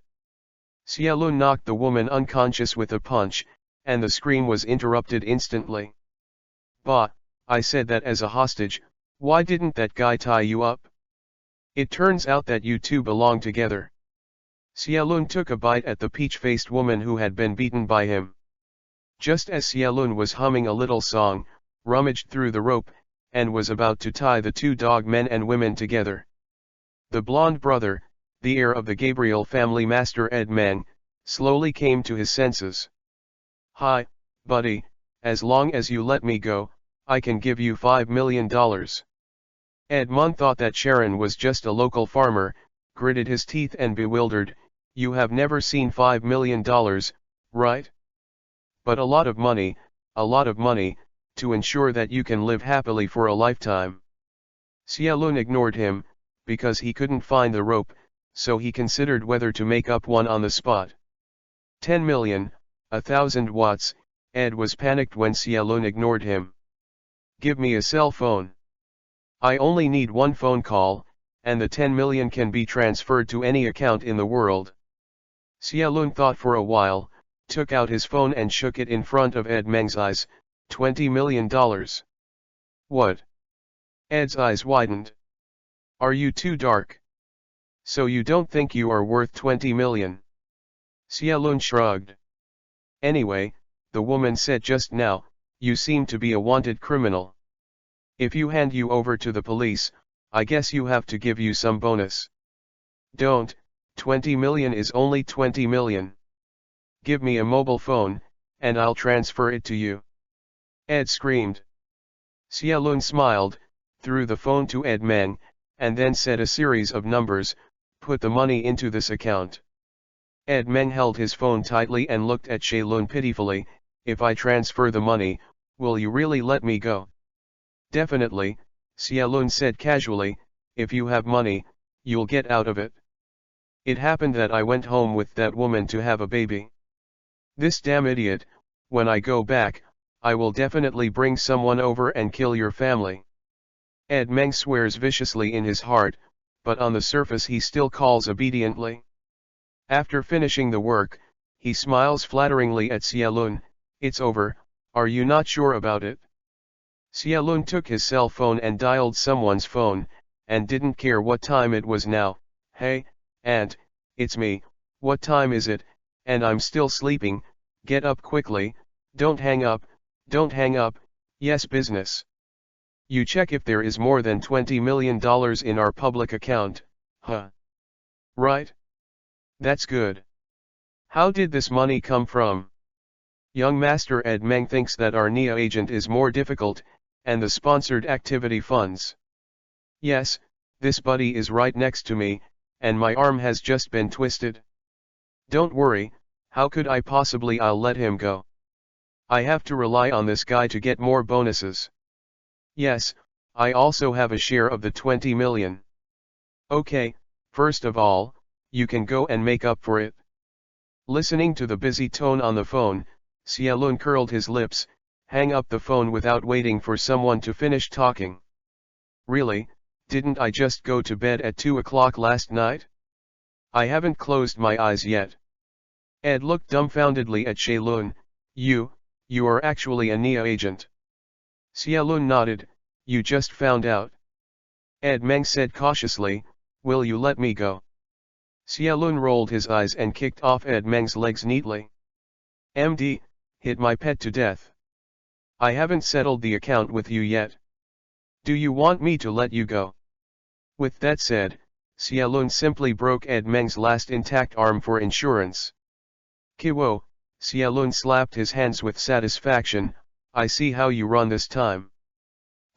Xialun knocked the woman unconscious with a punch, and the scream was interrupted instantly. Bah, I said that as a hostage, why didn't that guy tie you up? It turns out that you two belong together. Xialun took a bite at the peach-faced woman who had been beaten by him. Just as Xialun was humming a little song, rummaged through the rope, and was about to tie the two dog men and women together. The blonde brother, the heir of the Gabriel family, Master Edmond, slowly came to his senses. "Hi, buddy, as long as you let me go, I can give you $5 million. Edmund thought that Sharon was just a local farmer, gritted his teeth and bewildered. "You have never seen $5 million, right? But a lot of money, to ensure that you can live happily for a lifetime." Xiaolun ignored him, because he couldn't find the rope, so he considered whether to make up one on the spot. 10 million, 1,000 watts, Ed was panicked when Xiaolun ignored him. "Give me a cell phone. I only need one phone call, and the 10 million can be transferred to any account in the world." Xiaolun thought for a while, took out his phone and shook it in front of Ed Meng's eyes. $20 million. What? Ed's eyes widened. Are you too dark? So you don't think you are worth 20 million? Xiaolun shrugged. Anyway, the woman said just now, you seem to be a wanted criminal. If you hand you over to the police, I guess you have to give you some bonus. Don't, 20 million is only 20 million. Give me a mobile phone, and I'll transfer it to you. Ed screamed. Xiaolun smiled, threw the phone to Ed Meng, and then said a series of numbers, "Put the money into this account." Ed Meng held his phone tightly and looked at Xiaolun pitifully. "If I transfer the money, will you really let me go?" "Definitely," Xiaolun said casually. "If you have money, you'll get out of it. It happened that I went home with that woman to have a baby. This damn idiot, when I go back, I will definitely bring someone over and kill your family." Ed Meng swears viciously in his heart, but on the surface he still calls obediently. After finishing the work, he smiles flatteringly at Xiaolun. "It's over, are you not sure about it?" Xiaolun took his cell phone and dialed someone's phone, and didn't care what time it was now. "Hey, Aunt, it's me, what time is it? And I'm still sleeping, get up quickly, don't hang up, yes business. You check if there is more than $20 million in our public account, huh? Right? That's good. How did this money come from?" Young Master Ed Meng thinks that our NIA agent is more difficult, and the sponsored activity funds. "Yes, this buddy is right next to me, and my arm has just been twisted. Don't worry, how could I possibly I'll let him go. I have to rely on this guy to get more bonuses. Yes, I also have a share of the 20 million. Okay, first of all, you can go and make up for it." Listening to the busy tone on the phone, Xiaolun curled his lips, hang up the phone without waiting for someone to finish talking. "Really, didn't I just go to bed at 2 o'clock last night? I haven't closed my eyes yet." Ed looked dumbfoundedly at Xiaolun. You are actually a NIA agent." Xiaolun nodded. "You just found out?" Ed Meng said cautiously, "Will you let me go?" Xiaolun rolled his eyes and kicked off Ed Meng's legs neatly. "MD, hit my pet to death. I haven't settled the account with you yet. Do you want me to let you go?" With that said, Xiaolun simply broke Ed Meng's last intact arm for insurance. "Kiwo," Xiaolun slapped his hands with satisfaction, "I see how you run this time.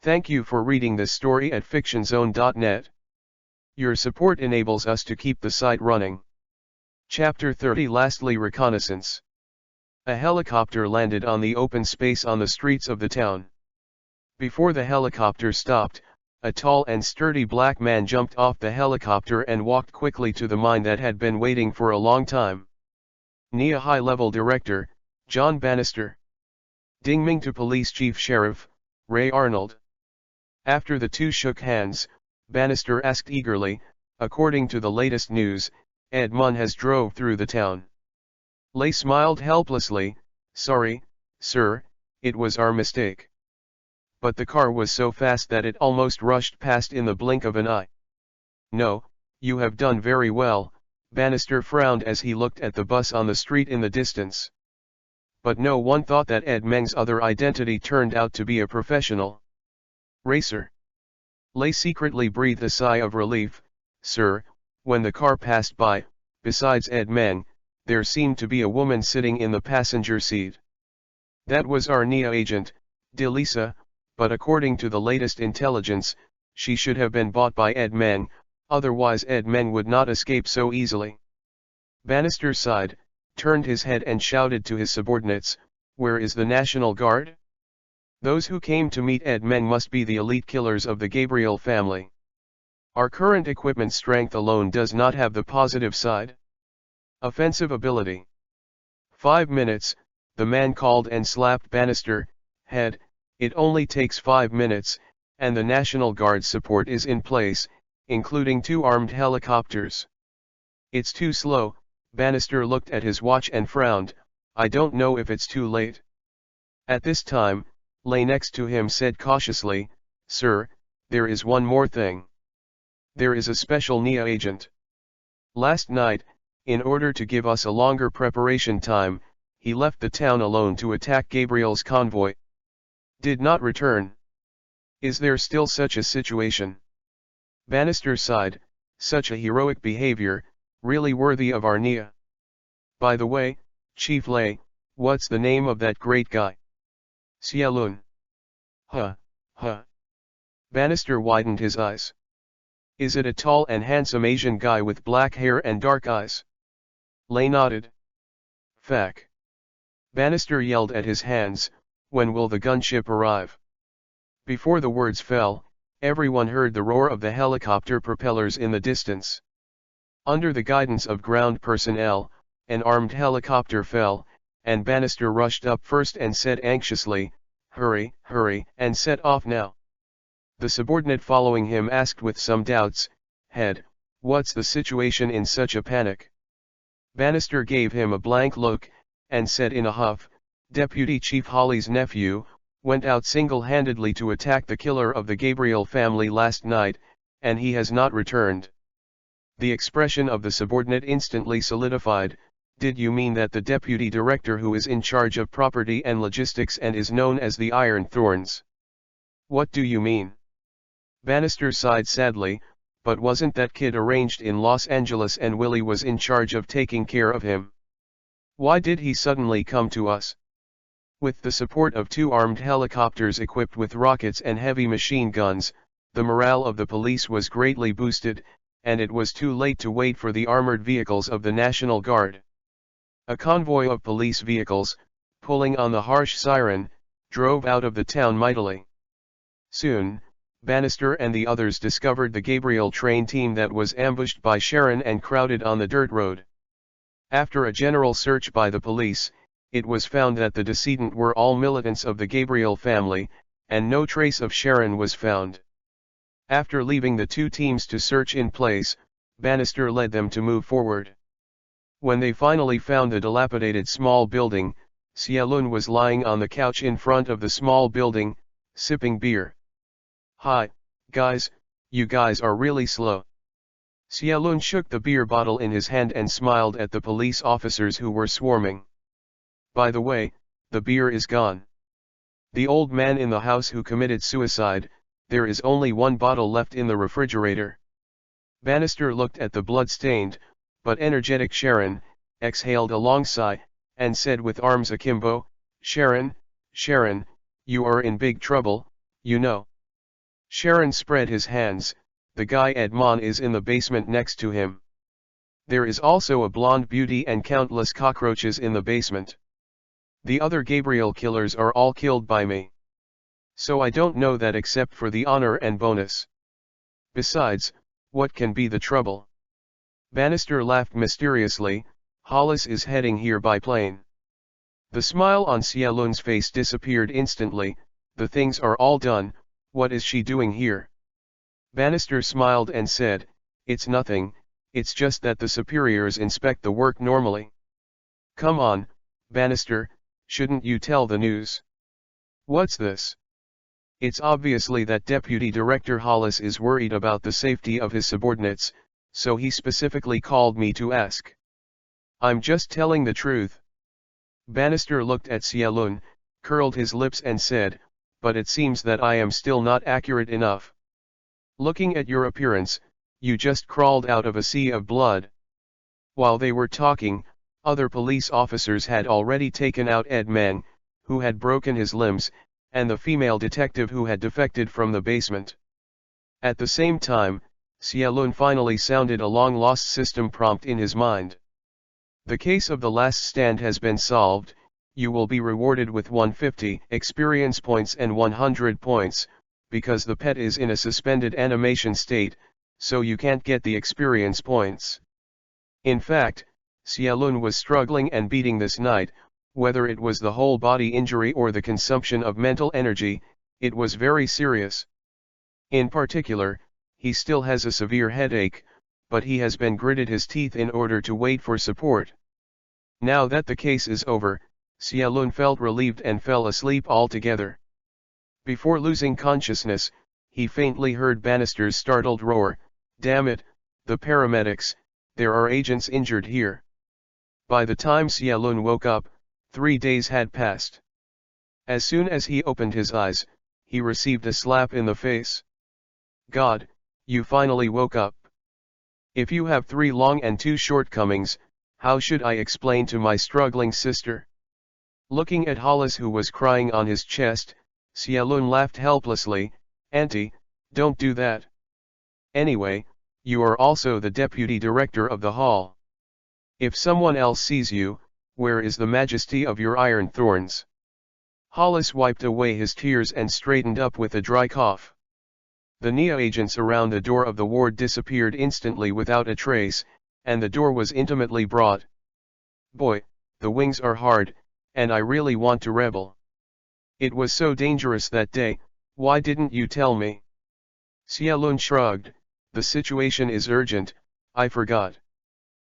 Thank you for reading this story at fictionzone.net. Your support enables us to keep the site running." Chapter 30. Lastly, reconnaissance. A helicopter landed on the open space on the streets of the town. Before the helicopter stopped, a tall and sturdy black man jumped off the helicopter and walked quickly to the mine that had been waiting for a long time. NIA High-Level Director, John Bannister. Ding Ming to Police Chief Sheriff, Ray Arnold. After the two shook hands, Bannister asked eagerly, "According to the latest news, Ed Mun has drove through the town." Lay smiled helplessly, "Sorry, sir, it was our mistake. But the car was so fast that it almost rushed past in the blink of an eye." "No, you have done very well," Bannister frowned as he looked at the bus on the street in the distance. But no one thought that Ed Meng's other identity turned out to be a professional racer. Lay secretly breathed a sigh of relief. "Sir, when the car passed by, besides Ed Meng, there seemed to be a woman sitting in the passenger seat. That was our Nia agent, Delisa, but according to the latest intelligence, she should have been bought by Ed Meng, otherwise Ed Meng would not escape so easily. Bannister sighed, turned his head and shouted to his subordinates, "Where is the National Guard? Those who came to meet Ed Meng must be the elite killers of the Gabriel family. Our current equipment strength alone does not have the positive side. Offensive ability." 5 minutes, the man called and slapped Bannister, head. It only takes 5 minutes, and the National Guard support is in place, including 2 armed helicopters. It's too slow. Bannister looked at his watch and frowned. I don't know if it's too late. At this time, Lay next to him said cautiously, "Sir, there is one more thing. There is a special Nia agent. Last night, in order to give us a longer preparation time, he left the town alone to attack Gabriel's convoy. Did not return. Is there still such a situation?" Bannister sighed, "Such a heroic behavior, really worthy of our Nia. By the way, Chief Lay, what's the name of that great guy?" "Xialun." Huh. Bannister widened his eyes. "Is it a tall and handsome Asian guy with black hair and dark eyes?" Lay nodded. "Fack." Bannister yelled at his hands, "When will the gunship arrive?" Before the words fell, everyone heard the roar of the helicopter propellers in the distance. Under the guidance of ground personnel, an armed helicopter fell, and Bannister rushed up first and said anxiously, "Hurry, and set off now." The subordinate following him asked with some doubts, "Head, what's the situation in such a panic?" Bannister gave him a blank look, and said in a huff, "Deputy Chief Holly's nephew, went out single-handedly to attack the killer of the Gabriel family last night, and he has not returned." The expression of the subordinate instantly solidified. "Did you mean that the deputy director who is in charge of property and logistics and is known as the Iron Thorns?" "What do you mean?" Bannister sighed sadly, "But wasn't that kid arranged in Los Angeles and Willie was in charge of taking care of him? Why did he suddenly come to us?" With the support of 2 armed helicopters equipped with rockets and heavy machine guns, the morale of the police was greatly boosted, and it was too late to wait for the armored vehicles of the National Guard. A convoy of police vehicles, pulling on the harsh siren, drove out of the town mightily. Soon, Bannister and the others discovered the Gabriel train team that was ambushed by Sharon and crowded on the dirt road. After a general search by the police, it was found that the decedent were all militants of the Gabriel family, and no trace of Sharon was found. After leaving the 2 teams to search in place, Bannister led them to move forward. When they finally found the dilapidated small building, Xialun was lying on the couch in front of the small building, sipping beer. "Hi, guys, you guys are really slow." Xialun shook the beer bottle in his hand and smiled at the police officers who were swarming. "By the way, the beer is gone. The old man in the house who committed suicide, there is only 1 bottle left in the refrigerator." Bannister looked at the blood-stained, but energetic Sharon, exhaled a long sigh, and said with arms akimbo, Sharon, you are in big trouble, you know." Sharon spread his hands. "The guy Edmond is in the basement next to him. There is also a blonde beauty and countless cockroaches in the basement. The other Gabriel killers are all killed by me. So I don't know that except for the honor and bonus. Besides, what can be the trouble?" Bannister laughed mysteriously. "Hollis is heading here by plane." The smile on Xialun's face disappeared instantly. "The things are all done, what is she doing here?" Bannister smiled and said, "It's nothing, it's just that the superiors inspect the work normally." "Come on, Bannister, shouldn't you tell the news?" "What's this?" "It's obviously that Deputy Director Hollis is worried about the safety of his subordinates, so he specifically called me to ask." "I'm just telling the truth." Bannister looked at Xialun, curled his lips and said, "But it seems that I am still not accurate enough. Looking at your appearance, you just crawled out of a sea of blood." While they were talking, Other police officers had already taken out Ed Meng, who had broken his limbs, and the female detective who had defected from the basement. At the same time, Xialun finally sounded a long-lost system prompt in his mind. The case of the last stand has been solved. You will be rewarded with 150 experience points and 100 points, because the pet is in a suspended animation state, so you can't get the experience points. In fact, Xialun was struggling and beating this night. Whether it was the whole body injury or the consumption of mental energy, it was very serious. In particular, he still has a severe headache, but he has been gritted his teeth in order to wait for support. Now that the case is over, Xialun felt relieved and fell asleep altogether. Before losing consciousness, he faintly heard Bannister's startled roar, "Damn it, the paramedics, there are agents injured here." By the time Xialun woke up, 3 days had passed. As soon as he opened his eyes, he received a slap in the face. "God, you finally woke up. If you have 3 long and 2 shortcomings, how should I explain to my struggling sister?" Looking at Hollis, who was crying on his chest, Xialun laughed helplessly. "Auntie, don't do that. Anyway, you are also the deputy director of the hall. If someone else sees you, where is the majesty of your iron thorns?" Hollis wiped away his tears and straightened up with a dry cough. The NIA agents around the door of the ward disappeared instantly without a trace, and the door was intimately brought. "Boy, the wings are hard, and I really want to rebel. It was so dangerous that day, why didn't you tell me?" Xialun shrugged. "The situation is urgent, I forgot."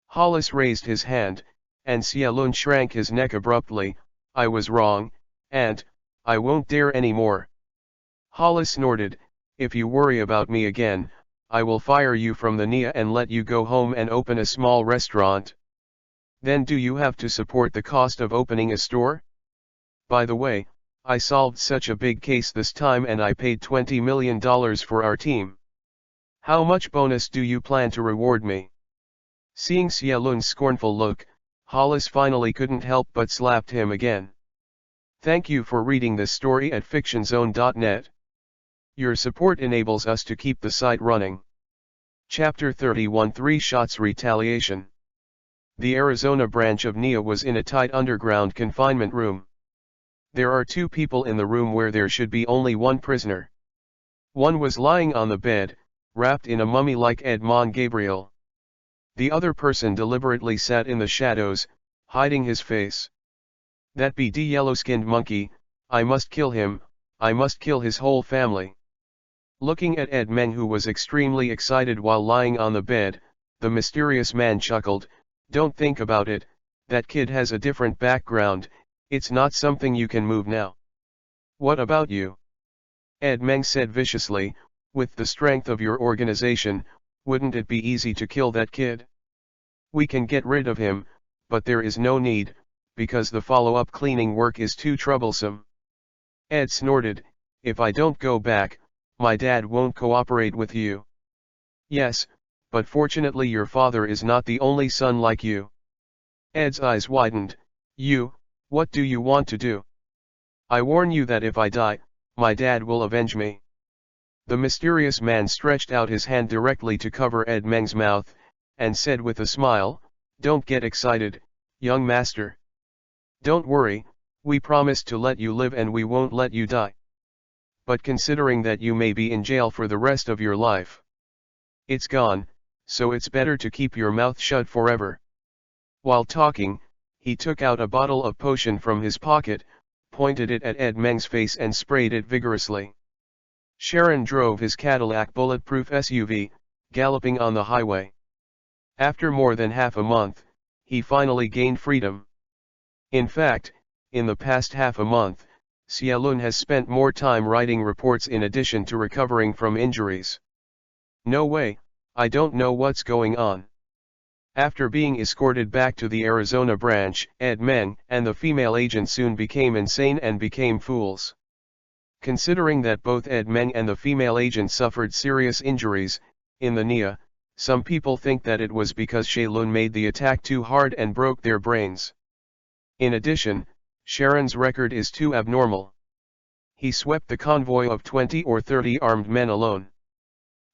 Hollis raised his hand, and Xialun shrank his neck abruptly. "I was wrong, and I won't dare any more." Hollis snorted, "If you worry about me again, I will fire you from the NIA and let you go home and open a small restaurant. Then do you have to support the cost of opening a store? By the way, I solved such a big case this time and I paid $20 million for our team. How much bonus do you plan to reward me?" Seeing Xialun's scornful look, Hollis finally couldn't help but slapped him again. "Thank you for reading this story at fictionzone.net. Your support enables us to keep the site running." Chapter 31: 3 Shots Retaliation. The Arizona branch of NIA was in a tight underground confinement room. There are 2 people in the room where there should be only 1 prisoner. One was lying on the bed, wrapped in a mummy like Edmond Gabriel. The other person deliberately sat in the shadows, hiding his face. "That BD yellow-skinned monkey, I must kill him, I must kill his whole family." Looking at Ed Meng, who was extremely excited while lying on the bed, the mysterious man chuckled, "Don't think about it, that kid has a different background, it's not something you can move now." "What about you?" Ed Meng said viciously, "With the strength of your organization, wouldn't it be easy to kill that kid? We can get rid of him, but there is no need, because the follow-up cleaning work is too troublesome." Ed snorted, "If I don't go back, my dad won't cooperate with you." "Yes, but fortunately your father is not the only son like you." Ed's eyes widened. What do you want to do?" "I warn you that if I die, my dad will avenge me." The mysterious man stretched out his hand directly to cover Ed Meng's mouth, and said with a smile, "Don't get excited, young master. Don't worry, we promised to let you live and we won't let you die. But considering that you may be in jail for the rest of your life, it's gone, so it's better to keep your mouth shut forever." While talking, he took out a bottle of potion from his pocket, pointed it at Ed Meng's face and sprayed it vigorously. Sharon drove his Cadillac bulletproof SUV, galloping on the highway. After more than half a month, he finally gained freedom. In fact, in the past half a month, Xialun has spent more time writing reports in addition to recovering from injuries. "No way, I don't know what's going on." After being escorted back to the Arizona branch, Ed Meng and the female agent soon became insane and became fools. Considering that both Ed Meng and the female agent suffered serious injuries, in the NIA, Some people think that it was because Shailun made the attack too hard and broke their brains. In addition, Sharon's record is too abnormal. He swept the convoy of 20 or 30 armed men alone.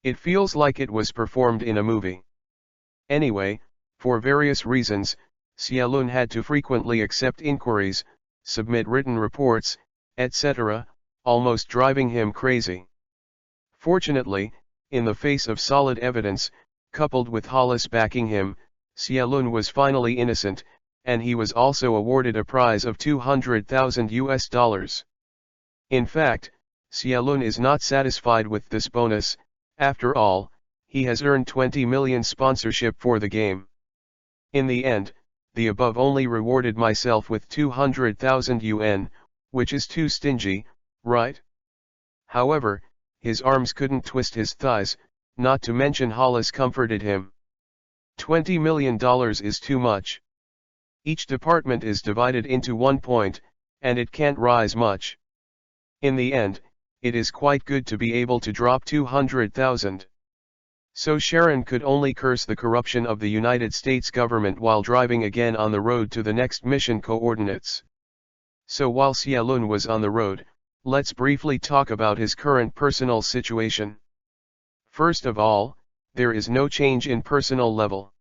It feels like it was performed in a movie. Anyway, for various reasons, Xiaolun had to frequently accept inquiries, submit written reports, etc., almost driving him crazy. Fortunately, in the face of solid evidence, coupled with Hollis backing him, Xiaolun was finally innocent, and he was also awarded a prize of $200,000. In fact, Xiaolun is not satisfied with this bonus. After all, he has earned 20 million sponsorship for the game. In the end, the above only rewarded myself with 200,000 yuan, which is too stingy, right? However, his arms couldn't twist his thighs, not to mention Hollis comforted him. $20 million is too much. Each department is divided into 1 point, and it can't rise much. In the end, it is quite good to be able to drop 200,000. So Sharon could only curse the corruption of the United States government while driving again on the road to the next mission coordinates. So while Xiaolun was on the road, let's briefly talk about his current personal situation. First of all, there is no change in personal level.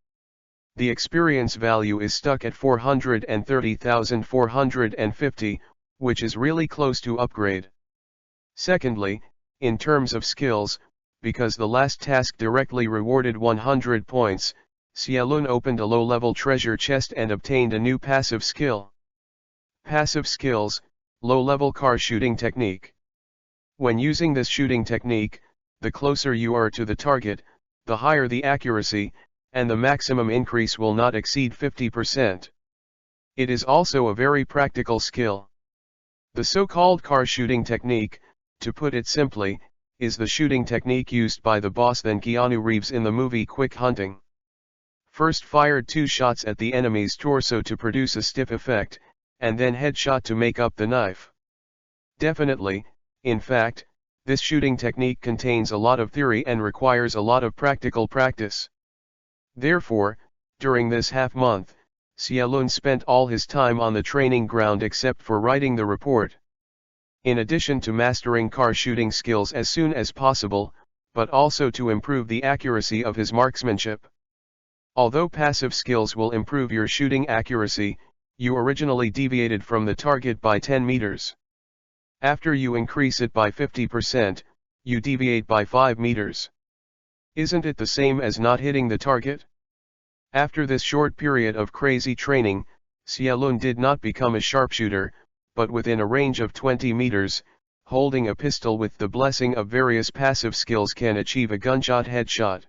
The experience value is stuck at 430,450, which is really close to upgrade. Secondly, in terms of skills, because the last task directly rewarded 100 points, Xiaolun opened a low-level treasure chest and obtained a new passive skill. Passive skills, low-level car shooting technique. When using this shooting technique, the closer you are to the target, the higher the accuracy, and the maximum increase will not exceed 50%. It is also a very practical skill. The so-called car shooting technique, to put it simply, is the shooting technique used by the boss than Keanu Reeves in the movie Quick Hunting. First fired 2 shots at the enemy's torso to produce a stiff effect, and then headshot to make up the knife. Definitely, in fact, this shooting technique contains a lot of theory and requires a lot of practical practice. Therefore, during this half-month, Xiaolun spent all his time on the training ground except for writing the report. In addition to mastering car shooting skills as soon as possible, but also to improve the accuracy of his marksmanship. Although passive skills will improve your shooting accuracy, you originally deviated from the target by 10 meters. After you increase it by 50%, you deviate by 5 meters. Isn't it the same as not hitting the target? After this short period of crazy training, Xiaolun did not become a sharpshooter, but within a range of 20 meters, holding a pistol with the blessing of various passive skills can achieve a gunshot headshot.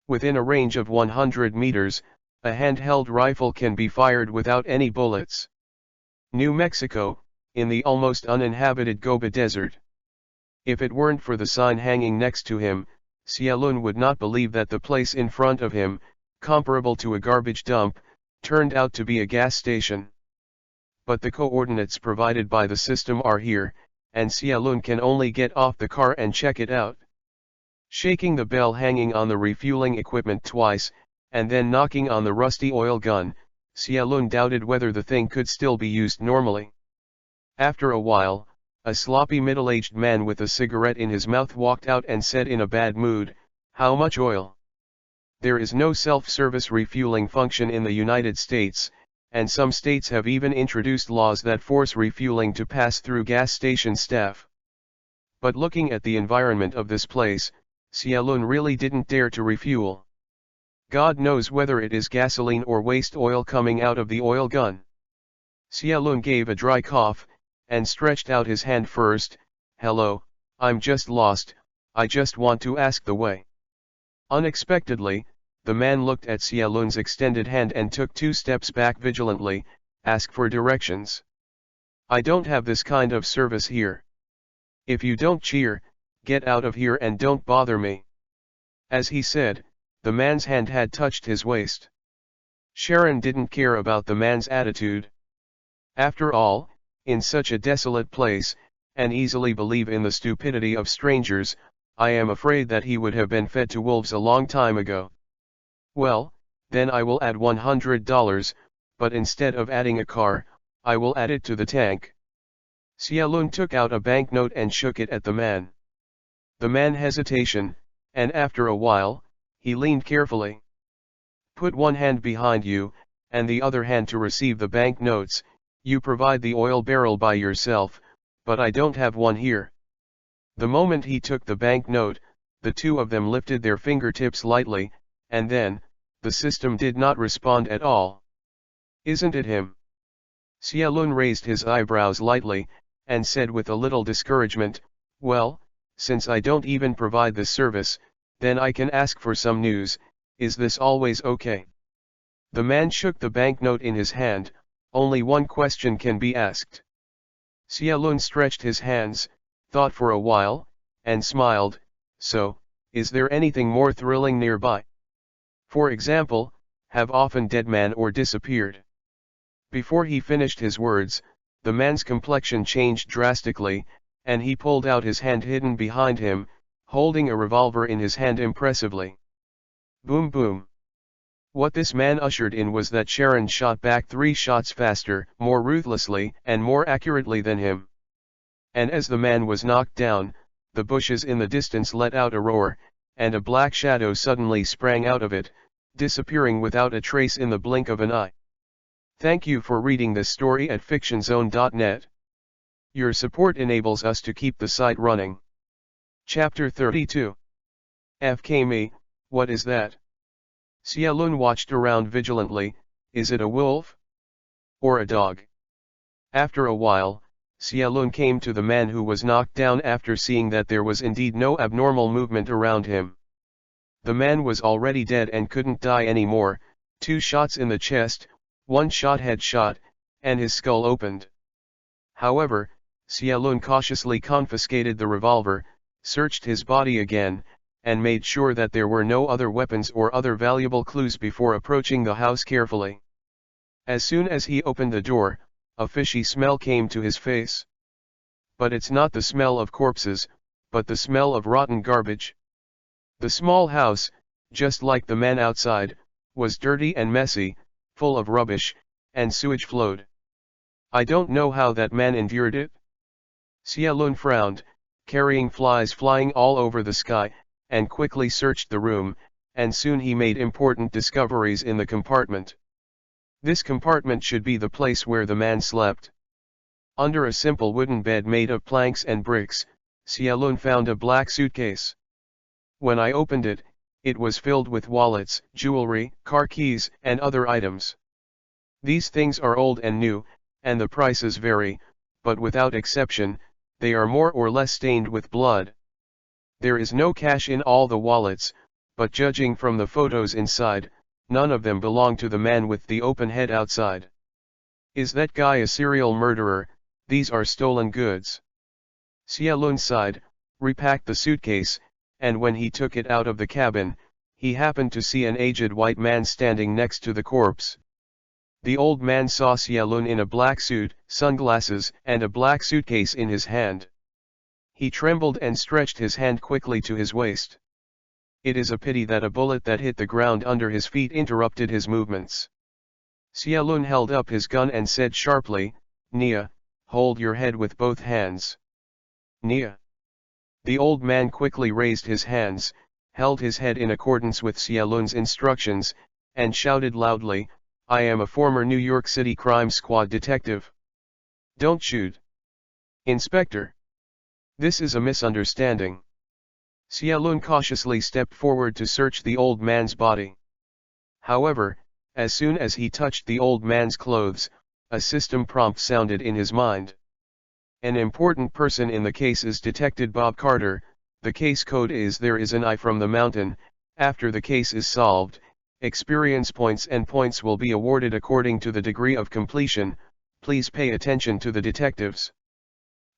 Within a range of 100 meters, a handheld rifle can be fired without any bullets. New Mexico, in the almost uninhabited Gobi Desert. If it weren't for the sign hanging next to him, Xiaolun would not believe that the place in front of him, comparable to a garbage dump, turned out to be a gas station. But the coordinates provided by the system are here, and Xiaolun can only get off the car and check it out. Shaking the bell hanging on the refueling equipment twice, and then knocking on the rusty oil gun, Xiaolun doubted whether the thing could still be used normally. After a while, a sloppy middle-aged man with a cigarette in his mouth walked out and said in a bad mood, "How much oil?" There is no self-service refueling function in the United States, and some states have even introduced laws that force refueling to pass through gas station staff. But looking at the environment of this place, Xiaolun really didn't dare to refuel. God knows whether it is gasoline or waste oil coming out of the oil gun. Xiaolun gave a dry cough, and stretched out his hand first. "Hello, I'm just lost, I just want to ask the way." Unexpectedly, the man looked at Xiaolun's extended hand and took 2 steps back vigilantly. "Ask for directions. I don't have this kind of service here. If you don't cheer, get out of here and don't bother me." As he said, the man's hand had touched his waist. Sharon didn't care about the man's attitude. After all, in such a desolate place, and easily believe in the stupidity of strangers, I am afraid that he would have been fed to wolves a long time ago. Well, then I will add $100, but instead of adding a car, I will add it to the tank. Xiaolun took out a banknote and shook it at the man. The man hesitation, and after a while, he leaned carefully. Put one hand behind you, and the other hand to receive the banknotes. You provide the oil barrel by yourself, but I don't have one here. The moment he took the banknote, the two of them lifted their fingertips lightly, and then, the system did not respond at all. Isn't it him? Xiaolun raised his eyebrows lightly, and said with a little discouragement, well, since I don't even provide this service, then I can ask for some news. Is this always okay? The man shook the banknote in his hand. Only one question can be asked. Xiaolun stretched his hands, thought for a while, and smiled. So, is there anything more thrilling nearby? For example, have often dead man or disappeared? Before he finished his words, the man's complexion changed drastically, and he pulled out his hand hidden behind him, holding a revolver in his hand impressively. Boom boom. What this man ushered in was that Sharon shot back 3 shots faster, more ruthlessly, and more accurately than him. And as the man was knocked down, the bushes in the distance let out a roar, and a black shadow suddenly sprang out of it, disappearing without a trace in the blink of an eye. Thank you for reading this story at fictionzone.net. Your support enables us to keep the site running. Chapter 32. FK what is that? Xiaolun watched around vigilantly. Is it a wolf? Or a dog? After a while, Xiaolun came to the man who was knocked down after seeing that there was indeed no abnormal movement around him. The man was already dead and couldn't die anymore. 2 shots in the chest, 1 shot headshot, and his skull opened. However, Xiaolun cautiously confiscated the revolver, searched his body again, and made sure that there were no other weapons or other valuable clues before approaching the house carefully. As soon as he opened the door, a fishy smell came to his face. But it's not the smell of corpses, but the smell of rotten garbage. The small house, just like the man outside, was dirty and messy, full of rubbish, and sewage flowed. I don't know how that man endured it. Xiaolun frowned, carrying flies flying all over the sky, and quickly searched the room, and soon he made important discoveries in the compartment. This compartment should be the place where the man slept. Under a simple wooden bed made of planks and bricks, Xiaolun found a black suitcase. When I opened it, it was filled with wallets, jewelry, car keys, and other items. These things are old and new, and the prices vary, but without exception, they are more or less stained with blood. There is no cash in all the wallets, but judging from the photos inside, none of them belong to the man with the open head outside. Is that guy a serial murderer? These are stolen goods. Xiaolun sighed, repacked the suitcase, and when he took it out of the cabin, he happened to see an aged white man standing next to the corpse. The old man saw Xiaolun in a black suit, sunglasses, and a black suitcase in his hand. He trembled and stretched his hand quickly to his waist. It is a pity that a bullet that hit the ground under his feet interrupted his movements. Xiaolun held up his gun and said sharply, Nia, hold your head with both hands. Nia. The old man quickly raised his hands, held his head in accordance with Xiaolun's instructions, and shouted loudly, I am a former New York City crime squad detective. Don't shoot. Inspector. This is a misunderstanding. Xiaolun cautiously stepped forward to search the old man's body. However, as soon as he touched the old man's clothes, a system prompt sounded in his mind. An important person in the case is Detective Bob Carter. The case code is There is an eye from the mountain. After the case is solved, experience points and points will be awarded according to the degree of completion. Please pay attention to the detectives.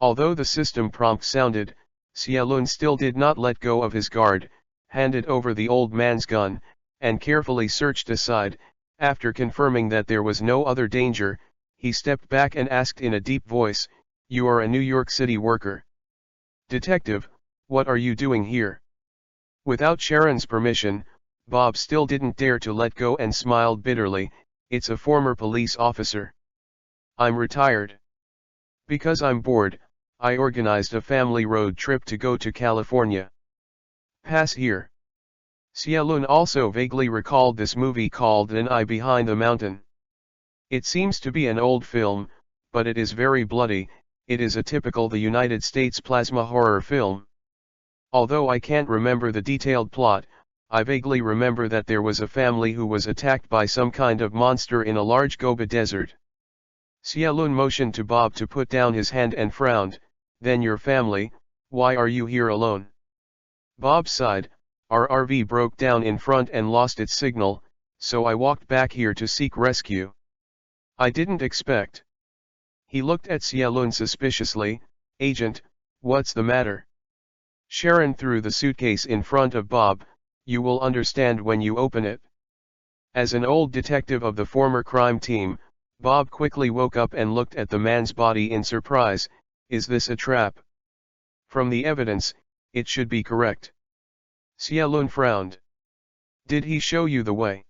Although the system prompt sounded, Xiaolun still did not let go of his guard, handed over the old man's gun, and carefully searched aside. After confirming that there was no other danger, he stepped back and asked in a deep voice, You are a New York City worker. Detective, What are you doing here? Without Sharon's permission, Bob still didn't dare to let go and smiled bitterly. It's a former police officer. I'm retired. Because I'm bored, I organized a family road trip to go to California. Pass here. Xialun also vaguely recalled this movie called An Eye Behind the Mountain. It seems to be an old film, but it is very bloody. It is a typical the United States plasma horror film. Although I can't remember the detailed plot, I vaguely remember that there was a family who was attacked by some kind of monster in a large Gobi desert. Xialun motioned to Bob to put down his hand and frowned. Then your family, why are you here alone? Bob sighed. Our RV broke down in front and lost its signal, so I walked back here to seek rescue. I didn't expect. He looked at Xialun suspiciously. Agent, what's the matter? Sharon threw the suitcase in front of Bob. You will understand when you open it. As an old detective of the former crime team, Bob quickly woke up and looked at the man's body in surprise. Is this a trap? From the evidence, it should be correct. Xialun frowned. Did he show you the way?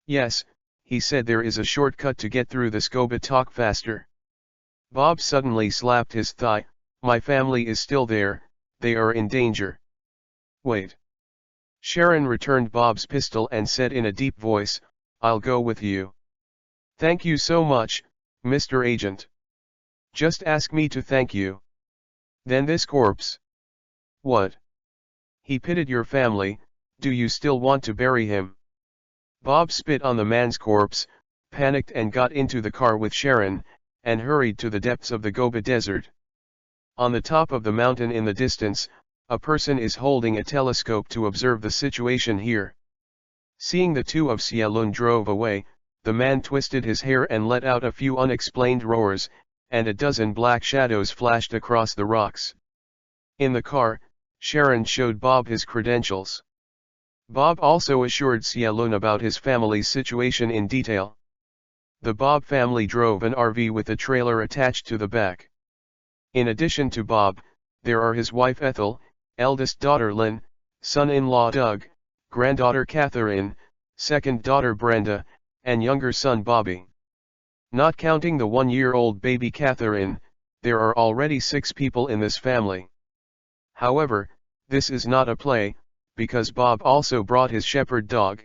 Yes, he said there is a shortcut to get through the Gobi. Talk faster. Bob suddenly slapped his thigh. My family is still there, they are in danger. Wait. Sharon returned Bob's pistol and said in a deep voice, I'll go with you. Thank you so much, Mr. Agent. Just ask me to thank you. Then this corpse. What? He pitted your family, do you still want to bury him? Bob spit on the man's corpse, panicked and got into the car with Sharon, and hurried to the depths of the Gobi Desert. On the top of the mountain in the distance, a person is holding a telescope to observe the situation here. Seeing the two of Xialun drove away, the man twisted his hair and let out a few unexplained roars, and a dozen black shadows flashed across the rocks. In the car, Sharon showed Bob his credentials. Bob also assured Xialun about his family's situation in detail. The Bob family drove an RV with a trailer attached to the back. In addition to Bob, there are his wife Ethel, eldest daughter Lynn, son-in-law Doug, granddaughter Catherine, second daughter Brenda, and younger son Bobby. Not counting the 1-year-old baby Catherine, there are already 6 people in this family. However, this is not a play, because Bob also brought his shepherd dog.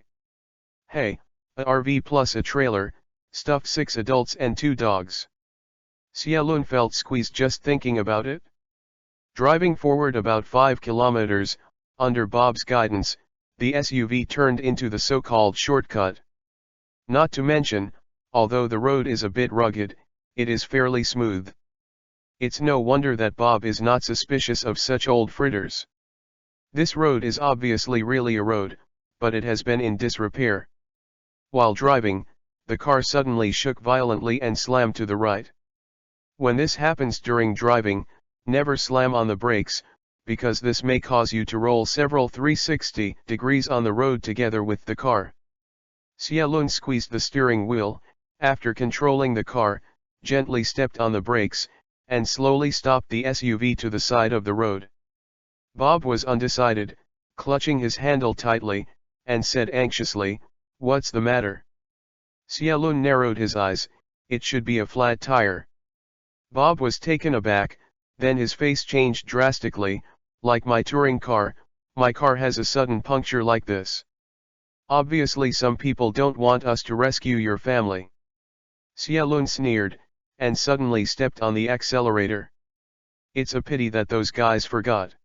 Hey, a RV plus a trailer, stuffed 6 adults and 2 dogs. Xialun felt squeezed just thinking about it. Driving forward about 5 kilometers, under Bob's guidance, the SUV turned into the so-called shortcut. Not to mention, although the road is a bit rugged, it is fairly smooth. It's no wonder that Bob is not suspicious of such old fritters. This road is obviously really a road, but it has been in disrepair. While driving, the car suddenly shook violently and slammed to the right. When this happens during driving, never slam on the brakes, because this may cause you to roll several 360 degrees on the road together with the car. Xialun squeezed the steering wheel, after controlling the car, gently stepped on the brakes, and slowly stopped the SUV to the side of the road. Bob was undecided, clutching his handle tightly, and said anxiously, "What's the matter?" Xialun narrowed his eyes. "It should be a flat tire." Bob was taken aback, then his face changed drastically. "Like my touring car, my car has a sudden puncture like this. Obviously some people don't want us to rescue your family." Xialun sneered, and suddenly stepped on the accelerator. "It's a pity that those guys forgot.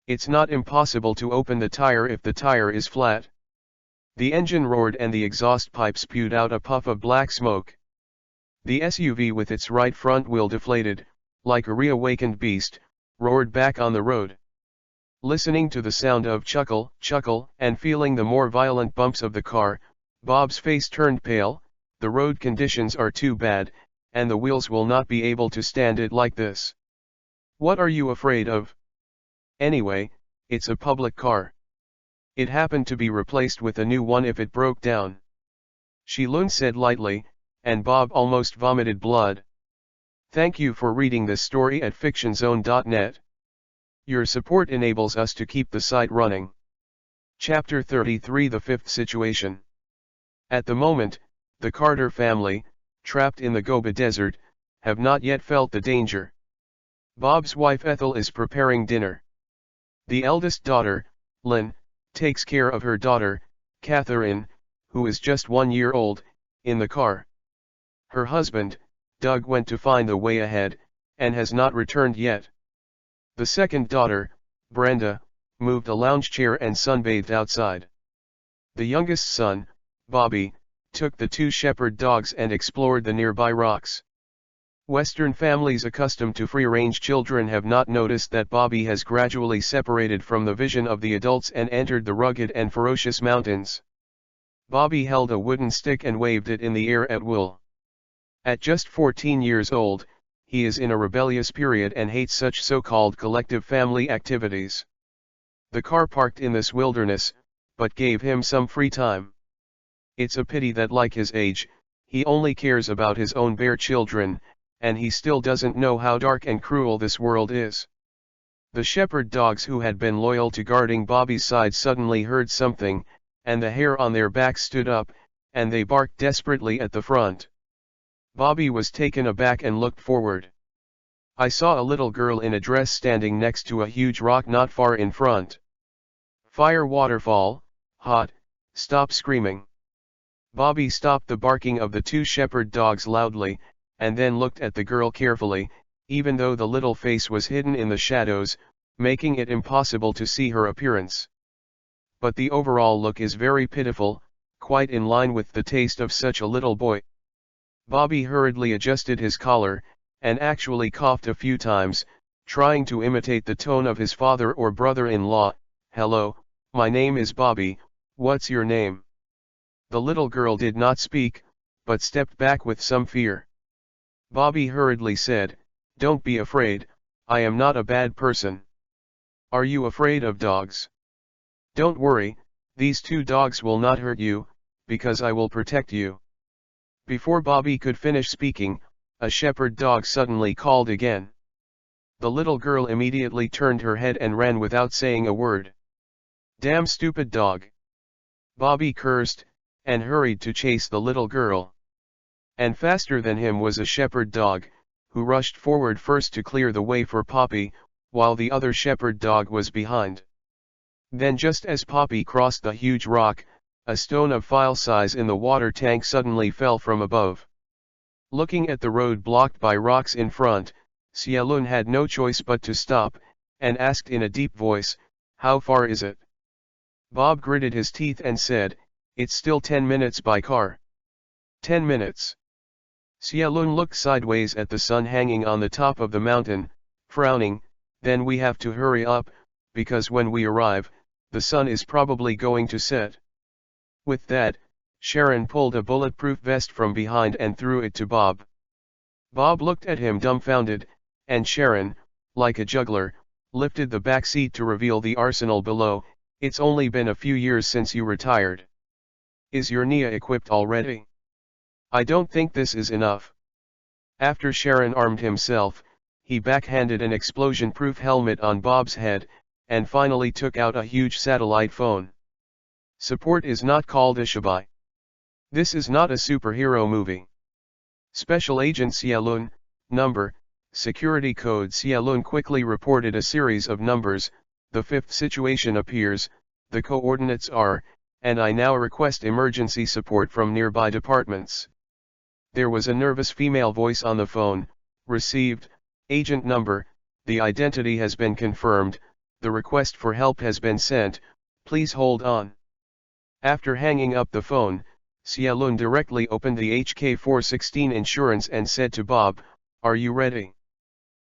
It's not impossible to open the tire if the tire is flat." The engine roared and the exhaust pipe spewed out a puff of black smoke. The SUV with its right front wheel deflated, like a reawakened beast, roared back on the road. Listening to the sound of chuckle, and feeling the more violent bumps of the car, Bob's face turned pale. The road conditions are too bad, and the wheels will not be able to stand it like this. "What are you afraid of? Anyway, it's a public car. It happened to be replaced with a new one if it broke down." Xialun said lightly, and Bob almost vomited blood. Thank you for reading this story at fictionzone.net. Your support enables us to keep the site running. Chapter 33 The Fifth Situation. At the moment, the Carter family, trapped in the Gobi Desert, have not yet felt the danger. Bob's wife Ethel is preparing dinner. The eldest daughter, Lynn, takes care of her daughter, Catherine, who is just 1 year old, in the car. Her husband, Doug, went to find the way ahead, and has not returned yet. The second daughter, Brenda, moved a lounge chair and sunbathed outside. The youngest son, Bobby, took the 2 shepherd dogs and explored the nearby rocks. Western families accustomed to free-range children have not noticed that Bobby has gradually separated from the vision of the adults and entered the rugged and ferocious mountains. Bobby held a wooden stick and waved it in the air at will. At just 14 years old, he is in a rebellious period and hates such so-called collective family activities. The car parked in this wilderness, but gave him some free time. It's a pity that, like his age, he only cares about his own bare children, and he still doesn't know how dark and cruel this world is. The shepherd dogs who had been loyal to guarding Bobby's side suddenly heard something, and the hair on their backs stood up, and they barked desperately at the front. Bobby was taken aback and looked forward. I saw a little girl in a dress standing next to a huge rock not far in front. Fire waterfall, hot, stop screaming. Bobby stopped the barking of the 2 shepherd dogs loudly, and then looked at the girl carefully, even though the little face was hidden in the shadows, making it impossible to see her appearance. But the overall look is very pitiful, quite in line with the taste of such a little boy. Bobby hurriedly adjusted his collar, and actually coughed a few times, trying to imitate the tone of his father or brother-in-law. "Hello, my name is Bobby, what's your name?" The little girl did not speak, but stepped back with some fear. Bobby hurriedly said, "Don't be afraid, I am not a bad person." "Are you afraid of dogs?" "Don't worry, these 2 dogs will not hurt you, because I will protect you." Before Bobby could finish speaking, a shepherd dog suddenly called again. The little girl immediately turned her head and ran without saying a word. "Damn stupid dog!" Bobby cursed, and hurried to chase the little girl. And faster than him was a shepherd dog, who rushed forward first to clear the way for Poppy, while the other shepherd dog was behind. Then, just as Poppy crossed the huge rock, a stone of file size in the water tank suddenly fell from above. Looking at the road blocked by rocks in front, Xiaolun had no choice but to stop, and asked in a deep voice, "How far is it?" Bob gritted his teeth and said, "It's still 10 minutes by car." 10 minutes. Xiaolun looked sideways at the sun hanging on the top of the mountain, frowning. "Then we have to hurry up, because when we arrive, the sun is probably going to set." With that, Sharon pulled a bulletproof vest from behind and threw it to Bob. Bob looked at him dumbfounded, and Sharon, like a juggler, lifted the back seat to reveal the arsenal below. "It's only been a few years since you retired. Is your Nia equipped already? I don't think this is enough." After Sharon armed himself, he backhanded an explosion-proof helmet on Bob's head, and finally took out a huge satellite phone. Support is not called Ishibai. This is not a superhero movie. Special Agent Xiaolun, number, security code. Xiaolun quickly reported a series of numbers. "The fifth situation appears, the coordinates are, and I now request emergency support from nearby departments." There was a nervous female voice on the phone. "Received, agent number, the identity has been confirmed, the request for help has been sent, please hold on." After hanging up the phone, Xiaolun directly opened the HK416 insurance and said to Bob, "Are you ready?"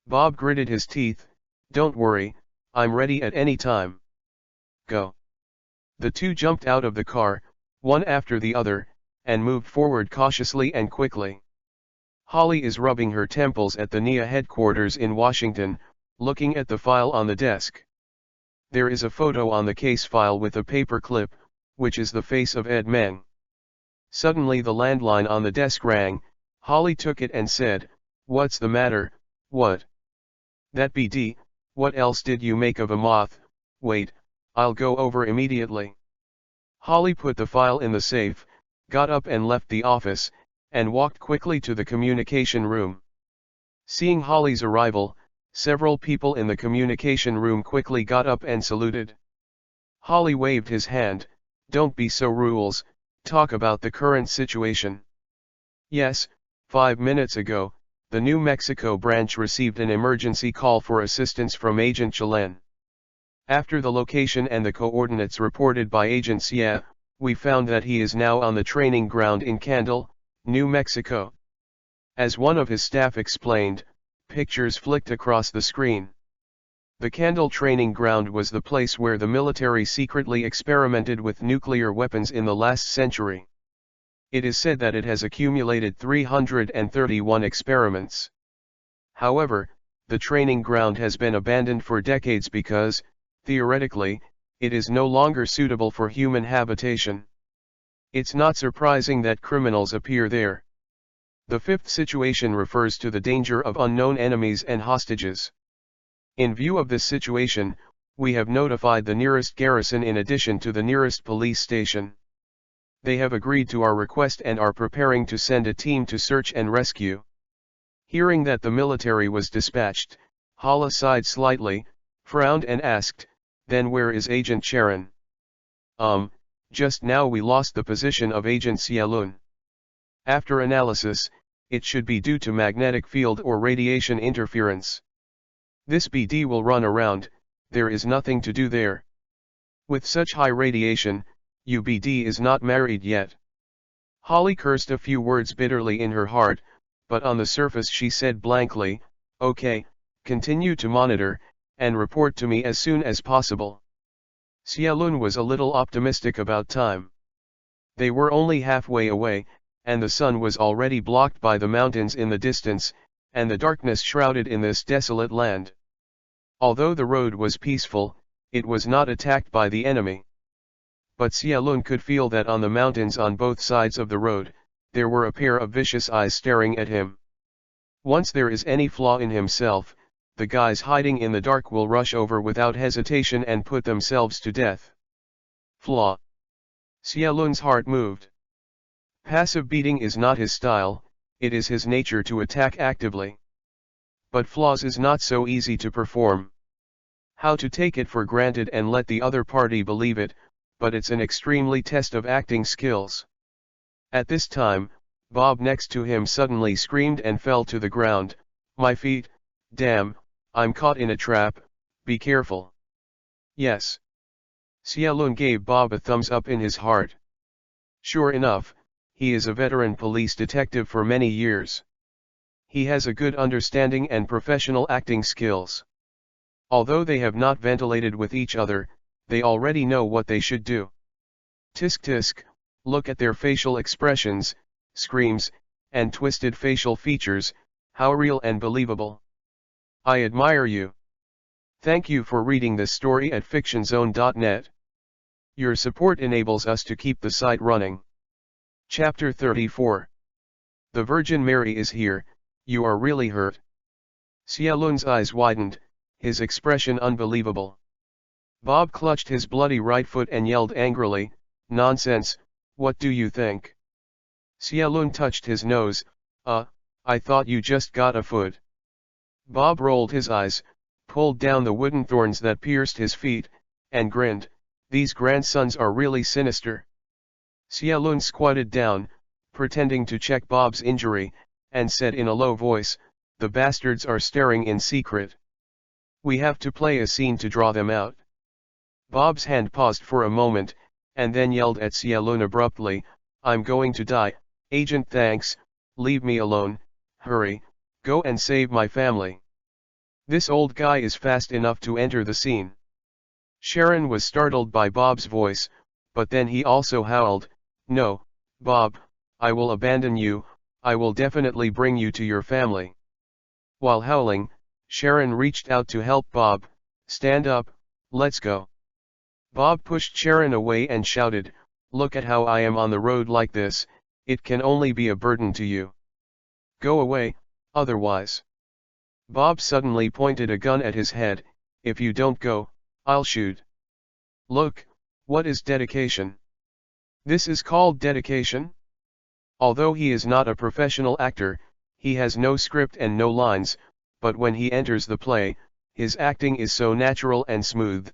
Bob gritted his teeth. "Don't worry, I'm ready at any time." "Go." The 2 jumped out of the car, one after the other, and moved forward cautiously and quickly. Holly is rubbing her temples at the NIA headquarters in Washington, looking at the file on the desk. There is a photo on the case file with a paper clip, which is the face of Ed Meng. Suddenly the landline on the desk rang. Holly took it and said, "What's the matter, what?" "That BD, What else did you make of a moth? Wait, I'll go over immediately. Holly put the file in the safe, got up and left the office, and walked quickly to the communication room. Seeing Holly's arrival, several people in the communication room quickly got up and saluted. Holly waved his hand. Don't be so rules, talk about the current situation. Yes, 5 minutes ago, the New Mexico branch received an emergency call for assistance from Agent Chilen. After the location and the coordinates reported by Agent Sia, we found that he is now on the training ground in Kindle, New Mexico. As one of his staff explained, pictures flicked across the screen. The Kindle training ground was the place where the military secretly experimented with nuclear weapons in the last century. It is said that it has accumulated 331 experiments. However, the training ground has been abandoned for decades because, theoretically, it is no longer suitable for human habitation. It's not surprising that criminals appear there. The fifth situation refers to the danger of unknown enemies and hostages. In view of this situation, we have notified the nearest garrison in addition to the nearest police station. They have agreed to our request and are preparing to send a team to search and rescue. Hearing that the military was dispatched, Hala sighed slightly, frowned and asked, "Then where is Agent Sharon?" Just now we lost the position of Agent Cielun. After analysis, it should be due to magnetic field or radiation interference. This BD will run around, there is nothing to do there. With such high radiation, UBD is not married yet. Holly cursed a few words bitterly in her heart, but on the surface she said blankly, "Okay, continue to monitor, and report to me as soon as possible." Cielun was a little optimistic about time. They were only halfway away, and the sun was already blocked by the mountains in the distance, and the darkness shrouded in this desolate land. Although the road was peaceful, it was not attacked by the enemy. But Cielun could feel that on the mountains on both sides of the road, there were a pair of vicious eyes staring at him. Once there is any flaw in himself, the guys hiding in the dark will rush over without hesitation and put themselves to death. Flaw. Cielun's heart moved. Passive beating is not his style, it is his nature to attack actively. But flaws is not so easy to perform. How to take it for granted and let the other party believe it, but it's an extremely test of acting skills. At this time, Bob next to him suddenly screamed and fell to the ground. "My feet, damn, I'm caught in a trap, be careful." Yes. Cielun gave Bob a thumbs up in his heart. Sure enough, he is a veteran police detective for many years. He has a good understanding and professional acting skills. Although they have not ventilated with each other, they already know what they should do. Tisk tisk, look at their facial expressions, screams, and twisted facial features, how real and believable. I admire you. Thank you for reading this story at fictionzone.net. Your support enables us to keep the site running. Chapter 34. The Virgin Mary is here, you are really hurt. Cielun's eyes widened, his expression unbelievable. Bob clutched his bloody right foot and yelled angrily, "Nonsense, what do you think?" Cielun touched his nose, I thought you just got a foot." Bob rolled his eyes, pulled down the wooden thorns that pierced his feet, and grinned, "These grandsons are really sinister." Cielun squatted down, pretending to check Bob's injury, and said in a low voice, "The bastards are staring in secret. We have to play a scene to draw them out." Bob's hand paused for a moment, and then yelled at Cielun abruptly, "I'm going to die, Agent, thanks, leave me alone, hurry, go and save my family." This old guy is fast enough to enter the scene. Sharon was startled by Bob's voice, but then he also howled, "No, Bob, I will abandon you, I will definitely bring you to your family." While howling, Sharon reached out to help Bob, "Stand up, let's go." Bob pushed Sharon away and shouted, "Look at how I am on the road like this, it can only be a burden to you. Go away, otherwise." Bob suddenly pointed a gun at his head, if you don't go, I'll shoot. Look, what is dedication? This is called dedication? Although he is not a professional actor, he has no script and no lines, but when he enters the play, his acting is so natural and smooth.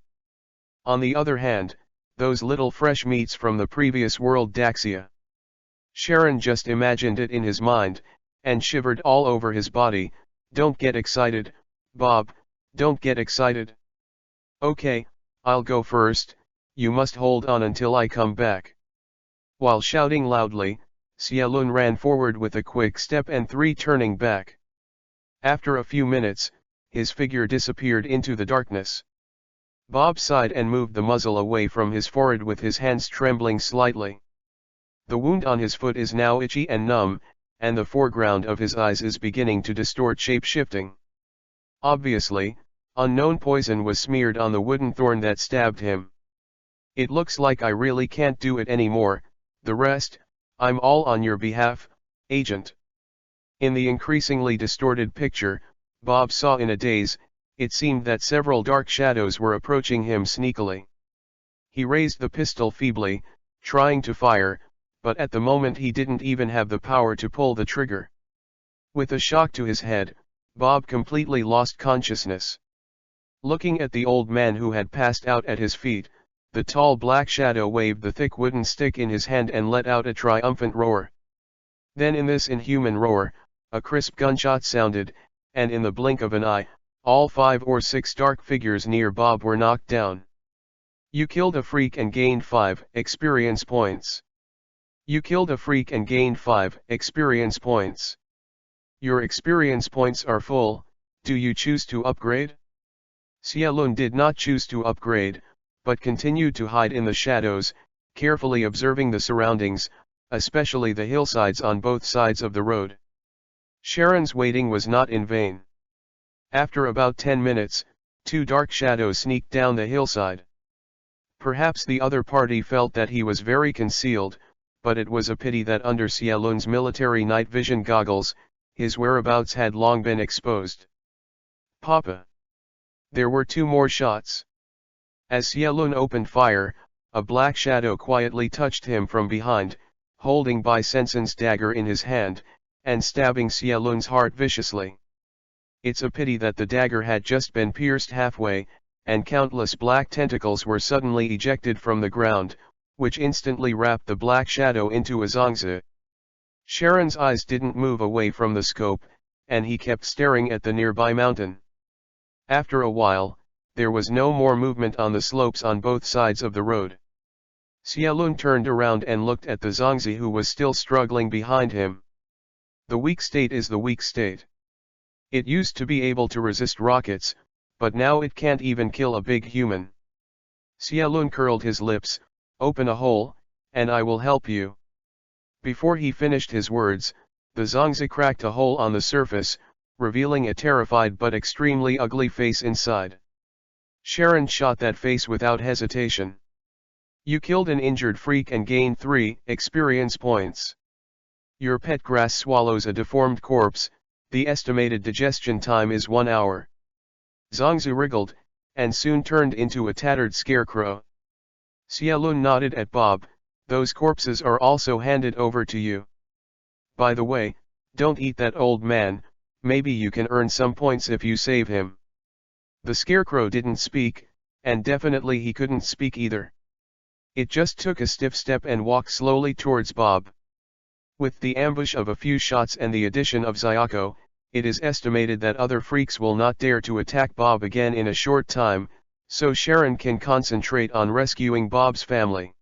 On the other hand, those little fresh meats from the previous world Daxia. Sharon just imagined it in his mind, and shivered all over his body. Don't get excited, Bob, don't get excited. Okay, I'll go first, you must hold on until I come back. While shouting loudly, Xiaolun ran forward with a quick step and 3 turning back. After a few minutes, his figure disappeared into the darkness. Bob sighed and moved the muzzle away from his forehead with his hands trembling slightly. The wound on his foot is now itchy and numb, and the foreground of his eyes is beginning to distort shape-shifting. Obviously, unknown poison was smeared on the wooden thorn that stabbed him. It looks like I really can't do it anymore, the rest, I'm all on your behalf, Agent. In the increasingly distorted picture, Bob saw in a daze. It seemed that several dark shadows were approaching him sneakily. He raised the pistol feebly, trying to fire, but at the moment he didn't even have the power to pull the trigger. With a shock to his head, Bob completely lost consciousness. Looking at the old man who had passed out at his feet, the tall black shadow waved the thick wooden stick in his hand and let out a triumphant roar. Then in this inhuman roar, a crisp gunshot sounded, and in the blink of an eye, all 5 or 6 dark figures near Bob were knocked down. You killed a freak and gained 5 experience points. You killed a freak and gained 5 experience points. Your experience points are full, do you choose to upgrade? Xiaolun did not choose to upgrade, but continued to hide in the shadows, carefully observing the surroundings, especially the hillsides on both sides of the road. Sharon's waiting was not in vain. After about 10 minutes, 2 dark shadows sneaked down the hillside. Perhaps the other party felt that he was very concealed, but it was a pity that under Xiaolun's military night vision goggles, his whereabouts had long been exposed. Papa! There were 2 more shots. As Xiaolun opened fire, a black shadow quietly touched him from behind, holding Bai Sensen's dagger in his hand, and stabbing Xiaolun's heart viciously. It's a pity that the dagger had just been pierced halfway, and countless black tentacles were suddenly ejected from the ground, which instantly wrapped the black shadow into a zongzi. Sharon's eyes didn't move away from the scope, and he kept staring at the nearby mountain. After a while, there was no more movement on the slopes on both sides of the road. Xiaolun turned around and looked at the zongzi who was still struggling behind him. The weak state is the weak state. It used to be able to resist rockets, but now it can't even kill a big human. Xiaolun curled his lips, open a hole, and I will help you. Before he finished his words, the zongzi cracked a hole on the surface, revealing a terrified but extremely ugly face inside. Sharon shot that face without hesitation. You killed an injured freak and gained 3 experience points. Your pet grass swallows a deformed corpse, the estimated digestion time is 1 hour. Zongzi wriggled, and soon turned into a tattered scarecrow. Xiaolun nodded at Bob, those corpses are also handed over to you. By the way, don't eat that old man, maybe you can earn some points if you save him. The scarecrow didn't speak, and definitely he couldn't speak either. It just took a stiff step and walked slowly towards Bob. With the ambush of a few shots and the addition of Zyako, it is estimated that other freaks will not dare to attack Bob again in a short time, so Sharon can concentrate on rescuing Bob's family.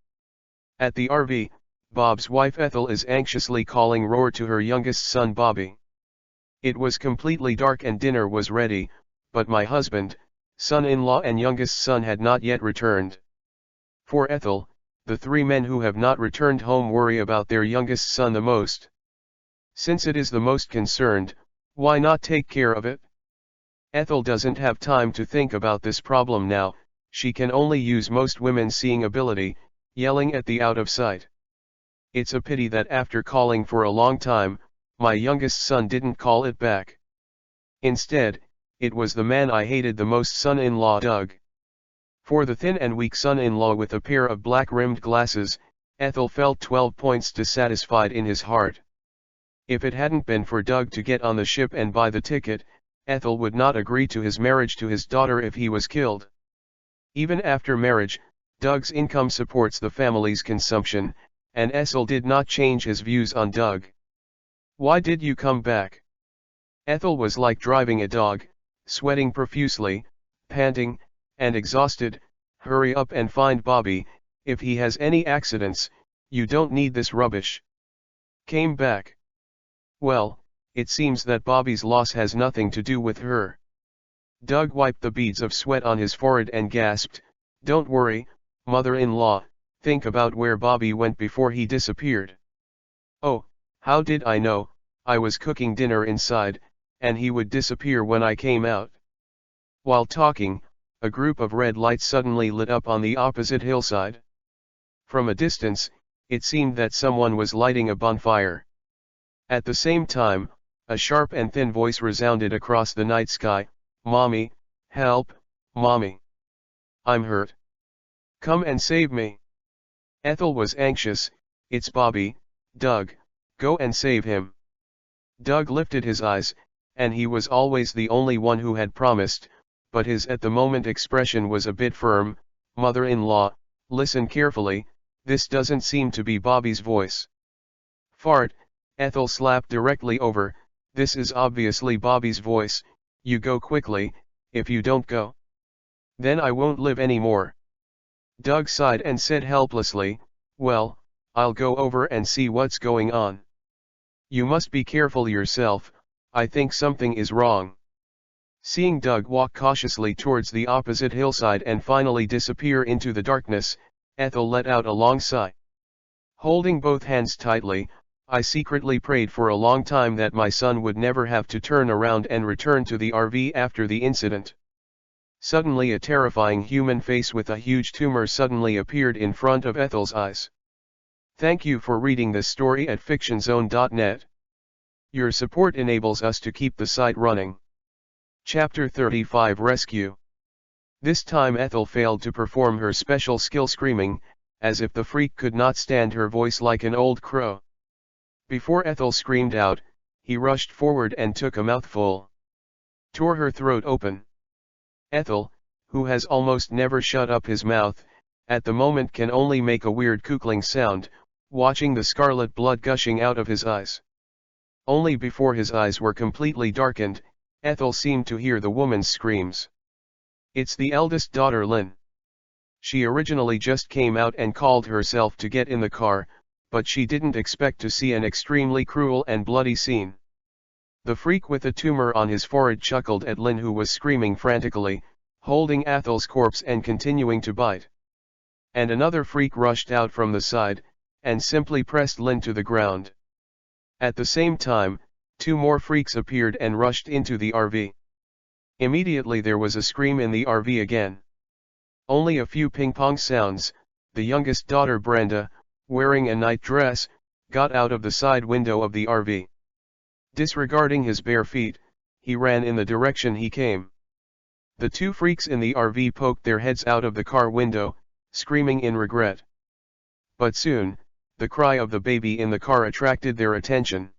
At the RV, Bob's wife Ethel is anxiously calling roar to her youngest son Bobby. It was completely dark and dinner was ready, but my husband, son-in-law and youngest son had not yet returned. For Ethel, the 3 men who have not returned home worry about their youngest son the most. Since it is the most concerned, why not take care of it? Ethel doesn't have time to think about this problem now, she can only use most women's seeing ability, yelling at the out of sight. It's a pity that after calling for a long time, my youngest son didn't call it back. Instead, it was the man I hated the most, son-in-law Doug. For the thin and weak son-in-law with a pair of black-rimmed glasses, Ethel felt 12 points dissatisfied in his heart. If it hadn't been for Doug to get on the ship and buy the ticket, Ethel would not agree to his marriage to his daughter if he was killed. Even after marriage, Doug's income supports the family's consumption, and Ethel did not change his views on Doug. "Why did you come back?" Ethel was like driving a dog, sweating profusely, panting, and exhausted. "Hurry up and find Bobby. If he has any accidents, you don't need this rubbish." "Came back. Well, it seems that Bobby's loss has nothing to do with her." Doug wiped the beads of sweat on his forehead and gasped, "Don't worry, mother-in-law, think about where Bobby went before he disappeared." "Oh, how did I know? I was cooking dinner inside, and he would disappear when I came out." While talking, a group of red lights suddenly lit up on the opposite hillside. From a distance, it seemed that someone was lighting a bonfire. At the same time, a sharp and thin voice resounded across the night sky, "Mommy, help, Mommy. I'm hurt. Come and save me." Ethel was anxious. "It's Bobby, Doug, go and save him." Doug lifted his eyes, and he was always the only one who had promised, but his at-the-moment expression was a bit firm. "Mother-in-law, listen carefully, this doesn't seem to be Bobby's voice." "Fart," Ethel slapped directly over, "this is obviously Bobby's voice. You go quickly. If you don't go, then I won't live anymore." Doug sighed and said helplessly, "Well, I'll go over and see what's going on." "You must be careful yourself, I think something is wrong." Seeing Doug walk cautiously towards the opposite hillside and finally disappear into the darkness, Ethel let out a long sigh. Holding both hands tightly, I secretly prayed for a long time that my son would never have to turn around and return to the RV after the incident. Suddenly a terrifying human face with a huge tumor suddenly appeared in front of Ethel's eyes. Thank you for reading this story at fictionzone.net. Your support enables us to keep the site running. Chapter 35 Rescue. This time Ethel failed to perform her special skill, screaming, as if the freak could not stand her voice, like an old crow. Before Ethel screamed out, he rushed forward and took a mouthful. Tore her throat open. Ethel, who has almost never shut up his mouth, at the moment can only make a weird cooking sound, watching the scarlet blood gushing out of his eyes. Only before his eyes were completely darkened, Ethel seemed to hear the woman's screams. It's the eldest daughter, Lynn. She originally just came out and called herself to get in the car, but she didn't expect to see an extremely cruel and bloody scene. The freak with a tumor on his forehead chuckled at Lynn, who was screaming frantically, holding Ethel's corpse and continuing to bite. And another freak rushed out from the side, and simply pressed Lynn to the ground. At the same time, two more freaks appeared and rushed into the RV. Immediately there was a scream in the RV again. Only a few ping-pong sounds. The youngest daughter, Brenda, wearing a night dress, got out of the side window of the RV. Disregarding his bare feet, he ran in the direction he came. The two freaks in the RV poked their heads out of the car window, screaming in regret. But soon, the cry of the baby in the car attracted their attention.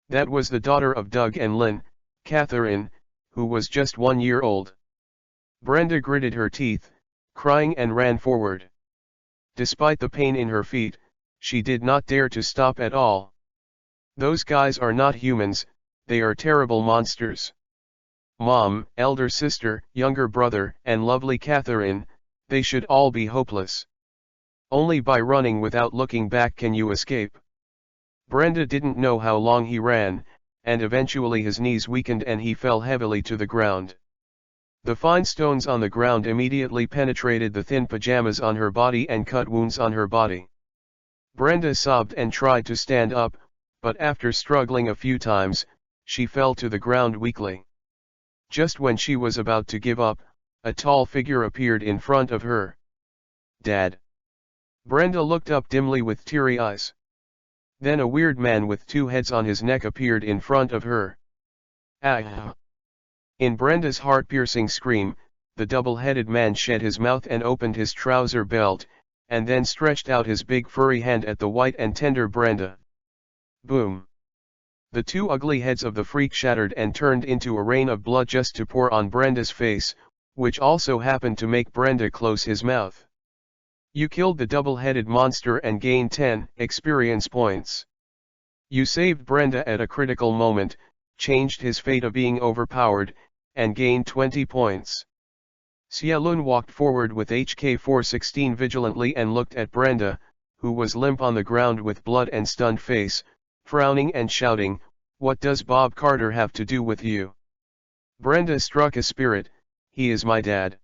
That was the daughter of Doug and Lynn, Catherine, who was just 1 year old. Brenda gritted her teeth, crying, and ran forward. Despite the pain in her feet, she did not dare to stop at all. Those guys are not humans, they are terrible monsters. Mom, elder sister, younger brother, and lovely Catherine, they should all be hopeless. Only by running without looking back can you escape. Brenda didn't know how long he ran, and eventually his knees weakened and he fell heavily to the ground. The fine stones on the ground immediately penetrated the thin pajamas on her body and cut wounds on her body. Brenda sobbed and tried to stand up, but after struggling a few times, she fell to the ground weakly. Just when she was about to give up, a tall figure appeared in front of her. "Dad." Brenda looked up dimly with teary eyes. Then a weird man with two heads on his neck appeared in front of her. "Ah!" In Brenda's heart-piercing scream, the double-headed man shed his mouth and opened his trouser belt, and then stretched out his big furry hand at the white and tender Brenda. Boom! The two ugly heads of the freak shattered and turned into a rain of blood just to pour on Brenda's face, which also happened to make Brenda close his mouth. You killed the double-headed monster and gained 10 experience points. You saved Brenda at a critical moment, changed his fate of being overpowered, and gained 20 points. Xialun walked forward with HK-416 vigilantly and looked at Brenda, who was limp on the ground with blood and stunned face, frowning and shouting, "What does Bob Carter have to do with you?" Brenda struck a spirit, "He is my dad."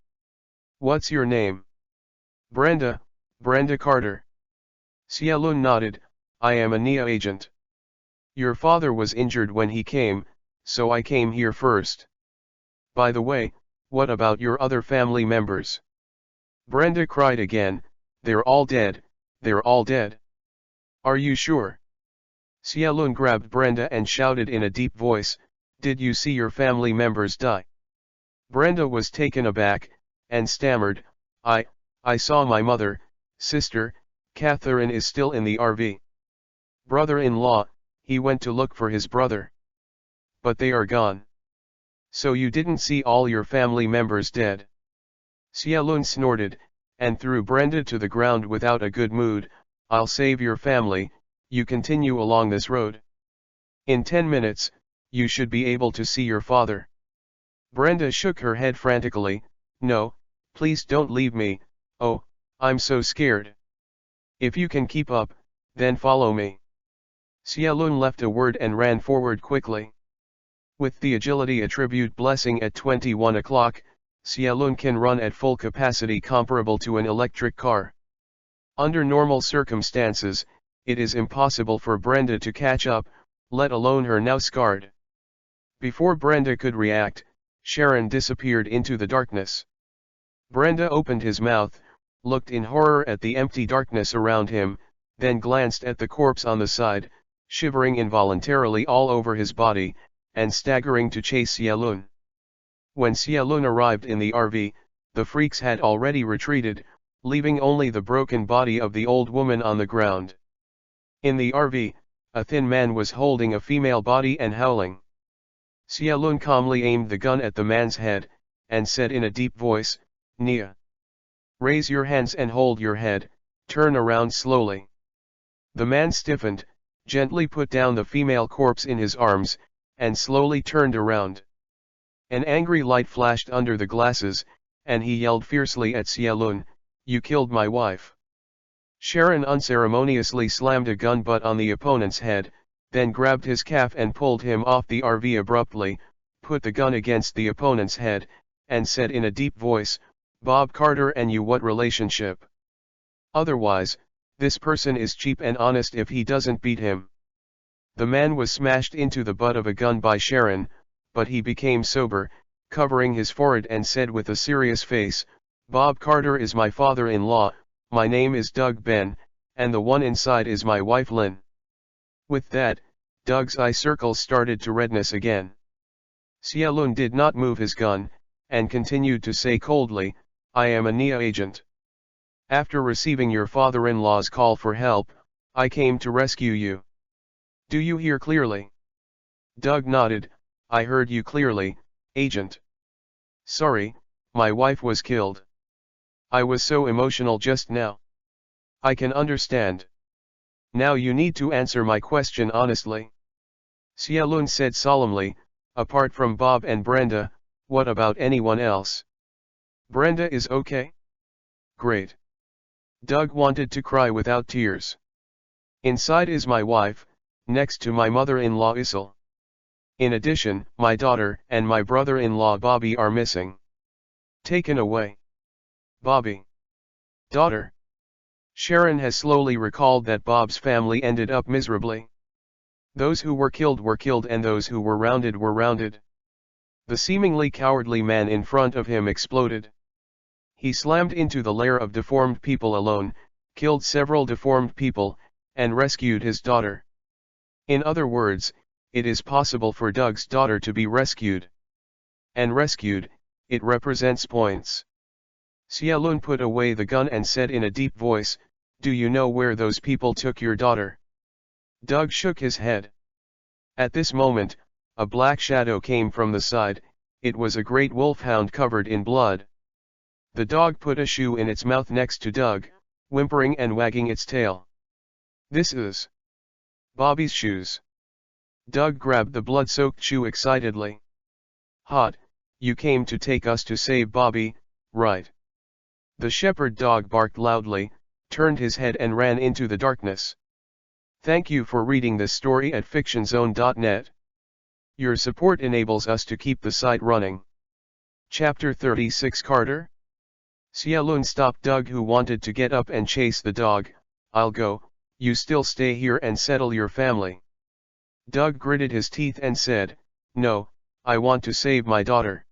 "What's your name?" "Brenda, Brenda Carter." Xialun nodded, "I am a NIA agent. Your father was injured when he came, so I came here first. By the way, what about your other family members?" Brenda cried again, "They're all dead, they're all dead." "Are you sure?" Xialun grabbed Brenda and shouted in a deep voice, "Did you see your family members die?" Brenda was taken aback, and stammered, I saw my mother, sister, Catherine is still in the RV. Brother-in-law, he went to look for his brother. But they are gone. So you didn't see all your family members dead?" Xialun snorted, and threw Brenda to the ground without a good mood. "I'll save your family, you continue along this road. In 10 minutes, you should be able to see your father." Brenda shook her head frantically, "No, please don't leave me, oh, I'm so scared." "If you can keep up, then follow me." Xialun left a word and ran forward quickly. With the agility attribute blessing at 21 o'clock, Xialun can run at full capacity comparable to an electric car. Under normal circumstances, it is impossible for Brenda to catch up, let alone her now scarred. Before Brenda could react, Sharon disappeared into the darkness. Brenda opened his mouth, looked in horror at the empty darkness around him, then glanced at the corpse on the side, shivering involuntarily all over his body, and staggering to chase Xialun. When Xialun arrived in the RV, the freaks had already retreated, leaving only the broken body of the old woman on the ground. In the RV, a thin man was holding a female body and howling. Xialun calmly aimed the gun at the man's head, and said in a deep voice, "Nia. Raise your hands and hold your head, turn around slowly." The man stiffened, gently put down the female corpse in his arms, and slowly turned around. An angry light flashed under the glasses, and he yelled fiercely at Xialun, "You killed my wife." Sharon unceremoniously slammed a gun butt on the opponent's head, then grabbed his calf and pulled him off the RV abruptly, put the gun against the opponent's head, and said in a deep voice, "Bob Carter and you what relationship? Otherwise, this person is cheap and honest if he doesn't beat him." The man was smashed into the butt of a gun by Sharon, but he became sober, covering his forehead and said with a serious face, "Bob Carter is my father-in-law, my name is Doug Ben, and the one inside is my wife Lynn." With that, Doug's eye circles started to redness again. Xialun did not move his gun, and continued to say coldly, "I am a NIA agent. After receiving your father-in-law's call for help, I came to rescue you. Do you hear clearly?" Doug nodded, "I heard you clearly, Agent. Sorry, my wife was killed. I was so emotional just now." "I can understand. Now you need to answer my question honestly." Xialun said solemnly, "Apart from Bob and Brenda, what about anyone else?" "Brenda is okay?" "Great." Doug wanted to cry without tears. "Inside is my wife, next to my mother-in-law Isel. In addition, my daughter and my brother-in-law Bobby are missing. Taken away." "Bobby? Daughter?" Sharon has slowly recalled that Bob's family ended up miserably. Those who were killed and those who were rounded were rounded. The seemingly cowardly man in front of him exploded. He slammed into the lair of deformed people alone, killed several deformed people, and rescued his daughter. In other words, it is possible for Doug's daughter to be rescued. and rescued, it represents points. Xiaolun put away the gun and said in a deep voice, "Do you know where those people took your daughter?" Doug shook his head. At this moment, a black shadow came from the side. It was a great wolfhound covered in blood. The dog put a shoe in its mouth next to Doug, whimpering and wagging its tail. "This is Bobby's shoes." Doug grabbed the blood-soaked shoe excitedly. "Hot, you came to take us to save Bobby, right?" The shepherd dog barked loudly, turned his head and ran into the darkness. Thank you for reading this story at fictionzone.net. Your support enables us to keep the site running. Chapter 36 Carter? Xiaolun stopped Doug, who wanted to get up and chase the dog. "I'll go, you still stay here and settle your family." Doug gritted his teeth and said, "No, I want to save my daughter."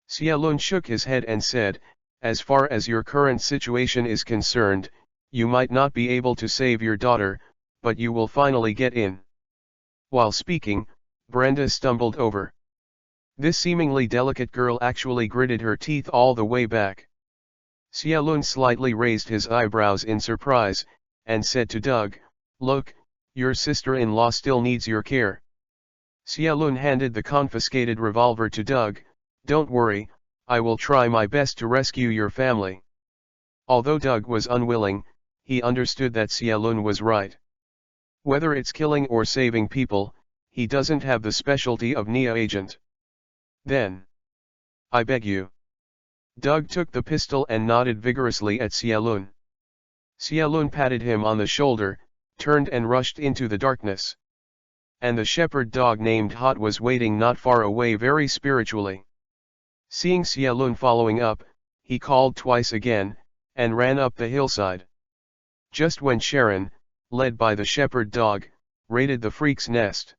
Xiaolun shook his head and said, "As far as your current situation is concerned, you might not be able to save your daughter, but you will finally get in." While speaking, Brenda stumbled over. This seemingly delicate girl actually gritted her teeth all the way back. Xiaolun slightly raised his eyebrows in surprise, and said to Doug, "Look, your sister-in-law still needs your care." Xiaolun handed the confiscated revolver to Doug. "Don't worry, I will try my best to rescue your family." Although Doug was unwilling, he understood that Xiaolun was right. Whether it's killing or saving people, he doesn't have the specialty of Nia agent. "Then, I beg you." Doug took the pistol and nodded vigorously at Xiaolun. Xiaolun patted him on the shoulder, turned and rushed into the darkness. And the shepherd dog named Hot was waiting not far away, very spiritually. Seeing Xiaolun following up, he called twice again, and ran up the hillside. Just when Sharon, led by the shepherd dog, raided the freak's nest.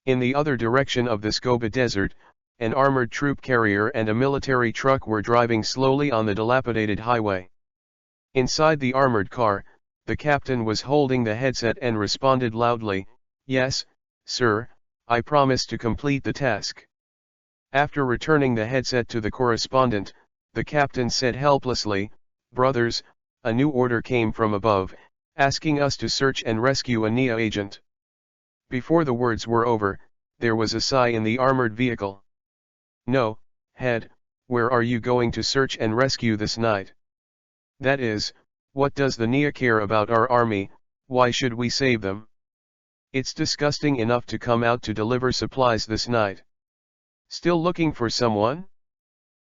In the other direction of the Kobo desert, an armored troop carrier and a military truck were driving slowly on the dilapidated highway. Inside the armored car, the captain was holding the headset and responded loudly, "Yes, sir, I promise to complete the task." After returning the headset to the correspondent, the captain said helplessly, "Brothers, a new order came from above, asking us to search and rescue a Nia agent." Before the words were over, there was a sigh in the armored vehicle. "No, Head, where are you going to search and rescue this night? That is, what does the Nia care about our army? Why should we save them? It's disgusting enough to come out to deliver supplies this night. Still looking for someone?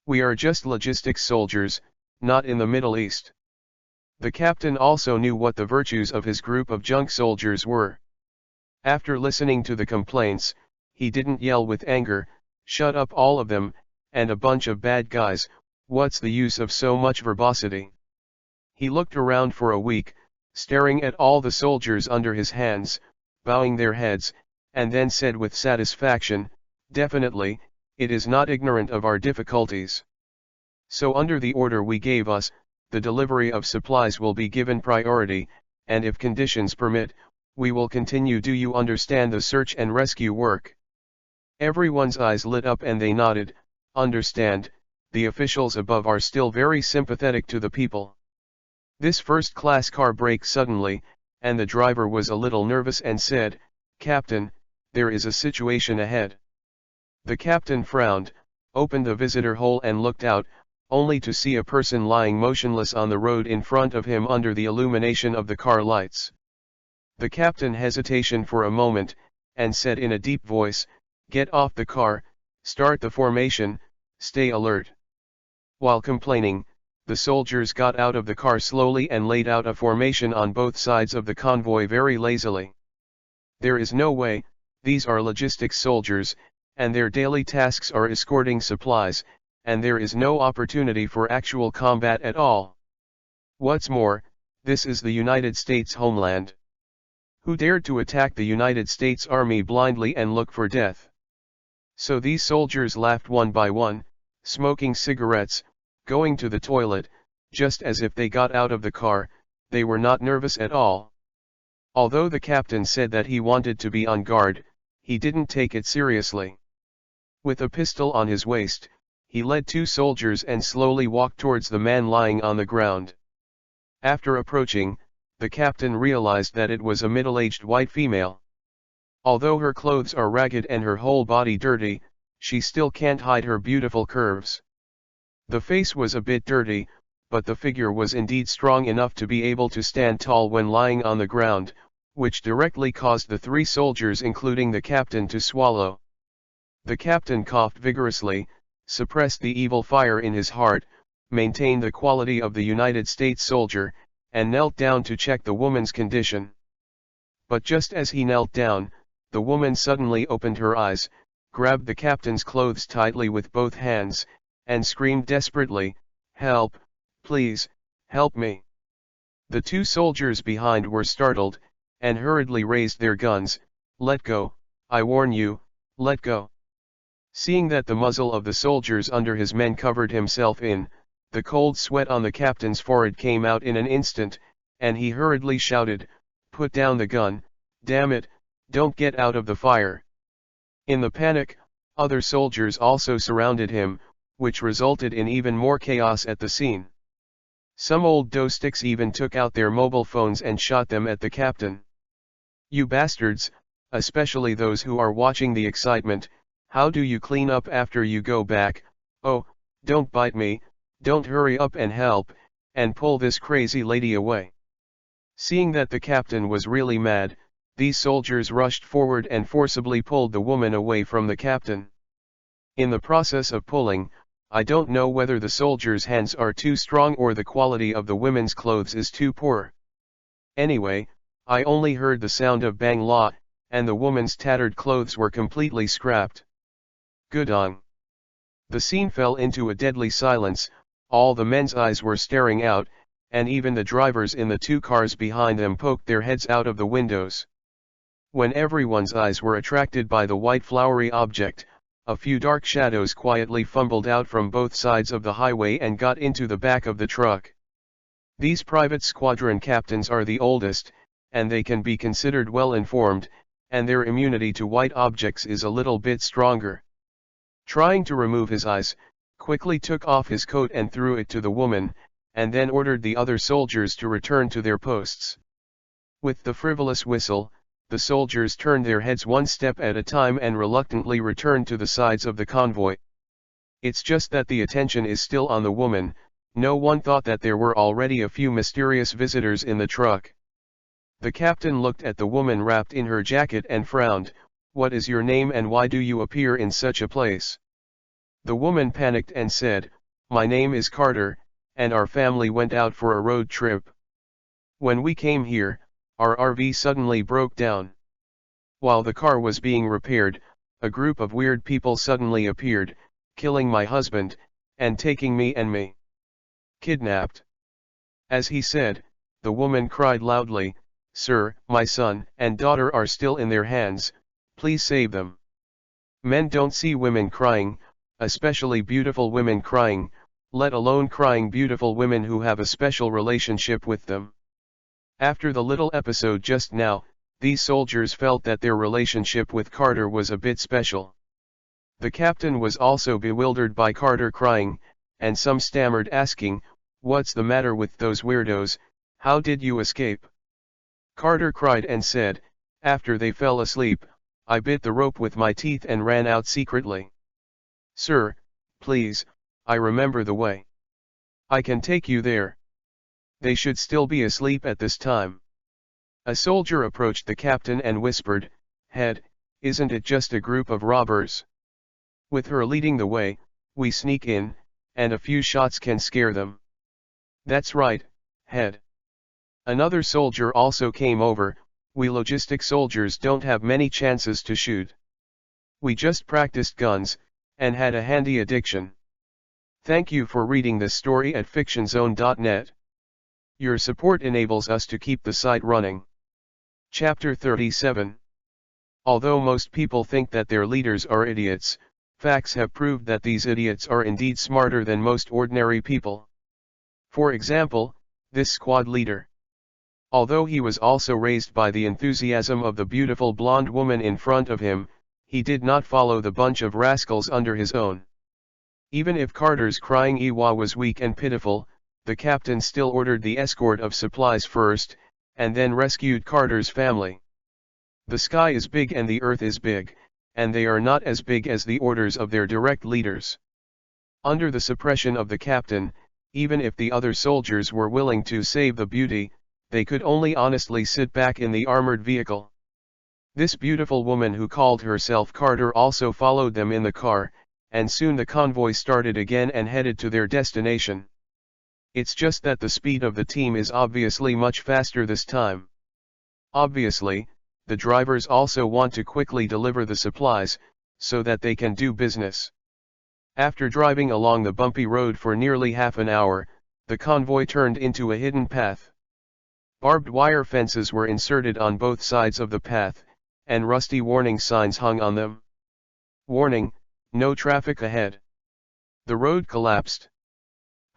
We are just logistics soldiers, not in the Middle East." The captain also knew what the virtues of his group of junk soldiers were. After listening to the complaints, he didn't yell with anger, "Shut up all of them, and a bunch of bad guys, what's the use of so much verbosity?" He looked around for a week, staring at all the soldiers under his hands, bowing their heads, and then said with satisfaction, "Definitely, it is not ignorant of our difficulties. So under the order we gave us, the delivery of supplies will be given priority, and if conditions permit, we will continue. Do you understand the search and rescue work?" Everyone's eyes lit up and they nodded. "Understand." The officials above are still very sympathetic to the people. This first-class car braked suddenly, and the driver was a little nervous and said, "Captain, there is a situation ahead." The captain frowned, opened the visitor hole and looked out, only to see a person lying motionless on the road in front of him under the illumination of the car lights. The captain hesitated for a moment, and said in a deep voice, "Get off the car, start the formation, stay alert." While complaining, the soldiers got out of the car slowly and laid out a formation on both sides of the convoy very lazily. There is no way, these are logistics soldiers, and their daily tasks are escorting supplies, and there is no opportunity for actual combat at all. What's more, this is the United States homeland. Who dared to attack the United States Army blindly and look for death? So these soldiers laughed one by one, smoking cigarettes, going to the toilet, just as if they got out of the car. They were not nervous at all. Although the captain said that he wanted to be on guard, he didn't take it seriously. With a pistol on his waist, he led two soldiers and slowly walked towards the man lying on the ground. After approaching, the captain realized that it was a middle-aged white female. Although her clothes are ragged and her whole body dirty, she still can't hide her beautiful curves. The face was a bit dirty, but the figure was indeed strong enough to be able to stand tall when lying on the ground, which directly caused the three soldiers including the captain to swallow. The captain coughed vigorously, suppressed the evil fire in his heart, maintained the quality of the United States soldier, and knelt down to check the woman's condition. But just as he knelt down, the woman suddenly opened her eyes, grabbed the captain's clothes tightly with both hands, and screamed desperately, "Help, please, help me." The two soldiers behind were startled, and hurriedly raised their guns. "Let go, I warn you, let go." Seeing that the muzzle of the soldiers under his men covered himself in, the cold sweat on the captain's forehead came out in an instant, and he hurriedly shouted, "Put down the gun, damn it, don't get out of the fire." In the panic, other soldiers also surrounded him, which resulted in even more chaos at the scene. Some old dough sticks even took out their mobile phones and shot them at the captain. "You bastards, especially those who are watching the excitement, how do you clean up after you go back? Oh, don't bite me, don't hurry up and help, and pull this crazy lady away." Seeing that the captain was really mad, these soldiers rushed forward and forcibly pulled the woman away from the captain. In the process of pulling, I don't know whether the soldiers' hands are too strong or the quality of the women's clothes is too poor. Anyway, I only heard the sound of bang la, and the woman's tattered clothes were completely scrapped. Good on. The scene fell into a deadly silence, all the men's eyes were staring out, and even the drivers in the two cars behind them poked their heads out of the windows. When everyone's eyes were attracted by the white flowery object, a few dark shadows quietly fumbled out from both sides of the highway and got into the back of the truck. These private squadron captains are the oldest, and they can be considered well informed, and their immunity to white objects is a little bit stronger. Trying to remove his eyes, quickly took off his coat and threw it to the woman, and then ordered the other soldiers to return to their posts. With the frivolous whistle, the soldiers turned their heads one step at a time and reluctantly returned to the sides of the convoy. It's just that the attention is still on the woman. No one thought that there were already a few mysterious visitors in the truck. The captain looked at the woman wrapped in her jacket and frowned. "What is your name and why do you appear in such a place?" The woman panicked and said, "My name is Carter, and our family went out for a road trip. When we came here, our RV suddenly broke down. While the car was being repaired, a group of weird people suddenly appeared, killing my husband, and taking me kidnapped." As he said, the woman cried loudly, "Sir, my son and daughter are still in their hands, please save them." Men don't see women crying, especially beautiful women crying, let alone crying beautiful women who have a special relationship with them. After the little episode just now, these soldiers felt that their relationship with Carter was a bit special. The captain was also bewildered by Carter crying, and some stammered asking, "What's the matter with those weirdos, how did you escape?" Carter cried and said, "After they fell asleep, I bit the rope with my teeth and ran out secretly. Sir, please, I remember the way. I can take you there. They should still be asleep at this time." A soldier approached the captain and whispered, "Head, isn't it just a group of robbers? With her leading the way, we sneak in, and a few shots can scare them." "That's right, Head." Another soldier also came over, "We logistic soldiers don't have many chances to shoot. We just practiced guns, and had a handy addiction." Thank you for reading this story at fictionzone.net. Your support enables us to keep the site running. Chapter 37. Although most people think that their leaders are idiots, facts have proved that these idiots are indeed smarter than most ordinary people. For example, this squad leader. Although he was also raised by the enthusiasm of the beautiful blonde woman in front of him, he did not follow the bunch of rascals under his own. Even if Carter's crying Ewa was weak and pitiful, the captain still ordered the escort of supplies first, and then rescued Carter's family. The sky is big and the earth is big, and they are not as big as the orders of their direct leaders. Under the suppression of the captain, even if the other soldiers were willing to save the beauty, they could only honestly sit back in the armored vehicle. This beautiful woman who called herself Carter also followed them in the car, and soon the convoy started again and headed to their destination. It's just that the speed of the team is obviously much faster this time. Obviously, the drivers also want to quickly deliver the supplies, so that they can do business. After driving along the bumpy road for nearly half an hour, the convoy turned into a hidden path. Barbed wire fences were inserted on both sides of the path, and rusty warning signs hung on them. Warning, no traffic ahead. The road collapsed.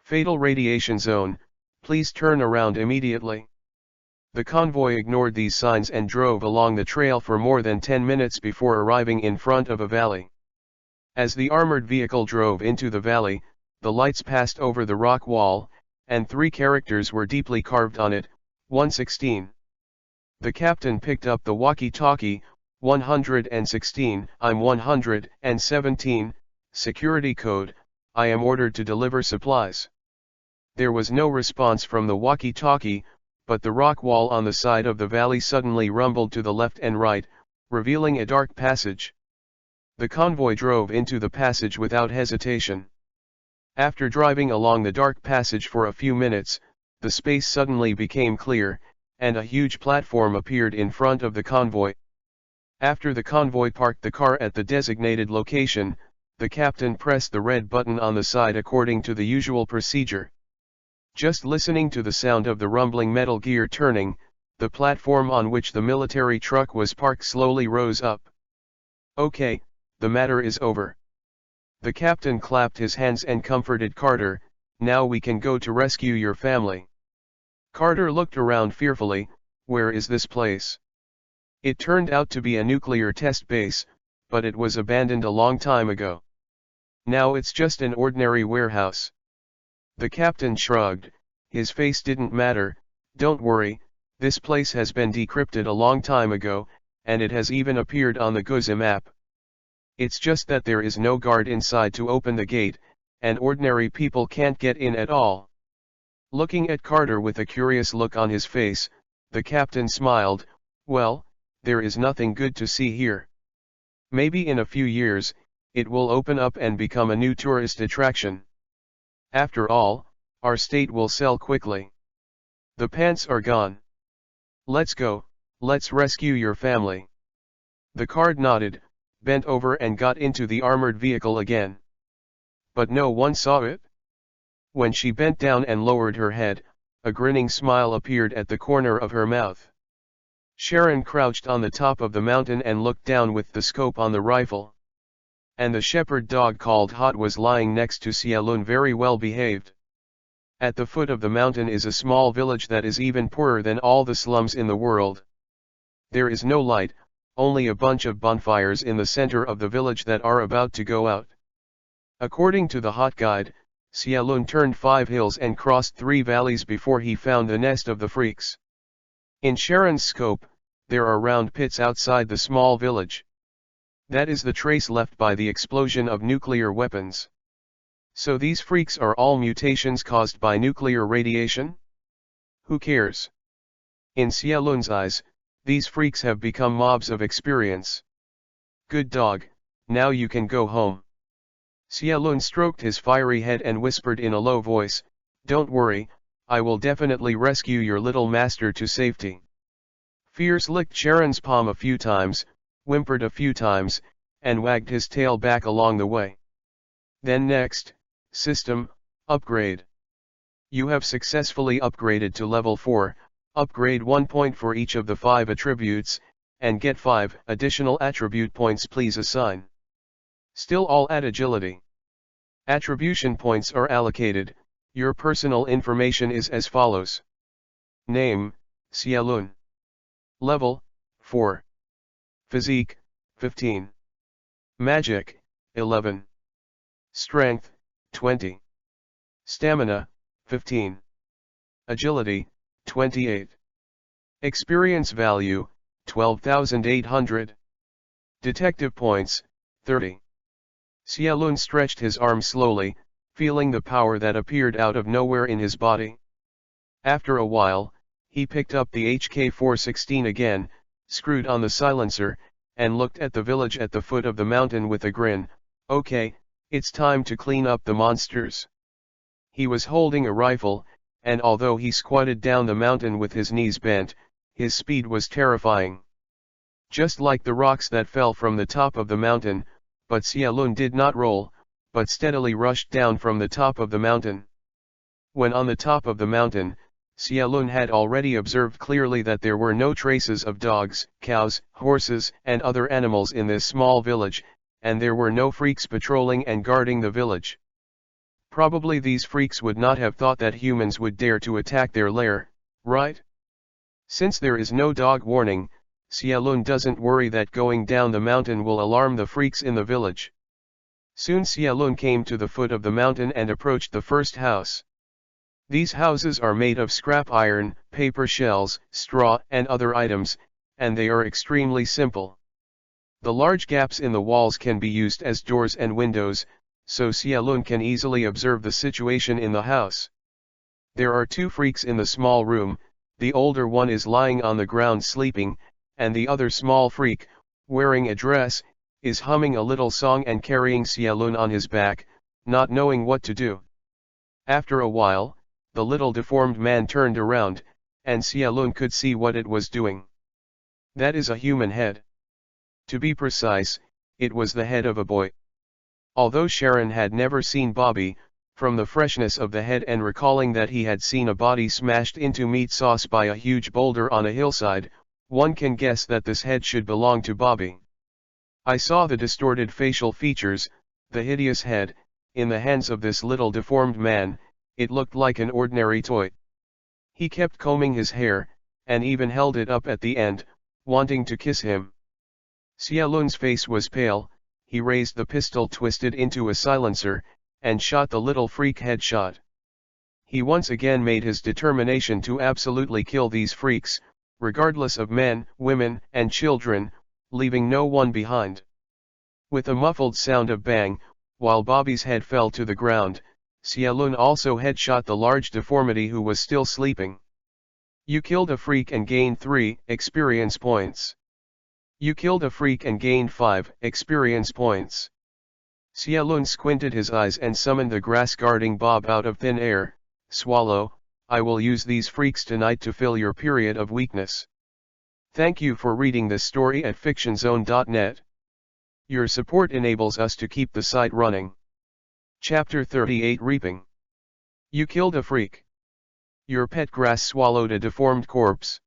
Fatal radiation zone, please turn around immediately. The convoy ignored these signs and drove along the trail for more than 10 minutes before arriving in front of a valley. As the armored vehicle drove into the valley, the lights passed over the rock wall, and 3 characters were deeply carved on it, 116. The captain picked up the walkie-talkie, 116, I'm 117, security code, I am ordered to deliver supplies. There was no response from the walkie-talkie, but the rock wall on the side of the valley suddenly rumbled to the left and right, revealing a dark passage. The convoy drove into the passage without hesitation. After driving along the dark passage for a few minutes, the space suddenly became clear, and a huge platform appeared in front of the convoy. After the convoy parked the car at the designated location, the captain pressed the red button on the side according to the usual procedure. Just listening to the sound of the rumbling metal gear turning, the platform on which the military truck was parked slowly rose up. Okay, the matter is over. The captain clapped his hands and comforted Carter, now we can go to rescue your family. Carter looked around fearfully, where is this place? It turned out to be a nuclear test base, but it was abandoned a long time ago. Now it's just an ordinary warehouse. The captain shrugged, his face didn't matter, don't worry, this place has been decrypted a long time ago, and it has even appeared on the Goza map. It's just that there is no guard inside to open the gate, and ordinary people can't get in at all. Looking at Carter with a curious look on his face, the captain smiled, well, there is nothing good to see here. Maybe in a few years, it will open up and become a new tourist attraction. After all, our state will sell quickly. The pants are gone. Let's go, let's rescue your family. The guard nodded, bent over and got into the armored vehicle again. But no one saw it? When she bent down and lowered her head, a grinning smile appeared at the corner of her mouth. Sharon crouched on the top of the mountain and looked down with the scope on the rifle. And the shepherd dog called Hot was lying next to Xiaolun, very well behaved. At the foot of the mountain is a small village that is even poorer than all the slums in the world. There is no light, only a bunch of bonfires in the center of the village that are about to go out. According to the Hot guide, Xiaolun turned 5 hills and crossed 3 valleys before he found the nest of the freaks. In Sharon's scope, there are round pits outside the small village. That is the trace left by the explosion of nuclear weapons. So these freaks are all mutations caused by nuclear radiation? Who cares? In Xiaolun's eyes, these freaks have become mobs of experience. Good dog, now you can go home. Xiaolun stroked his fiery head and whispered in a low voice, don't worry, I will definitely rescue your little master to safety. Fierce licked Sharon's palm a few times, whimpered a few times, and wagged his tail back along the way. Then next, system, upgrade. You have successfully upgraded to level 4, upgrade 1 point for each of the 5 attributes, and get 5 additional attribute points, please assign. Still all at agility. Attribution points are allocated, your personal information is as follows. Name, Xiaolun. Level, 4. Physique, 15. Magic, 11. Strength, 20. Stamina, 15. Agility, 28. Experience value, 12,800. Detective points, 30. Xiaolun stretched his arm slowly, feeling the power that appeared out of nowhere in his body. After a while, he picked up the HK-416 again, screwed on the silencer, and looked at the village at the foot of the mountain with a grin. Okay, it's time to clean up the monsters. He was holding a rifle, and although he squatted down the mountain with his knees bent, his speed was terrifying. Just like the rocks that fell from the top of the mountain, but Xiaolun did not roll, but steadily rushed down from the top of the mountain. When on the top of the mountain, Xiaolun had already observed clearly that there were no traces of dogs, cows, horses, and other animals in this small village, and there were no freaks patrolling and guarding the village. Probably these freaks would not have thought that humans would dare to attack their lair, right? Since there is no dog warning, Xiaolun doesn't worry that going down the mountain will alarm the freaks in the village. Soon Xiaolun came to the foot of the mountain and approached the first house. These houses are made of scrap iron, paper shells, straw, and other items, and they are extremely simple. The large gaps in the walls can be used as doors and windows, so Xiaolun can easily observe the situation in the house. There are two freaks in the small room, the older one is lying on the ground sleeping, and the other small freak, wearing a dress, is humming a little song and carrying Xiaolun on his back, not knowing what to do. After a while, the little deformed man turned around, and Xiaolun could see what it was doing. That is a human head. To be precise, it was the head of a boy. Although Sharon had never seen Bobby, from the freshness of the head and recalling that he had seen a body smashed into meat sauce by a huge boulder on a hillside, one can guess that this head should belong to Bobby. I saw the distorted facial features, the hideous head, in the hands of this little deformed man. It looked like an ordinary toy. He kept combing his hair, and even held it up at the end, wanting to kiss him. Xiaolun's face was pale, he raised the pistol twisted into a silencer, and shot the little freak headshot. He once again made his determination to absolutely kill these freaks, regardless of men, women, and children, leaving no one behind. With a muffled sound of bang, while Bobby's head fell to the ground, Xiaolun also headshot the large deformity who was still sleeping. You killed a freak and gained 3 experience points. You killed a freak and gained 5 experience points. Xiaolun squinted his eyes and summoned the grass guarding Bob out of thin air. Swallow, I will use these freaks tonight to fill your period of weakness. Thank you for reading this story at fictionzone.net. Your support enables us to keep the site running. Chapter 38 Reaping. You killed a freak. Your pet grass swallowed a deformed corpse.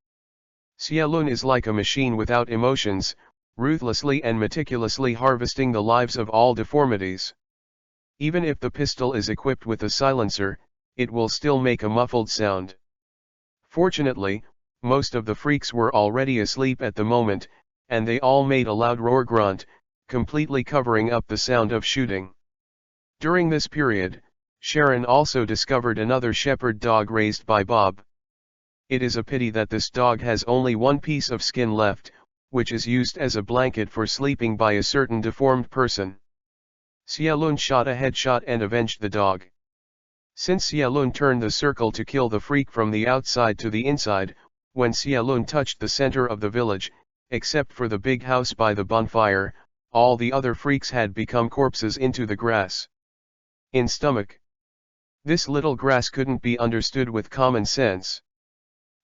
Xiaolun is like a machine without emotions, ruthlessly and meticulously harvesting the lives of all deformities. Even if the pistol is equipped with a silencer, it will still make a muffled sound. Fortunately, most of the freaks were already asleep at the moment, and they all made a loud roar grunt, completely covering up the sound of shooting. During this period, Sharon also discovered another shepherd dog raised by Bob. It is a pity that this dog has only one piece of skin left, which is used as a blanket for sleeping by a certain deformed person. Xiaolun shot a headshot and avenged the dog. Since Xiaolun turned the circle to kill the freak from the outside to the inside, when Xiaolun touched the center of the village, except for the big house by the bonfire, all the other freaks had become corpses into the grass. In stomach. This little grass couldn't be understood with common sense.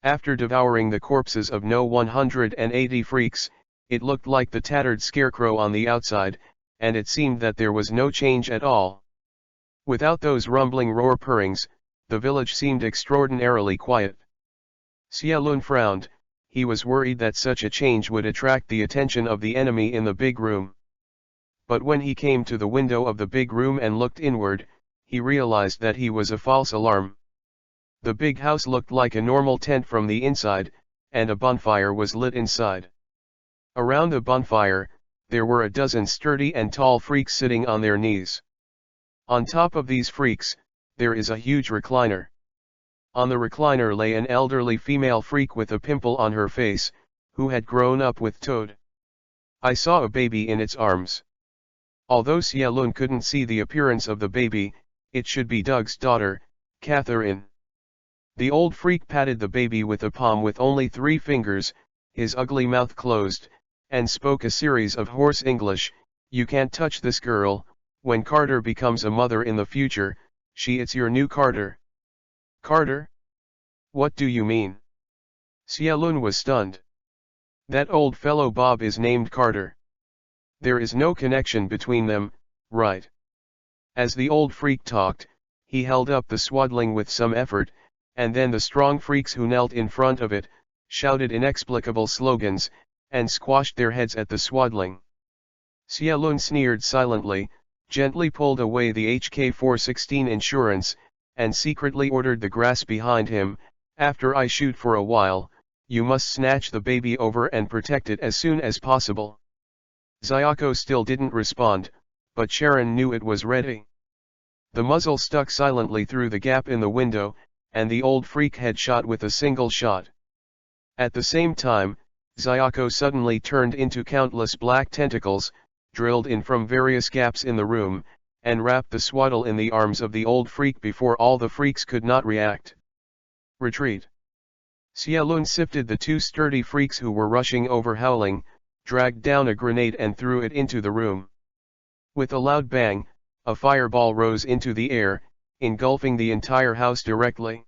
After devouring the corpses of no 180 freaks, it looked like the tattered scarecrow on the outside, and it seemed that there was no change at all. Without those rumbling roar purrings, the village seemed extraordinarily quiet. Xiaolun frowned, he was worried that such a change would attract the attention of the enemy in the big room. But when he came to the window of the big room and looked inward, he realized that he was a false alarm. The big house looked like a normal tent from the inside, and a bonfire was lit inside. Around the bonfire, there were a dozen sturdy and tall freaks sitting on their knees. On top of these freaks, there is a huge recliner. On the recliner lay an elderly female freak with a pimple on her face, who had grown up with Toad. I saw a baby in its arms. Although Xia Lun couldn't see the appearance of the baby, it should be Doug's daughter, Catherine. The old freak patted the baby with a palm with only 3 fingers, his ugly mouth closed, and spoke a series of hoarse English. "You can't touch this girl. When Carter becomes a mother in the future, it's your new Carter." "Carter? What do you mean?" Xia Lun was stunned. "That old fellow Bob is named Carter. There is no connection between them, right?" As the old freak talked, he held up the swaddling with some effort, and then the strong freaks who knelt in front of it, shouted inexplicable slogans, and squashed their heads at the swaddling. Xia Lun sneered silently, gently pulled away the HK416 insurance, and secretly ordered the grass behind him, "After I shoot for a while, you must snatch the baby over and protect it as soon as possible." Zayako still didn't respond, but Sharon knew it was ready. The muzzle stuck silently through the gap in the window, and the old freak had shot with a single shot. At the same time, Zayako suddenly turned into countless black tentacles, drilled in from various gaps in the room, and wrapped the swaddle in the arms of the old freak before all the freaks could not react. "Retreat!" Xia Lun sifted the 2 sturdy freaks who were rushing over howling, dragged down a grenade and threw it into the room. With a loud bang, a fireball rose into the air, engulfing the entire house directly.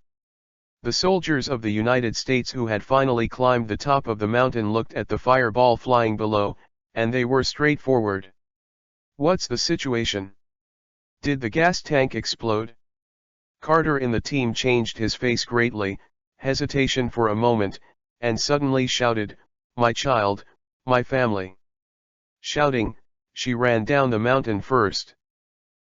The soldiers of the United States who had finally climbed the top of the mountain looked at the fireball flying below, and they were straightforward. "What's the situation? Did the gas tank explode?" Carter in the team changed his face greatly, hesitation for a moment, and suddenly shouted, "My child, my family." Shouting, she ran down the mountain first.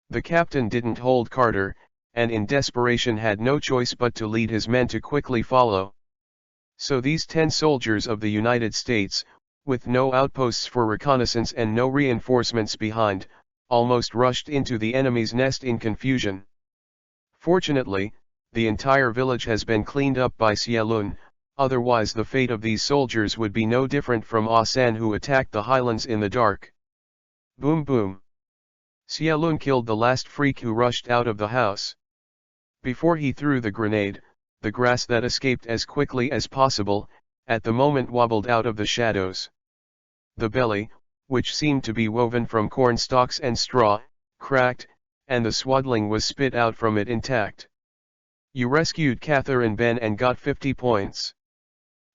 The captain didn't hold Carter, and in desperation had no choice but to lead his men to quickly follow. So these 10 soldiers of the United States, with no outposts for reconnaissance and no reinforcements behind, almost rushed into the enemy's nest in confusion. Fortunately, the entire village has been cleaned up by Xia Lun, otherwise the fate of these soldiers would be no different from Asan who attacked the highlands in the dark. Boom boom. Xia Lun killed the last freak who rushed out of the house. Before he threw the grenade, the grass that escaped as quickly as possible, at the moment wobbled out of the shadows. The belly, which seemed to be woven from corn stalks and straw, cracked, and the swaddling was spit out from it intact. "You rescued Catherine Ben and got 50 points.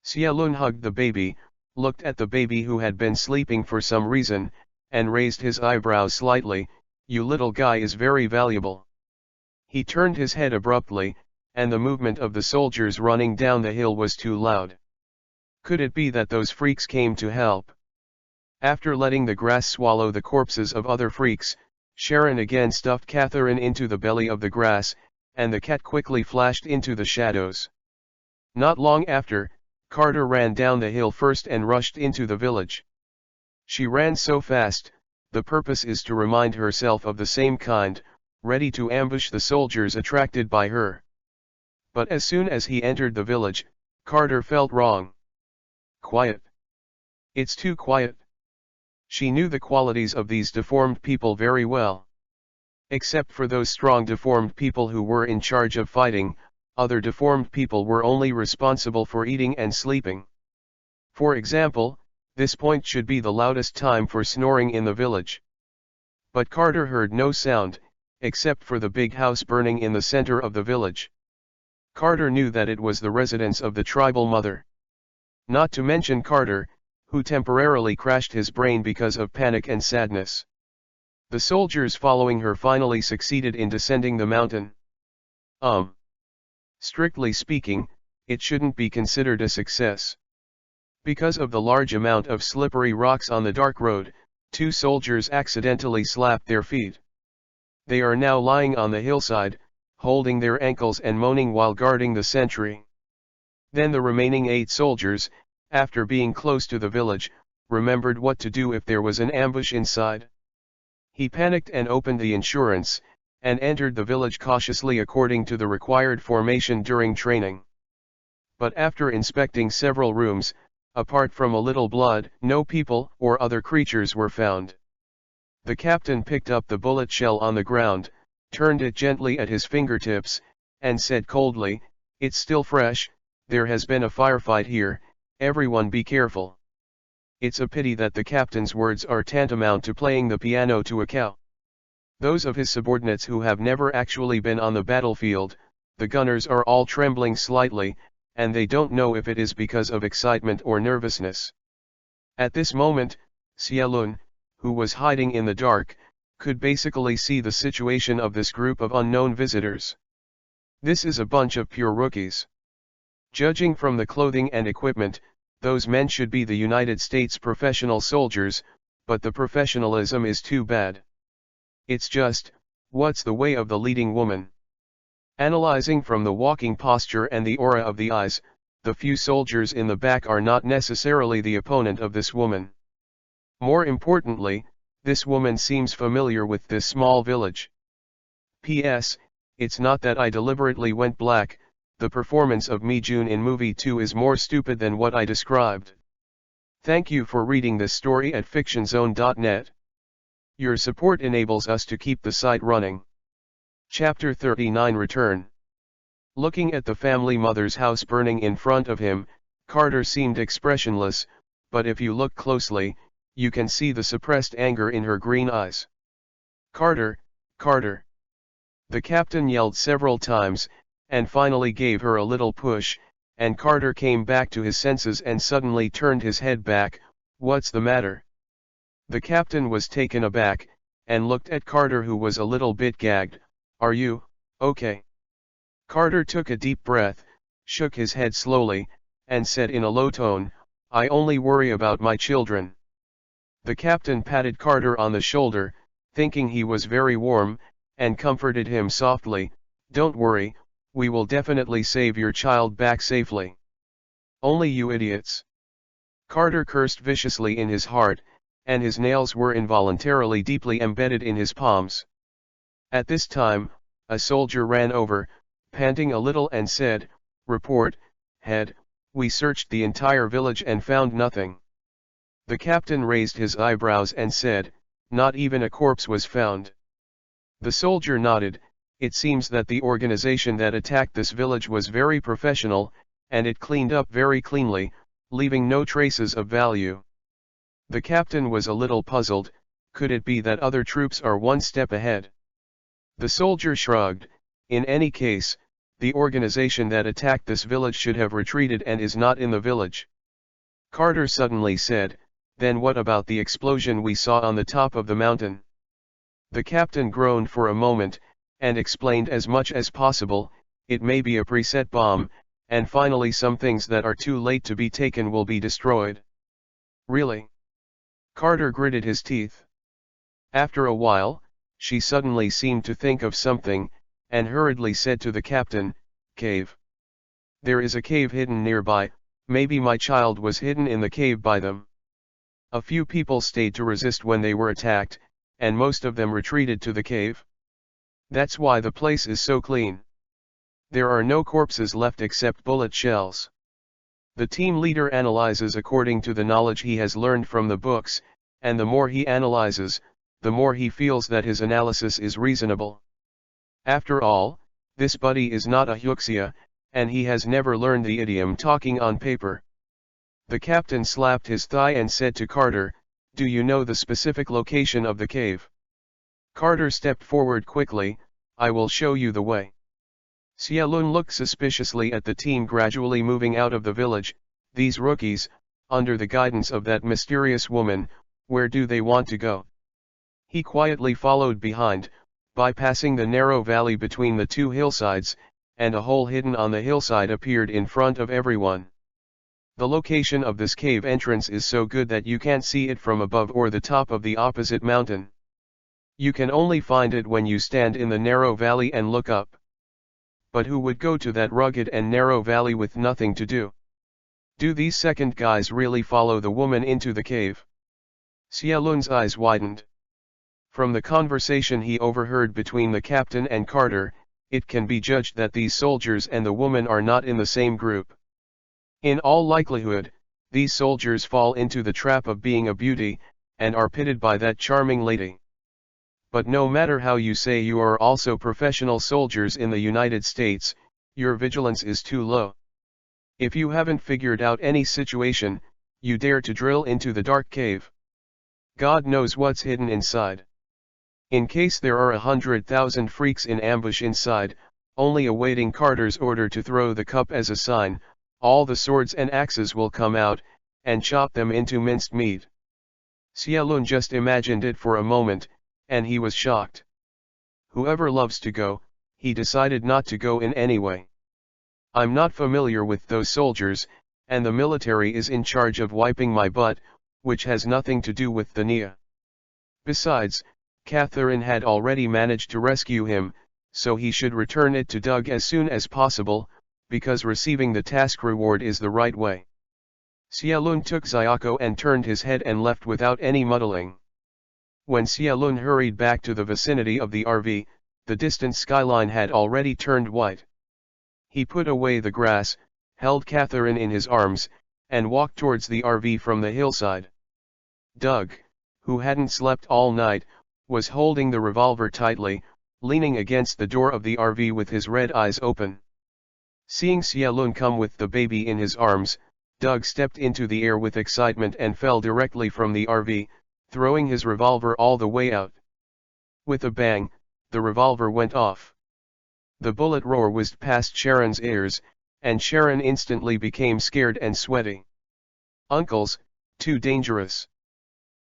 Xia Lun hugged the baby, looked at the baby who had been sleeping for some reason, and raised his eyebrows slightly. "You little guy is very valuable." He turned his head abruptly, and the movement of the soldiers running down the hill was too loud. Could it be that those freaks came to help? After letting the grass swallow the corpses of other freaks, Sharon again stuffed Catherine into the belly of the grass, and the cat quickly flashed into the shadows. Not long after, Carter ran down the hill first and rushed into the village. She ran so fast, the purpose is to remind herself of the same kind, ready to ambush the soldiers attracted by her. But as soon as he entered the village, Carter felt wrong. Quiet. It's too quiet. She knew the qualities of these deformed people very well. Except for those strong deformed people who were in charge of fighting, other deformed people were only responsible for eating and sleeping. For example, this point should be the loudest time for snoring in the village. But Carter heard no sound, except for the big house burning in the center of the village. Carter knew that it was the residence of the tribal mother. Not to mention Carter, who temporarily crashed his brain because of panic and sadness. The soldiers following her finally succeeded in descending the mountain. Strictly speaking, it shouldn't be considered a success. Because of the large amount of slippery rocks on the dark road, 2 soldiers accidentally slapped their feet. They are now lying on the hillside, holding their ankles and moaning while guarding the sentry. Then the remaining 8 soldiers, after being close to the village, remembered what to do if there was an ambush inside. He panicked and opened the insurance, and entered the village cautiously according to the required formation during training. But after inspecting several rooms, apart from a little blood, no people or other creatures were found. The captain picked up the bullet shell on the ground, turned it gently at his fingertips, and said coldly, "It's still fresh, there has been a firefight here, everyone be careful." It's a pity that the captain's words are tantamount to playing the piano to a cow. Those of his subordinates who have never actually been on the battlefield, the gunners, are all trembling slightly, and they don't know if it is because of excitement or nervousness. At this moment, Xielun, who was hiding in the dark, could basically see the situation of this group of unknown visitors. This is a bunch of pure rookies. Judging from the clothing and equipment, those men should be the United States professional soldiers, but the professionalism is too bad. It's just, what's the way of the leading woman? Analyzing from the walking posture and the aura of the eyes, the few soldiers in the back are not necessarily the opponent of this woman. More importantly, this woman seems familiar with this small village. P.S. It's not that I deliberately went black, the performance of Mi Jun in movie 2 is more stupid than what I described. Thank you for reading this story at fictionzone.net. Your support enables us to keep the site running. Chapter 39 Return. Looking at the family mother's house burning in front of him, Carter seemed expressionless, but if you look closely, you can see the suppressed anger in her green eyes. "Carter, Carter!" The captain yelled several times, and finally gave her a little push, and Carter came back to his senses and suddenly turned his head back. "What's the matter?" The captain was taken aback, and looked at Carter, who was a little bit gagged. "Are you okay?" Carter took a deep breath, shook his head slowly, and said in a low tone, "I only worry about my children." The captain patted Carter on the shoulder, thinking he was very warm, and comforted him softly, "Don't worry, we will definitely save your child back safely. Only you idiots." Carter cursed viciously in his heart, and his nails were involuntarily deeply embedded in his palms. At this time, a soldier ran over, panting a little, and said, "Report, head, we searched the entire village and found nothing." The captain raised his eyebrows and said, "Not even a corpse was found." The soldier nodded. "It seems that the organization that attacked this village was very professional, and it cleaned up very cleanly, leaving no traces of value." The captain was a little puzzled. Could it be that other troops are one step ahead? The soldier shrugged. "In any case, the organization that attacked this village should have retreated and is not in the village." Carter suddenly said, "Then what about the explosion we saw on the top of the mountain?" The captain groaned for a moment, and explained as much as possible. "It may be a preset bomb, and finally some things that are too late to be taken will be destroyed." "Really?" Carter gritted his teeth. After a while, she suddenly seemed to think of something, and hurriedly said to the captain, "Cave. There is a cave hidden nearby, maybe my child was hidden in the cave by them. A few people stayed to resist when they were attacked, and most of them retreated to the cave. That's why the place is so clean. There are no corpses left except bullet shells." The team leader analyzes according to the knowledge he has learned from the books, and the more he analyzes, the more he feels that his analysis is reasonable. After all, this buddy is not a Huxia, and he has never learned the idiom talking on paper. The captain slapped his thigh and said to Carter, "Do you know the specific location of the cave?" Carter stepped forward quickly. "I will show you the way." Xielun looked suspiciously at the team gradually moving out of the village. These rookies, under the guidance of that mysterious woman, where do they want to go? He quietly followed behind, bypassing the narrow valley between the two hillsides, and a hole hidden on the hillside appeared in front of everyone. The location of this cave entrance is so good that you can't see it from above or the top of the opposite mountain. You can only find it when you stand in the narrow valley and look up. But who would go to that rugged and narrow valley with nothing to do? Do these second guys really follow the woman into the cave? Xia Lun's eyes widened. From the conversation he overheard between the captain and Carter, it can be judged that these soldiers and the woman are not in the same group. In all likelihood, these soldiers fall into the trap of being a beauty, and are pitted by that charming lady. But no matter how you say you are also professional soldiers in the United States, your vigilance is too low. If you haven't figured out any situation, you dare to drill into the dark cave. God knows what's hidden inside. In case there are 100,000 freaks in ambush inside, only awaiting Carter's order to throw the cup as a sign, all the swords and axes will come out, and chop them into minced meat. Xia Lun just imagined it for a moment, and he was shocked. Whoever loves to go, he decided not to go in anyway. I'm not familiar with those soldiers, and the military is in charge of wiping my butt, which has nothing to do with the Nia. Besides, Catherine had already managed to rescue him, so he should return it to Doug as soon as possible, because receiving the task reward is the right way. Xia Lun took Xiaoko and turned his head and left without any muddling. When Xia Lun hurried back to the vicinity of the RV, the distant skyline had already turned white. He put away the grass, held Catherine in his arms, and walked towards the RV from the hillside. Doug, who hadn't slept all night, was holding the revolver tightly, leaning against the door of the RV with his red eyes open. Seeing Xia Lun come with the baby in his arms, Doug stepped into the air with excitement and fell directly from the RV, throwing his revolver all the way out. With a bang, the revolver went off. The bullet roar whizzed past Sharon's ears, and Sharon instantly became scared and sweaty. Uncles, too dangerous.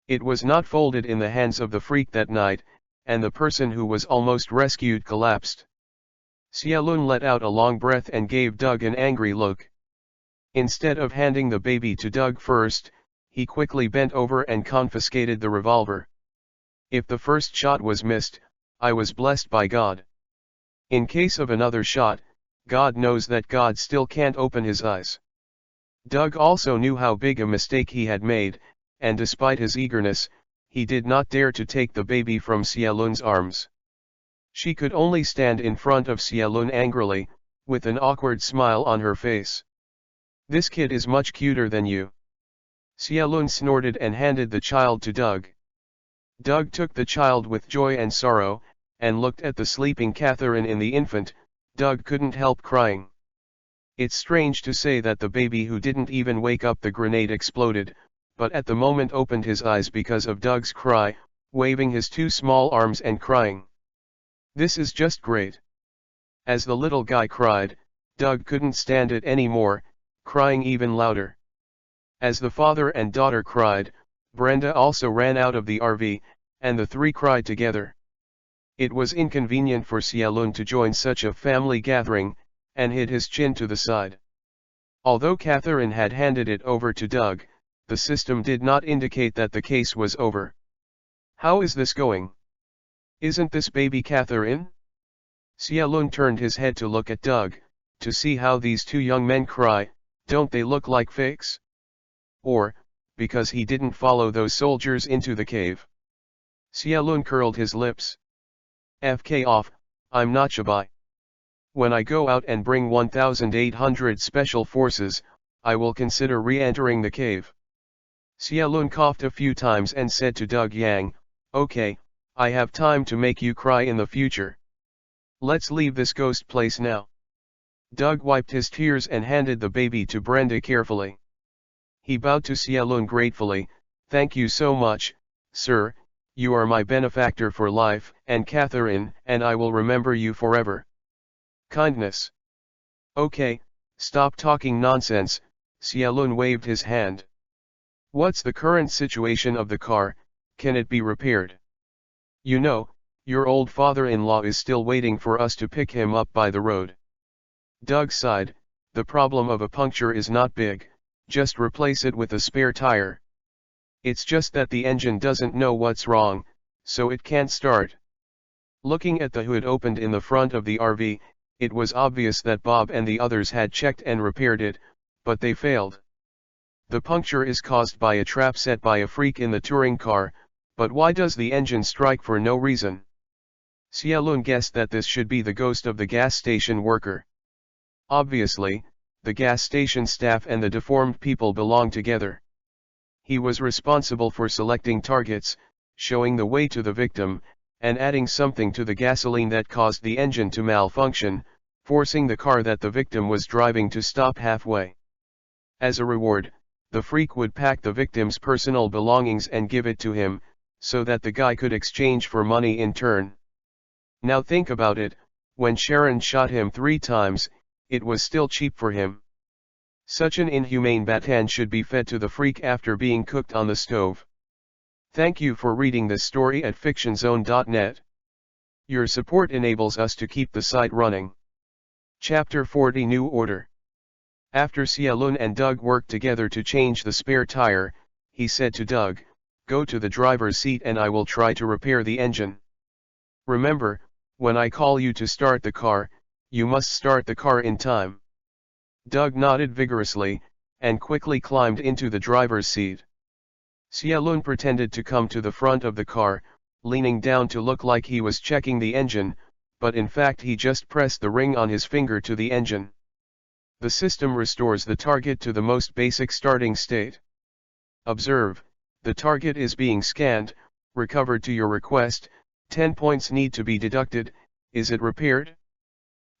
It was not folded in the hands of the freak that night, and the person who was almost rescued collapsed. Xia Lun let out a long breath and gave Doug an angry look. Instead of handing the baby to Doug first, he quickly bent over and confiscated the revolver. If the first shot was missed, I was blessed by God. In case of another shot, God knows that God still can't open his eyes. Doug also knew how big a mistake he had made, and despite his eagerness, he did not dare to take the baby from Xia Lun's arms. She could only stand in front of Xia Lun angrily, with an awkward smile on her face. This kid is much cuter than you. Xia Lun snorted and handed the child to Doug. Doug took the child with joy and sorrow, and looked at the sleeping Catherine in the infant. Doug couldn't help crying. It's strange to say that the baby who didn't even wake up the grenade exploded, but at the moment opened his eyes because of Doug's cry, waving his two small arms and crying. This is just great. As the little guy cried, Doug couldn't stand it anymore, crying even louder. As the father and daughter cried, Brenda also ran out of the RV, and the three cried together. It was inconvenient for Xia Lun to join such a family gathering, and hid his chin to the side. Although Catherine had handed it over to Doug, the system did not indicate that the case was over. How is this going? Isn't this baby Catherine? Xia Lun turned his head to look at Doug, to see how these two young men cry. Don't they look like fakes? Or, because he didn't follow those soldiers into the cave. Xia Lun curled his lips. FK off, I'm not shy. When I go out and bring 1,800 special forces, I will consider re-entering the cave. Xia Lun coughed a few times and said to Doug Yang, okay, I have time to make you cry in the future. Let's leave this ghost place now. Doug wiped his tears and handed the baby to Brenda carefully. He bowed to Xia Lun gratefully, thank you so much, sir, you are my benefactor for life, and Catherine and I will remember you forever. Kindness. Okay, stop talking nonsense, Xia Lun waved his hand. What's the current situation of the car, can it be repaired? You know, your old father-in-law is still waiting for us to pick him up by the road. Doug sighed, the problem of a puncture is not big, just replace it with a spare tire. It's just that the engine doesn't know what's wrong, so it can't start. Looking at the hood opened in the front of the RV, it was obvious that Bob and the others had checked and repaired it, but they failed. The puncture is caused by a trap set by a freak in the touring car, but why does the engine strike for no reason? Xiaolun guessed that this should be the ghost of the gas station worker. Obviously, the gas station staff and the deformed people belong together. He was responsible for selecting targets, showing the way to the victim, and adding something to the gasoline that caused the engine to malfunction, forcing the car that the victim was driving to stop halfway. As a reward, the freak would pack the victim's personal belongings and give it to him, so that the guy could exchange for money in turn. Now think about it, when Sharon shot him 3 times, it was still cheap for him. Such an inhumane batan should be fed to the freak after being cooked on the stove. Thank you for reading this story at fictionzone.net. Your support enables us to keep the site running. Chapter 40 New Order. After Xiaolun and Doug worked together to change the spare tire, he said to Doug, "Go to the driver's seat and I will try to repair the engine. Remember, when I call you to start the car, you must start the car in time." Doug nodded vigorously, and quickly climbed into the driver's seat. Xiaolun pretended to come to the front of the car, leaning down to look like he was checking the engine, but in fact he just pressed the ring on his finger to the engine. The system restores the target to the most basic starting state. Observe, the target is being scanned, recovered to your request, 10 points need to be deducted. Is it repaired?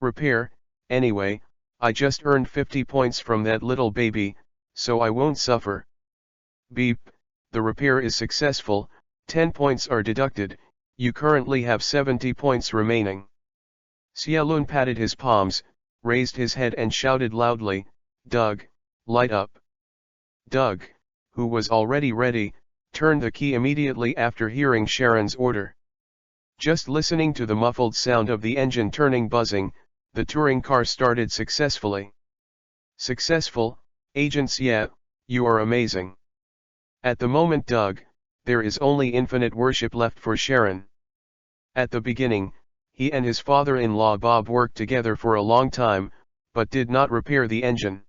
Repair, anyway, I just earned 50 points from that little baby, so I won't suffer. Beep, the repair is successful, 10 points are deducted, you currently have 70 points remaining. Xiaolun patted his palms, raised his head and shouted loudly, "Doug, light up." Doug, who was already ready, turned the key immediately after hearing Sharon's order. Just listening to the muffled sound of the engine turning buzzing, the touring car started successfully. Successful, agents, yeah, you are amazing. At the moment, Doug, there is only infinite worship left for Sharon. At the beginning, he and his father-in-law Bob worked together for a long time, but did not repair the engine.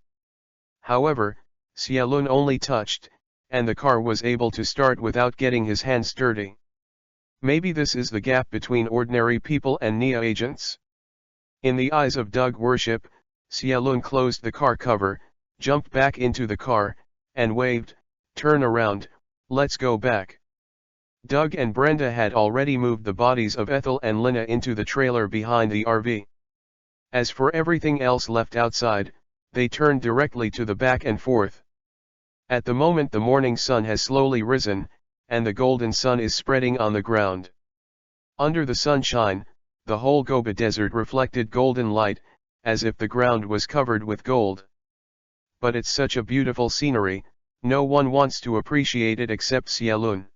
However, Xiaolun only touched, and the car was able to start without getting his hands dirty. Maybe this is the gap between ordinary people and NIA agents? In the eyes of Doug Worship, Xiaolun closed the car cover, jumped back into the car, and waved, "Turn around, let's go back." Doug and Brenda had already moved the bodies of Ethel and Lina into the trailer behind the RV. As for everything else left outside, they turned directly to the back and forth. At the moment the morning sun has slowly risen, and the golden sun is spreading on the ground. Under the sunshine, the whole Gobi desert reflected golden light, as if the ground was covered with gold. But it's such a beautiful scenery, no one wants to appreciate it except Xiaolun.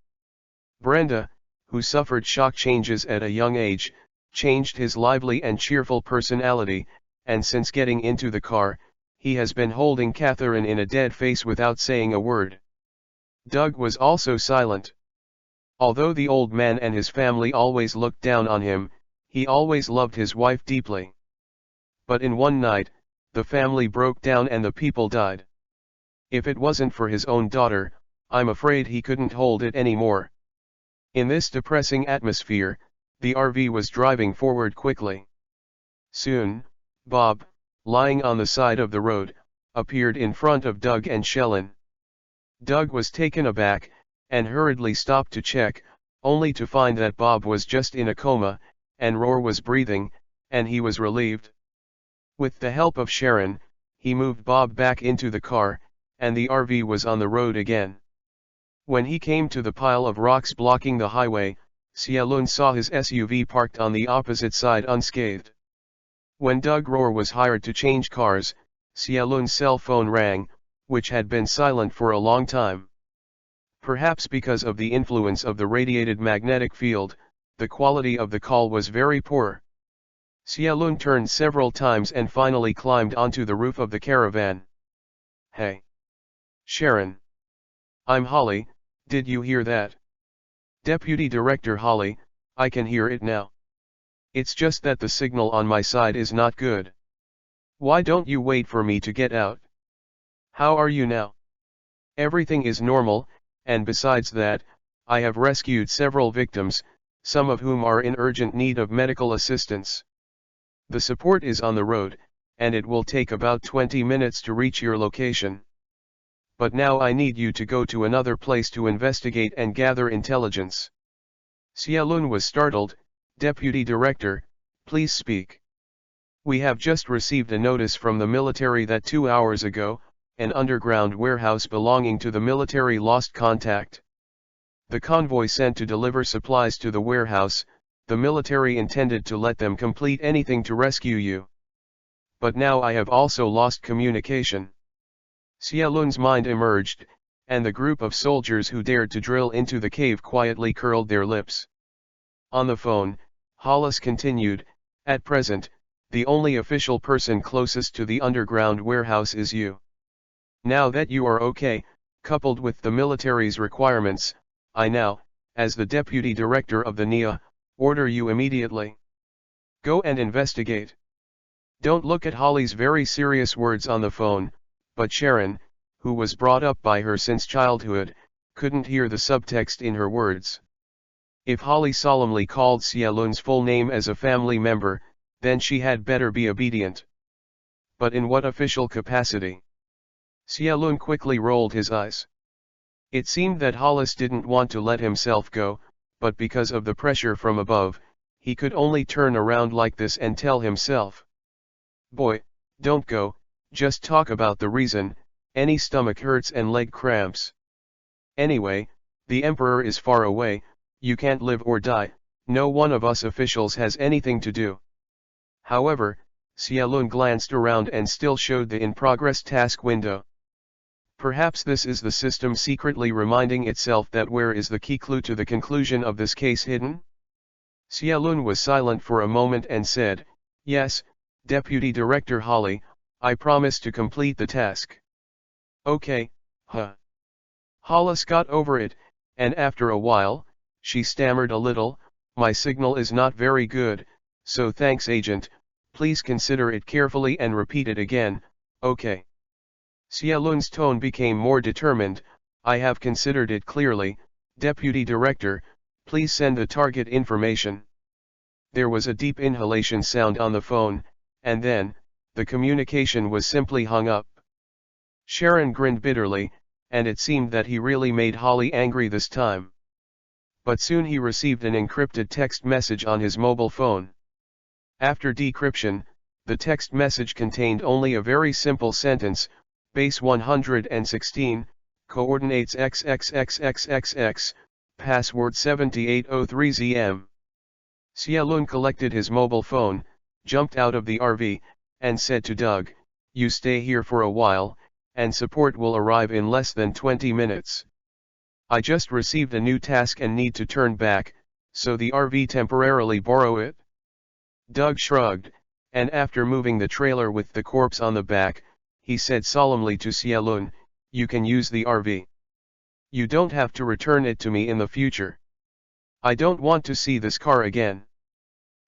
Brenda, who suffered shock changes at a young age, changed his lively and cheerful personality, and since getting into the car, he has been holding Catherine in a dead face without saying a word. Doug was also silent. Although the old man and his family always looked down on him, he always loved his wife deeply. But in one night, the family broke down and the people died. If it wasn't for his own daughter, I'm afraid he couldn't hold it anymore. In this depressing atmosphere, the RV was driving forward quickly. Soon, Bob, lying on the side of the road, appeared in front of Doug and Shellen. Doug was taken aback, and hurriedly stopped to check, only to find that Bob was just in a coma, and Roar was breathing, and he was relieved. With the help of Sharon, he moved Bob back into the car, and the RV was on the road again. When he came to the pile of rocks blocking the highway, Xiaolun saw his SUV parked on the opposite side unscathed. When Doug Roar was hired to change cars, Xiaolun's cell phone rang, which had been silent for a long time. Perhaps because of the influence of the radiated magnetic field, the quality of the call was very poor. Xiaolun turned several times and finally climbed onto the roof of the caravan. "Hey, Sharon. I'm Holly, did you hear that? Deputy Director Holly, I can hear it now. It's just that the signal on my side is not good. Why don't you wait for me to get out? How are you now?" Everything is normal, and besides that, I have rescued several victims, some of whom are in urgent need of medical assistance. The support is on the road, and it will take about 20 minutes to reach your location. But now I need you to go to another place to investigate and gather intelligence. Xiaolun was startled. Deputy Director, please speak. We have just received a notice from the military that 2 hours ago, an underground warehouse belonging to the military lost contact. The convoy sent to deliver supplies to the warehouse, the military intended to let them complete anything to rescue you. But now I have also lost communication. Xiaolun's mind emerged, and the group of soldiers who dared to drill into the cave quietly curled their lips. On the phone, Hollis continued, at present, the only official person closest to the underground warehouse is you. Now that you are okay, coupled with the military's requirements, I now, as the Deputy Director of the NIA, order you immediately. Go and investigate. Don't look at Holly's very serious words on the phone, but Sharon, who was brought up by her since childhood, couldn't hear the subtext in her words. If Holly solemnly called Xiaolun's full name as a family member, then she had better be obedient. But in what official capacity? Xiaolun quickly rolled his eyes. It seemed that Hollis didn't want to let himself go, but because of the pressure from above, he could only turn around like this and tell himself. Boy, don't go, just talk about the reason, any stomach hurts and leg cramps. Anyway, the Emperor is far away, you can't live or die, no one of us officials has anything to do. However, Xiaolun glanced around and still showed the in-progress task window. Perhaps this is the system secretly reminding itself that where is the key clue to the conclusion of this case hidden? Xiaolun was silent for a moment and said, yes, Deputy Director Holly, I promise to complete the task. Okay, huh. Hollis got over it, and after a while, she stammered a little, my signal is not very good, so thanks agent, please consider it carefully and repeat it again, okay. Xiaolun's tone became more determined, I have considered it clearly, Deputy Director, please send the target information. There was a deep inhalation sound on the phone, and then, the communication was simply hung up. Sharon grinned bitterly, and it seemed that he really made Holly angry this time. But soon he received an encrypted text message on his mobile phone. After decryption, the text message contained only a very simple sentence, base 116, coordinates XXXXXX, password 7803ZM. Xiaolun collected his mobile phone, jumped out of the RV, and said to Doug, you stay here for a while, and support will arrive in less than 20 minutes. I just received a new task and need to turn back, so the RV temporarily borrow it? Doug shrugged, and after moving the trailer with the corpse on the back, he said solemnly to Xiaolun, you can use the RV. You don't have to return it to me in the future. I don't want to see this car again.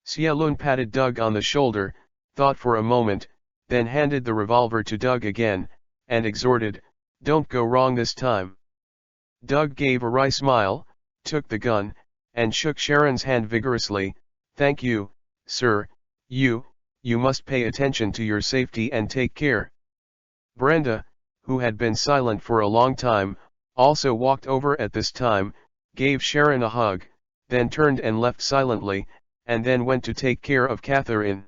Xiaolun patted Doug on the shoulder, thought for a moment, then handed the revolver to Doug again, and exhorted, don't go wrong this time. Doug gave a wry smile, took the gun, and shook Sharon's hand vigorously, thank you, sir, you must pay attention to your safety and take care. Brenda, who had been silent for a long time, also walked over at this time, gave Sharon a hug, then turned and left silently, and then went to take care of Catherine.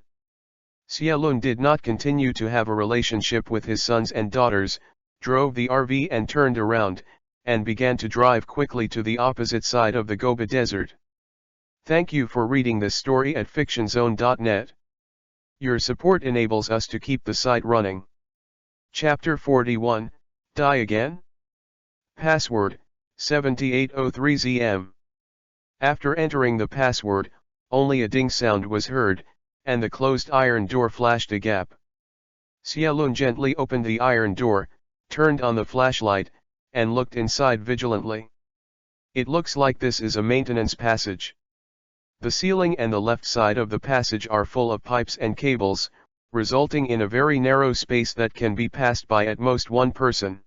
Xiaolun did not continue to have a relationship with his sons and daughters, drove the RV and turned around, and began to drive quickly to the opposite side of the Gobi Desert. Thank you for reading this story at fictionzone.net. Your support enables us to keep the site running. Chapter 41, Die Again? Password, 7803ZM. After entering the password, only a ding sound was heard, and the closed iron door flashed a gap. Xiaolun gently opened the iron door, turned on the flashlight, and looked inside vigilantly. It looks like this is a maintenance passage. The ceiling and the left side of the passage are full of pipes and cables, resulting in a very narrow space that can be passed by at most one person.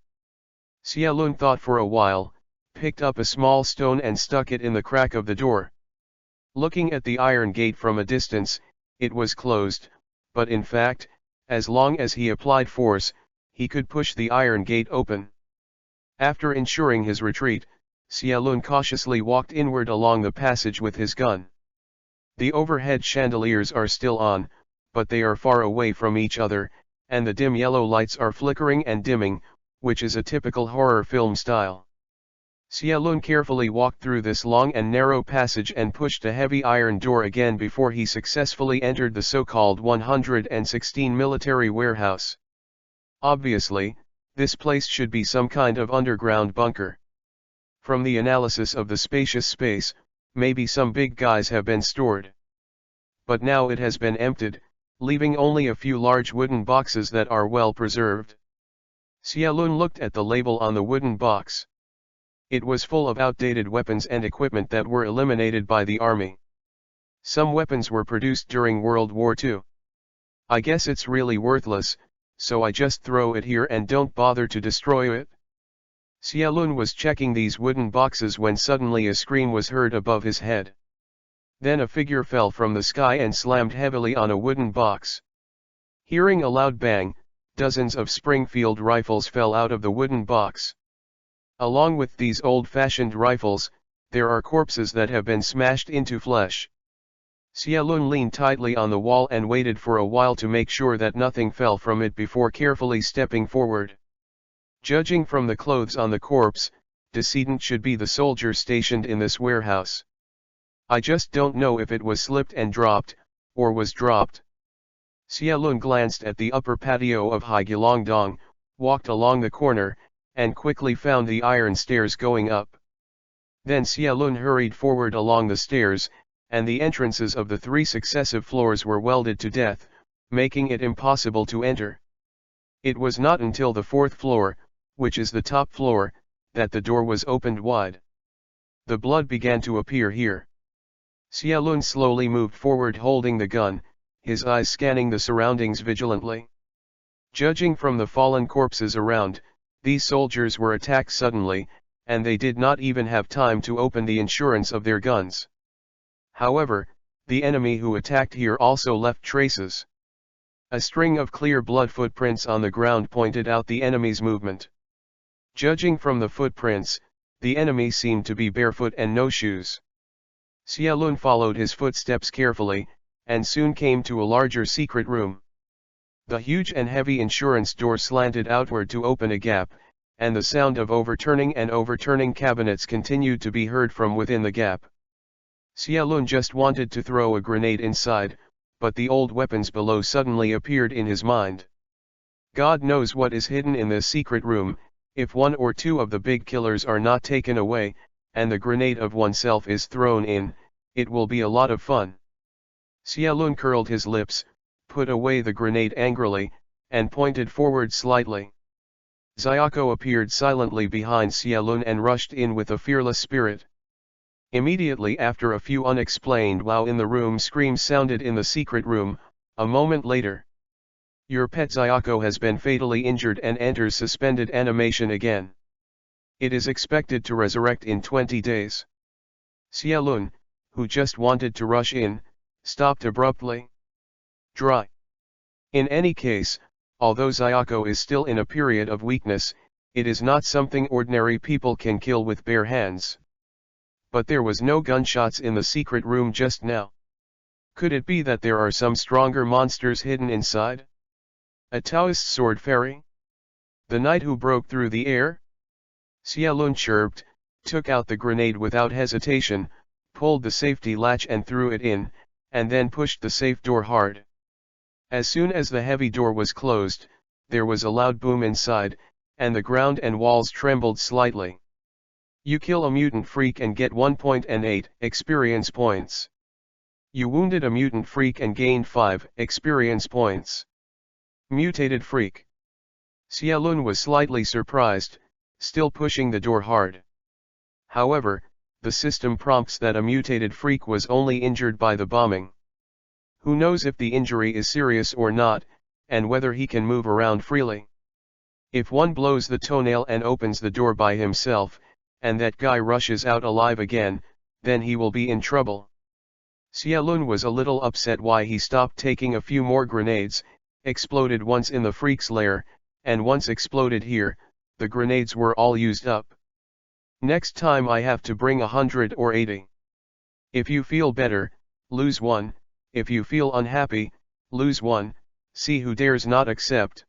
Xia Lun thought for a while, picked up a small stone and stuck it in the crack of the door. Looking at the iron gate from a distance, it was closed, but in fact, as long as he applied force, he could push the iron gate open. After ensuring his retreat, Xia Lun cautiously walked inward along the passage with his gun. The overhead chandeliers are still on, but they are far away from each other, and the dim yellow lights are flickering and dimming, which is a typical horror film style. Xia Lun carefully walked through this long and narrow passage and pushed a heavy iron door again before he successfully entered the so-called 116 military warehouse. Obviously, this place should be some kind of underground bunker. From the analysis of the spacious space, maybe some big guys have been stored. But now it has been emptied, leaving only a few large wooden boxes that are well preserved. Xia Lun looked at the label on the wooden box. It was full of outdated weapons and equipment that were eliminated by the army. Some weapons were produced during World War II. I guess it's really worthless, so I just throw it here and don't bother to destroy it. Xia Lun was checking these wooden boxes when suddenly a scream was heard above his head. Then a figure fell from the sky and slammed heavily on a wooden box. Hearing a loud bang, dozens of Springfield rifles fell out of the wooden box. Along with these old-fashioned rifles, there are corpses that have been smashed into flesh. Xia Lun leaned tightly on the wall and waited for a while to make sure that nothing fell from it before carefully stepping forward. Judging from the clothes on the corpse, decedent should be the soldier stationed in this warehouse. I just don't know if it was slipped and dropped, or was dropped. Xia Lun glanced at the upper patio of Haigilongdong, walked along the corner, and quickly found the iron stairs going up. Then Xia Lun hurried forward along the stairs, and the entrances of the 3 successive floors were welded to death, making it impossible to enter. It was not until the 4th floor, which is the top floor, that the door was opened wide. The blood began to appear here. Xia Lun slowly moved forward holding the gun, his eyes scanning the surroundings vigilantly. Judging from the fallen corpses around, these soldiers were attacked suddenly, and they did not even have time to open the insurance of their guns. However, the enemy who attacked here also left traces. A string of clear blood footprints on the ground pointed out the enemy's movement. Judging from the footprints, the enemy seemed to be barefoot and no shoes. Xia Lun followed his footsteps carefully, and soon came to a larger secret room. The huge and heavy insurance door slanted outward to open a gap, and the sound of overturning and overturning cabinets continued to be heard from within the gap. Xia Lun just wanted to throw a grenade inside, but the old weapons below suddenly appeared in his mind. God knows what is hidden in this secret room. If 1 or 2 of the big killers are not taken away, and the grenade of oneself is thrown in, it will be a lot of fun. Xia Lun curled his lips, put away the grenade angrily, and pointed forward slightly. Xiaoko appeared silently behind Xia Lun and rushed in with a fearless spirit. Immediately after, a few unexplained "wow" in the room screams sounded in the secret room. A moment later, your pet Xiaoko has been fatally injured and enters suspended animation again. It is expected to resurrect in 20 days. Xia Lun, who just wanted to rush in, stopped abruptly. Dry. In any case, although Xiaoko is still in a period of weakness, it is not something ordinary people can kill with bare hands. But there was no gunshots in the secret room just now. Could it be that there are some stronger monsters hidden inside? A Taoist sword fairy? The knight who broke through the air? Xia Lun chirped, took out the grenade without hesitation, pulled the safety latch and threw it in, and then pushed the safe door hard. As soon as the heavy door was closed, there was a loud boom inside, and the ground and walls trembled slightly. You kill a mutant freak and get 1.8 experience points. You wounded a mutant freak and gained 5 experience points. Mutated freak. Xia Lun was slightly surprised, still pushing the door hard. However, the system prompts that a mutated freak was only injured by the bombing. Who knows if the injury is serious or not, and whether he can move around freely. If one blows the toenail and opens the door by himself, and that guy rushes out alive again, then he will be in trouble. Xialun was a little upset why he stopped taking a few more grenades, exploded once in the freak's lair, and once exploded here. The grenades were all used up. Next time I have to bring 100 or 80. If you feel better, lose one. If you feel unhappy, lose one. See who dares not accept.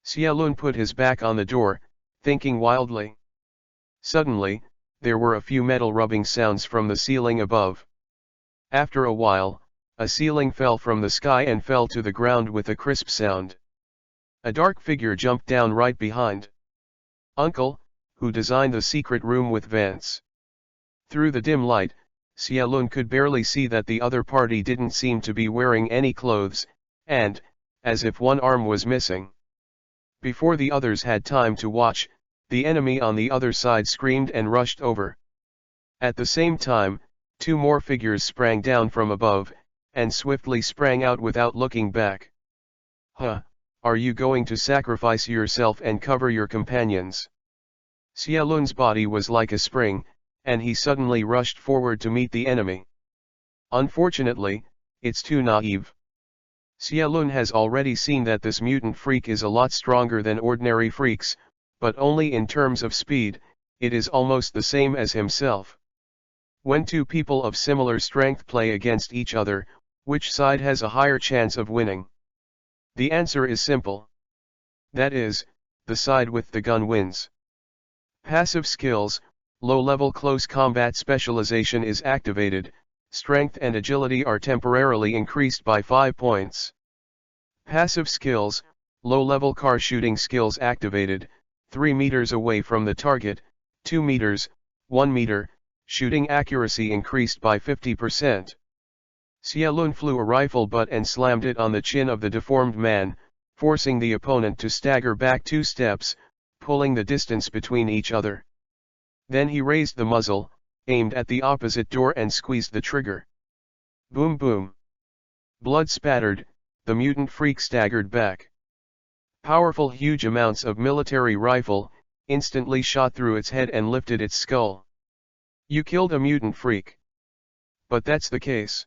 Xialun put his back on the door, thinking wildly. Suddenly, there were a few metal rubbing sounds from the ceiling above. After a while, a ceiling fell from the sky and fell to the ground with a crisp sound. A dark figure jumped down right behind Uncle, who designed the secret room with vents. Through the dim light, Xialun could barely see that the other party didn't seem to be wearing any clothes, and, as if one arm was missing. Before the others had time to watch, the enemy on the other side screamed and rushed over. At the same time, two more figures sprang down from above, and swiftly sprang out without looking back. Huh, are you going to sacrifice yourself and cover your companions? Xialun's body was like a spring, and he suddenly rushed forward to meet the enemy. Unfortunately, it's too naive. Xialun has already seen that this mutant freak is a lot stronger than ordinary freaks, but only in terms of speed. It is almost the same as himself. When two people of similar strength play against each other, which side has a higher chance of winning? The answer is simple. That is, the side with the gun wins. Passive skills, low-level close combat specialization is activated. Strength and agility are temporarily increased by 5 points. Passive skills, low-level car shooting skills activated, 3 meters away from the target, 2 meters, 1 meter, shooting accuracy increased by 50%. Xialun flew a rifle butt and slammed it on the chin of the deformed man, forcing the opponent to stagger back 2 steps, pulling the distance between each other. Then he raised the muzzle, aimed at the opposite door and squeezed the trigger. Boom boom. Blood spattered, the mutant freak staggered back. Powerful huge amounts of military rifle instantly shot through its head and lifted its skull. You killed a mutant freak. But that's the case.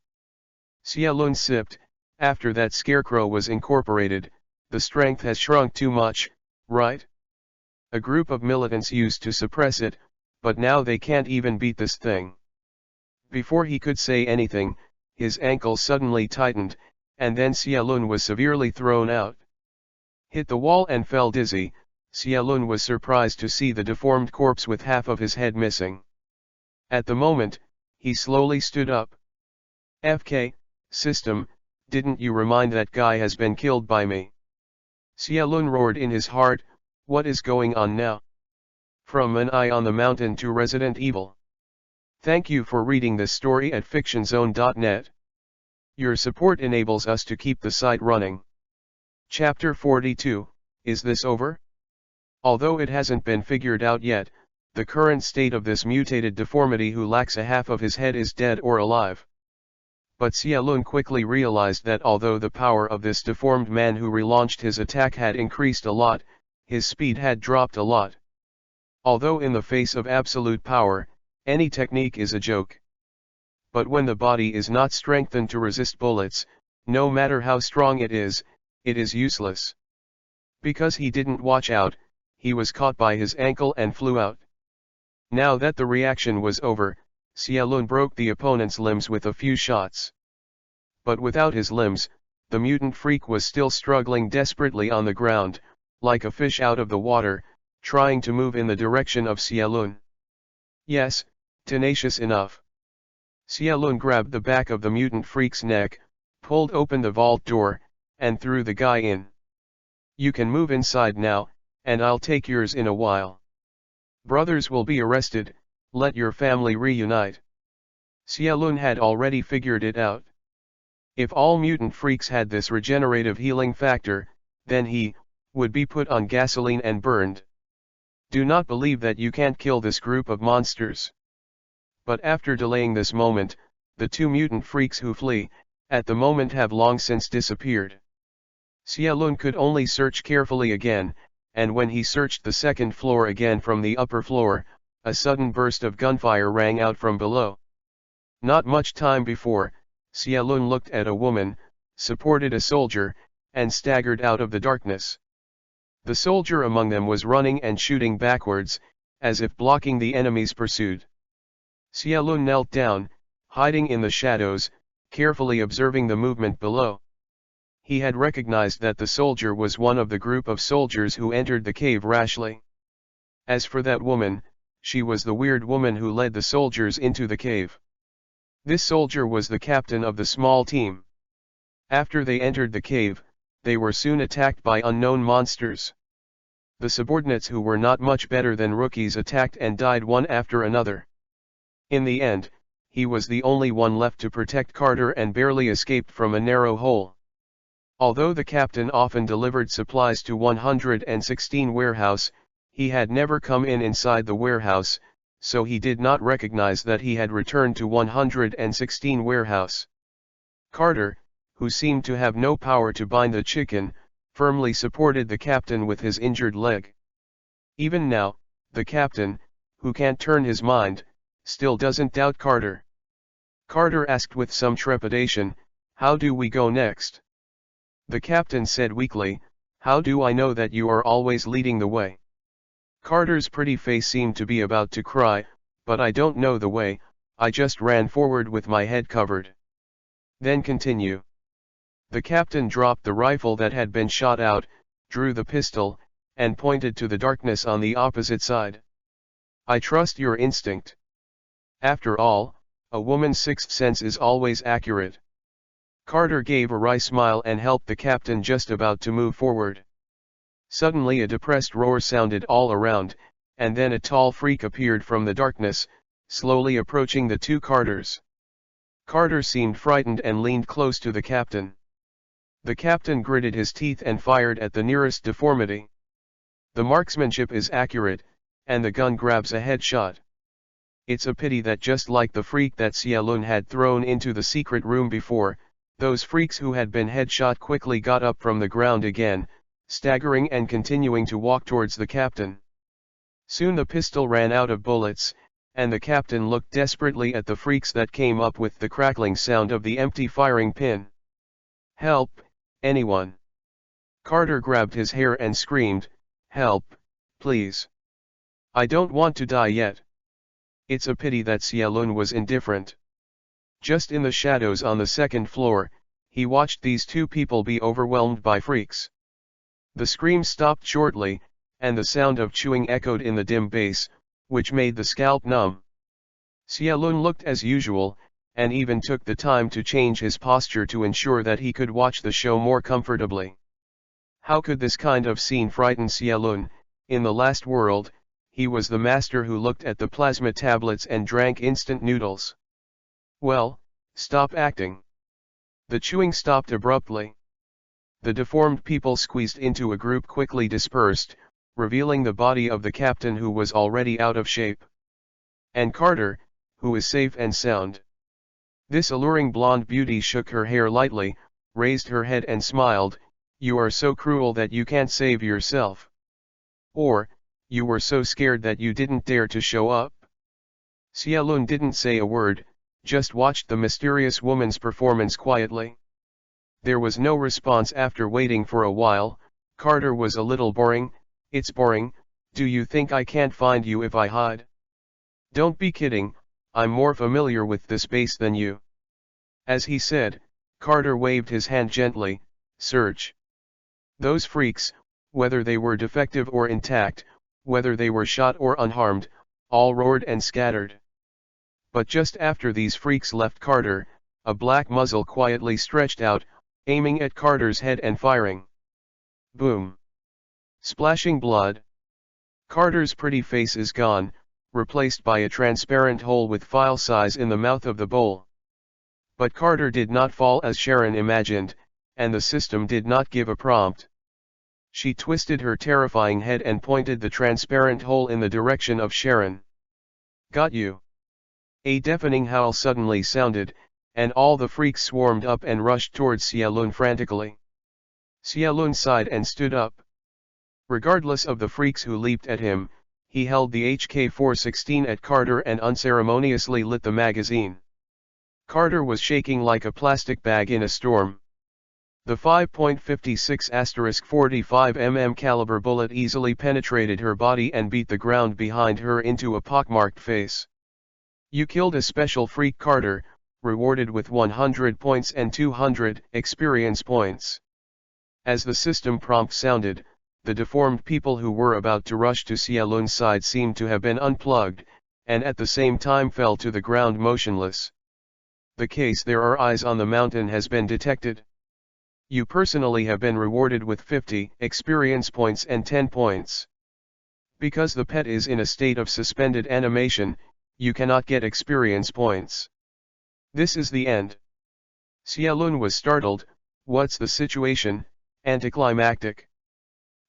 Xialun sipped. After that scarecrow was incorporated, the strength has shrunk too much, right? A group of militants used to suppress it, but now they can't even beat this thing. Before he could say anything, his ankle suddenly tightened, and then Xialun was severely thrown out. Hit the wall and fell dizzy. Xialun was surprised to see the deformed corpse with half of his head missing. At the moment, he slowly stood up. FK, system, didn't you remind that guy has been killed by me? Xialun roared in his heart, what is going on now? From An Eye on the Mountain to Resident Evil. Thank you for reading this story at fictionzone.net. Your support enables us to keep the site running. Chapter 42, is this over? Although it hasn't been figured out yet, the current state of this mutated deformity who lacks a half of his head is dead or alive. But Xialun quickly realized that although the power of this deformed man who relaunched his attack had increased a lot, his speed had dropped a lot. Although in the face of absolute power, any technique is a joke. But when the body is not strengthened to resist bullets, no matter how strong it is useless. Because he didn't watch out, he was caught by his ankle and flew out. Now that the reaction was over, Xialun broke the opponent's limbs with a few shots. But without his limbs, the mutant freak was still struggling desperately on the ground, like a fish out of the water, trying to move in the direction of Xialun. Yes, tenacious enough. Xialun grabbed the back of the mutant freak's neck, pulled open the vault door, and threw the guy in. You can move inside now, and I'll take yours in a while. Brothers will be arrested, let your family reunite. Xialun had already figured it out. If all mutant freaks had this regenerative healing factor, then he would be put on gasoline and burned. Do not believe that you can't kill this group of monsters. But after delaying this moment, the two mutant freaks who flee, at the moment have long since disappeared. Xialun could only search carefully again, and when he searched the second floor again from the upper floor, a sudden burst of gunfire rang out from below. Not much time before, Xiaolun looked at a woman, supported a soldier, and staggered out of the darkness. The soldier among them was running and shooting backwards, as if blocking the enemy's pursuit. Xiaolun knelt down, hiding in the shadows, carefully observing the movement below. He had recognized that the soldier was one of the group of soldiers who entered the cave rashly. As for that woman, she was the weird woman who led the soldiers into the cave. This soldier was the captain of the small team. After they entered the cave, they were soon attacked by unknown monsters. The subordinates who were not much better than rookies attacked and died one after another. In the end, he was the only one left to protect Carter and barely escaped from a narrow hole. Although the captain often delivered supplies to 116 warehouse, he had never come inside the warehouse, so he did not recognize that he had returned to 116 warehouse. Carter, who seemed to have no power to bind the chicken, firmly supported the captain with his injured leg. Even now, the captain, who can't turn his mind, still doesn't doubt Carter. Carter asked with some trepidation, "How do we go next?" The captain said weakly, "How do I know that you are always leading the way?" Carter's pretty face seemed to be about to cry, "But I don't know the way, I just ran forward with my head covered." Then continue. The captain dropped the rifle that had been shot out, drew the pistol, and pointed to the darkness on the opposite side. "I trust your instinct. After all, a woman's sixth sense is always accurate." Carter gave a wry smile and helped the captain just about to move forward. Suddenly a depressed roar sounded all around, and then a tall freak appeared from the darkness, slowly approaching the two Carters. Carter seemed frightened and leaned close to the captain. The captain gritted his teeth and fired at the nearest deformity. The marksmanship is accurate, and the gun grabs a headshot. It's a pity that just like the freak that Xiaolun had thrown into the secret room before, those freaks who had been headshot quickly got up from the ground again, staggering and continuing to walk towards the captain. Soon the pistol ran out of bullets, and the captain looked desperately at the freaks that came up with the crackling sound of the empty firing pin. "Help, anyone!" Carter grabbed his hair and screamed, "Help, please! I don't want to die yet." It's a pity that Xiaolun was indifferent. Just in the shadows on the second floor, he watched these two people be overwhelmed by freaks. The scream stopped shortly, and the sound of chewing echoed in the dim bass, which made the scalp numb. Xiaolun looked as usual, and even took the time to change his posture to ensure that he could watch the show more comfortably. How could this kind of scene frighten Xiaolun? In the last world, he was the master who looked at the plasma tablets and drank instant noodles. "Well, stop acting." The chewing stopped abruptly. The deformed people squeezed into a group quickly dispersed, revealing the body of the captain who was already out of shape. And Carter, who is safe and sound. This alluring blonde beauty shook her hair lightly, raised her head and smiled, "You are so cruel that you can't save yourself. Or, you were so scared that you didn't dare to show up?" Xiaolun didn't say a word, just watched the mysterious woman's performance quietly. There was no response after waiting for a while. Carter was a little boring. "It's boring. Do you think I can't find you if I hide?" "Don't be kidding, I'm more familiar with this base than you." As he said, Carter waved his hand gently, "Search." Those freaks, whether they were defective or intact, whether they were shot or unharmed, all roared and scattered. But just after these freaks left Carter, a black muzzle quietly stretched out, aiming at Carter's head and firing. Boom! Splashing blood. Carter's pretty face is gone, replaced by a transparent hole with file size in the mouth of the bowl. But Carter did not fall as Sharon imagined, and the system did not give a prompt. She twisted her terrifying head and pointed the transparent hole in the direction of Sharon. "Got you!" A deafening howl suddenly sounded, and all the freaks swarmed up and rushed towards Xiaolun frantically. Xiaolun sighed and stood up. Regardless of the freaks who leaped at him, he held the HK-416 at Carter and unceremoniously lit the magazine. Carter was shaking like a plastic bag in a storm. The 5.56*45 mm caliber bullet easily penetrated her body and beat the ground behind her into a pockmarked face. You killed a special freak, Carter, rewarded with 100 points and 200 experience points. As the system prompt sounded, the deformed people who were about to rush to Xia Lun's side seemed to have been unplugged, and at the same time fell to the ground motionless. The case "There Are Eyes on the Mountain" has been detected. You personally have been rewarded with 50 experience points and 10 points. Because the pet is in a state of suspended animation, you cannot get experience points. This is the end. Xia Lun was startled. What's the situation? Anticlimactic.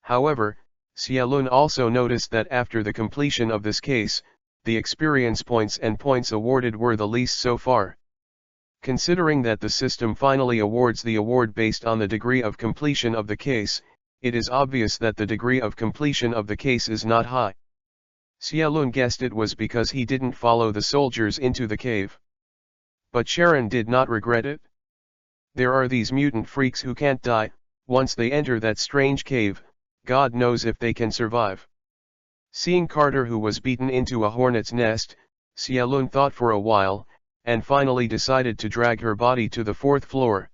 However, Xia Lun also noticed that after the completion of this case, the experience points and points awarded were the least so far. Considering that the system finally awards the award based on the degree of completion of the case, it is obvious that the degree of completion of the case is not high. Xia Lun guessed it was because he didn't follow the soldiers into the cave. But Sharon did not regret it. There are these mutant freaks who can't die. Once they enter that strange cave, God knows if they can survive. Seeing Carter, who was beaten into a hornet's nest, Xia Lun thought for a while, and finally decided to drag her body to the 4th floor.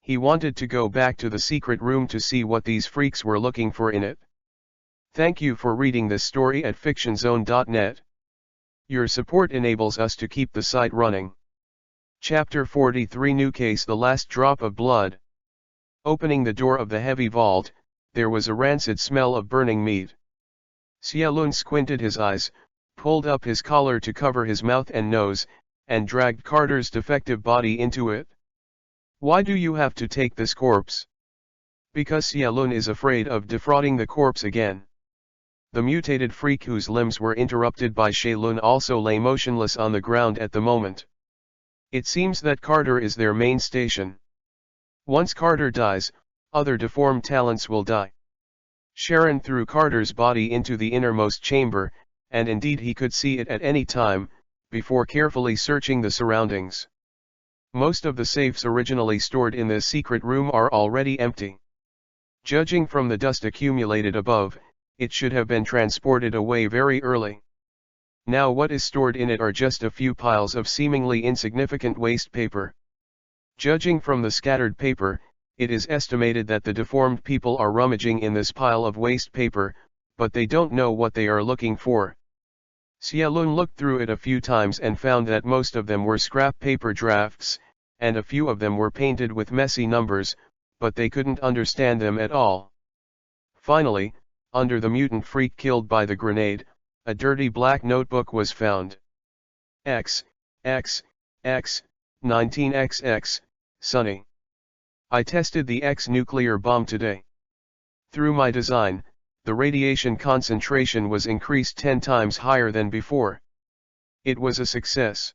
He wanted to go back to the secret room to see what these freaks were looking for in it. Thank you for reading this story at fictionzone.net. Your support enables us to keep the site running. Chapter 43, New Case, The Last Drop of Blood. Opening the door of the heavy vault, there was a rancid smell of burning meat. Xia Lun squinted his eyes, pulled up his collar to cover his mouth and nose, and dragged Carter's defective body into it. Why do you have to take this corpse? Because Xia Lun is afraid of defrauding the corpse again. The mutated freak whose limbs were interrupted by Xia Lun also lay motionless on the ground at the moment. It seems that Carter is their main station. Once Carter dies, other deformed talents will die. Sharon threw Carter's body into the innermost chamber, and indeed he could see it at any time, before carefully searching the surroundings. Most of the safes originally stored in this secret room are already empty. Judging from the dust accumulated above, it should have been transported away very early. Now what is stored in it are just a few piles of seemingly insignificant waste paper. Judging from the scattered paper, it is estimated that the deformed people are rummaging in this pile of waste paper, but they don't know what they are looking for. Xia Lun looked through it a few times and found that most of them were scrap paper drafts, and a few of them were painted with messy numbers, but they couldn't understand them at all. Finally, under the mutant freak killed by the grenade, a dirty black notebook was found. X, 19XX, Sunny. I tested the X nuclear bomb today. Through my design, the radiation concentration was increased 10 times higher than before. It was a success.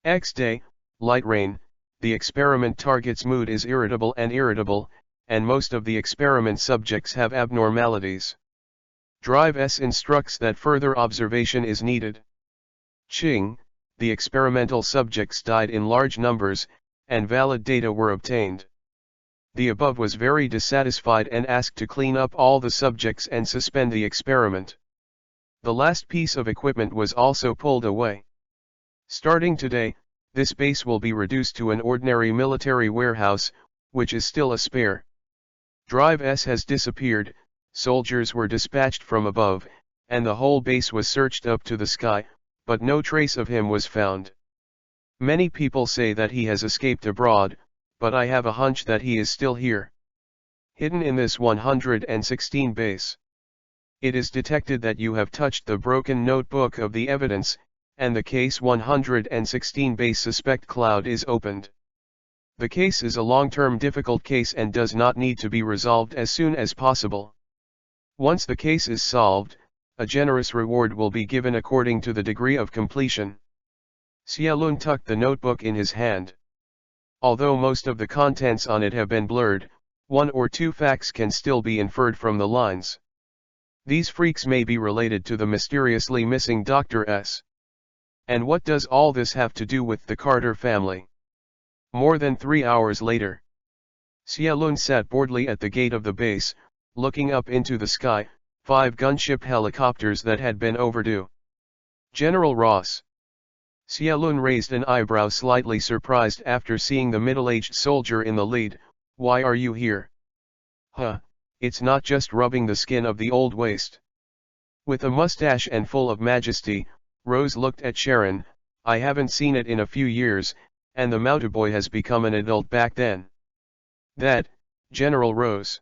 X day, light rain, the experiment target's mood is irritable, and most of the experiment subjects have abnormalities. Drive S instructs that further observation is needed. Ching, the experimental subjects died in large numbers, and valid data were obtained. The above was very dissatisfied and asked to clean up all the subjects and suspend the experiment. The last piece of equipment was also pulled away. Starting today, this base will be reduced to an ordinary military warehouse, which is still a spare. Drive S has disappeared, soldiers were dispatched from above, and the whole base was searched up to the sky, but no trace of him was found. Many people say that he has escaped abroad, but I have a hunch that he is still here. Hidden in this 116 base. It is detected that you have touched the broken notebook of the evidence, and the case 116 base suspect cloud is opened. The case is a long-term difficult case and does not need to be resolved as soon as possible. Once the case is solved, a generous reward will be given according to the degree of completion. Xia Lun tucked the notebook in his hand. Although most of the contents on it have been blurred, one or two facts can still be inferred from the lines. These freaks may be related to the mysteriously missing Dr. S. And what does all this have to do with the Carter family? More than 3 hours later, Xia Lun sat boredly at the gate of the base, looking up into the sky, 5 gunship helicopters that had been overdue. General Ross. Xia Lun raised an eyebrow, slightly surprised after seeing the middle-aged soldier in the lead. Why are you here? Huh, it's not just rubbing the skin of the old waist. With a mustache and full of majesty, Rose looked at Sharon. I haven't seen it in a few years, and the Moutaboy has become an adult back then. That, General Rose.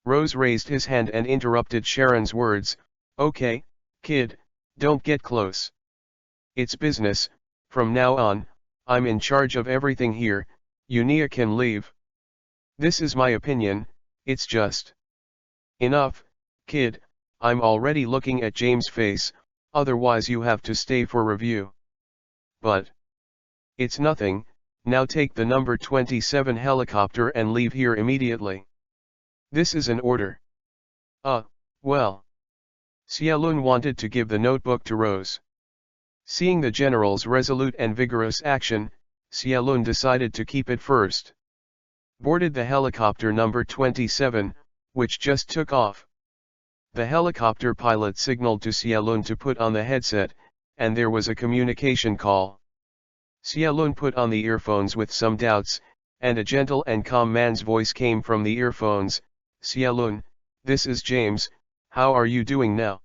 Rose raised his hand and interrupted Sharon's words. Okay, kid, don't get close. It's business. From now on, I'm in charge of everything here. Unia can leave. This is my opinion, it's just. Enough, kid, I'm already looking at James' face, otherwise you have to stay for review. But it's nothing. Now take the number 27 helicopter and leave here immediately. This is an order. Well. Xia Lun wanted to give the notebook to Rose. Seeing the general's resolute and vigorous action, Xia Lun decided to keep it first. Boarded the helicopter number 27, which just took off. The helicopter pilot signaled to Xia Lun to put on the headset, and there was a communication call. Xia Lun put on the earphones with some doubts, and a gentle and calm man's voice came from the earphones. Xia Lun, this is James, how are you doing now?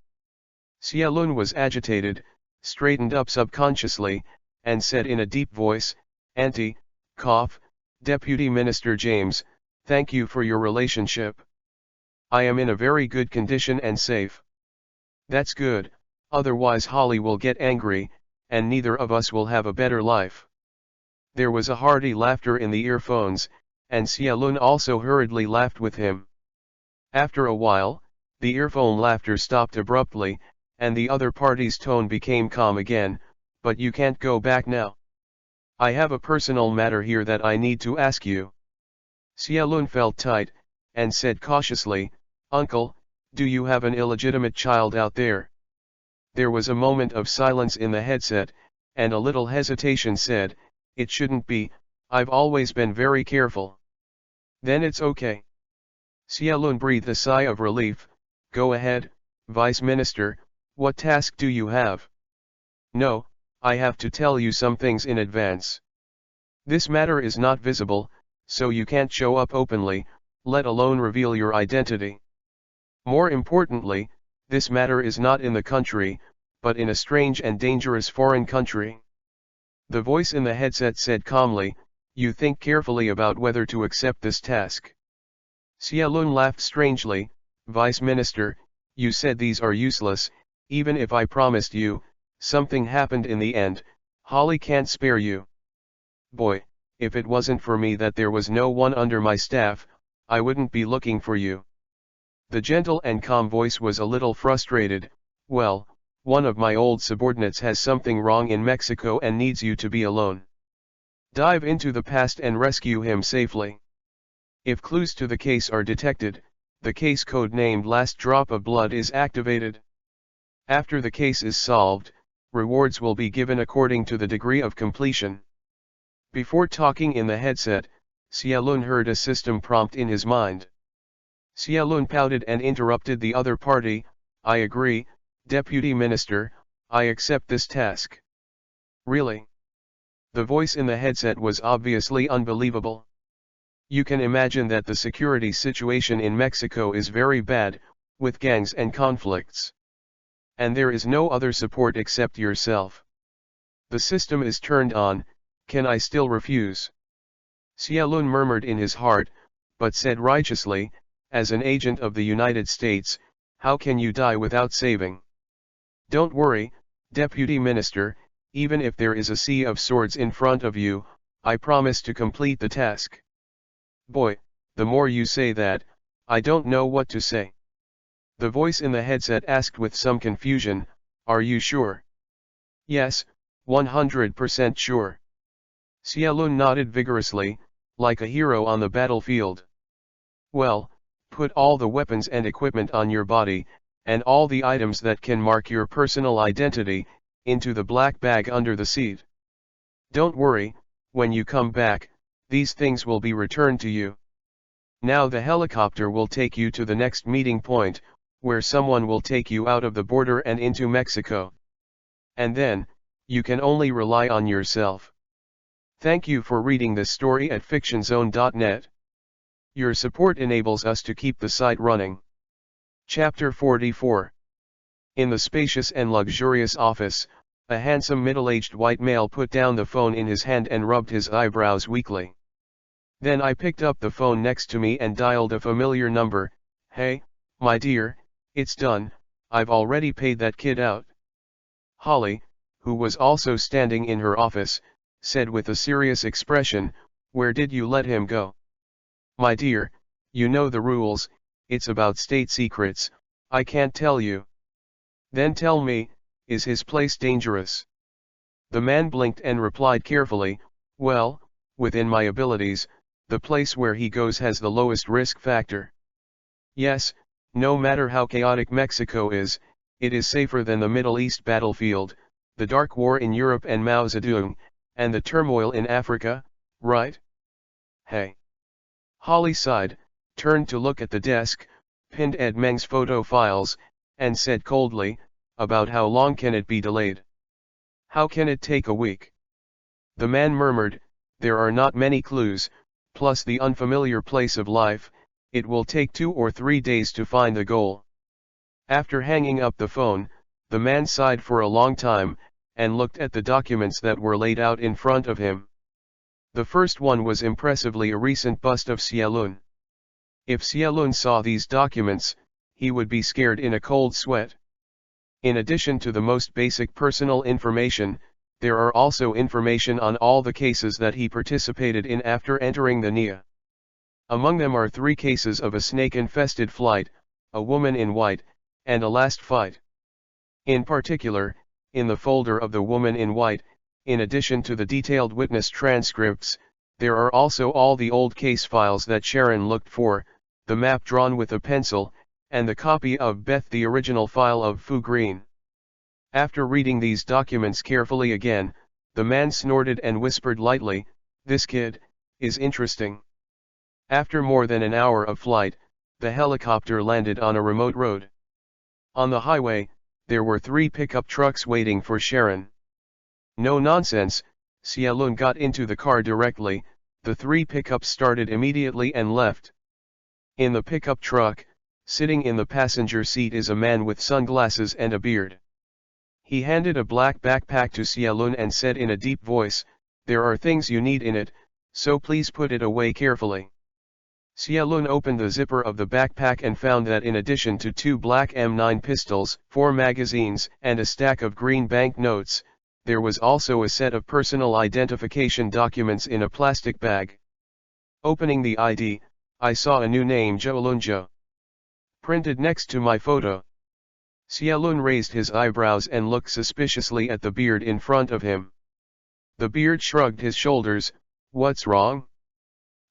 Xia Lun was agitated, straightened up subconsciously, and said in a deep voice, Auntie, cough, Deputy Minister James, thank you for your relationship. I am in a very good condition and safe. That's good, otherwise Holly will get angry, and neither of us will have a better life. There was a hearty laughter in the earphones, and Xia Lun also hurriedly laughed with him. After a while, the earphone laughter stopped abruptly, and the other party's tone became calm again. But you can't go back now. I have a personal matter here that I need to ask you. Xia Lun felt tight, and said cautiously, Uncle, do you have an illegitimate child out there? There was a moment of silence in the headset, and a little hesitation said, It shouldn't be, I've always been very careful. Then it's okay. Xia Lun breathed a sigh of relief. Go ahead, Vice Minister, what task do you have? No, I have to tell you some things in advance. This matter is not visible, so you can't show up openly, let alone reveal your identity. More importantly, this matter is not in the country, but in a strange and dangerous foreign country. The voice in the headset said calmly, You think carefully about whether to accept this task. Xia Lun laughed strangely. Vice Minister, you said these are useless. Even if I promised you, something happened in the end, Holly can't spare you. Boy, if it wasn't for me that there was no one under my staff, I wouldn't be looking for you. The gentle and calm voice was a little frustrated. Well, one of my old subordinates has something wrong in Mexico and needs you to be alone. Dive into the past and rescue him safely. If clues to the case are detected, the case code named Last Drop of Blood is activated. After the case is solved, rewards will be given according to the degree of completion. Before talking in the headset, Xia Lun heard a system prompt in his mind. Xia Lun pouted and interrupted the other party. I agree, Deputy Minister, I accept this task. Really? The voice in the headset was obviously unbelievable. You can imagine that the security situation in Mexico is very bad, with gangs and conflicts. And there is no other support except yourself. The system is turned on, can I still refuse? Xia Lun murmured in his heart, but said righteously, as an agent of the United States, how can you die without saving? Don't worry, Deputy Minister, even if there is a sea of swords in front of you, I promise to complete the task. Boy, the more you say that, I don't know what to say. The voice in the headset asked with some confusion, Are you sure? Yes, 100% sure. Xia Lun nodded vigorously, like a hero on the battlefield. Well, put all the weapons and equipment on your body, and all the items that can mark your personal identity, into the black bag under the seat. Don't worry, when you come back, these things will be returned to you. Now the helicopter will take you to the next meeting point, where someone will take you out of the border and into Mexico. And then, you can only rely on yourself. Thank you for reading this story at fictionzone.net. Your support enables us to keep the site running. Chapter 44. In the spacious and luxurious office, a handsome middle-aged white male put down the phone in his hand and rubbed his eyebrows weakly. Then I picked up the phone next to me and dialed a familiar number. "Hey, my dear, it's done, I've already paid that kid out." Holly, who was also standing in her office, said with a serious expression, "Where did you let him go?" "My dear, you know the rules, it's about state secrets, I can't tell you." "Then tell me, is his place dangerous?" The man blinked and replied carefully, "Well, within my abilities, the place where he goes has the lowest risk factor. Yes, no matter how chaotic Mexico is, it is safer than the Middle East battlefield, the dark war in Europe and Mao Zedong, and the turmoil in Africa, right?" "Hey." Holly sighed, turned to look at the desk, pinned Ed Meng's photo files, and said coldly, "About how long can it be delayed? How can it take a week?" The man murmured, "There are not many clues, plus the unfamiliar place of life, it will take 2 or 3 days to find the goal." After hanging up the phone, the man sighed for a long time, and looked at the documents that were laid out in front of him. The first one was impressively a recent bust of Xialun. If Xialun saw these documents, he would be scared in a cold sweat. In addition to the most basic personal information, there are also information on all the cases that he participated in after entering the NIA. Among them are 3 cases of a snake-infested flight, a woman in white, and a last fight. In particular, in the folder of the woman in white, in addition to the detailed witness transcripts, there are also all the old case files that Sharon looked for, the map drawn with a pencil, and the copy of Beth, the original file of Fu Green. After reading these documents carefully again, the man snorted and whispered lightly, "This kid is interesting." After more than an hour of flight, the helicopter landed on a remote road. On the highway, there were 3 pickup trucks waiting for Sharon. No nonsense, Xialun got into the car directly, the 3 pickups started immediately and left. In the pickup truck, sitting in the passenger seat is a man with sunglasses and a beard. He handed a black backpack to Xialun and said in a deep voice, "There are things you need in it, so please put it away carefully." Xialun opened the zipper of the backpack and found that in addition to 2 black M9 pistols, 4 magazines, and a stack of green bank notes, there was also a set of personal identification documents in a plastic bag. Opening the ID, I saw a new name, Zhou printed next to my photo. Xialun raised his eyebrows and looked suspiciously at the beard in front of him. The beard shrugged his shoulders. "What's wrong?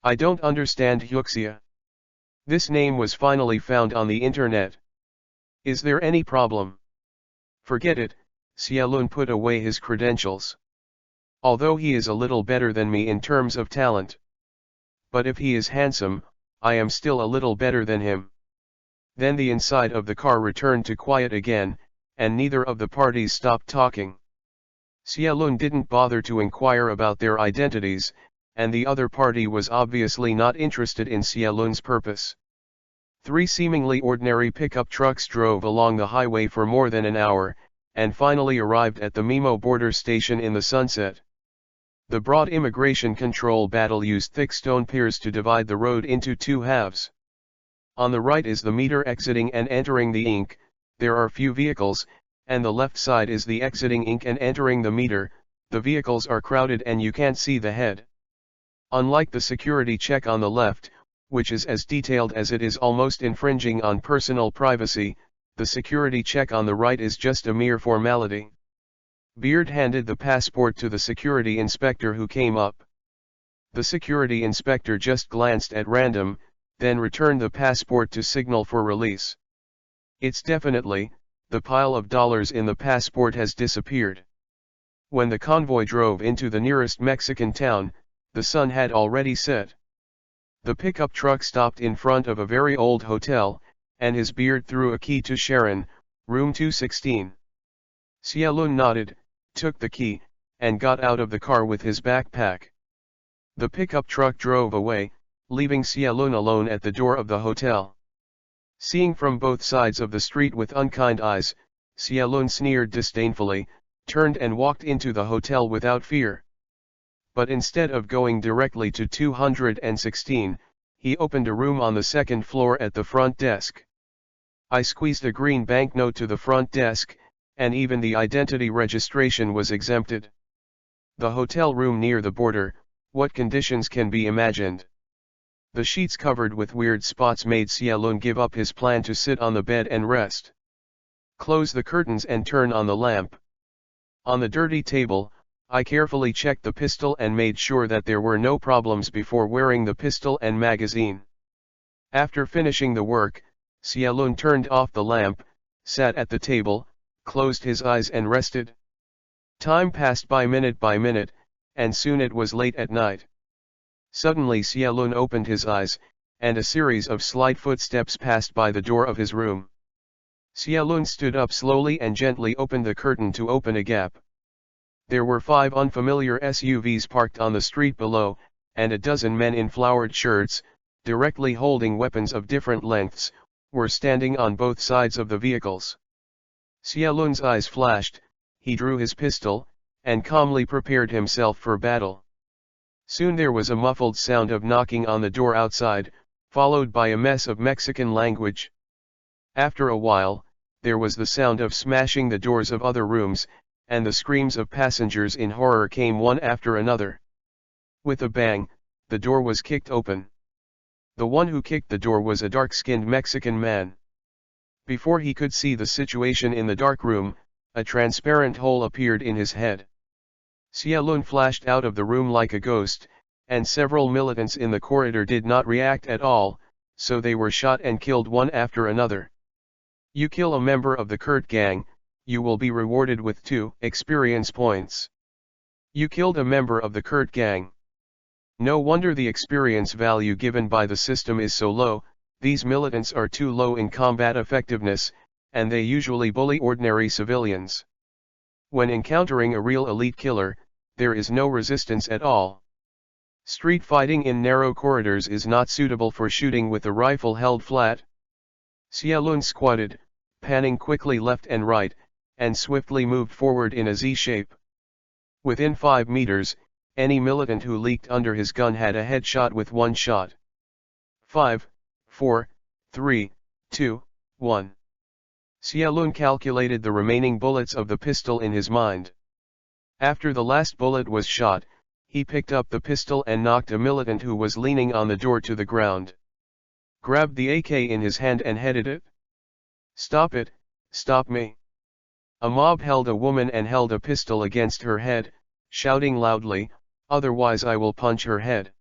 I don't understand, Huxia. This name was finally found on the internet. Is there any problem?" "Forget it," Xialun put away his credentials. "Although he is a little better than me in terms of talent. But if he is handsome, I am still a little better than him." Then the inside of the car returned to quiet again, and neither of the parties stopped talking. Xialun didn't bother to inquire about their identities, and the other party was obviously not interested in Xialun's purpose. 3 seemingly ordinary pickup trucks drove along the highway for more than an hour, and finally arrived at the Mimo border station in the sunset. The broad immigration control battle used thick stone piers to divide the road into 2 halves. On the right is the meter exiting and entering the ink, there are few vehicles, and the left side is the exiting ink and entering the meter, the vehicles are crowded and you can't see the head. Unlike the security check on the left, which is as detailed as it is almost infringing on personal privacy, the security check on the right is just a mere formality. Beard handed the passport to the security inspector who came up. The security inspector just glanced at random, then returned the passport to signal for release. It's definitely, the pile of dollars in the passport has disappeared. When the convoy drove into the nearest Mexican town, the sun had already set. The pickup truck stopped in front of a very old hotel, and his beard threw a key to Sharon, room 216. Xiaolun nodded, took the key, and got out of the car with his backpack. The pickup truck drove away, leaving Xiaolun alone at the door of the hotel. Seeing from both sides of the street with unkind eyes, Xiaolun sneered disdainfully, turned and walked into the hotel without fear. But instead of going directly to 216, he opened a room on the second floor at the front desk. I squeezed a green banknote to the front desk, and even the identity registration was exempted. The hotel room near the border, what conditions can be imagined? The sheets covered with weird spots made Xiaolun give up his plan to sit on the bed and rest. Close the curtains and turn on the lamp. On the dirty table, I carefully checked the pistol and made sure that there were no problems before wearing the pistol and magazine. After finishing the work, Xiaolun turned off the lamp, sat at the table, closed his eyes and rested. Time passed by minute, and soon it was late at night. Suddenly Xiaolun opened his eyes, and a series of slight footsteps passed by the door of his room. Xiaolun stood up slowly and gently opened the curtain to open a gap. There were 5 unfamiliar SUVs parked on the street below, and a dozen men in flowered shirts, directly holding weapons of different lengths, were standing on both sides of the vehicles. Xiaolun's eyes flashed, he drew his pistol, and calmly prepared himself for battle. Soon there was a muffled sound of knocking on the door outside, followed by a mess of Mexican language. After a while, there was the sound of smashing the doors of other rooms, and the screams of passengers in horror came one after another. With a bang, the door was kicked open. The one who kicked the door was a dark-skinned Mexican man. Before he could see the situation in the dark room, a transparent hole appeared in his head. Xiaolun flashed out of the room like a ghost, and several militants in the corridor did not react at all, so they were shot and killed one after another. You kill a member of the Kurt gang, you will be rewarded with 2 experience points. You killed a member of the Kurt gang. No wonder the experience value given by the system is so low. These militants are too low in combat effectiveness, and they usually bully ordinary civilians. When encountering a real elite killer, there is no resistance at all. Street fighting in narrow corridors is not suitable for shooting with a rifle held flat. Xiaolun squatted, panning quickly left and right, and swiftly moved forward in a Z shape. Within 5 meters, any militant who leaked under his gun had a headshot with 1 shot. 5, 4, 3, 2, 1. Xiaolun calculated the remaining bullets of the pistol in his mind. After the last bullet was shot, he picked up the pistol and knocked a militant who was leaning on the door to the ground. Grabbed the AK in his hand and headed it. Stop it, stop me. A mob held a woman and held a pistol against her head, shouting loudly, otherwise I will punch her head.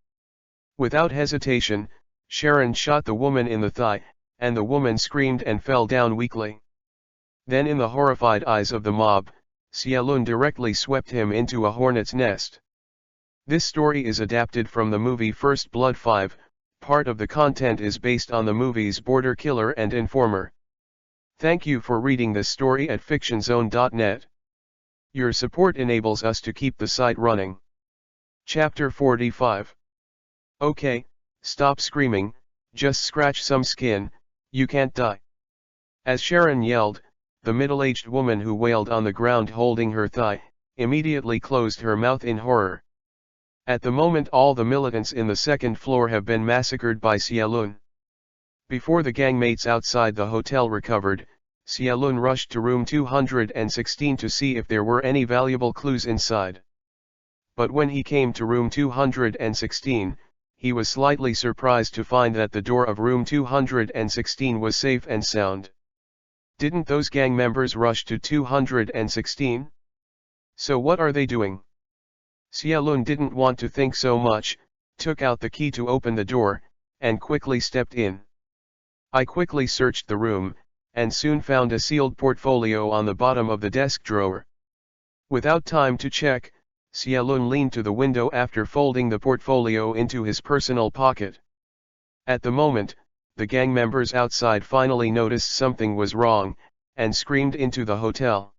Without hesitation, Sharon shot the woman in the thigh, and the woman screamed and fell down weakly. Then in the horrified eyes of the mob, Xiaolun directly swept him into a hornet's nest. This story is adapted from the movie First Blood 5, part of the content is based on the movies Border Killer and Informer. Thank you for reading this story at fictionzone.net. Your support enables us to keep the site running. Chapter 45. Okay, stop screaming, just scratch some skin, you can't die. As Sharon yelled, the middle-aged woman who wailed on the ground holding her thigh, immediately closed her mouth in horror. At the moment all the militants in the second floor have been massacred by Xiaolun. Before the gangmates outside the hotel recovered, Xiaolun rushed to room 216 to see if there were any valuable clues inside. But when he came to room 216, he was slightly surprised to find that the door of room 216 was safe and sound. Didn't those gang members rush to 216? So what are they doing? Xiaolun didn't want to think so much, took out the key to open the door, and quickly stepped in. I quickly searched the room, and soon found a sealed portfolio on the bottom of the desk drawer. Without time to check, Xiaolun leaned to the window after folding the portfolio into his personal pocket. At the moment, the gang members outside finally noticed something was wrong, and screamed into the hotel.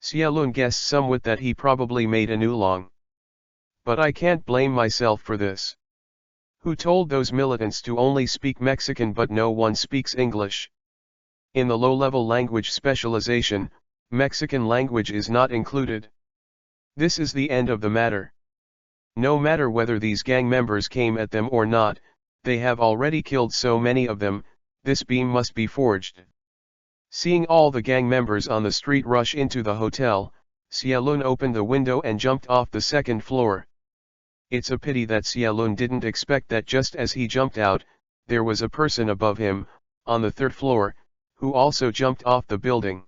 Xiaolun guessed somewhat that he probably made an oolong. But I can't blame myself for this. Who told those militants to only speak Mexican but no one speaks English? In the low-level language specialization, Mexican language is not included. This is the end of the matter. No matter whether these gang members came at them or not, they have already killed so many of them, this beam must be forged. Seeing all the gang members on the street rush into the hotel, Xiaolun opened the window and jumped off the second floor. It's a pity that Xiaolun didn't expect that just as he jumped out, there was a person above him, on the third floor, who also jumped off the building.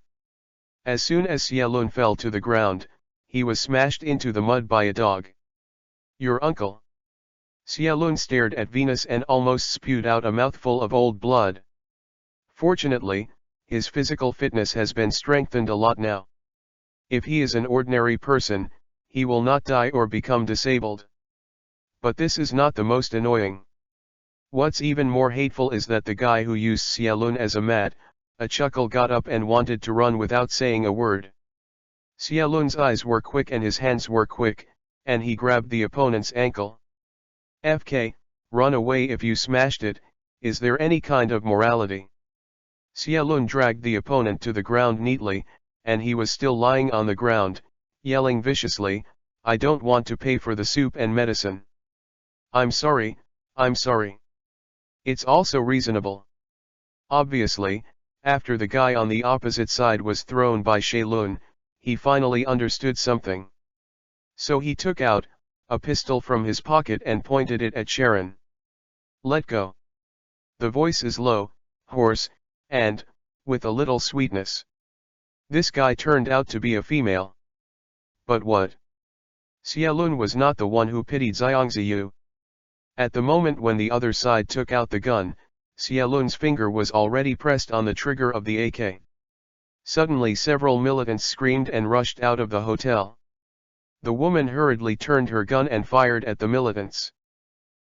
As soon as Xiaolun fell to the ground, he was smashed into the mud by a dog. Your uncle. Xiaolun stared at Venus and almost spewed out a mouthful of old blood. Fortunately, his physical fitness has been strengthened a lot now. If he is an ordinary person, he will not die or become disabled. But this is not the most annoying. What's even more hateful is that the guy who used Xiaolun as a mat, a chuckle got up and wanted to run without saying a word. Xiaolun's eyes were quick and his hands were quick, and he grabbed the opponent's ankle. FK, run away if you smashed it, is there any kind of morality? Xiaolun dragged the opponent to the ground neatly, and he was still lying on the ground, yelling viciously, I don't want to pay for the soup and medicine. I'm sorry, I'm sorry. It's also reasonable. Obviously, after the guy on the opposite side was thrown by Xiaolun, he finally understood something. So he took out a pistol from his pocket and pointed it at Sharon. Let go. The voice is low, hoarse, and, with a little sweetness. This guy turned out to be a female. But what? Xiaolun was not the one who pitied Xiangziyu. At the moment when the other side took out the gun, Xiaolun's finger was already pressed on the trigger of the AK. Suddenly several militants screamed and rushed out of the hotel. The woman hurriedly turned her gun and fired at the militants.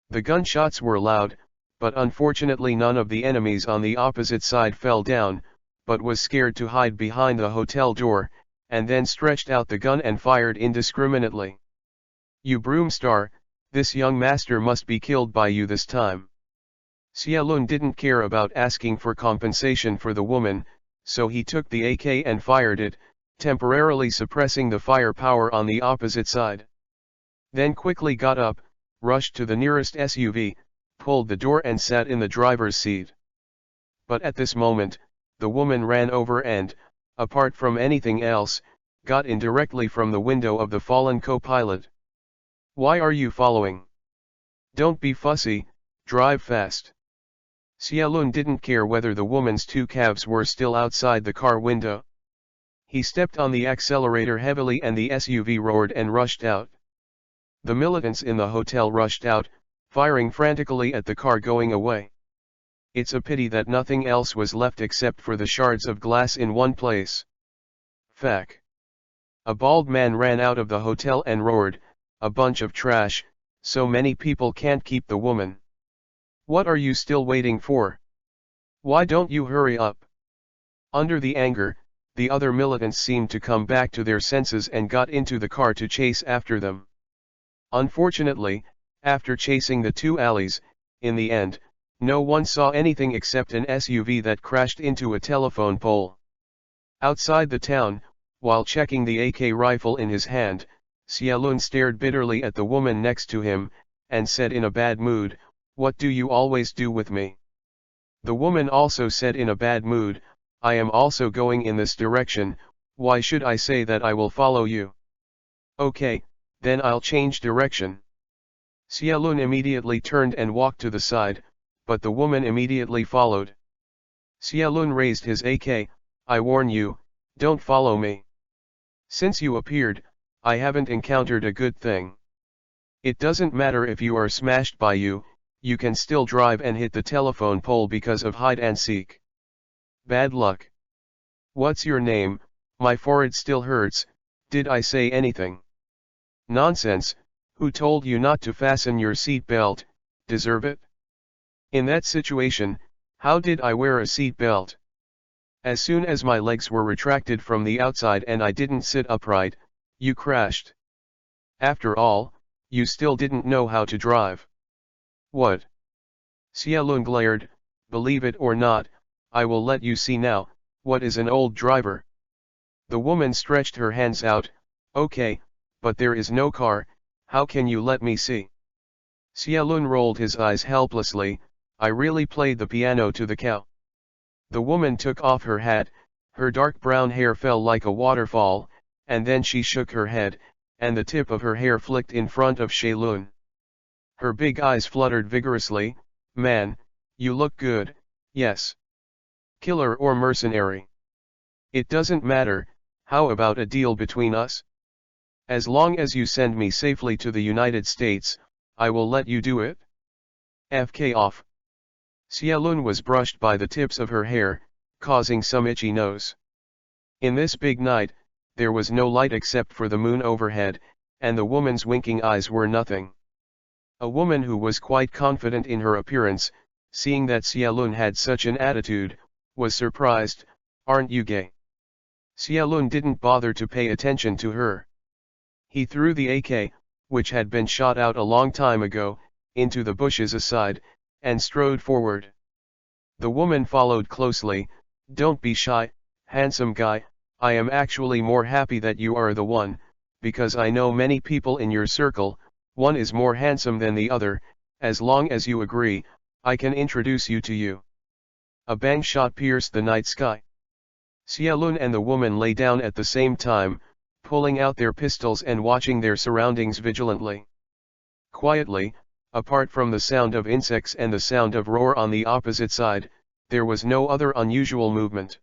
The gunshots were loud, but unfortunately none of the enemies on the opposite side fell down, but was scared to hide behind the hotel door, and then stretched out the gun and fired indiscriminately. You broomstar, this young master must be killed by you this time. Xiaolun didn't care about asking for compensation for the woman, so he took the AK and fired it, temporarily suppressing the firepower on the opposite side. Then quickly got up, rushed to the nearest SUV, pulled the door and sat in the driver's seat. But at this moment, the woman ran over and, apart from anything else, got in directly from the window of the fallen co-pilot. Why are you following? Don't be fussy, drive fast. Xiaolun didn't care whether the woman's two calves were still outside the car window. He stepped on the accelerator heavily and the SUV roared and rushed out. The militants in the hotel rushed out, firing frantically at the car going away. It's a pity that nothing else was left except for the shards of glass in one place. Fack. A bald man ran out of the hotel and roared, a bunch of trash, so many people can't keep the woman. What are you still waiting for? Why don't you hurry up? Under the anger, the other militants seemed to come back to their senses and got into the car to chase after them. Unfortunately, after chasing the two alleys, in the end, no one saw anything except an SUV that crashed into a telephone pole. Outside the town, while checking the AK rifle in his hand, Xiaolun stared bitterly at the woman next to him, and said in a bad mood, What do you always do with me? The woman also said in a bad mood, I am also going in this direction, why should I say that I will follow you? Okay, then I'll change direction. Xiaolun immediately turned and walked to the side, but the woman immediately followed. Xiaolun raised his AK, I warn you, don't follow me. Since you appeared, I haven't encountered a good thing. It doesn't matter if you are smashed by you can still drive and hit the telephone pole because of hide and seek. Bad luck. What's your name? My forehead still hurts. Did I say anything? Nonsense. Who told you not to fasten your seat belt? Deserve it? In that situation, how did I wear a seat belt? As soon as my legs were retracted from the outside and I didn't sit upright, you crashed. After all, you still didn't know how to drive. What? Xia Lun glared. Believe it or not, I will let you see now, what is an old driver. The woman stretched her hands out. Okay, but there is no car, how can you let me see? Xia Lun rolled his eyes helplessly. I really played the piano to the cow. The woman took off her hat, her dark brown hair fell like a waterfall, and then she shook her head, and the tip of her hair flicked in front of Xia Lun. Her big eyes fluttered vigorously. Man, you look good, yes. Killer or mercenary? It doesn't matter, how about a deal between us? As long as you send me safely to the United States, I will let you do it. FK off. Xia Lun was brushed by the tips of her hair, causing some itchy nose. In this big night, there was no light except for the moon overhead, and the woman's winking eyes were nothing. A woman who was quite confident in her appearance, seeing that Xia Lun had such an attitude, was surprised. Aren't you gay? Xia Lun didn't bother to pay attention to her. He threw the AK, which had been shot out a long time ago, into the bushes aside, and strode forward. The woman followed closely. Don't be shy, handsome guy, I am actually more happy that you are the one, because I know many people in your circle, one is more handsome than the other. As long as you agree, I can introduce you to you. A bang shot pierced the night sky. Xia Lun and the woman lay down at the same time, pulling out their pistols and watching their surroundings vigilantly. Quietly, apart from the sound of insects and the sound of roar on the opposite side, there was no other unusual movement.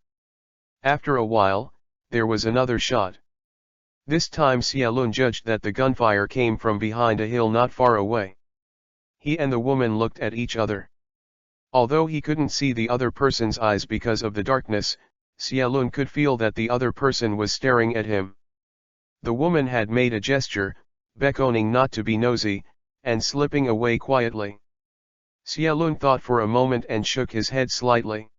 After a while, there was another shot. This time Xia Lun judged that the gunfire came from behind a hill not far away. He and the woman looked at each other. Although he couldn't see the other person's eyes because of the darkness, Xia Lun could feel that the other person was staring at him. The woman had made a gesture, beckoning not to be nosy, and slipping away quietly. Xia Lun thought for a moment and shook his head slightly.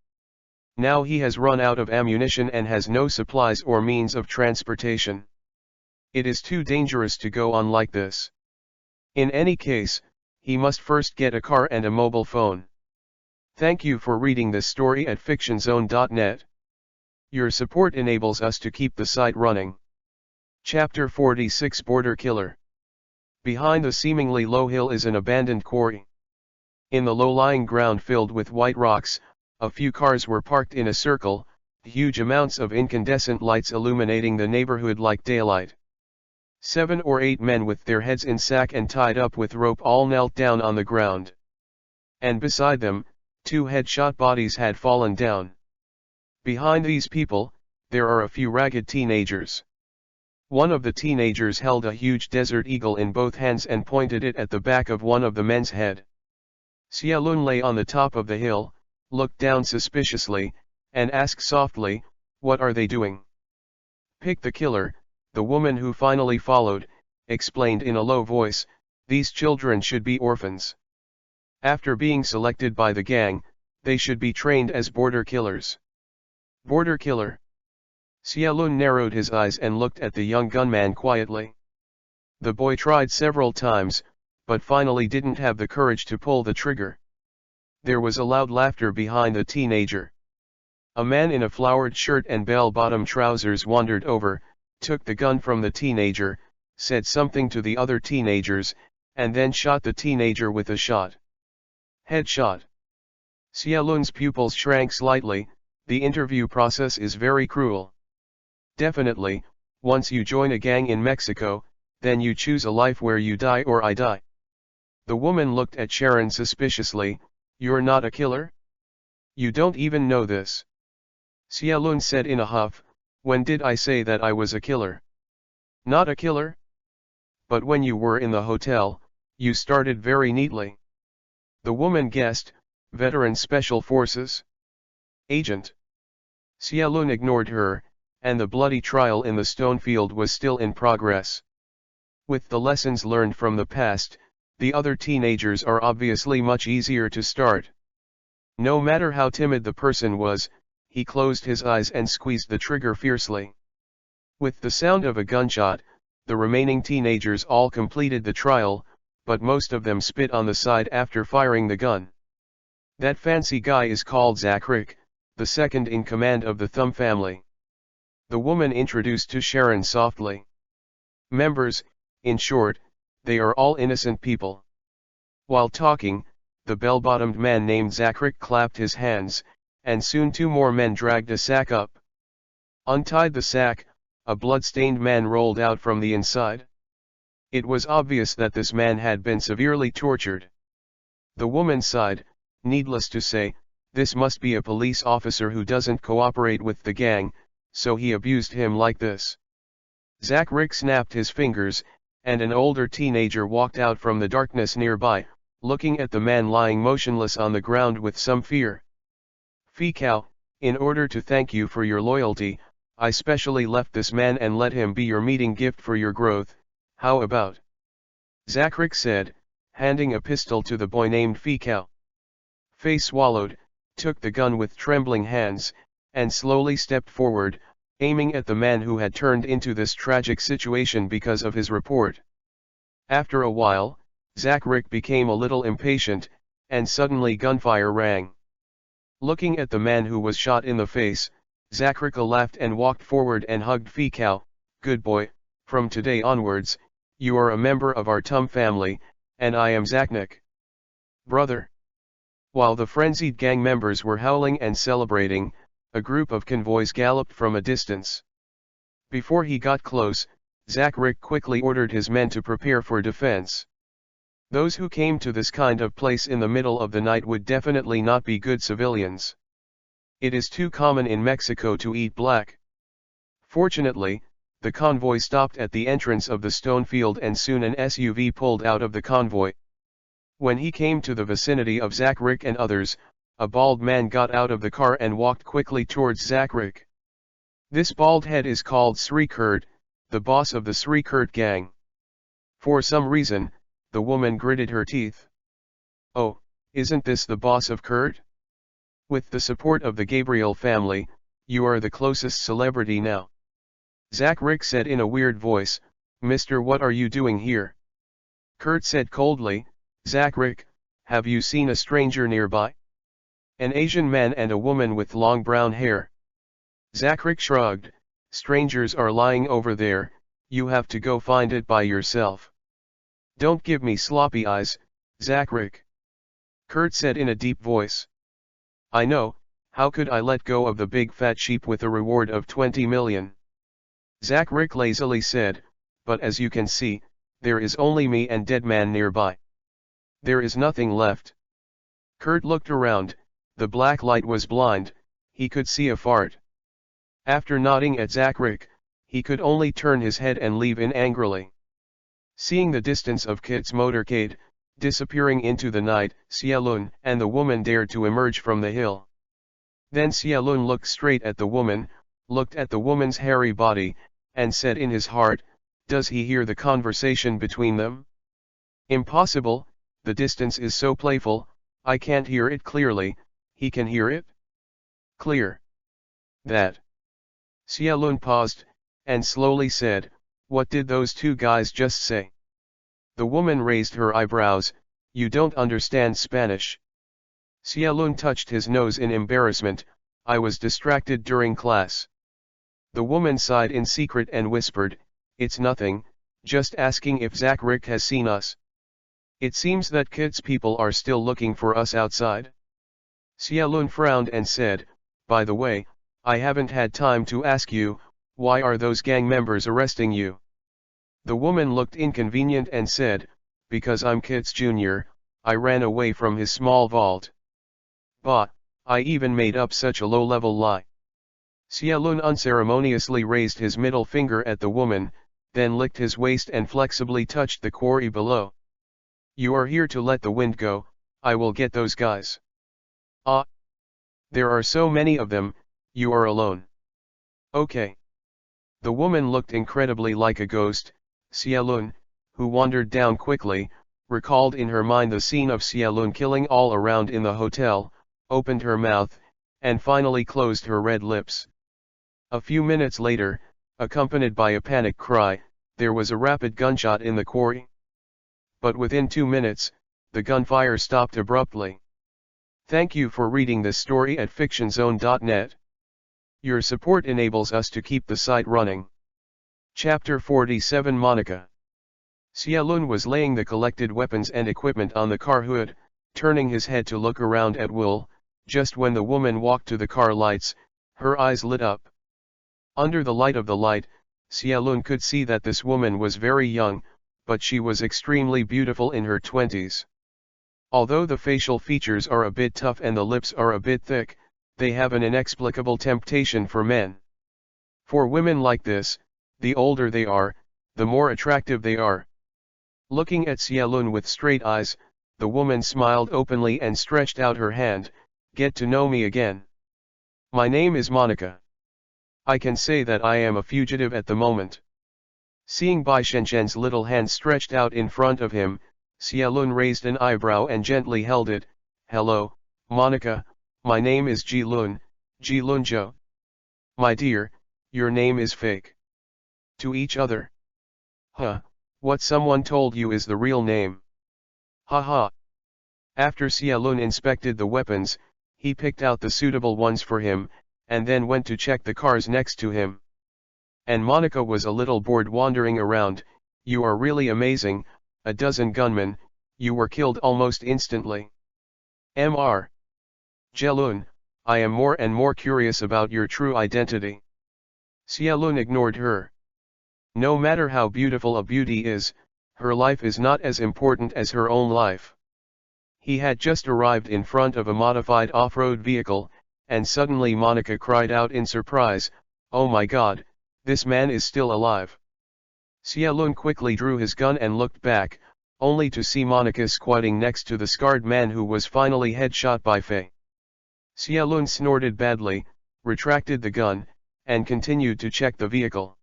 Now he has run out of ammunition and has no supplies or means of transportation. It is too dangerous to go on like this. In any case, he must first get a car and a mobile phone. Thank you for reading this story at fictionzone.net. Your support enables us to keep the site running. Chapter 46 Border Killer. Behind the seemingly low hill is an abandoned quarry. In the low-lying ground filled with white rocks, a few cars were parked in a circle, huge amounts of incandescent lights illuminating the neighborhood like daylight. 7 or 8 men with their heads in sack and tied up with rope all knelt down on the ground. And beside them, 2 headshot bodies had fallen down. Behind these people, there are a few ragged teenagers. One of the teenagers held a huge desert eagle in both hands and pointed it at the back of one of the men's head. Xia Lun lay on the top of the hill, looked down suspiciously, and asked softly, "What are they doing?" "Pick the killer," the woman who finally followed, explained in a low voice. "These children should be orphans. After being selected by the gang, they should be trained as border killers." "Border killer?" Xia Lun narrowed his eyes and looked at the young gunman quietly. The boy tried several times, but finally didn't have the courage to pull the trigger. There was a loud laughter behind the teenager. A man in a flowered shirt and bell-bottom trousers wandered over, took the gun from the teenager, said something to the other teenagers, and then shot the teenager with a shot. Headshot. Xia Lun's pupils shrank slightly. The interview process is very cruel. Definitely, once you join a gang in Mexico, then you choose a life where you die or I die. The woman looked at Sharon suspiciously. "You're not a killer? You don't even know this." Xia Lun said in a huff, "When did I say that I was a killer? Not a killer? But when you were in the hotel, you started very neatly." The woman guessed, "Veteran Special Forces? Agent?" Xialun ignored her, and the bloody trial in the stone field was still in progress. With the lessons learned from the past, the other teenagers are obviously much easier to start. No matter how timid the person was, he closed his eyes and squeezed the trigger fiercely. With the sound of a gunshot, the remaining teenagers all completed the trial, but most of them spit on the side after firing the gun. That fancy guy is called Zakrik, the second in command of the Thumb family. The woman introduced to Sharon softly. Members, in short, they are all innocent people. While talking, the bell-bottomed man named Zakrik clapped his hands, and soon two more men dragged a sack up. Untied the sack, a blood-stained man rolled out from the inside. It was obvious that this man had been severely tortured. The woman sighed. Needless to say, this must be a police officer who doesn't cooperate with the gang, so he abused him like this. Zakrik snapped his fingers, and an older teenager walked out from the darkness nearby, looking at the man lying motionless on the ground with some fear. Fikao, in order to thank you for your loyalty, I specially left this man and let him be your meeting gift for your growth. How about? Zakrik said, handing a pistol to the boy named Fikao. Fei swallowed, took the gun with trembling hands, and slowly stepped forward, aiming at the man who had turned into this tragic situation because of his report. After a while, Zakrik became a little impatient, and suddenly gunfire rang. Looking at the man who was shot in the face, Zakrik laughed and walked forward and hugged Fikao. Good boy, from today onwards, you are a member of our Tum family, and I am Zaknik. Brother. While the frenzied gang members were howling and celebrating, a group of convoys galloped from a distance. Before he got close, Zakrik quickly ordered his men to prepare for defense. Those who came to this kind of place in the middle of the night would definitely not be good civilians. It is too common in Mexico to eat black. Fortunately, the convoy stopped at the entrance of the stone field and soon an SUV pulled out of the convoy. When he came to the vicinity of Zakrik and others, a bald man got out of the car and walked quickly towards Zakrik. This bald head is called Sri Kurt, the boss of the Sri Kurt gang. For some reason, the woman gritted her teeth. Oh, isn't this the boss of Kurt? With the support of the Gabriel family, you are the closest celebrity now. Zakrik said in a weird voice, Mister, what are you doing here? Kurt said coldly, Zakrik, have you seen a stranger nearby? An Asian man and a woman with long brown hair. Zakrik shrugged, strangers are lying over there, you have to go find it by yourself. Don't give me sloppy eyes, Zakrik. Kurt said in a deep voice. I know, how could I let go of the big fat sheep with a reward of 20 million? Zakrik lazily said, but as you can see, there is only me and dead man nearby. There is nothing left. Kurt looked around, the black light was blind, he could see a fart. After nodding at Zakrik, he could only turn his head and leave in angrily. Seeing the distance of Kit's motorcade, disappearing into the night, Xialun and the woman dared to emerge from the hill. Then Xialun looked straight at the woman, looked at the woman's hairy body, and said in his heart, does he hear the conversation between them? Impossible, the distance is so playful, I can't hear it clearly, he can hear it? Clear. That. Xialun paused, and slowly said, what did those two guys just say? The woman raised her eyebrows, you don't understand Spanish. Xialun touched his nose in embarrassment, I was distracted during class. The woman sighed in secret and whispered, it's nothing, just asking if Zakrik has seen us. It seems that Kit's people are still looking for us outside. Xialun frowned and said, by the way, I haven't had time to ask you, why are those gang members arresting you? The woman looked inconvenient and said, because I'm Kit's junior, I ran away from his small vault. Bah, I even made up such a low-level lie. Xialun unceremoniously raised his middle finger at the woman, then licked his waist and flexibly touched the quarry below. You are here to let the wind go, I will get those guys. Ah! There are so many of them, You are alone. Okay. The woman looked incredibly like a ghost. Xialun, who wandered down quickly, recalled in her mind the scene of Xialun killing all around in the hotel, opened her mouth, and finally closed her red lips. A few minutes later, accompanied by a panic cry, there was a rapid gunshot in the quarry. But within 2 minutes, the gunfire stopped abruptly. Thank you for reading this story at fictionzone.net. Your support enables us to keep the site running. Chapter 47 Monica. Xialun was laying the collected weapons and equipment on the car hood, turning his head to look around at Will, just when the woman walked to the car lights, her eyes lit up. Under the light of the light, Xialun could see that this woman was very young, but she was extremely beautiful in her 20s. Although the facial features are a bit tough and the lips are a bit thick, they have an inexplicable temptation for men. For women like this, the older they are, the more attractive they are. Looking at Xialun with straight eyes, the woman smiled openly and stretched out her hand. Get to know me again. My name is Monica. I can say that I am a fugitive at the moment. Seeing Bai Shenshen's little hand stretched out in front of him, Xialun raised an eyebrow and gently held it. Hello, Monica, my name is Jilun, Jilun Zhou. My dear, your name is fake. To each other. Huh, what someone told you is the real name. Ha ha. After Xialun inspected the weapons, he picked out the suitable ones for him, and then went to check the cars next to him. And Monica was a little bored wandering around. You are really amazing, a dozen gunmen, you were killed almost instantly. Mr. Jelun, I am more and more curious about your true identity. Xialun ignored her. No matter how beautiful a beauty is, her life is not as important as her own life. He had just arrived in front of a modified off-road vehicle, and suddenly Monica cried out in surprise, "Oh my God, this man is still alive." Xialun quickly drew his gun and looked back, only to see Monica squatting next to the scarred man who was finally headshot by Fei. Xialun snorted badly, retracted the gun, and continued to check the vehicle.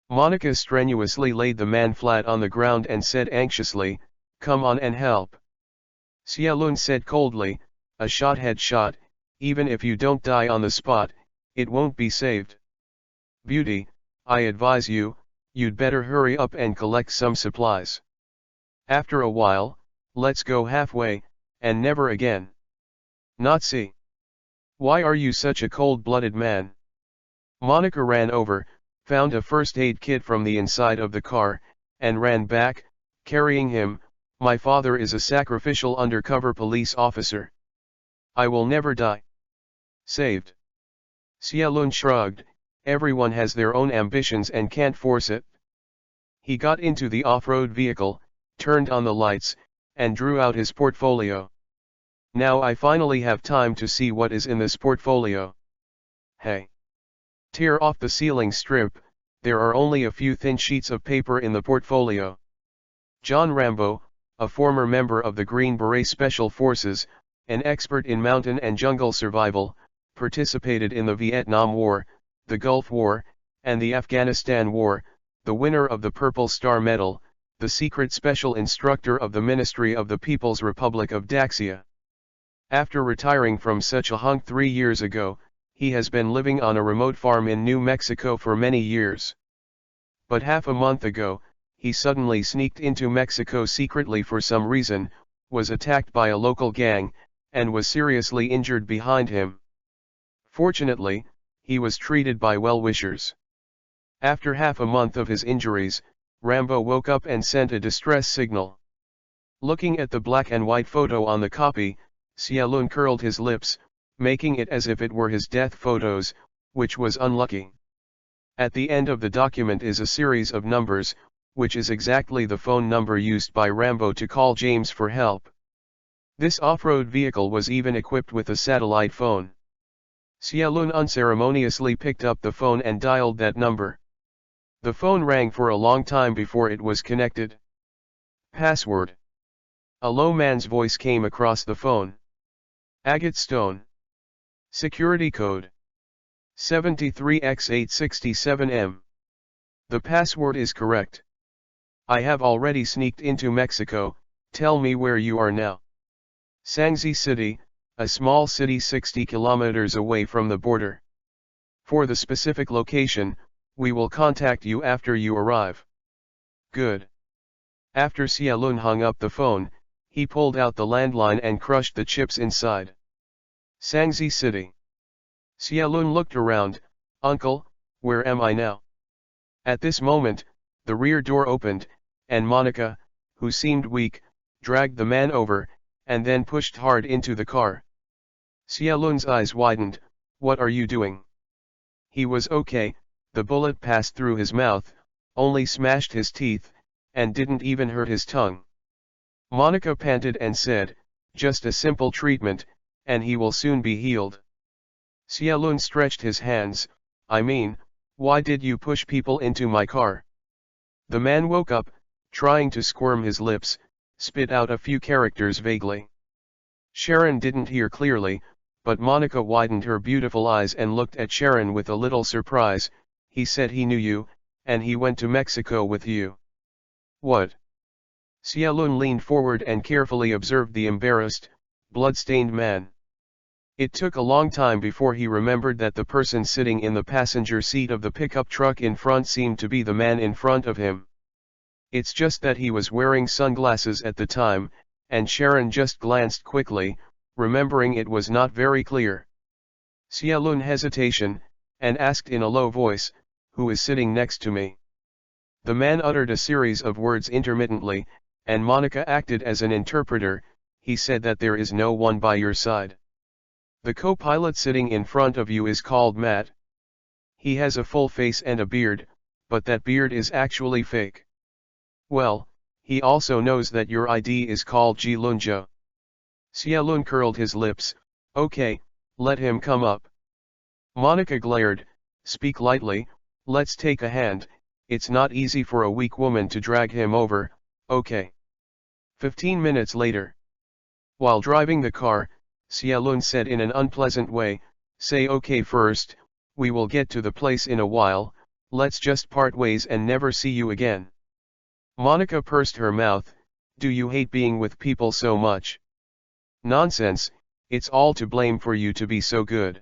Monica strenuously laid the man flat on the ground and said anxiously, "Come on and help." Xialun said coldly, "A shot headshot, even if you don't die on the spot, it won't be saved. Beauty, I advise you, you'd better hurry up and collect some supplies. After a while, let's go halfway, and never again. Not see. Why are you such a cold-blooded man?" Monica ran over, found a first aid kit from the inside of the car, and ran back, carrying him. "My father is a sacrificial undercover police officer. I will never die." Saved. Xialun shrugged. Everyone has their own ambitions and can't force it. He got into the off-road vehicle, turned on the lights, and drew out his portfolio. Now I finally have time to see what is in this portfolio. Hey! Tear off the ceiling strip, there are only a few thin sheets of paper in the portfolio. John Rambo, a former member of the Green Beret Special Forces, an expert in mountain and jungle survival, participated in the Vietnam War, the Gulf War, and the Afghanistan War, the winner of the Purple Star Medal, the secret special instructor of the Ministry of the People's Republic of Daxia. After retiring from such a hunk 3 years ago, he has been living on a remote farm in New Mexico for many years. But half a month ago, he suddenly sneaked into Mexico secretly for some reason, was attacked by a local gang, and was seriously injured behind him. Fortunately, he was treated by well-wishers. After half a month of his injuries, Rambo woke up and sent a distress signal. Looking at the black and white photo on the copy, Xialun curled his lips, making it as if it were his death photos, which was unlucky. At the end of the document is a series of numbers, which is exactly the phone number used by Rambo to call James for help. This off-road vehicle was even equipped with a satellite phone. Xialun unceremoniously picked up the phone and dialed that number. The phone rang for a long time before it was connected. Password. A low man's voice came across the phone. Agate Stone. Security code. 73x867M. The password is correct. I have already sneaked into Mexico, tell me where you are now. Sangzi City, a small city 60 kilometers away from the border. For the specific location, we will contact you after you arrive. Good. After Xiaolun hung up the phone, he pulled out the landline and crushed the chips inside. Sangzi City. Xiaolun looked around, Uncle, where am I now? At this moment, the rear door opened, and Monica, who seemed weak, dragged the man over, and then pushed hard into the car. Xiaolun's eyes widened, what are you doing? He was okay, the bullet passed through his mouth, only smashed his teeth, and didn't even hurt his tongue. Monica panted and said, just a simple treatment, and he will soon be healed. Xiaolun stretched his hands, I mean, why did you push people into my car? The man woke up, trying to squirm his lips, spit out a few characters vaguely. Sharon didn't hear clearly, but Monica widened her beautiful eyes and looked at Sharon with a little surprise. He said he knew you, and he went to Mexico with you. What? Xiaolun leaned forward and carefully observed the embarrassed, blood-stained man. It took a long time before he remembered that the person sitting in the passenger seat of the pickup truck in front seemed to be the man in front of him. It's just that he was wearing sunglasses at the time, and Sharon just glanced quickly, remembering it was not very clear. Xiaolun hesitation, and asked in a low voice, who is sitting next to me? The man uttered a series of words intermittently, and Monica acted as an interpreter. He said that there is no one by your side. The co-pilot sitting in front of you is called Matt. He has a full face and a beard, but that beard is actually fake. Well, he also knows that your ID is called Ji Lunja. Xiaolun curled his lips, okay, let him come up. Monica glared, speak lightly, let's take a hand, it's not easy for a weak woman to drag him over, okay. 15 minutes later. While driving the car, Xiaolun said in an unpleasant way, say okay first, we will get to the place in a while, let's just part ways and never see you again. Monica pursed her mouth, do you hate being with people so much? Nonsense, it's all to blame for you to be so good.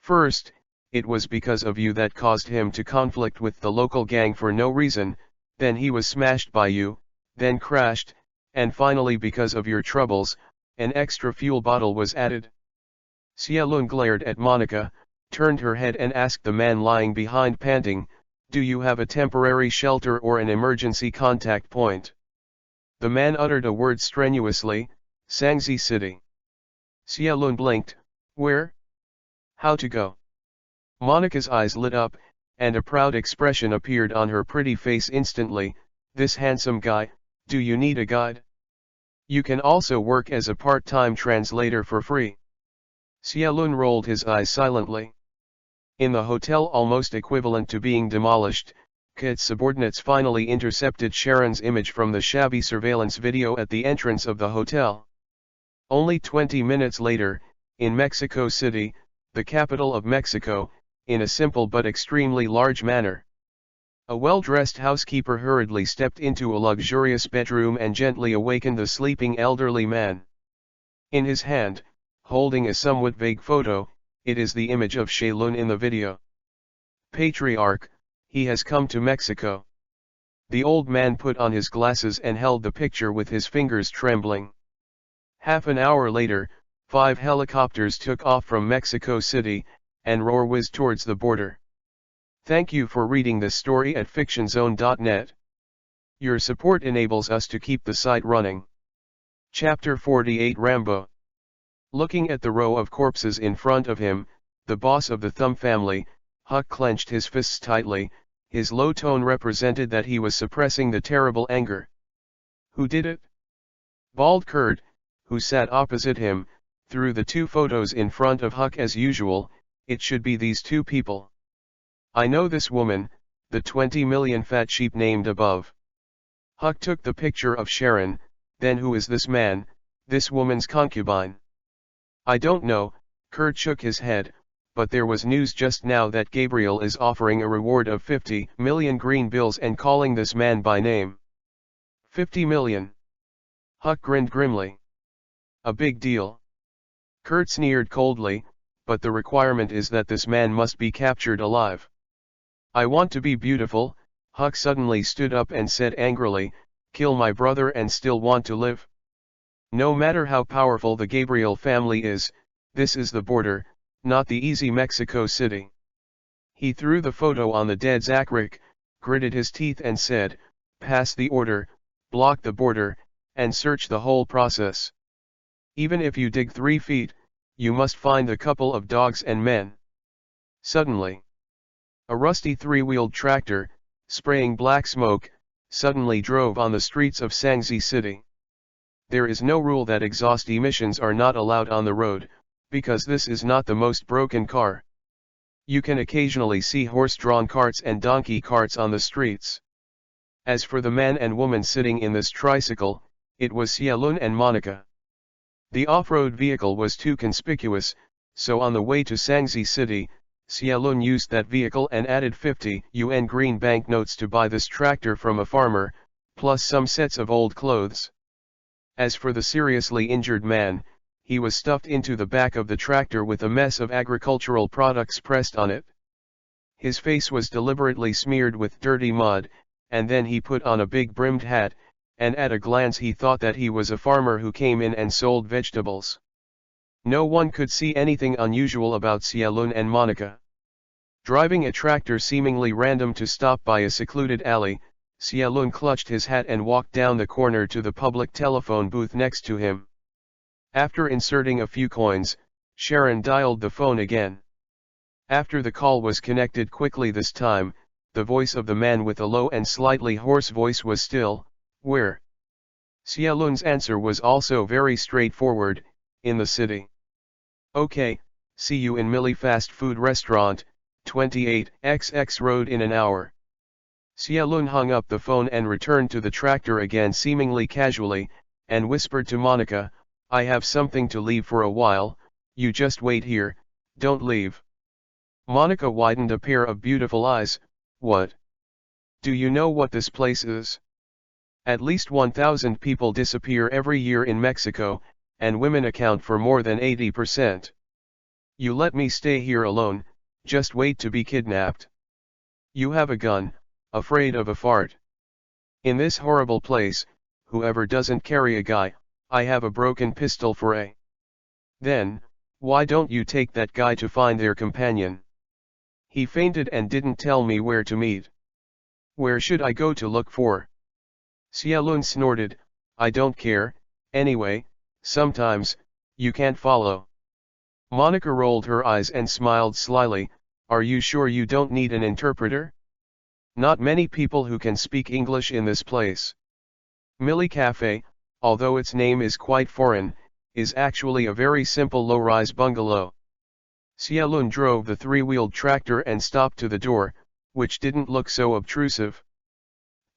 First, it was because of you that caused him to conflict with the local gang for no reason, then he was smashed by you, then crashed, and finally because of your troubles, an extra fuel bottle was added. Xiaolun glared at Monica, turned her head and asked the man lying behind panting, do you have a temporary shelter or an emergency contact point? The man uttered a word strenuously, Sangzi City. Xiaolun blinked, where? How to go? Monica's eyes lit up, and a proud expression appeared on her pretty face instantly, this handsome guy, do you need a guide? You can also work as a part-time translator for free. Xiaolun rolled his eyes silently. In the hotel almost equivalent to being demolished, Kit's subordinates finally intercepted Sharon's image from the shabby surveillance video at the entrance of the hotel. Only 20 minutes later, in Mexico City, the capital of Mexico, in a simple but extremely large manner. A well-dressed housekeeper hurriedly stepped into a luxurious bedroom and gently awakened the sleeping elderly man. In his hand, holding a somewhat vague photo, it is the image of Xiaolun in the video. Patriarch, he has come to Mexico. The old man put on his glasses and held the picture with his fingers trembling. Half an hour later, 5 helicopters took off from Mexico City, and whizzed towards the border. Thank you for reading this story at fictionzone.net. Your support enables us to keep the site running. Chapter 48 Rambo. Looking at the row of corpses in front of him, the boss of the Thumb family, Huck clenched his fists tightly, his low tone represented that he was suppressing the terrible anger. Who did it? Bald Kurt, who sat opposite him, threw the 2 photos in front of Huck as usual, it should be these 2 people. I know this woman, the 20 million fat sheep named above. Huck took the picture of Sharon, then who is this man, this woman's concubine? I don't know, Kurt shook his head, but there was news just now that Gabriel is offering a reward of 50 million green bills and calling this man by name. 50 million. Huck grinned grimly. A big deal. Kurt sneered coldly, but the requirement is that this man must be captured alive. I want to be beautiful, Huck suddenly stood up and said angrily, kill my brother and still want to live? No matter how powerful the Gabriel family is, this is the border, not the easy Mexico City. He threw the photo on the dead Zacharick, gritted his teeth and said, pass the order, block the border, and search the whole process. Even if you dig 3 feet, you must find a couple of dogs and men. Suddenly, a rusty 3-wheeled tractor, spraying black smoke, suddenly drove on the streets of Sangzi City. There is no rule that exhaust emissions are not allowed on the road, because this is not the most broken car. You can occasionally see horse-drawn carts and donkey carts on the streets. As for the man and woman sitting in this tricycle, it was Xiaolun and Monica. The off-road vehicle was too conspicuous, so on the way to Sangzi City, Xiaolun used that vehicle and added 50 yuan green banknotes to buy this tractor from a farmer, plus some sets of old clothes. As for the seriously injured man, he was stuffed into the back of the tractor with a mess of agricultural products pressed on it. His face was deliberately smeared with dirty mud, and then he put on a big brimmed hat, and at a glance he thought that he was a farmer who came in and sold vegetables. No one could see anything unusual about Xiaolun and Monica. Driving a tractor seemingly random to stop by a secluded alley, Xiaolun clutched his hat and walked down the corner to the public telephone booth next to him. After inserting a few coins, Sharon dialed the phone again. After the call was connected quickly this time, the voice of the man with a low and slightly hoarse voice was still, where? Xiaolun's answer was also very straightforward, in the city. Okay, see you in Millie Fast Food Restaurant, 28XX Road in an hour. Xiaolun hung up the phone and returned to the tractor again seemingly casually, and whispered to Monica, I have something to leave for a while, you just wait here, don't leave. Monica widened a pair of beautiful eyes, what? Do you know what this place is? At least 1,000 people disappear every year in Mexico, and women account for more than 80%. You let me stay here alone, just wait to be kidnapped. You have a gun, afraid of a fart. In this horrible place, whoever doesn't carry a guy, I have a broken pistol for a. Then, why don't you take that guy to find their companion? He fainted and didn't tell me where to meet. Where should I go to look for? Xiaolun snorted, I don't care, anyway, sometimes, you can't follow. Monica rolled her eyes and smiled slyly, are you sure you don't need an interpreter? Not many people who can speak English in this place. Millie Cafe, although its name is quite foreign, is actually a very simple low-rise bungalow. Xiaolun drove the 3-wheeled tractor and stopped to the door, which didn't look so obtrusive.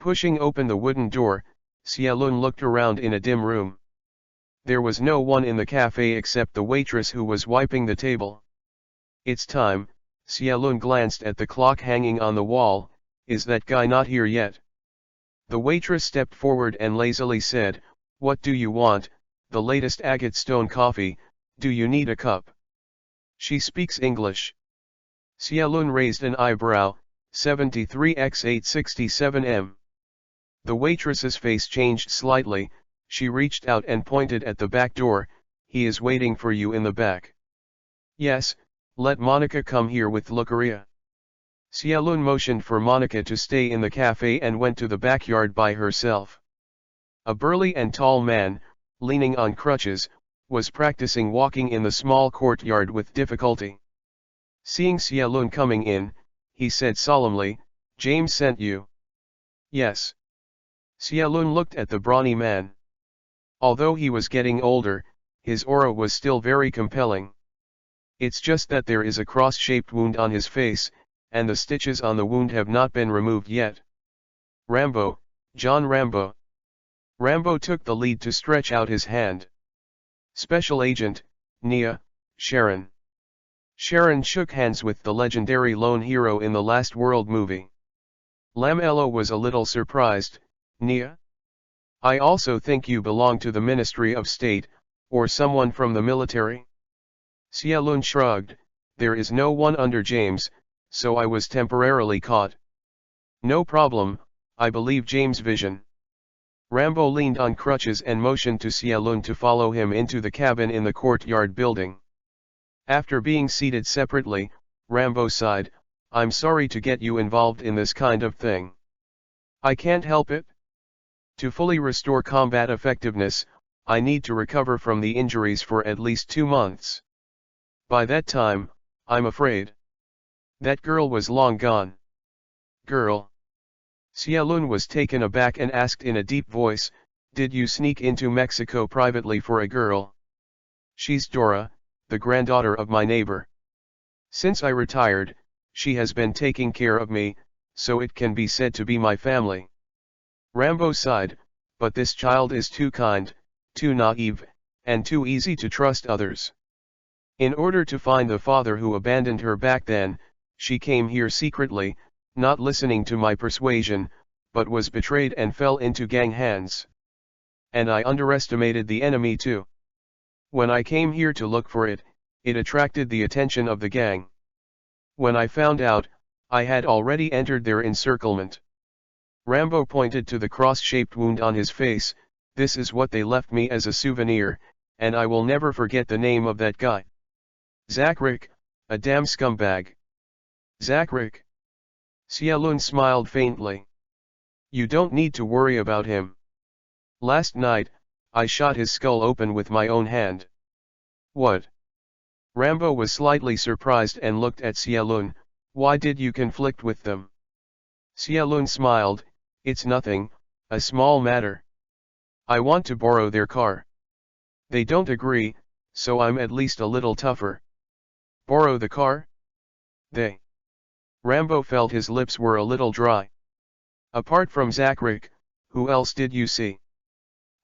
Pushing open the wooden door, Xiaolun looked around in a dim room. There was no one in the cafe except the waitress who was wiping the table. It's time, Xiaolun glanced at the clock hanging on the wall, is that guy not here yet? The waitress stepped forward and lazily said, what do you want, the latest agate stone coffee, do you need a cup? She speaks English. Xiaolun raised an eyebrow, 73x867m. The waitress's face changed slightly, she reached out and pointed at the back door, he is waiting for you in the back. Yes, let Monica come here with Lucaria. Xiaolun motioned for Monica to stay in the cafe and went to the backyard by herself. A burly and tall man, leaning on crutches, was practicing walking in the small courtyard with difficulty. Seeing Xiaolun coming in, he said solemnly, James sent you. Yes. Xiaolun looked at the brawny man. Although he was getting older, his aura was still very compelling. It's just that there is a cross-shaped wound on his face, and the stitches on the wound have not been removed yet. Rambo, John Rambo. Rambo took the lead to stretch out his hand. Special Agent, Nia, Sharon. Sharon shook hands with the legendary lone hero in the Last World movie. Lamello was a little surprised. Nia? I also think you belong to the Ministry of State, or someone from the military? Xialun shrugged, there is no one under James, so I was temporarily caught. No problem, I believe James' vision. Rambo leaned on crutches and motioned to Xialun to follow him into the cabin in the courtyard building. After being seated separately, Rambo sighed, I'm sorry to get you involved in this kind of thing. I can't help it. To fully restore combat effectiveness, I need to recover from the injuries for at least 2 months. By that time, I'm afraid. That girl was long gone. Girl? Xialun was taken aback and asked in a deep voice, did you sneak into Mexico privately for a girl? She's Dora, the granddaughter of my neighbor. Since I retired, she has been taking care of me, so it can be said to be my family. Rambo sighed, but this child is too kind, too naive, and too easy to trust others. In order to find the father who abandoned her back then, she came here secretly, not listening to my persuasion, but was betrayed and fell into gang hands. And I underestimated the enemy too. When I came here to look for it, it attracted the attention of the gang. When I found out, I had already entered their encirclement. Rambo pointed to the cross-shaped wound on his face, this is what they left me as a souvenir, and I will never forget the name of that guy. Zakrik, a damn scumbag. Zakrik. Xialun smiled faintly. You don't need to worry about him. Last night, I shot his skull open with my own hand. What? Rambo was slightly surprised and looked at Xialun, why did you conflict with them? Xialun smiled, it's nothing, a small matter. I want to borrow their car. They don't agree, so I'm at least a little tougher. Borrow the car? They. Rambo felt his lips were a little dry. Apart from Zakrik, who else did you see?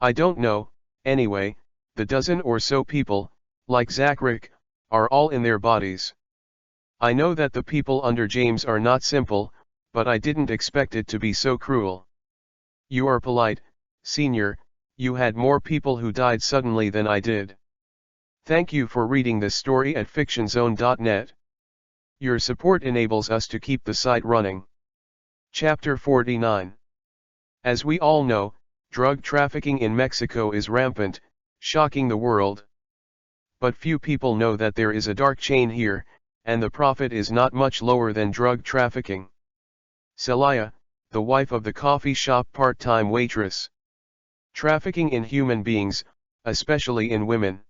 I don't know, anyway, the dozen or so people, like Zakrik, are all in their bodies. I know that the people under James are not simple, but I didn't expect it to be so cruel. You are polite, Senior, you had more people who died suddenly than I did. Thank you for reading this story at fictionzone.net. Your support enables us to keep the site running. Chapter 49. As we all know, drug trafficking in Mexico is rampant, shocking the world. But few people know that there is a dark chain here, and the profit is not much lower than drug trafficking. Celaya, the wife of the coffee shop part-time waitress. Trafficking in human beings, especially in women.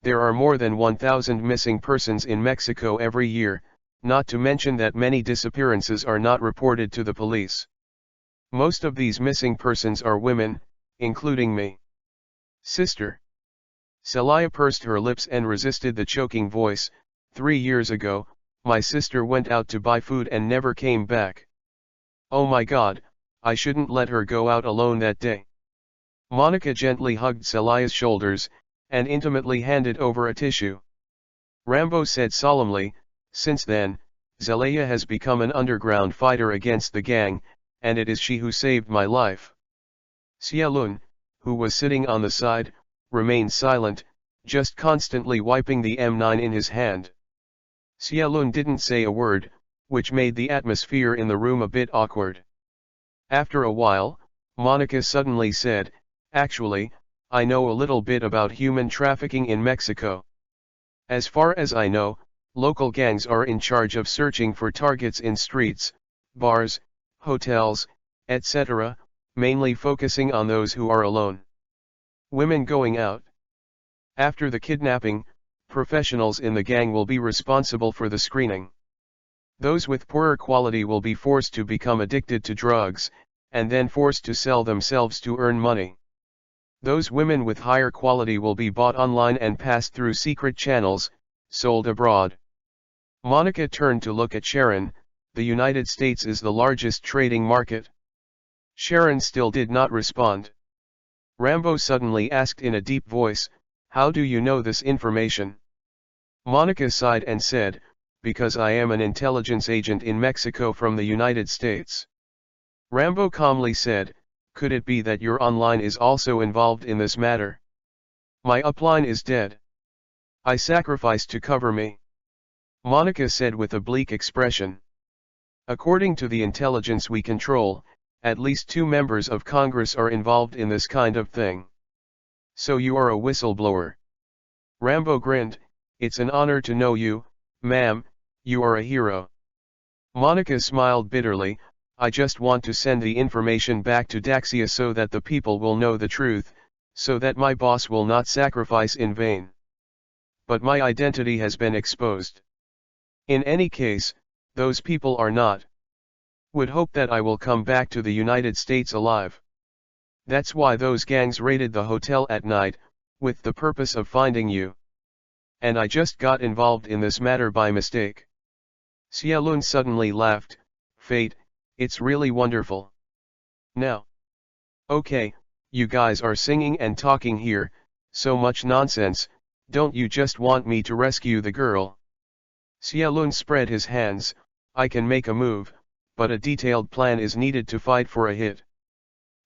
There are more than 1,000 missing persons in Mexico every year, not to mention that many disappearances are not reported to the police. Most of these missing persons are women, including me. Sister. Celaya pursed her lips and resisted the choking voice, 3 years ago, my sister went out to buy food and never came back. Oh my God, I shouldn't let her go out alone that day. Monica gently hugged Celaya's shoulders, and intimately handed over a tissue. Rambo said solemnly, since then, Celaya has become an underground fighter against the gang, and it is she who saved my life. Xialun, who was sitting on the side, remained silent, just constantly wiping the M9 in his hand. Xialun didn't say a word, which made the atmosphere in the room a bit awkward. After a while, Monica suddenly said, actually, I know a little bit about human trafficking in Mexico. As far as I know, local gangs are in charge of searching for targets in streets, bars, hotels, etc., mainly focusing on those who are alone. Women going out. After the kidnapping, professionals in the gang will be responsible for the screening. Those with poorer quality will be forced to become addicted to drugs, and then forced to sell themselves to earn money. Those women with higher quality will be bought online and passed through secret channels, sold abroad. Monica turned to look at Sharon. The United States is the largest trading market. Sharon still did not respond. Rambo suddenly asked in a deep voice, how do you know this information? Monica sighed and said, because I am an intelligence agent in Mexico from the United States. Rambo calmly said, could it be that your online is also involved in this matter? My upline is dead. I sacrificed to cover me. Monica said with a bleak expression. According to the intelligence we control, at least 2 members of Congress are involved in this kind of thing. So you are a whistleblower. Rambo grinned, it's an honor to know you, ma'am, you are a hero. Monica smiled bitterly, I just want to send the information back to Daxia so that the people will know the truth, so that my boss will not sacrifice in vain. But my identity has been exposed. In any case, those people are not. Would hope that I will come back to the United States alive. That's why those gangs raided the hotel at night, with the purpose of finding you. And I just got involved in this matter by mistake. Xiaolun suddenly laughed, Fate, it's really wonderful. Now. Okay, you guys are singing and talking here, so much nonsense, don't you just want me to rescue the girl? Xiaolun spread his hands, I can make a move, but a detailed plan is needed to fight for a hit.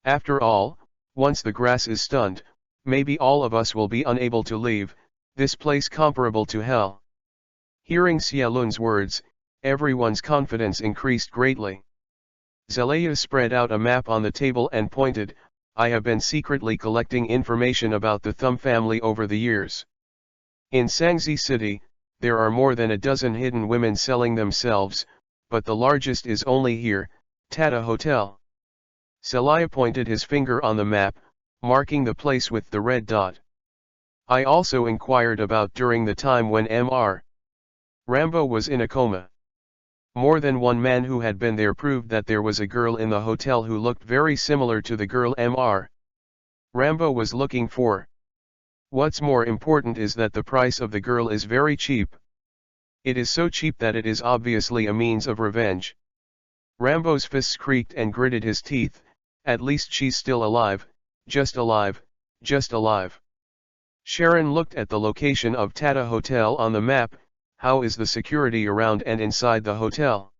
After all, once the grass is stunned, maybe all of us will be unable to leave, this place comparable to hell. Hearing Xiaolun's words, everyone's confidence increased greatly. Zelaya spread out a map on the table and pointed, I have been secretly collecting information about the Thumb family over the years. In Sangzi City, there are more than a dozen hidden women selling themselves, but the largest is only here, Tata Hotel. Zelaya pointed his finger on the map, marking the place with the red dot. I also inquired about during the time when Mr. Rambo was in a coma. More than one man who had been there proved that there was a girl in the hotel who looked very similar to the girl Mr. Rambo was looking for. What's more important is that the price of the girl is very cheap. It is so cheap that it is obviously a means of revenge. Rambo's fists creaked and gritted his teeth, at least she's still alive, just alive, just alive. Sharon looked at the location of Tata Hotel on the map, how is the security around and inside the hotel?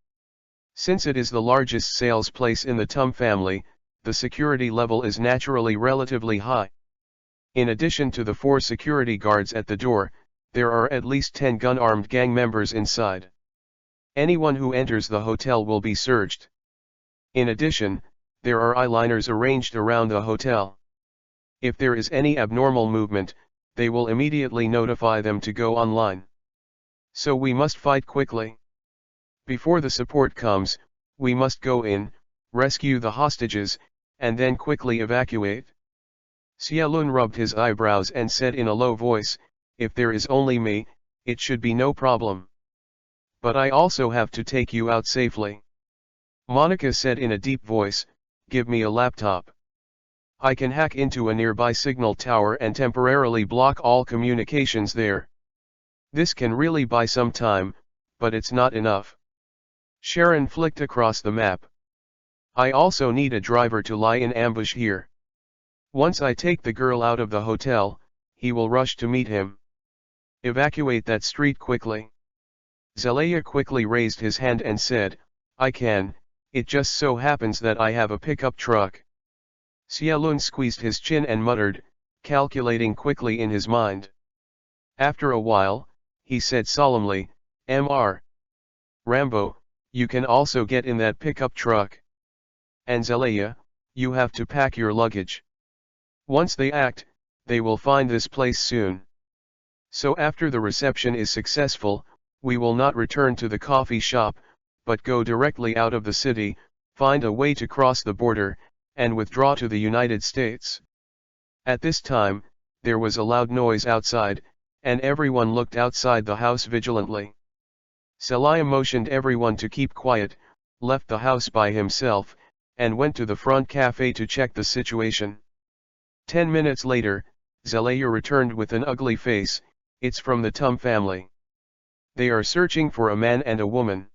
Since it is the largest sales place in the Tum family, the security level is naturally relatively high. In addition to the 4 security guards at the door, there are at least 10 gun-armed gang members inside. Anyone who enters the hotel will be searched. In addition, there are eyeliners arranged around the hotel. If there is any abnormal movement, they will immediately notify them to go online. So we must fight quickly. Before the support comes, we must go in, rescue the hostages, and then quickly evacuate. Xiaolun rubbed his eyebrows and said in a low voice, if there is only me, it should be no problem. But I also have to take you out safely. Monica said in a deep voice, give me a laptop. I can hack into a nearby signal tower and temporarily block all communications there. This can really buy some time, but it's not enough. Sharon flicked across the map. I also need a driver to lie in ambush here. Once I take the girl out of the hotel, he will rush to meet him. Evacuate that street quickly. Zelaya quickly raised his hand and said, I can, it just so happens that I have a pickup truck. Xiaolun squeezed his chin and muttered, calculating quickly in his mind. After a while, he said solemnly, Mr. Rambo, you can also get in that pickup truck. And Zelaya, you have to pack your luggage. Once they act, they will find this place soon. So after the reception is successful, we will not return to the coffee shop, but go directly out of the city, find a way to cross the border, and withdraw to the United States. At this time, there was a loud noise outside, and everyone looked outside the house vigilantly. Zelaya motioned everyone to keep quiet, left the house by himself, and went to the front cafe to check the situation. 10 minutes later, Zelaya returned with an ugly face, it's from the Tum family. They are searching for a man and a woman.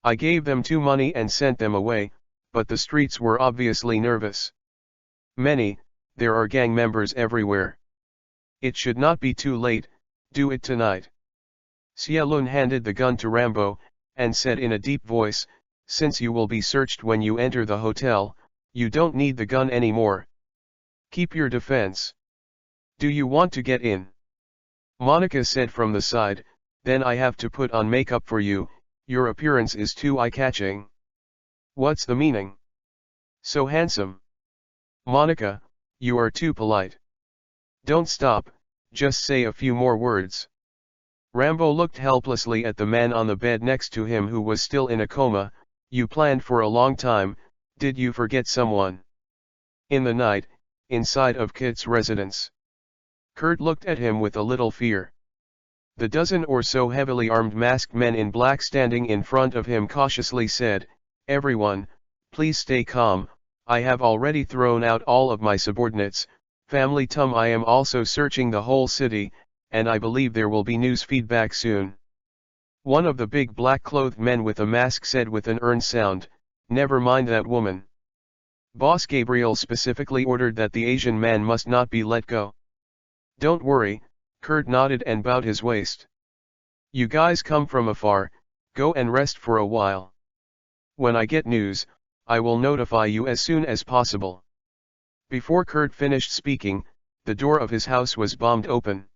I gave them 2 money and sent them away, but the streets were obviously nervous. There are gang members everywhere. It should not be too late, do it tonight. Xia Lun handed the gun to Rambo, and said in a deep voice, "Since you will be searched when you enter the hotel, you don't need the gun anymore. Keep your defense. Do you want to get in?" Monica said from the side, "Then I have to put on makeup for you, your appearance is too eye-catching." "What's the meaning? So handsome." "Monica, you are too polite. Don't stop, just say a few more words." Rambo looked helplessly at the man on the bed next to him who was still in a coma. "You planned for a long time, did you forget someone?" In the night, inside of Kit's residence. Kurt looked at him with a little fear. The dozen or so heavily armed masked men in black standing in front of him cautiously said, "Everyone, please stay calm, I have already thrown out all of my subordinates, Family Tum. I am also searching the whole city, and I believe there will be news feedback soon." One of the big black-clothed men with a mask said with an earned sound, "Never mind that woman. Boss Gabriel specifically ordered that the Asian man must not be let go." "Don't worry," Kurt nodded and bowed his waist. "You guys come from afar, go and rest for a while. When I get news, I will notify you as soon as possible." Before Kurt finished speaking, the door of his house was bombed open.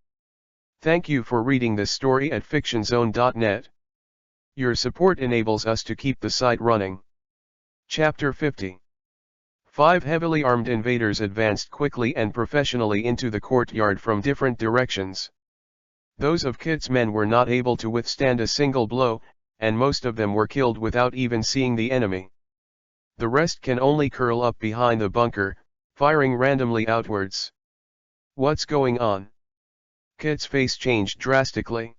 Thank you for reading this story at fictionzone.net. Your support enables us to keep the site running. Chapter 50. 5 heavily armed invaders advanced quickly and professionally into the courtyard from different directions. Those of Kit's men were not able to withstand a single blow, and most of them were killed without even seeing the enemy. The rest can only curl up behind the bunker, firing randomly outwards. "What's going on?" Kit's face changed drastically.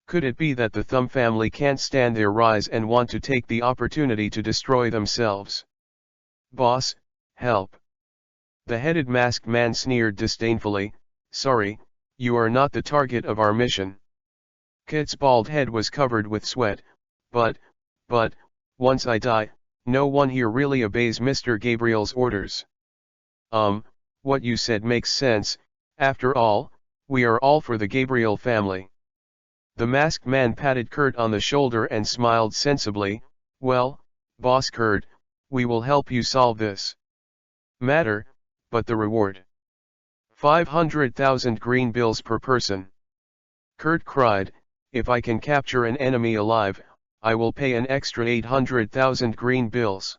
Could it be that the Thumb family can't stand their rise and want to take the opportunity to destroy themselves? "Boss, help." The headed masked man sneered disdainfully, "Sorry, you are not the target of our mission." Kit's bald head was covered with sweat, but, once I die, no one here really obeys Mr. Gabriel's orders." What you said makes sense, after all, we are all for the Gabriel family." The masked man patted Kurt on the shoulder and smiled sensibly, "Well, Boss Kurt, we will help you solve this matter, but the reward? 500,000 green bills per person." Kurt cried, "If I can capture an enemy alive, I will pay an extra 800,000 green bills."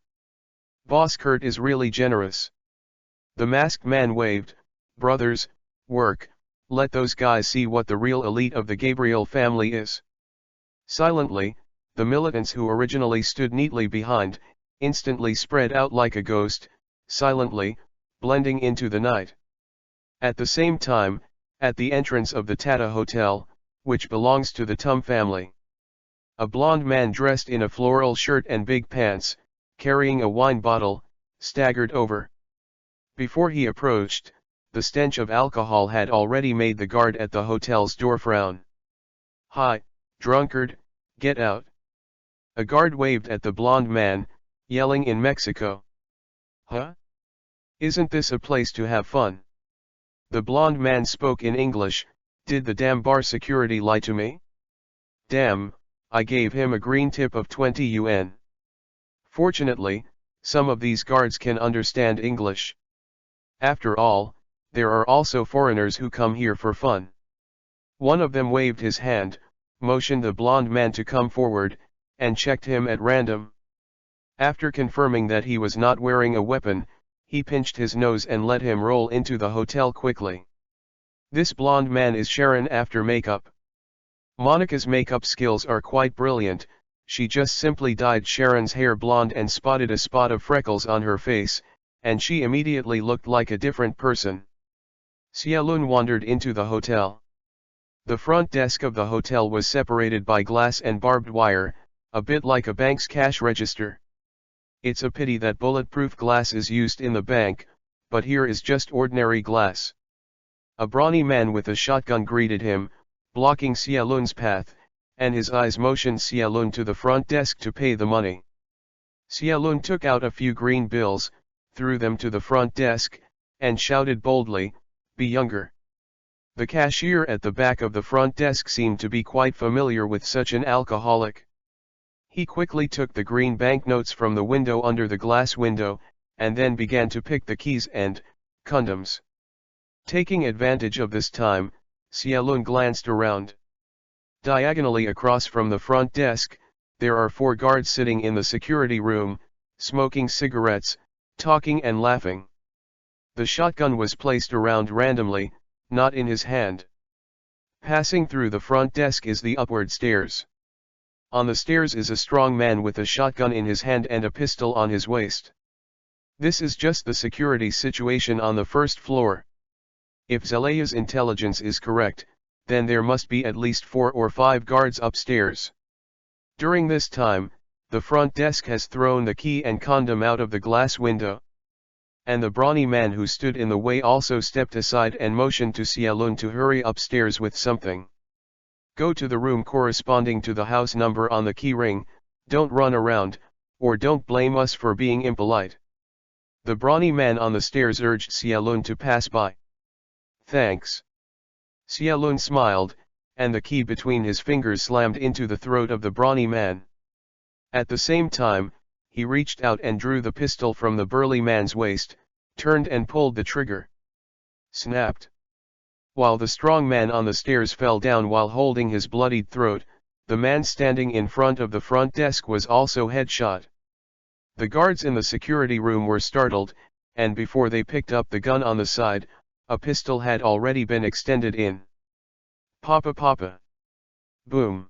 Boss Kurt is really generous. The masked man waved, "Brothers, work, let those guys see what the real elite of the Gabriel family is." Silently, the militants who originally stood neatly behind, instantly spread out like a ghost, silently, blending into the night. At the same time, at the entrance of the Tata Hotel, which belongs to the Tum family, a blond man dressed in a floral shirt and big pants, carrying a wine bottle, staggered over. Before he approached, the stench of alcohol had already made the guard at the hotel's door frown. "Hi, drunkard, get out." A guard waved at the blond man, yelling in Mexico. "Huh? Isn't this a place to have fun?" The blond man spoke in English, "Did the damn bar security lie to me? Damn, I gave him a green tip of 20 yuan. Fortunately, some of these guards can understand English. After all, there are also foreigners who come here for fun." One of them waved his hand, motioned the blond man to come forward, and checked him at random. After confirming that he was not wearing a weapon, he pinched his nose and let him roll into the hotel quickly. This blond man is Sharon after makeup. Monica's makeup skills are quite brilliant. She just simply dyed Sharon's hair blonde and spotted a spot of freckles on her face, and she immediately looked like a different person. Xia Lun wandered into the hotel. The front desk of the hotel was separated by glass and barbed wire, a bit like a bank's cash register. It's a pity that bulletproof glass is used in the bank, but here is just ordinary glass. A brawny man with a shotgun greeted him, blocking Xia Lun's path, and his eyes motioned Xia Lun to the front desk to pay the money. Xia Lun took out a few green bills, threw them to the front desk, and shouted boldly, "Be younger." The cashier at the back of the front desk seemed to be quite familiar with such an alcoholic. He quickly took the green banknotes from the window under the glass window, and then began to pick the keys and condoms. Taking advantage of this time, Xiaolun glanced around. Diagonally across from the front desk, there are 4 guards sitting in the security room, smoking cigarettes, talking and laughing. The shotgun was placed around randomly, not in his hand. Passing through the front desk is the upward stairs. On the stairs is a strong man with a shotgun in his hand and a pistol on his waist. This is just the security situation on the first floor. If Zelaya's intelligence is correct, then there must be at least 4 or 5 guards upstairs. During this time, the front desk has thrown the key and condom out of the glass window. And the brawny man who stood in the way also stepped aside and motioned to Xiaolun to hurry upstairs with something. Go to the room corresponding to the house number on the key ring, don't run around, or don't blame us for being impolite. The brawny man on the stairs urged Xiaolun to pass by. Thanks. Xiaolun smiled, and the key between his fingers slammed into the throat of the brawny man. At the same time, he reached out and drew the pistol from the burly man's waist, turned and pulled the trigger. Snapped. While the strong man on the stairs fell down while holding his bloodied throat, the man standing in front of the front desk was also headshot. The guards in the security room were startled, and before they picked up the gun on the side, a pistol had already been extended in. Papa papa. Boom.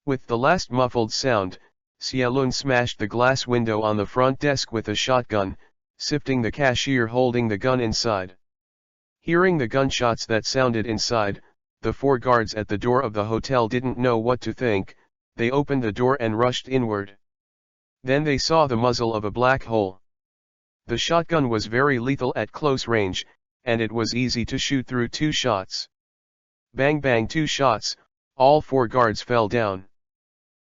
With the last muffled sound, Xiaolun smashed the glass window on the front desk with a shotgun, sifting the cashier holding the gun inside. Hearing the gunshots that sounded inside, the 4 guards at the door of the hotel didn't know what to think. They opened the door and rushed inward. Then they saw the muzzle of a black hole. The shotgun was very lethal at close range, and it was easy to shoot through 2 shots. Bang bang 2 shots, all 4 guards fell down.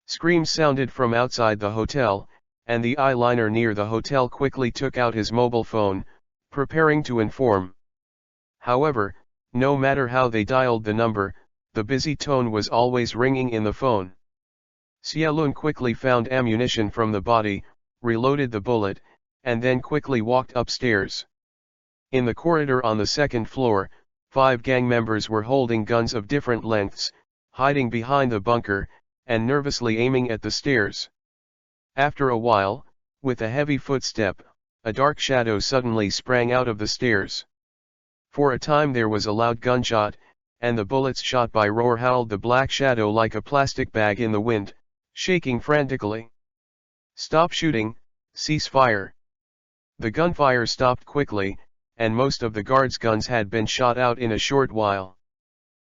Screams sounded from outside the hotel, and the eyeliner near the hotel quickly took out his mobile phone, preparing to inform. However, no matter how they dialed the number, the busy tone was always ringing in the phone. Xiaolun quickly found ammunition from the body, reloaded the bullet, and then quickly walked upstairs. In the corridor on the 2nd floor, 5 gang members were holding guns of different lengths, hiding behind the bunker, and nervously aiming at the stairs. After a while, with a heavy footstep, a dark shadow suddenly sprang out of the stairs. For a time there was a loud gunshot, and the bullets shot by roar howled the black shadow like a plastic bag in the wind, shaking frantically. Stop shooting, cease fire. The gunfire stopped quickly, and most of the guards' guns had been shot out in a short while.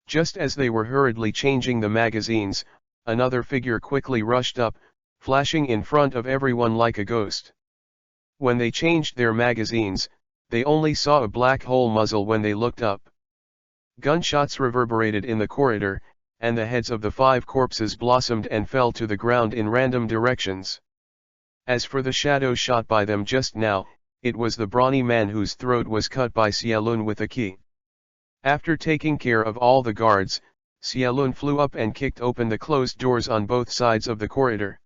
Just as they were hurriedly changing the magazines, another figure quickly rushed up, flashing in front of everyone like a ghost. When they changed their magazines, they only saw a black hole muzzle when they looked up. Gunshots reverberated in the corridor, and the heads of the 5 corpses blossomed and fell to the ground in random directions. As for the shadow shot by them just now, it was the brawny man whose throat was cut by Xiaolun with a key. After taking care of all the guards, Xiaolun flew up and kicked open the closed doors on both sides of the corridor.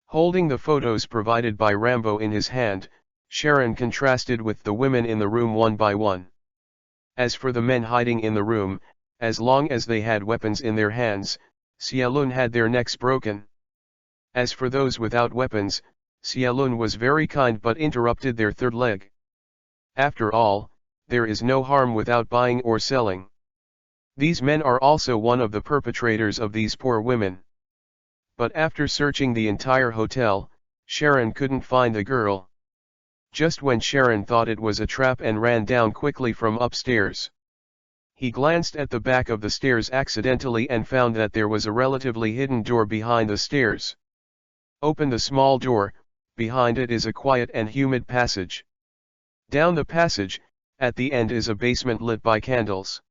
Holding the photos provided by Rambo in his hand, Sharon contrasted with the women in the room one by one. As for the men hiding in the room, as long as they had weapons in their hands, Xiaolun had their necks broken. As for those without weapons, Xiaolun was very kind but interrupted their third leg. After all, there is no harm without buying or selling. These men are also one of the perpetrators of these poor women. But after searching the entire hotel, Sharon couldn't find the girl. Just when Sharon thought it was a trap and ran down quickly from upstairs. He glanced at the back of the stairs accidentally and found that there was a relatively hidden door behind the stairs. Open the small door, behind it is a quiet and humid passage. Down the passage, at the end is a basement lit by candles.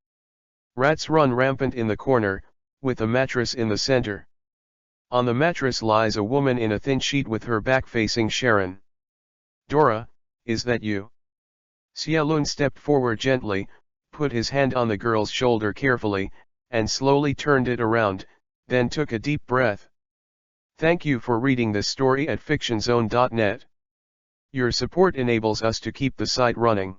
Rats run rampant in the corner, with a mattress in the center. On the mattress lies a woman in a thin sheet with her back facing Sharon. Dora, is that you? Xiaolun stepped forward gently, put his hand on the girl's shoulder carefully, and slowly turned it around, then took a deep breath. Thank you for reading this story at fictionzone.net. Your support enables us to keep the site running.